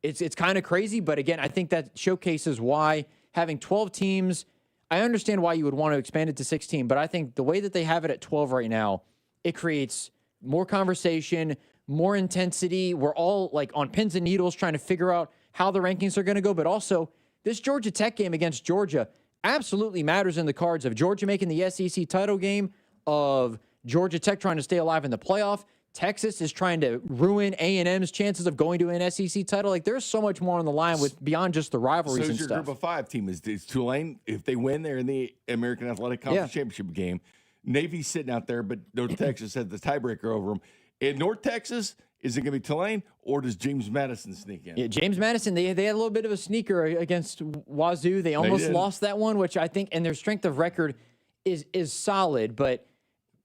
Speaker 6: it's kind of crazy. But again, I think that showcases why having 12 teams, I understand why you would want to expand it to 16, but I think the way that they have it at 12 right now, it creates more conversation, more intensity. We're all like on pins and needles trying to figure out how the rankings are going to go. But also, this Georgia Tech game against Georgia absolutely matters in the cards of Georgia making the SEC title game, of Georgia Tech trying to stay alive in the playoff. Texas is trying to ruin A&M's chances of going to an SEC title. Like, there's so much more on the line with beyond just the rivalries and
Speaker 2: your
Speaker 6: stuff.
Speaker 2: group of 5 team is Tulane. If they win, they're in the American Athletic Conference Championship game. Navy's sitting out there, but North Texas has the tiebreaker over them. In North Texas, is it going to be Tulane, or does James Madison sneak in?
Speaker 6: Yeah, James Madison, they had a little bit of a sneaker against Wazoo. They almost lost that one, which I think, and their strength of record is solid. But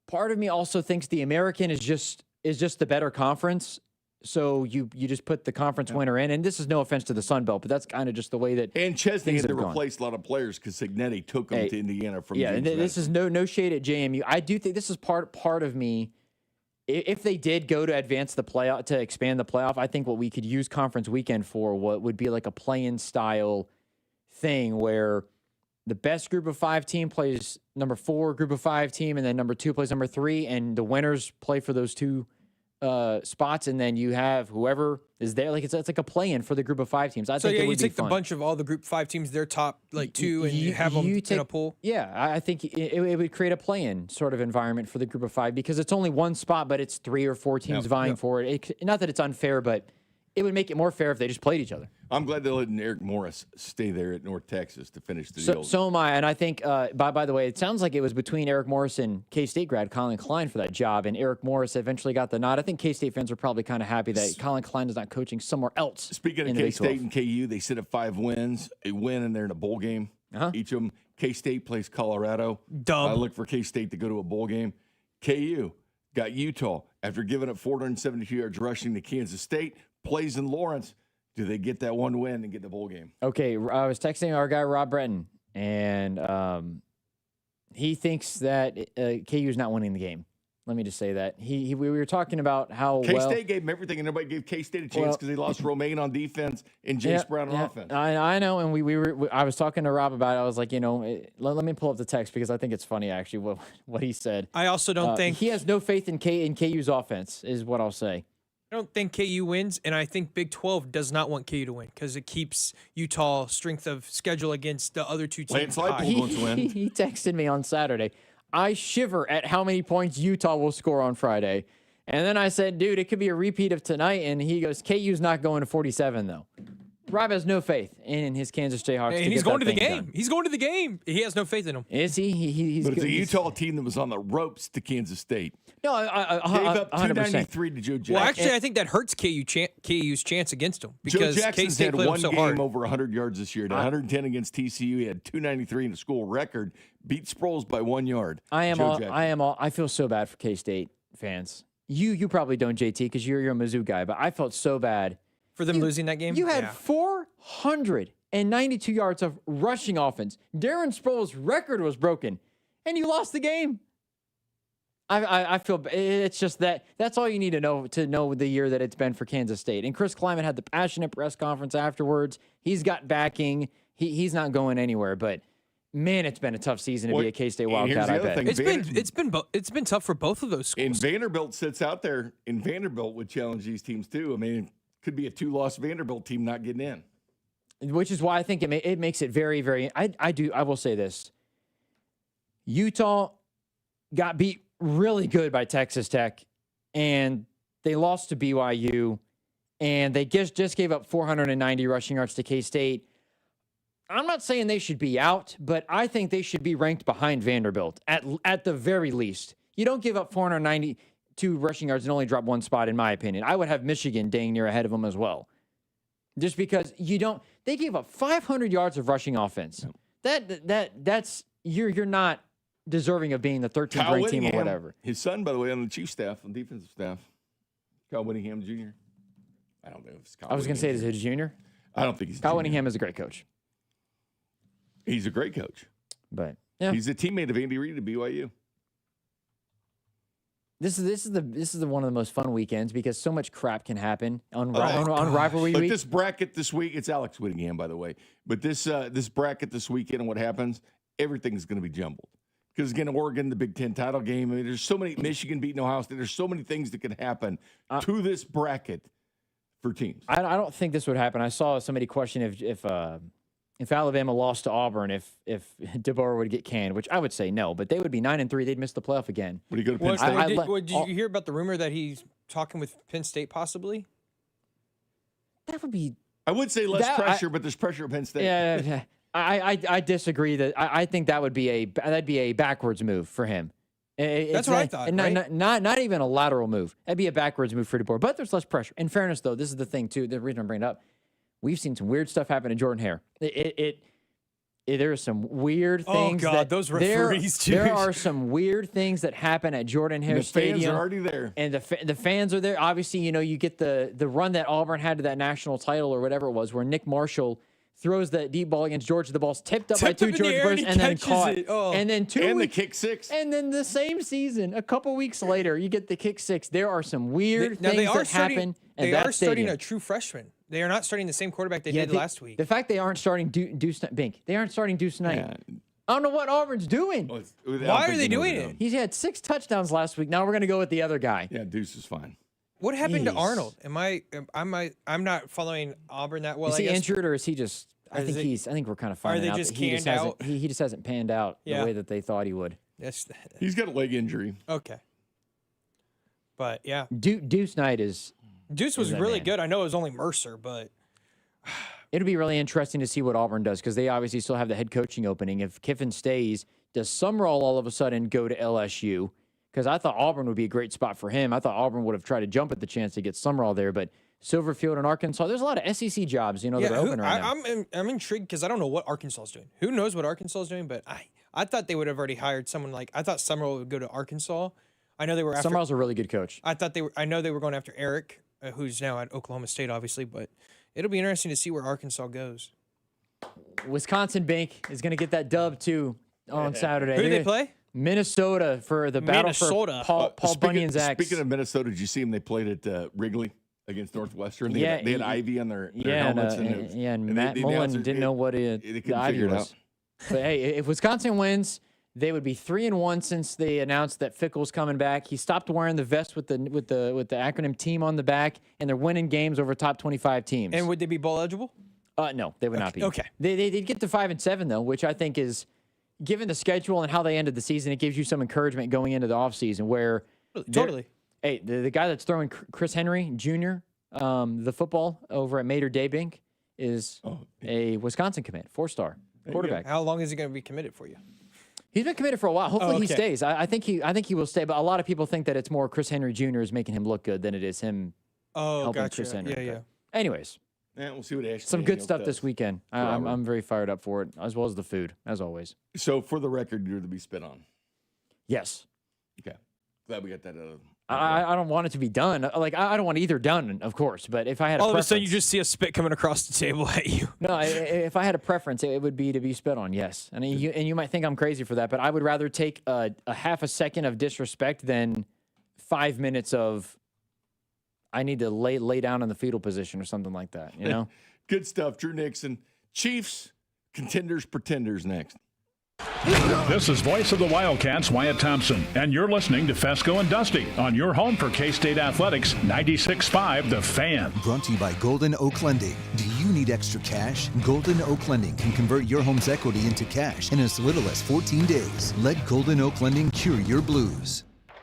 Speaker 6: part of me also thinks the American is just the better conference. So you just put the conference winner in, and this is no offense to the Sun Belt, but that's kind of just the way that.
Speaker 2: And Chesney had to
Speaker 6: gone.
Speaker 2: replace a lot of players because Signetti took them to Indiana from.
Speaker 6: Yeah,
Speaker 2: James
Speaker 6: and this is no shade at JMU. I do think this is part of me. If they did go to advance the playoff, to expand the playoff, I think what we could use conference weekend for what would be like a play-in style thing where the best group of 5 team plays number 4 group of 5 team, and then number 2 plays number 3, and the winners play for those 2 spots, and then you have whoever is there. Like it's like a play-in for the group of 5 teams. I think it would
Speaker 1: you take
Speaker 6: be fun.
Speaker 1: the bunch of all the group 5 teams, their top like 2, and you have them in a pool.
Speaker 6: Yeah, I think it would create a play-in sort of environment for the group of 5 because it's only one spot, but it's 3 or 4 teams vying for it. Not that it's unfair, but it would make it more fair if they just played each other.
Speaker 2: I'm glad they let Eric Morris stay there at North Texas to finish the deal.
Speaker 6: So am I, and I think, by the way, it sounds like it was between Eric Morris and K-State grad Colin Klein for that job, and Eric Morris eventually got the nod. I think K-State fans are probably kind of happy that Colin Klein is not coaching somewhere else.
Speaker 2: Speaking of K-State and KU, they sit at 5 wins. A win, and they're in a bowl game. Each of them. K-State plays Colorado. I look for K-State to go to a bowl game. KU got Utah after giving up 472 yards rushing to Kansas State. Plays in Lawrence. Do they get that one win and get the bowl game?
Speaker 6: Okay, I was texting our guy Rob Breton, and he thinks that KU is not winning the game. Let me just say that. We were talking about how
Speaker 2: K-State gave him everything, and nobody gave K-State a chance because they lost Romaine on defense and Jace Brown on offense.
Speaker 6: I know, and I was talking to Rob about it. I was like, let me pull up the text because I think it's funny actually what he said.
Speaker 1: I also don't think
Speaker 6: he has no faith in KU's offense, is what I'll say.
Speaker 1: I don't think KU wins, and I think Big 12 does not want KU to win because it keeps Utah strength of schedule against the other 2 teams.
Speaker 6: He texted me on Saturday. I shiver at how many points Utah will score on Friday. And then I said, dude, it could be a repeat of tonight. And he goes, KU's not going to 47, though. Rob has no faith in his Kansas Jayhawks.
Speaker 1: And he's going to the game. He's going to the game. He has no faith in him.
Speaker 6: Is he? He's
Speaker 2: but it's
Speaker 6: good.
Speaker 2: a Utah team that was on the ropes to Kansas State.
Speaker 6: No,
Speaker 2: gave up 293 to Joe Jackson.
Speaker 1: Well, actually, I think that hurts KU's chance against him because
Speaker 2: Joe Jackson's
Speaker 1: K-State
Speaker 2: had
Speaker 1: played
Speaker 2: one
Speaker 1: him so
Speaker 2: game
Speaker 1: hard.
Speaker 2: over 100 yards this year. 110 against TCU. He had 293 in the school record. Beat Sproles by 1 yard.
Speaker 6: I feel so bad for K-State fans. You probably don't, JT, because you're a Mizzou guy, but I felt so bad
Speaker 1: for them losing that game.
Speaker 6: You had 400 and 92 yards of rushing offense. Darren Sproles' record was broken, and you lost the game. I feel it's just that's all you need to know the year that it's been for Kansas State. And Chris Kleiman had the passionate press conference afterwards. He's got backing. He's not going anywhere. But man, it's been a tough season to be a K-State Wildcat. I bet
Speaker 1: it's been tough for both of those schools.
Speaker 2: And Vanderbilt sits out there, and Vanderbilt would challenge these teams too. I mean, it could be a 2-loss Vanderbilt team not getting in.
Speaker 6: Which is why I think it makes it very, very. I will say this. Utah got beat really good by Texas Tech, and they lost to BYU, and they just gave up 490 rushing yards to K-State. I'm not saying they should be out, but I think they should be ranked behind Vanderbilt at the very least. You don't give up 492 rushing yards and only drop one spot, in my opinion. I would have Michigan dang near ahead of them as well. Just because they gave up 500 yards of rushing offense. That's you're not deserving of being the 13th ranked team or whatever.
Speaker 2: His son, by the way, on the chief staff, on defensive staff, Kyle Whittingham Jr. I don't know if it's Kyle.
Speaker 6: I was going to say, is it a junior?
Speaker 2: I don't think he's
Speaker 6: Kyle Whittingham is a great coach.
Speaker 2: He's a great coach.
Speaker 6: But yeah,
Speaker 2: he's a teammate of Andy Reid at BYU.
Speaker 6: This is one of the most fun weekends because so much crap can happen on rivalry week.
Speaker 2: But this bracket this week, it's Alex Whittingham, by the way. But this bracket this weekend and what happens, everything's going to be jumbled. Because again, Oregon, the Big Ten title game. I mean, there's so many. Michigan beating Ohio State. There's so many things that can happen to this bracket for teams.
Speaker 6: I don't think this would happen. I saw somebody question if Alabama lost to Auburn, if DeBoer would get canned, which I would say no, but they would be 9-3. They'd miss the playoff again.
Speaker 2: Would he go to Penn State?
Speaker 1: Did you hear about the rumor that he's talking with Penn State possibly?
Speaker 6: That would be.
Speaker 2: I would say less pressure, but there's pressure at Penn State.
Speaker 6: Yeah. I disagree that I think that'd be a backwards move for him.
Speaker 1: That's what I thought. Right?
Speaker 6: Not even a lateral move. That'd be a backwards move for DeBoer. But there's less pressure. In fairness, though, this is the thing too. The reason I'm bringing it up, we've seen some weird stuff happen to Jordan Hare. There are some weird things.
Speaker 1: Oh God, those referees too.
Speaker 6: There are some weird things that happen at Jordan Hare Stadium.
Speaker 2: The fans are already there,
Speaker 6: and the fans are there. Obviously, you get the run that Auburn had to that national title or whatever it was, where Nick Marshall throws that deep ball against Georgia. The ball's tipped up by two Georgia players and then caught. And then
Speaker 2: the kick six.
Speaker 6: And then the same season, a couple weeks later, you get the kick six. There are some weird things that happen.
Speaker 1: They are starting a true freshman. They are not starting the same quarterback they did last week.
Speaker 6: The fact they aren't starting Deuce Bink. They aren't starting Deuce Knight. Yeah. I don't know what Auburn's doing.
Speaker 1: Why are they doing it?
Speaker 6: He's had 6 touchdowns last week. Now we're going to go with the other guy.
Speaker 2: Yeah, Deuce is fine.
Speaker 1: What happened to Arnold? I'm not following Auburn that well.
Speaker 6: Is he injured or is he just? I think we're kind of finding out.
Speaker 1: Are they just canned out?
Speaker 6: He just hasn't panned out the way that they thought he would.
Speaker 1: Yes.
Speaker 2: He's got a leg injury.
Speaker 1: Okay. But yeah,
Speaker 6: Deuce Knight is.
Speaker 1: Deuce was really good. I know it was only Mercer, but
Speaker 6: it'll be really interesting to see what Auburn does because they obviously still have the head coaching opening. If Kiffin stays, does Summerall all of a sudden go to LSU? Because I thought Auburn would be a great spot for him. I thought Auburn would have tried to jump at the chance to get Summerall there, but Silverfield and Arkansas, there's a lot of SEC jobs, that are open right now.
Speaker 1: I'm intrigued because I don't know what Arkansas is doing. Who knows what Arkansas is doing? But I thought they would have already hired someone I thought Summerall would go to Arkansas. I know they were after.
Speaker 6: Summerall's a really good coach.
Speaker 1: I know they were going after Eric, who's now at Oklahoma State, obviously. But it'll be interesting to see where Arkansas goes.
Speaker 6: Wisconsin Bink is going to get that dub too on Saturday.
Speaker 1: Who do they play?
Speaker 6: Minnesota for the battle for Paul Bunyan's axe.
Speaker 2: Speaking of Minnesota, did you see them? They played at Wrigley against Northwestern. They had Ivy on their helmets.
Speaker 6: And Matt Mullen didn't know what the Ivy was. But hey, if Wisconsin wins, they would be 3-1 since they announced that Fickle's coming back. He stopped wearing the vest with the acronym team on the back, and they're winning games over top 25 teams.
Speaker 1: And would they be bowl eligible?
Speaker 6: No, they would not be.
Speaker 1: Okay.
Speaker 6: They'd get to 5-7 though, which I think is, given the schedule and how they ended the season, it gives you some encouragement going into the offseason where
Speaker 1: totally.
Speaker 6: Hey, the guy that's throwing Chris Henry Jr. The football over at Mater Daybink is a Wisconsin commit, 4-star quarterback.
Speaker 1: How long is he going to be committed for you?
Speaker 6: He's been committed for a while. Hopefully he stays. I think he will stay. But a lot of people think that it's more Chris Henry Jr. is making him look good than it is him helping Chris Henry.
Speaker 1: Yeah.
Speaker 6: Anyways.
Speaker 2: Yeah, we'll see what Ashley
Speaker 6: some good stuff this weekend. I'm very fired up for it, as well as the food, as always.
Speaker 2: So, for the record, you're to be spit on.
Speaker 6: Yes.
Speaker 2: Okay. Glad we got that out
Speaker 6: I don't want it to be done. Like, I don't want either done, of course. But if I had
Speaker 1: all
Speaker 6: a
Speaker 1: of a sudden
Speaker 6: preference-
Speaker 1: you just see a spit coming across the table at you.
Speaker 6: No, if I had a preference, it would be to be spit on, yes. And you might think I'm crazy for that, but I would rather take a half a second of disrespect than 5 minutes of I need to lay down in the fetal position or something like that, you know?
Speaker 2: Good stuff, Drew Nixon. Chiefs, contenders, pretenders next.
Speaker 7: This is voice of the Wildcats, Wyatt Thompson, and you're listening to Fescoe and Dusty on your home for K-State Athletics, 96.5 The Fan.
Speaker 3: Brought to you by Golden Oak Lending. Do you need extra cash? Golden Oak Lending can convert your home's equity into cash in as little as 14 days. Let Golden Oak Lending cure your blues.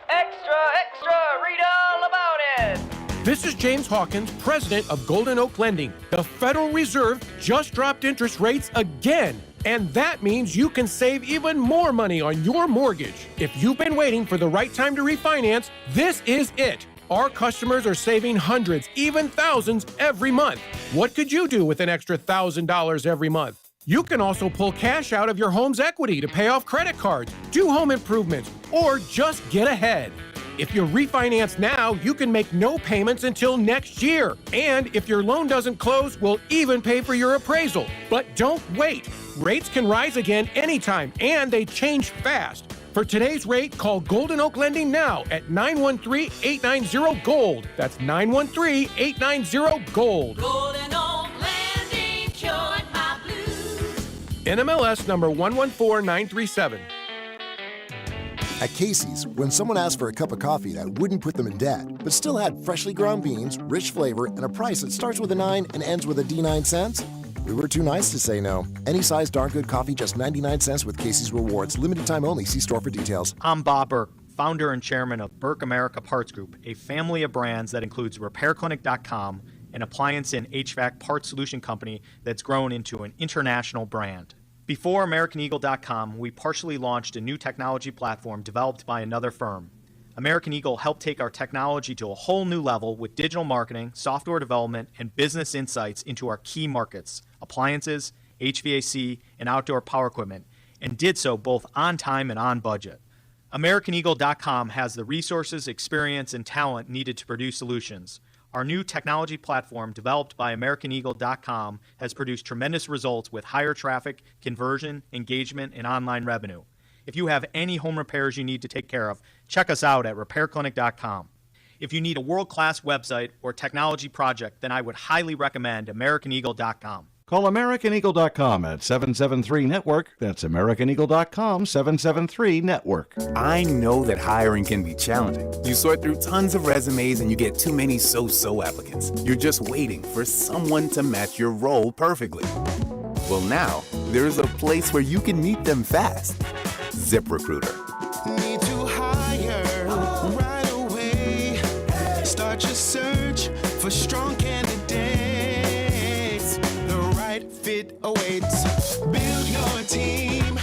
Speaker 9: Extra, read all about it.
Speaker 17: This is James Hawkins, president of Golden Oak Lending. The Federal Reserve just dropped interest rates again, and that means you can save even more money on your mortgage. If you've been waiting for the right time to refinance, this is it. Our customers are saving hundreds, even thousands every month. What could you do with an extra $1,000 every month? You can also pull cash out of your home's equity to pay off credit cards, do home improvements, or just get ahead. If you refinance now, you can make no payments until next year. And if your loan doesn't close, we'll even pay for your appraisal. But don't wait. Rates can rise again anytime, and they change fast. For today's rate, call Golden Oak Lending now at 913-890-GOLD. That's 913-890-GOLD.
Speaker 9: Golden Oak Landing cured my blues.
Speaker 17: NMLS number 114937.
Speaker 18: At Casey's, when someone asked for a cup of coffee that wouldn't put them in debt, but still had freshly ground beans, rich flavor, and a price that starts with a 9 and ends with a D9 cents, we were too nice to say no. Any size darn good coffee, just 99 cents with Casey's Rewards. Limited time only. See store for details.
Speaker 21: I'm Bob Burke, founder and chairman of Burke America Parts Group, a family of brands that includes RepairClinic.com, an appliance and HVAC parts solution company that's grown into an international brand. Before AmericanEagle.com, we partially launched a new technology platform developed by another firm. American Eagle helped take our technology to a whole new level with digital marketing, software development, and business insights into our key markets, appliances, HVAC, and outdoor power equipment, and did so both on time and on budget. AmericanEagle.com has the resources, experience, and talent needed to produce solutions. Our new technology platform, developed by AmericanEagle.com, has produced tremendous results with higher traffic, conversion, engagement, and online revenue. If you have any home repairs you need to take care of, check us out at RepairClinic.com. If you need a world-class website or technology project, then I would highly recommend AmericanEagle.com.
Speaker 23: Call AmericanEagle.com at 773-NETWORK. That's AmericanEagle.com, 773-NETWORK.
Speaker 24: I know that hiring can be challenging. You sort through tons of resumes and you get too many so-so applicants. You're just waiting for someone to match your role perfectly. Well, now, there's a place where you can meet them fast. ZipRecruiter.
Speaker 22: Need to hire right away. Start your search for strong candidates. The right fit awaits. Build your team,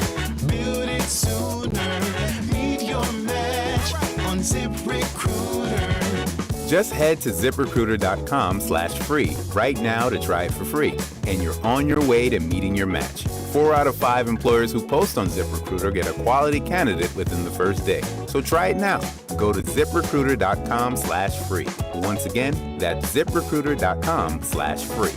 Speaker 22: build it sooner. Meet your match on ZipRecruiter.
Speaker 24: Just head to ZipRecruiter.com/free right now to try it for free, and you're on your way to meeting your match. 4 out of 5 employers who post on ZipRecruiter get a quality candidate within the first day. So try it now. Go to ZipRecruiter.com/free. Once again, that's ZipRecruiter.com/free.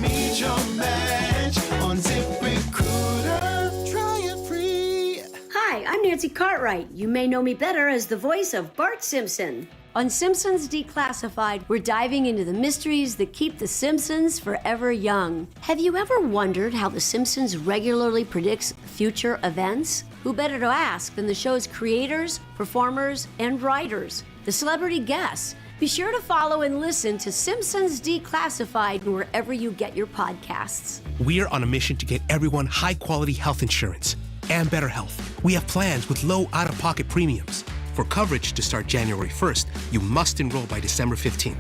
Speaker 22: Meet your match on ZipRecruiter. Try it free.
Speaker 25: Hi, I'm Nancy Cartwright. You may know me better as the voice of Bart Simpson. On Simpsons Declassified, we're diving into the mysteries that keep the Simpsons forever young. Have you ever wondered how the Simpsons regularly predicts future events? Who better to ask than the show's creators, performers, and writers, the celebrity guests? Be sure to follow and listen to Simpsons Declassified wherever you get your podcasts.
Speaker 29: We're on a mission to get everyone high-quality health insurance and better health. We have plans with low out-of-pocket premiums. For coverage to start January 1st, you must enroll by December 15th.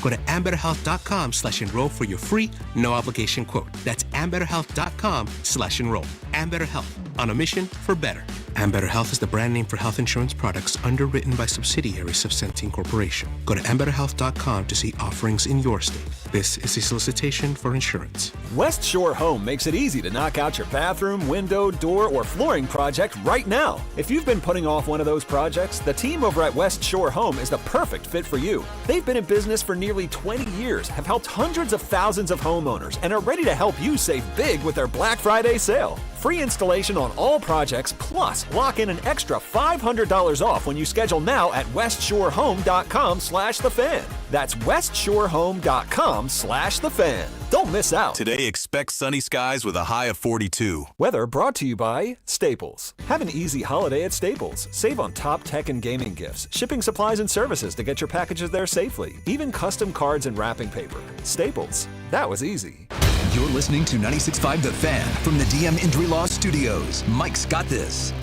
Speaker 29: Go to ambetterhealth.com/enroll for your free, no-obligation quote. That's ambetterhealth.com/enroll. Ambetter Health, on a mission for better. Ambetter Health is the brand name for health insurance products underwritten by subsidiaries of Centene Corporation. Go to ambetterhealth.com to see offerings in your state. This is a solicitation for insurance.
Speaker 8: West Shore Home makes it easy to knock out your bathroom, window, door, or flooring project right now. If you've been putting off one of those projects, the team over at West Shore Home is the perfect fit for you. They've been in business for nearly 20 years, have helped hundreds of thousands of homeowners, and are ready to help you save big with their Black Friday sale. Free installation on all projects, plus lock in an extra $500 off when you schedule now at westshorehome.com/thefan. That's westshorehome.com/thefan. Don't miss out.
Speaker 3: Today, expect sunny skies with a high of 42.
Speaker 8: Weather brought to you by Staples. Have an easy holiday at Staples. Save on top tech and gaming gifts, shipping supplies and services to get your packages there safely, even custom cards and wrapping paper. Staples. That was easy.
Speaker 3: You're listening to 96.5 The Fan from the DM Injury Law Studios. Mike's got this.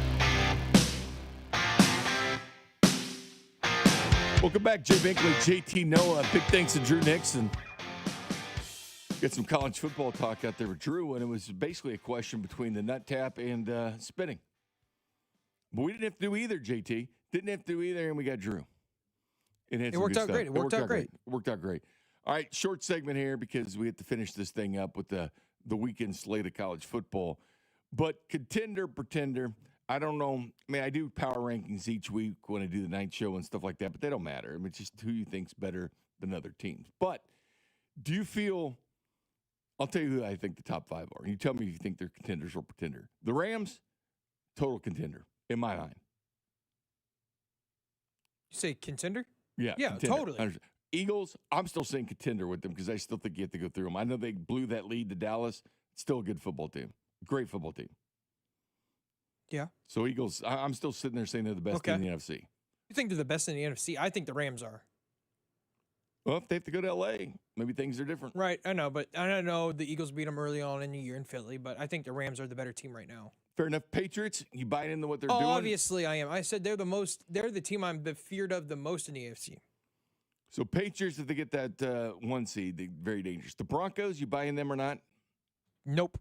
Speaker 2: Welcome back, Jay Binkley, JT Noah. Big thanks to Drew Nixon. Got some college football talk out there with Drew, and it was basically a question between the nut tap and spinning. But we didn't have to do either, JT. Didn't have to do either, and we got Drew.
Speaker 1: It worked out great. It worked out great.
Speaker 2: Worked out great. All right, short segment here because we have to finish this thing up with the weekend slate of college football. But contender, pretender, I don't know. I mean, I do power rankings each week when I do the night show and stuff like that, but they don't matter. I mean, it's just who you think's better than other teams. But do you feel – I'll tell you who I think the top 5 are. You tell me if you think they're contenders or pretender. The Rams, total contender in my mind.
Speaker 1: You say contender?
Speaker 2: Yeah,
Speaker 1: contender. Totally.
Speaker 2: Eagles, I'm still saying contender with them because I still think you have to go through them. I know they blew that lead to Dallas. Still a good football team. Great football team.
Speaker 1: Yeah.
Speaker 2: So Eagles, I'm still sitting there saying they're the best team in the NFC.
Speaker 1: You think they're the best in the NFC? I think the Rams are.
Speaker 2: Well, if they have to go to L.A., maybe things are different.
Speaker 1: Right, I know, but I don't know the Eagles beat them early on in the year in Philly, but I think the Rams are the better team right now.
Speaker 2: Fair enough. Patriots, you buy into what they're doing?
Speaker 1: Obviously I am. I said they're the team I'm feared of the most in the AFC.
Speaker 2: So Patriots, if they get that 1 seed, they're very dangerous. The Broncos, you buying them or not?
Speaker 1: Nope.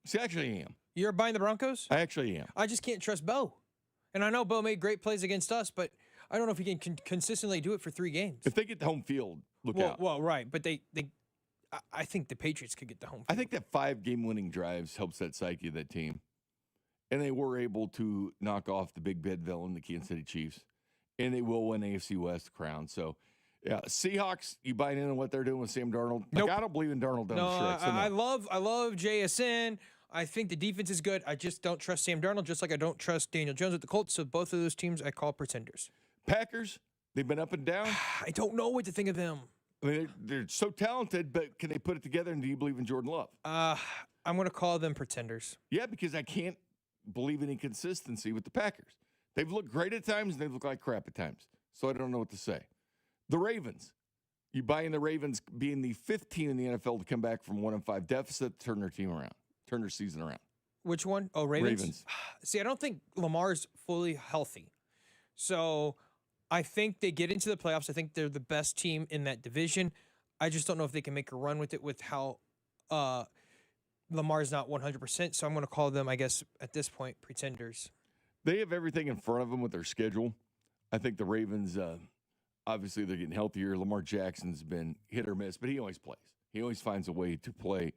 Speaker 2: See, actually I am.
Speaker 1: You're buying the Broncos?
Speaker 2: I actually am.
Speaker 1: I just can't trust Bo. And I know Bo made great plays against us, but I don't know if he can consistently do it for 3 games.
Speaker 2: If they get the home field, look out.
Speaker 1: Well, right, but I think the Patriots could get the home field.
Speaker 2: I think that 5-game winning drives helps that psyche of that team. And they were able to knock off the big bad villain, the Kansas City Chiefs. And they will win AFC West crown. So, yeah, Seahawks, you buying in on what they're doing with Sam Darnold?
Speaker 1: Nope.
Speaker 2: Like, I don't believe in Darnold down the stretch. So
Speaker 1: I love JSN. I think the defense is good. I just don't trust Sam Darnold, just like I don't trust Daniel Jones at the Colts. So both of those teams I call pretenders.
Speaker 2: Packers, they've been up and down.
Speaker 1: I don't know what to think of them.
Speaker 2: I mean, they're so talented, but can they put it together? And do you believe in Jordan Love?
Speaker 1: I'm going to call them pretenders.
Speaker 2: Yeah, because I can't believe any consistency with the Packers. They've looked great at times, and they look like crap at times. So I don't know what to say. The Ravens. You buying the Ravens being the 5th team in the NFL to come back from 1-5 deficit, turn their team around, turn their season around.
Speaker 1: Which one? Oh, Ravens. See, I don't think Lamar's fully healthy. So I think they get into the playoffs. I think they're the best team in that division. I just don't know if they can make a run with it with how Lamar's not 100%. So I'm going to call them, I guess, at this point, pretenders.
Speaker 2: They have everything in front of them with their schedule. I think the Ravens, obviously, they're getting healthier. Lamar Jackson's been hit or miss, but he always plays. He always finds a way to play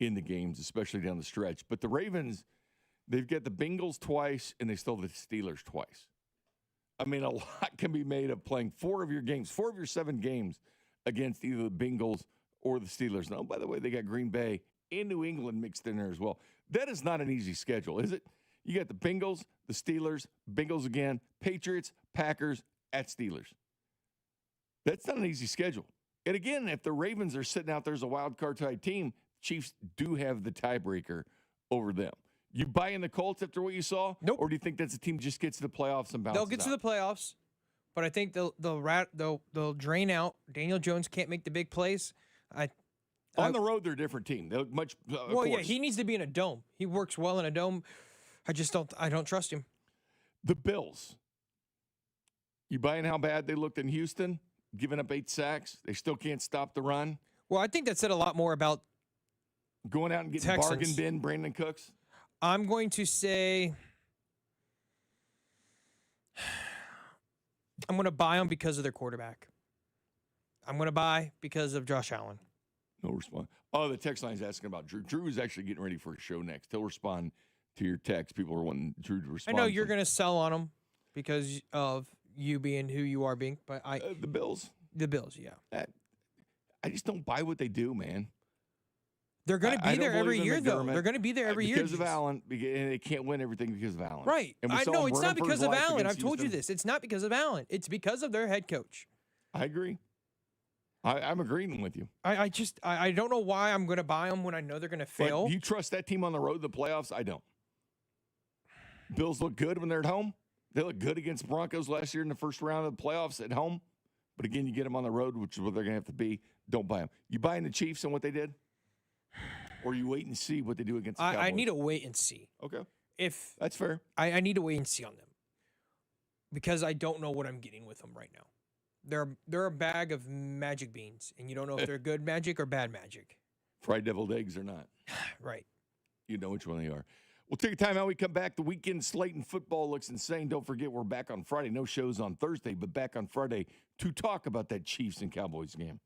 Speaker 2: in the games, especially down the stretch. But the Ravens, they've got the Bengals twice, and they still have the Steelers twice. I mean, a lot can be made of playing 4 of your 7 games against either the Bengals or the Steelers. Now, by the way, they got Green Bay and New England mixed in there as well. That is not an easy schedule, is it? You got the Bengals, the Steelers, Bengals again, Patriots, Packers, at Steelers. That's not an easy schedule. And again, if the Ravens are sitting out there as a wild card type team, Chiefs do have the tiebreaker over them. You buying the Colts after what you saw?
Speaker 1: Nope.
Speaker 2: Or do you think that's a team just gets to the playoffs and bounces
Speaker 1: They'll get to the playoffs, but I think they'll drain out. Daniel Jones can't make the big plays.
Speaker 2: On the road, they're a different team. They look much.
Speaker 1: Yeah, he needs to be in a dome. He works well in a dome. I don't trust him.
Speaker 2: The Bills. You buying how bad they looked in Houston, giving up 8 sacks? They still can't stop the run.
Speaker 1: Well, I think that said a lot more about
Speaker 2: going out and getting
Speaker 1: Texans.
Speaker 2: bargain bin Brandon Cooks.
Speaker 1: I'm going to say I'm going to buy them because of their quarterback. I'm going to buy because of Josh Allen.
Speaker 2: No response. Oh, the text line's asking about Drew. Drew is actually getting ready for a show next. He'll respond to your text. People are wanting Drew to respond.
Speaker 1: I know you're going to sell on him because of you being who you are, Bink, but
Speaker 2: the Bills.
Speaker 1: The Bills, yeah.
Speaker 2: I just don't buy what they do, man.
Speaker 1: They're going to be there every year, though. They're going to be there every year.
Speaker 2: Because of Allen, and they can't win everything because of Allen.
Speaker 1: Right.
Speaker 2: And
Speaker 1: I know it's not because of Allen. I've told you this. It's not because of Allen. It's because of their head coach.
Speaker 2: I agree. I'm agreeing with you.
Speaker 1: I don't know why I'm going to buy them when I know they're going to fail.
Speaker 2: But do you trust that team on the road to the playoffs? I don't. Bills look good when they're at home. They look good against Broncos last year in the first round of the playoffs at home. But again, you get them on the road, which is what they're going to have to be. Don't buy them. You buying the Chiefs and what they did? Or you wait and see what they do against the Cowboys?
Speaker 1: I need to wait and see.
Speaker 2: Okay.
Speaker 1: If
Speaker 2: that's fair.
Speaker 1: I need to wait and see on them. Because I don't know what I'm getting with them right now. They're a bag of magic beans, and you don't know if they're good magic or bad magic.
Speaker 2: Fried deviled eggs or not.
Speaker 1: Right.
Speaker 2: You know which one they are. We'll take a time out. We come back. The weekend slate in football looks insane. Don't forget, we're back on Friday. No shows on Thursday, but back on Friday to talk about that Chiefs and Cowboys game.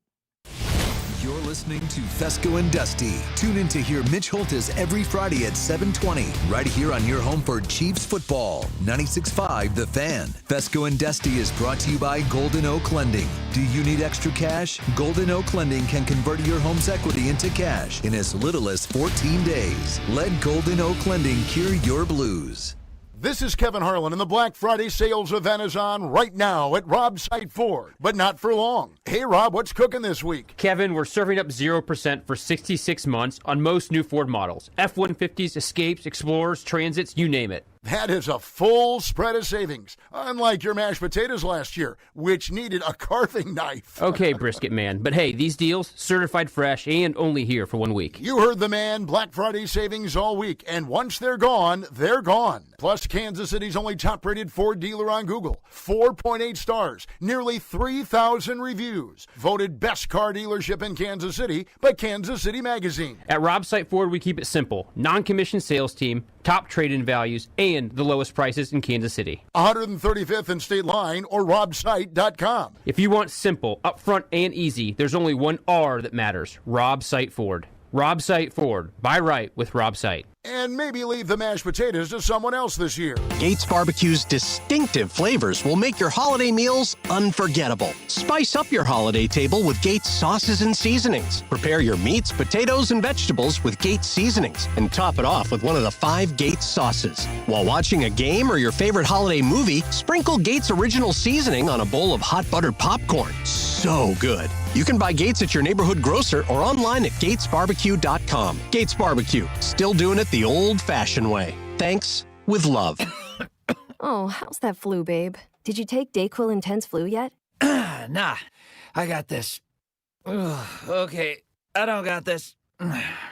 Speaker 3: You're listening to Fescoe and Dusty. Tune in to hear Mitch Holtis every Friday at 7:20, right here on your home for Chiefs football. 96.5 The Fan. Fescoe and Dusty is brought to you by Golden Oak Lending. Do you need extra cash? Golden Oak Lending can convert your home's equity into cash in as little as 14 days. Let Golden Oak Lending cure your blues.
Speaker 5: This is Kevin Harlan, and the Black Friday sales event is on right now at Rob's Site Ford, but not for long. Hey, Rob, what's cooking this week?
Speaker 10: Kevin, we're serving up 0% for 66 months on most new Ford models. F-150s, Escapes, Explorers, Transits, you name it.
Speaker 5: That is a full spread of savings, unlike your mashed potatoes last year, which needed a carving knife.
Speaker 10: Okay, brisket man, but hey, these deals, certified fresh and only here for 1 week.
Speaker 5: You heard the man. Black Friday savings all week, and once they're gone, they're gone. Plus, Kansas City's only top-rated Ford dealer on Google. 4.8 stars, nearly 3,000 reviews. Voted best car dealership in Kansas City by Kansas City Magazine.
Speaker 10: At Rob's Site Ford, we keep it simple. Non-commissioned sales team, top trade-in values, and the lowest prices in Kansas City.
Speaker 5: 135th and State Line or robsite.com.
Speaker 10: If you want simple, upfront, and easy, there's only one R that matters. Rob Site Ford. Rob Site Ford. Buy right with Rob Site.
Speaker 5: And maybe leave the mashed potatoes to someone else this year.
Speaker 11: Gates Barbecue's distinctive flavors will make your holiday meals unforgettable. Spice up your holiday table with Gates sauces and seasonings. Prepare your meats, potatoes, and vegetables with Gates seasonings, and top it off with one of the 5 Gates sauces. While watching a game or your favorite holiday movie, sprinkle Gates original seasoning on a bowl of hot buttered popcorn. So good. You can buy Gates at your neighborhood grocer or online at gatesbarbecue.com. Gates Barbecue, still doing it the old-fashioned way. Thanks, with love.
Speaker 12: Oh, how's that flu, babe? Did you take DayQuil Intense Flu yet?
Speaker 13: Nah, I got this. Ugh, okay, I don't got this.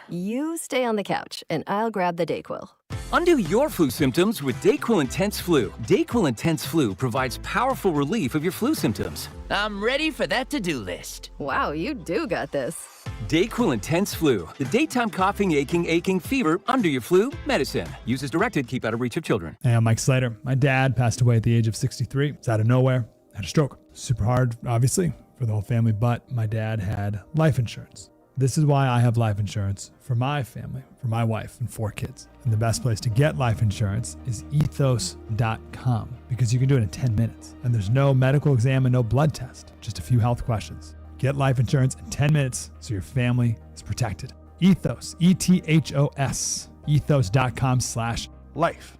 Speaker 12: You stay on the couch, and I'll grab the DayQuil.
Speaker 14: Undo your flu symptoms with DayQuil Intense Flu. DayQuil Intense Flu provides powerful relief of your flu symptoms.
Speaker 13: I'm ready for that to-do list.
Speaker 12: Wow, you do got this.
Speaker 14: DayQuil Intense Flu. The daytime coughing, aching fever under your flu medicine. Use as directed. Keep out of reach of children.
Speaker 15: Hey, I'm Mike Slater. My dad passed away at the age of 63. It's out of nowhere. Had a stroke. Super hard, obviously, for the whole family, but my dad had life insurance. This is why I have life insurance for my family, for my wife and 4 kids. And the best place to get life insurance is ethos.com, because you can do it in 10 minutes. And there's no medical exam and no blood test, just a few health questions. Get life insurance in 10 minutes so your family is protected. Ethos, ETHOS, ethos.com/life.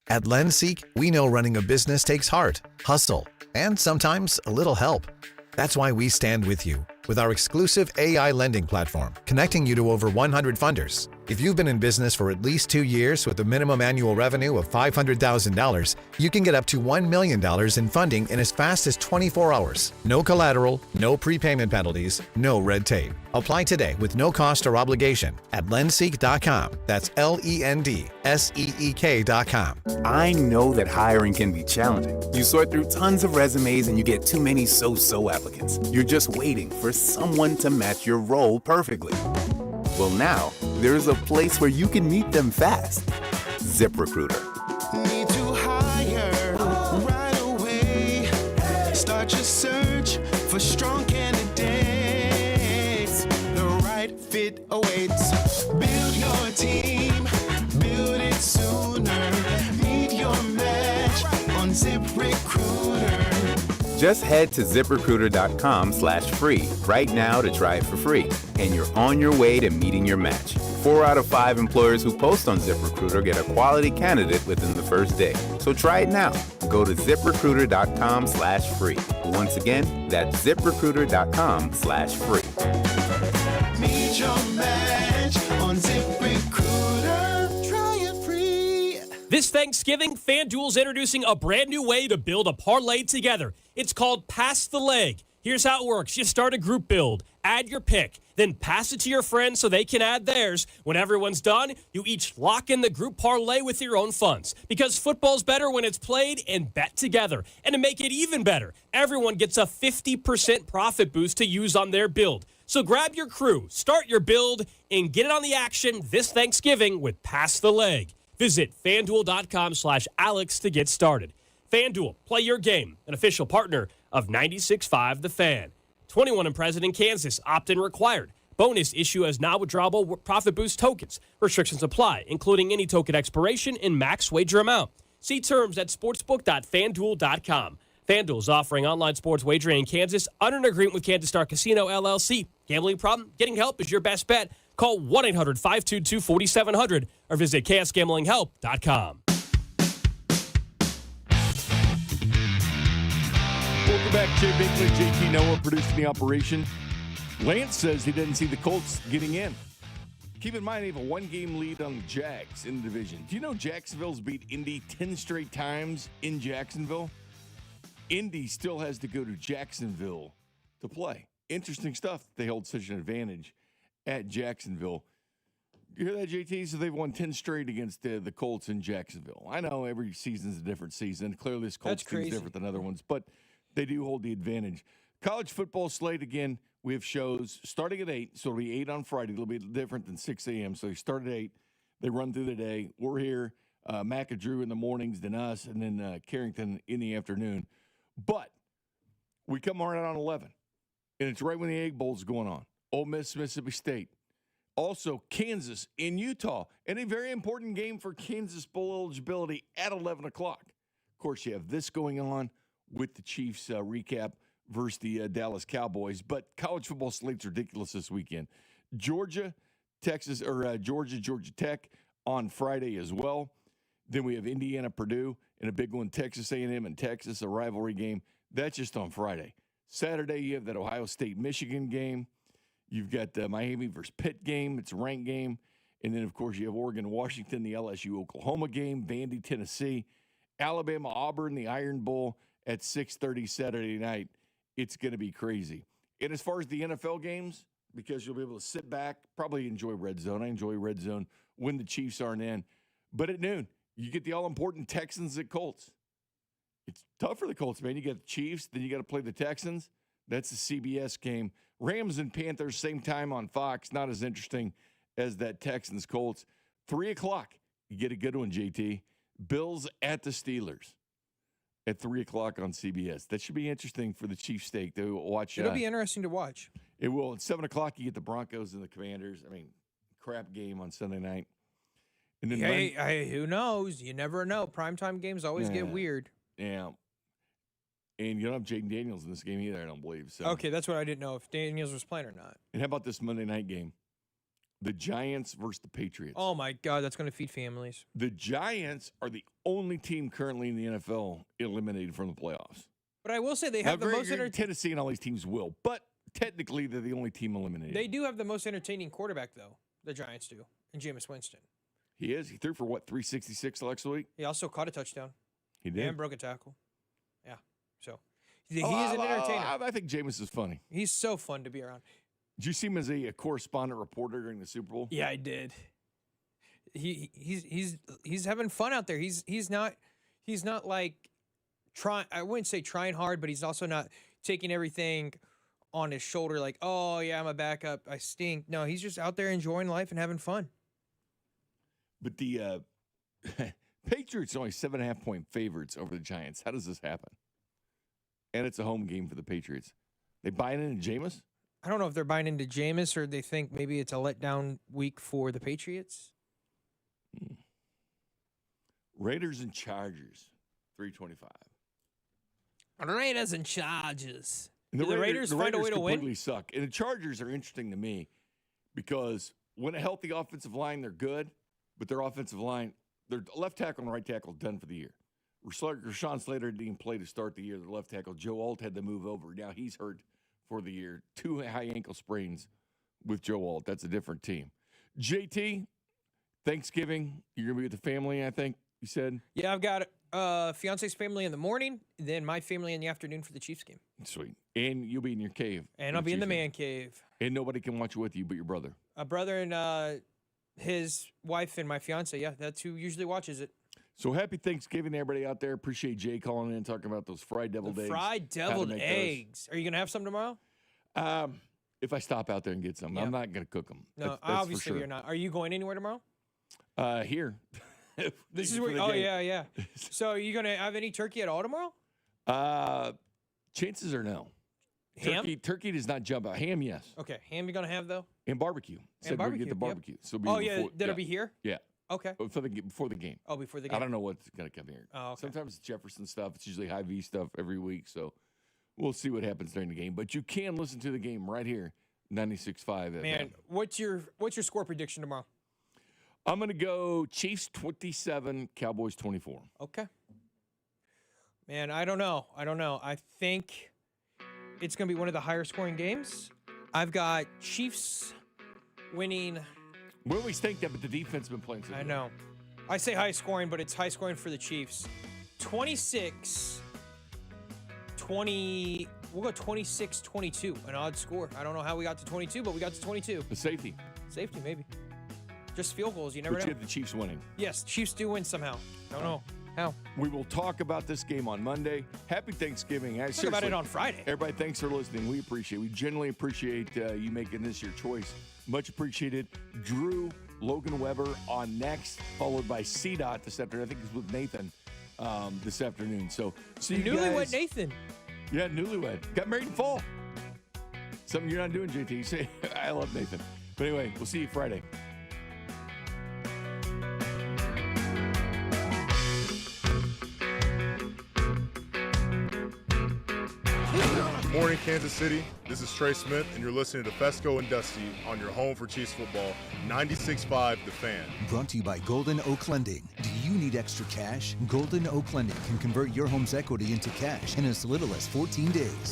Speaker 19: At LendSeek, we know running a business takes heart, hustle, and sometimes a little help. That's why we stand with you with our exclusive AI lending platform, connecting you to over 100 funders. If you've been in business for at least 2 years with a minimum annual revenue of $500,000, you can get up to $1 million in funding in as fast as 24 hours. No collateral, no prepayment penalties, no red tape. Apply today with no cost or obligation at lendseek.com. That's LENDSEEK.com.
Speaker 24: I know that hiring can be challenging. You sort through tons of resumes and you get too many so-so applicants. You're just waiting for someone to match your role perfectly. Well, now, there's a place where you can meet them fast. ZipRecruiter.
Speaker 22: Need to hire right away. Start your search for strong candidates. The right ZipRecruiter.
Speaker 24: Just head to ziprecruiter.com/free right now to try it for free, and you're on your way to meeting your match. 4 out of 5 employers who post on ZipRecruiter get a quality candidate within the first day. So try it now. Go to ziprecruiter.com/free. Once again, that's ziprecruiter.com/free.
Speaker 22: Meet your match on ZipRecruiter. Try it free.
Speaker 4: This Thanksgiving, FanDuel's introducing a brand new way to build a parlay together. It's called Pass the Leg. Here's how it works. You start a group build, add your pick, then pass it to your friends so they can add theirs. When everyone's done, you each lock in the group parlay with your own funds. Because football's better when it's played and bet together. And to make it even better, everyone gets a 50% profit boost to use on their build. So grab your crew, start your build, and get it on the action this Thanksgiving with Pass the Leg. Visit FanDuel.com/Alex to get started. FanDuel, play your game, an official partner of 96.5 The Fan. 21 and present in Kansas, opt-in required. Bonus issue as non-withdrawable profit boost tokens. Restrictions apply, including any token expiration and max wager amount. See terms at sportsbook.fanduel.com. FanDuel is offering online sports wagering in Kansas under an agreement with Kansas Star Casino, LLC. Gambling problem? Getting help is your best bet. Call 1-800-522-4700 or visit chaosgamblinghelp.com.
Speaker 2: Welcome back, Jay Binkley, JT Noah producing the operation. Lance says he didn't see the Colts getting in. Keep in mind, they have a one-game lead on the Jags in the division. Do you know Jacksonville's beat Indy 10 straight times in Jacksonville? Indy still has to go to Jacksonville to play. Interesting stuff. They hold such an advantage at Jacksonville. You hear that, JT? So they've won 10 straight against the Colts in Jacksonville. I know every season's a different season. Clearly, this Colts team is different than other ones, but they do hold the advantage. College football slate, again, we have shows starting at 8, so it'll be 8 on Friday. It'll be different than 6 a.m. So they start at 8. They run through the day. We're here, Mac and Drew in the mornings, then us, and then Carrington in the afternoon. But we come around on 11, and it's right when the Egg Bowl's going on. Ole Miss, Mississippi State. Also, Kansas in Utah, and a very important game for Kansas Bowl eligibility at 11 o'clock. Of course, you have this going on with the Chiefs recap versus the Dallas Cowboys. But college football slate's ridiculous this weekend. Georgia Tech on Friday as well. Then we have Indiana, Purdue, and a big one, Texas A&M and Texas, a rivalry game. That's just on Friday. Saturday, you have that Ohio State-Michigan game. You've got the Miami versus Pitt game. It's a ranked game. And then, of course, you have Oregon-Washington, the LSU-Oklahoma game, Vandy-Tennessee, Alabama-Auburn, the Iron Bowl at 6:30 Saturday night. It's going to be crazy. And as far as the NFL games, because you'll be able to sit back, probably enjoy Red Zone. I enjoy Red Zone when the Chiefs aren't in. But at noon, you get the all-important Texans at Colts. It's tough for the Colts, man. You got the Chiefs, then you got to play the Texans. That's the CBS game. Rams and Panthers, same time on Fox. Not as interesting as that Texans-Colts. 3 o'clock, you get a good one, JT. Bills at the Steelers at 3 o'clock on CBS. That should be interesting for the Chiefs stake to watch.
Speaker 1: It'll be interesting to watch.
Speaker 2: It will. At 7 o'clock, you get the Broncos and the Commanders. I mean, crap game on Sunday night. And then
Speaker 1: who knows? You never know. Primetime games always get weird.
Speaker 2: Yeah. And you don't have Jaden Daniels in this game either, I don't believe. So.
Speaker 1: Okay, that's what I didn't know, if Daniels was playing or not.
Speaker 2: And how about this Monday night game? The Giants versus the Patriots.
Speaker 1: Oh, my God, that's going to feed families.
Speaker 2: The Giants are the only team currently in the NFL eliminated from the playoffs.
Speaker 1: But I will say they have the most
Speaker 2: Tennessee and all these teams will, but technically they're the only team eliminated.
Speaker 1: They do have the most entertaining quarterback, though. The Giants do, and Jameis Winston.
Speaker 2: He is. He threw for, 366 last week?
Speaker 1: He also caught a touchdown.
Speaker 2: He did.
Speaker 1: And broke a tackle. Yeah. So he is an entertainer.
Speaker 2: I think Jameis is funny.
Speaker 1: He's so fun to be around.
Speaker 2: Did you see him as a correspondent reporter during the Super Bowl?
Speaker 1: Yeah, I did. He's having fun out there. He's not like trying. I wouldn't say trying hard, but he's also not taking everything on his shoulder like, oh yeah, I'm a backup, I stink. No, he's just out there enjoying life and having fun.
Speaker 2: But the Patriots are only 7.5-point favorites over the Giants. How does this happen? And it's a home game for the Patriots. They buying into Jameis?
Speaker 1: I don't know if they're buying into Jameis or they think maybe it's a letdown week for the Patriots.
Speaker 2: Raiders and Chargers. 325.
Speaker 1: Raiders and Chargers.
Speaker 2: And
Speaker 1: Do the Raiders find a way to win?
Speaker 2: completely suck. And the Chargers are interesting to me because when a healthy offensive line, they're good, but their offensive line, their left tackle and right tackle done for the year. Rashawn Slater didn't even play to start the year. The left tackle, Joe Alt, had to move over. Now he's hurt for the year. 2 high ankle sprains with Joe Alt. That's a different team. JT, Thanksgiving, you're going to be with the family, I think you said?
Speaker 1: Yeah, I've got fiance's family in the morning, then my family in the afternoon for the Chiefs game.
Speaker 2: Sweet. And you'll be in your cave.
Speaker 1: And I'll be in the man cave.
Speaker 2: And nobody can watch with you but your brother.
Speaker 1: A brother and his wife and my fiance. Yeah, that's who usually watches it.
Speaker 2: So happy Thanksgiving to everybody out there. Appreciate Jay calling in and talking about those fried deviled eggs.
Speaker 1: Fried deviled eggs. Are you going to have some tomorrow?
Speaker 2: If I stop out there and get some, I'm not going to cook them.
Speaker 1: No,
Speaker 2: that's
Speaker 1: obviously
Speaker 2: for sure.
Speaker 1: You're not. Are you going anywhere tomorrow?
Speaker 2: Here.
Speaker 1: This is where. Oh yeah. So are you going to have any turkey at all tomorrow?
Speaker 2: Chances are no.
Speaker 1: Ham?
Speaker 2: Turkey does not jump out. Ham, yes.
Speaker 1: Okay, ham you going to have though?
Speaker 2: And barbecue. Said we're gonna get the
Speaker 1: yep.
Speaker 2: barbecue. So
Speaker 1: It'll be here?
Speaker 2: Yeah.
Speaker 1: Okay.
Speaker 2: Before the game.
Speaker 1: Oh, before the game.
Speaker 2: I don't know what's going to come here.
Speaker 1: Oh, okay.
Speaker 2: Sometimes it's Jefferson stuff. It's usually high V stuff every week. So we'll see what happens during the game. But you can listen to the game right here, 96.5 FM.
Speaker 1: Man, what's your score prediction tomorrow?
Speaker 2: I'm going to go Chiefs 27, Cowboys 24.
Speaker 1: Okay. Man, I don't know. I think it's going to be one of the higher scoring games. I've got Chiefs winning.
Speaker 2: We always think that, but the defense has been playing so
Speaker 1: I
Speaker 2: good.
Speaker 1: know. I say high scoring, but it's high scoring for the Chiefs. 26, 20. We'll go 26-22, an odd score. I don't know how we got to 22, but we got to 22.
Speaker 2: The safety.
Speaker 1: Safety, maybe. Just field goals. You never
Speaker 2: But
Speaker 1: know.
Speaker 2: you have the Chiefs winning.
Speaker 1: Yes, Chiefs do win somehow. Don't know how.
Speaker 2: We will talk about this game on Monday. Happy Thanksgiving.
Speaker 1: Talk about it on Friday.
Speaker 2: Everybody, thanks for listening. We appreciate it. We genuinely appreciate you making this your choice. Much appreciated. Drew Logan Weber on next, followed by CDOT this afternoon. I think it's with Nathan this afternoon. So see you
Speaker 1: Newlywed
Speaker 2: guys.
Speaker 1: Nathan.
Speaker 2: Yeah, newlywed. Got married in fall. Something you're not doing, JT. Say, I love Nathan. But anyway, we'll see you Friday.
Speaker 6: Morning, Kansas City. This is Trey Smith, and you're listening to Fescoe and Dusty on your home for Chiefs football, 96.5 The Fan.
Speaker 3: Brought to you by Golden Oak Lending. Do you need extra cash? Golden Oak Lending can convert your home's equity into cash in as little as 14 days.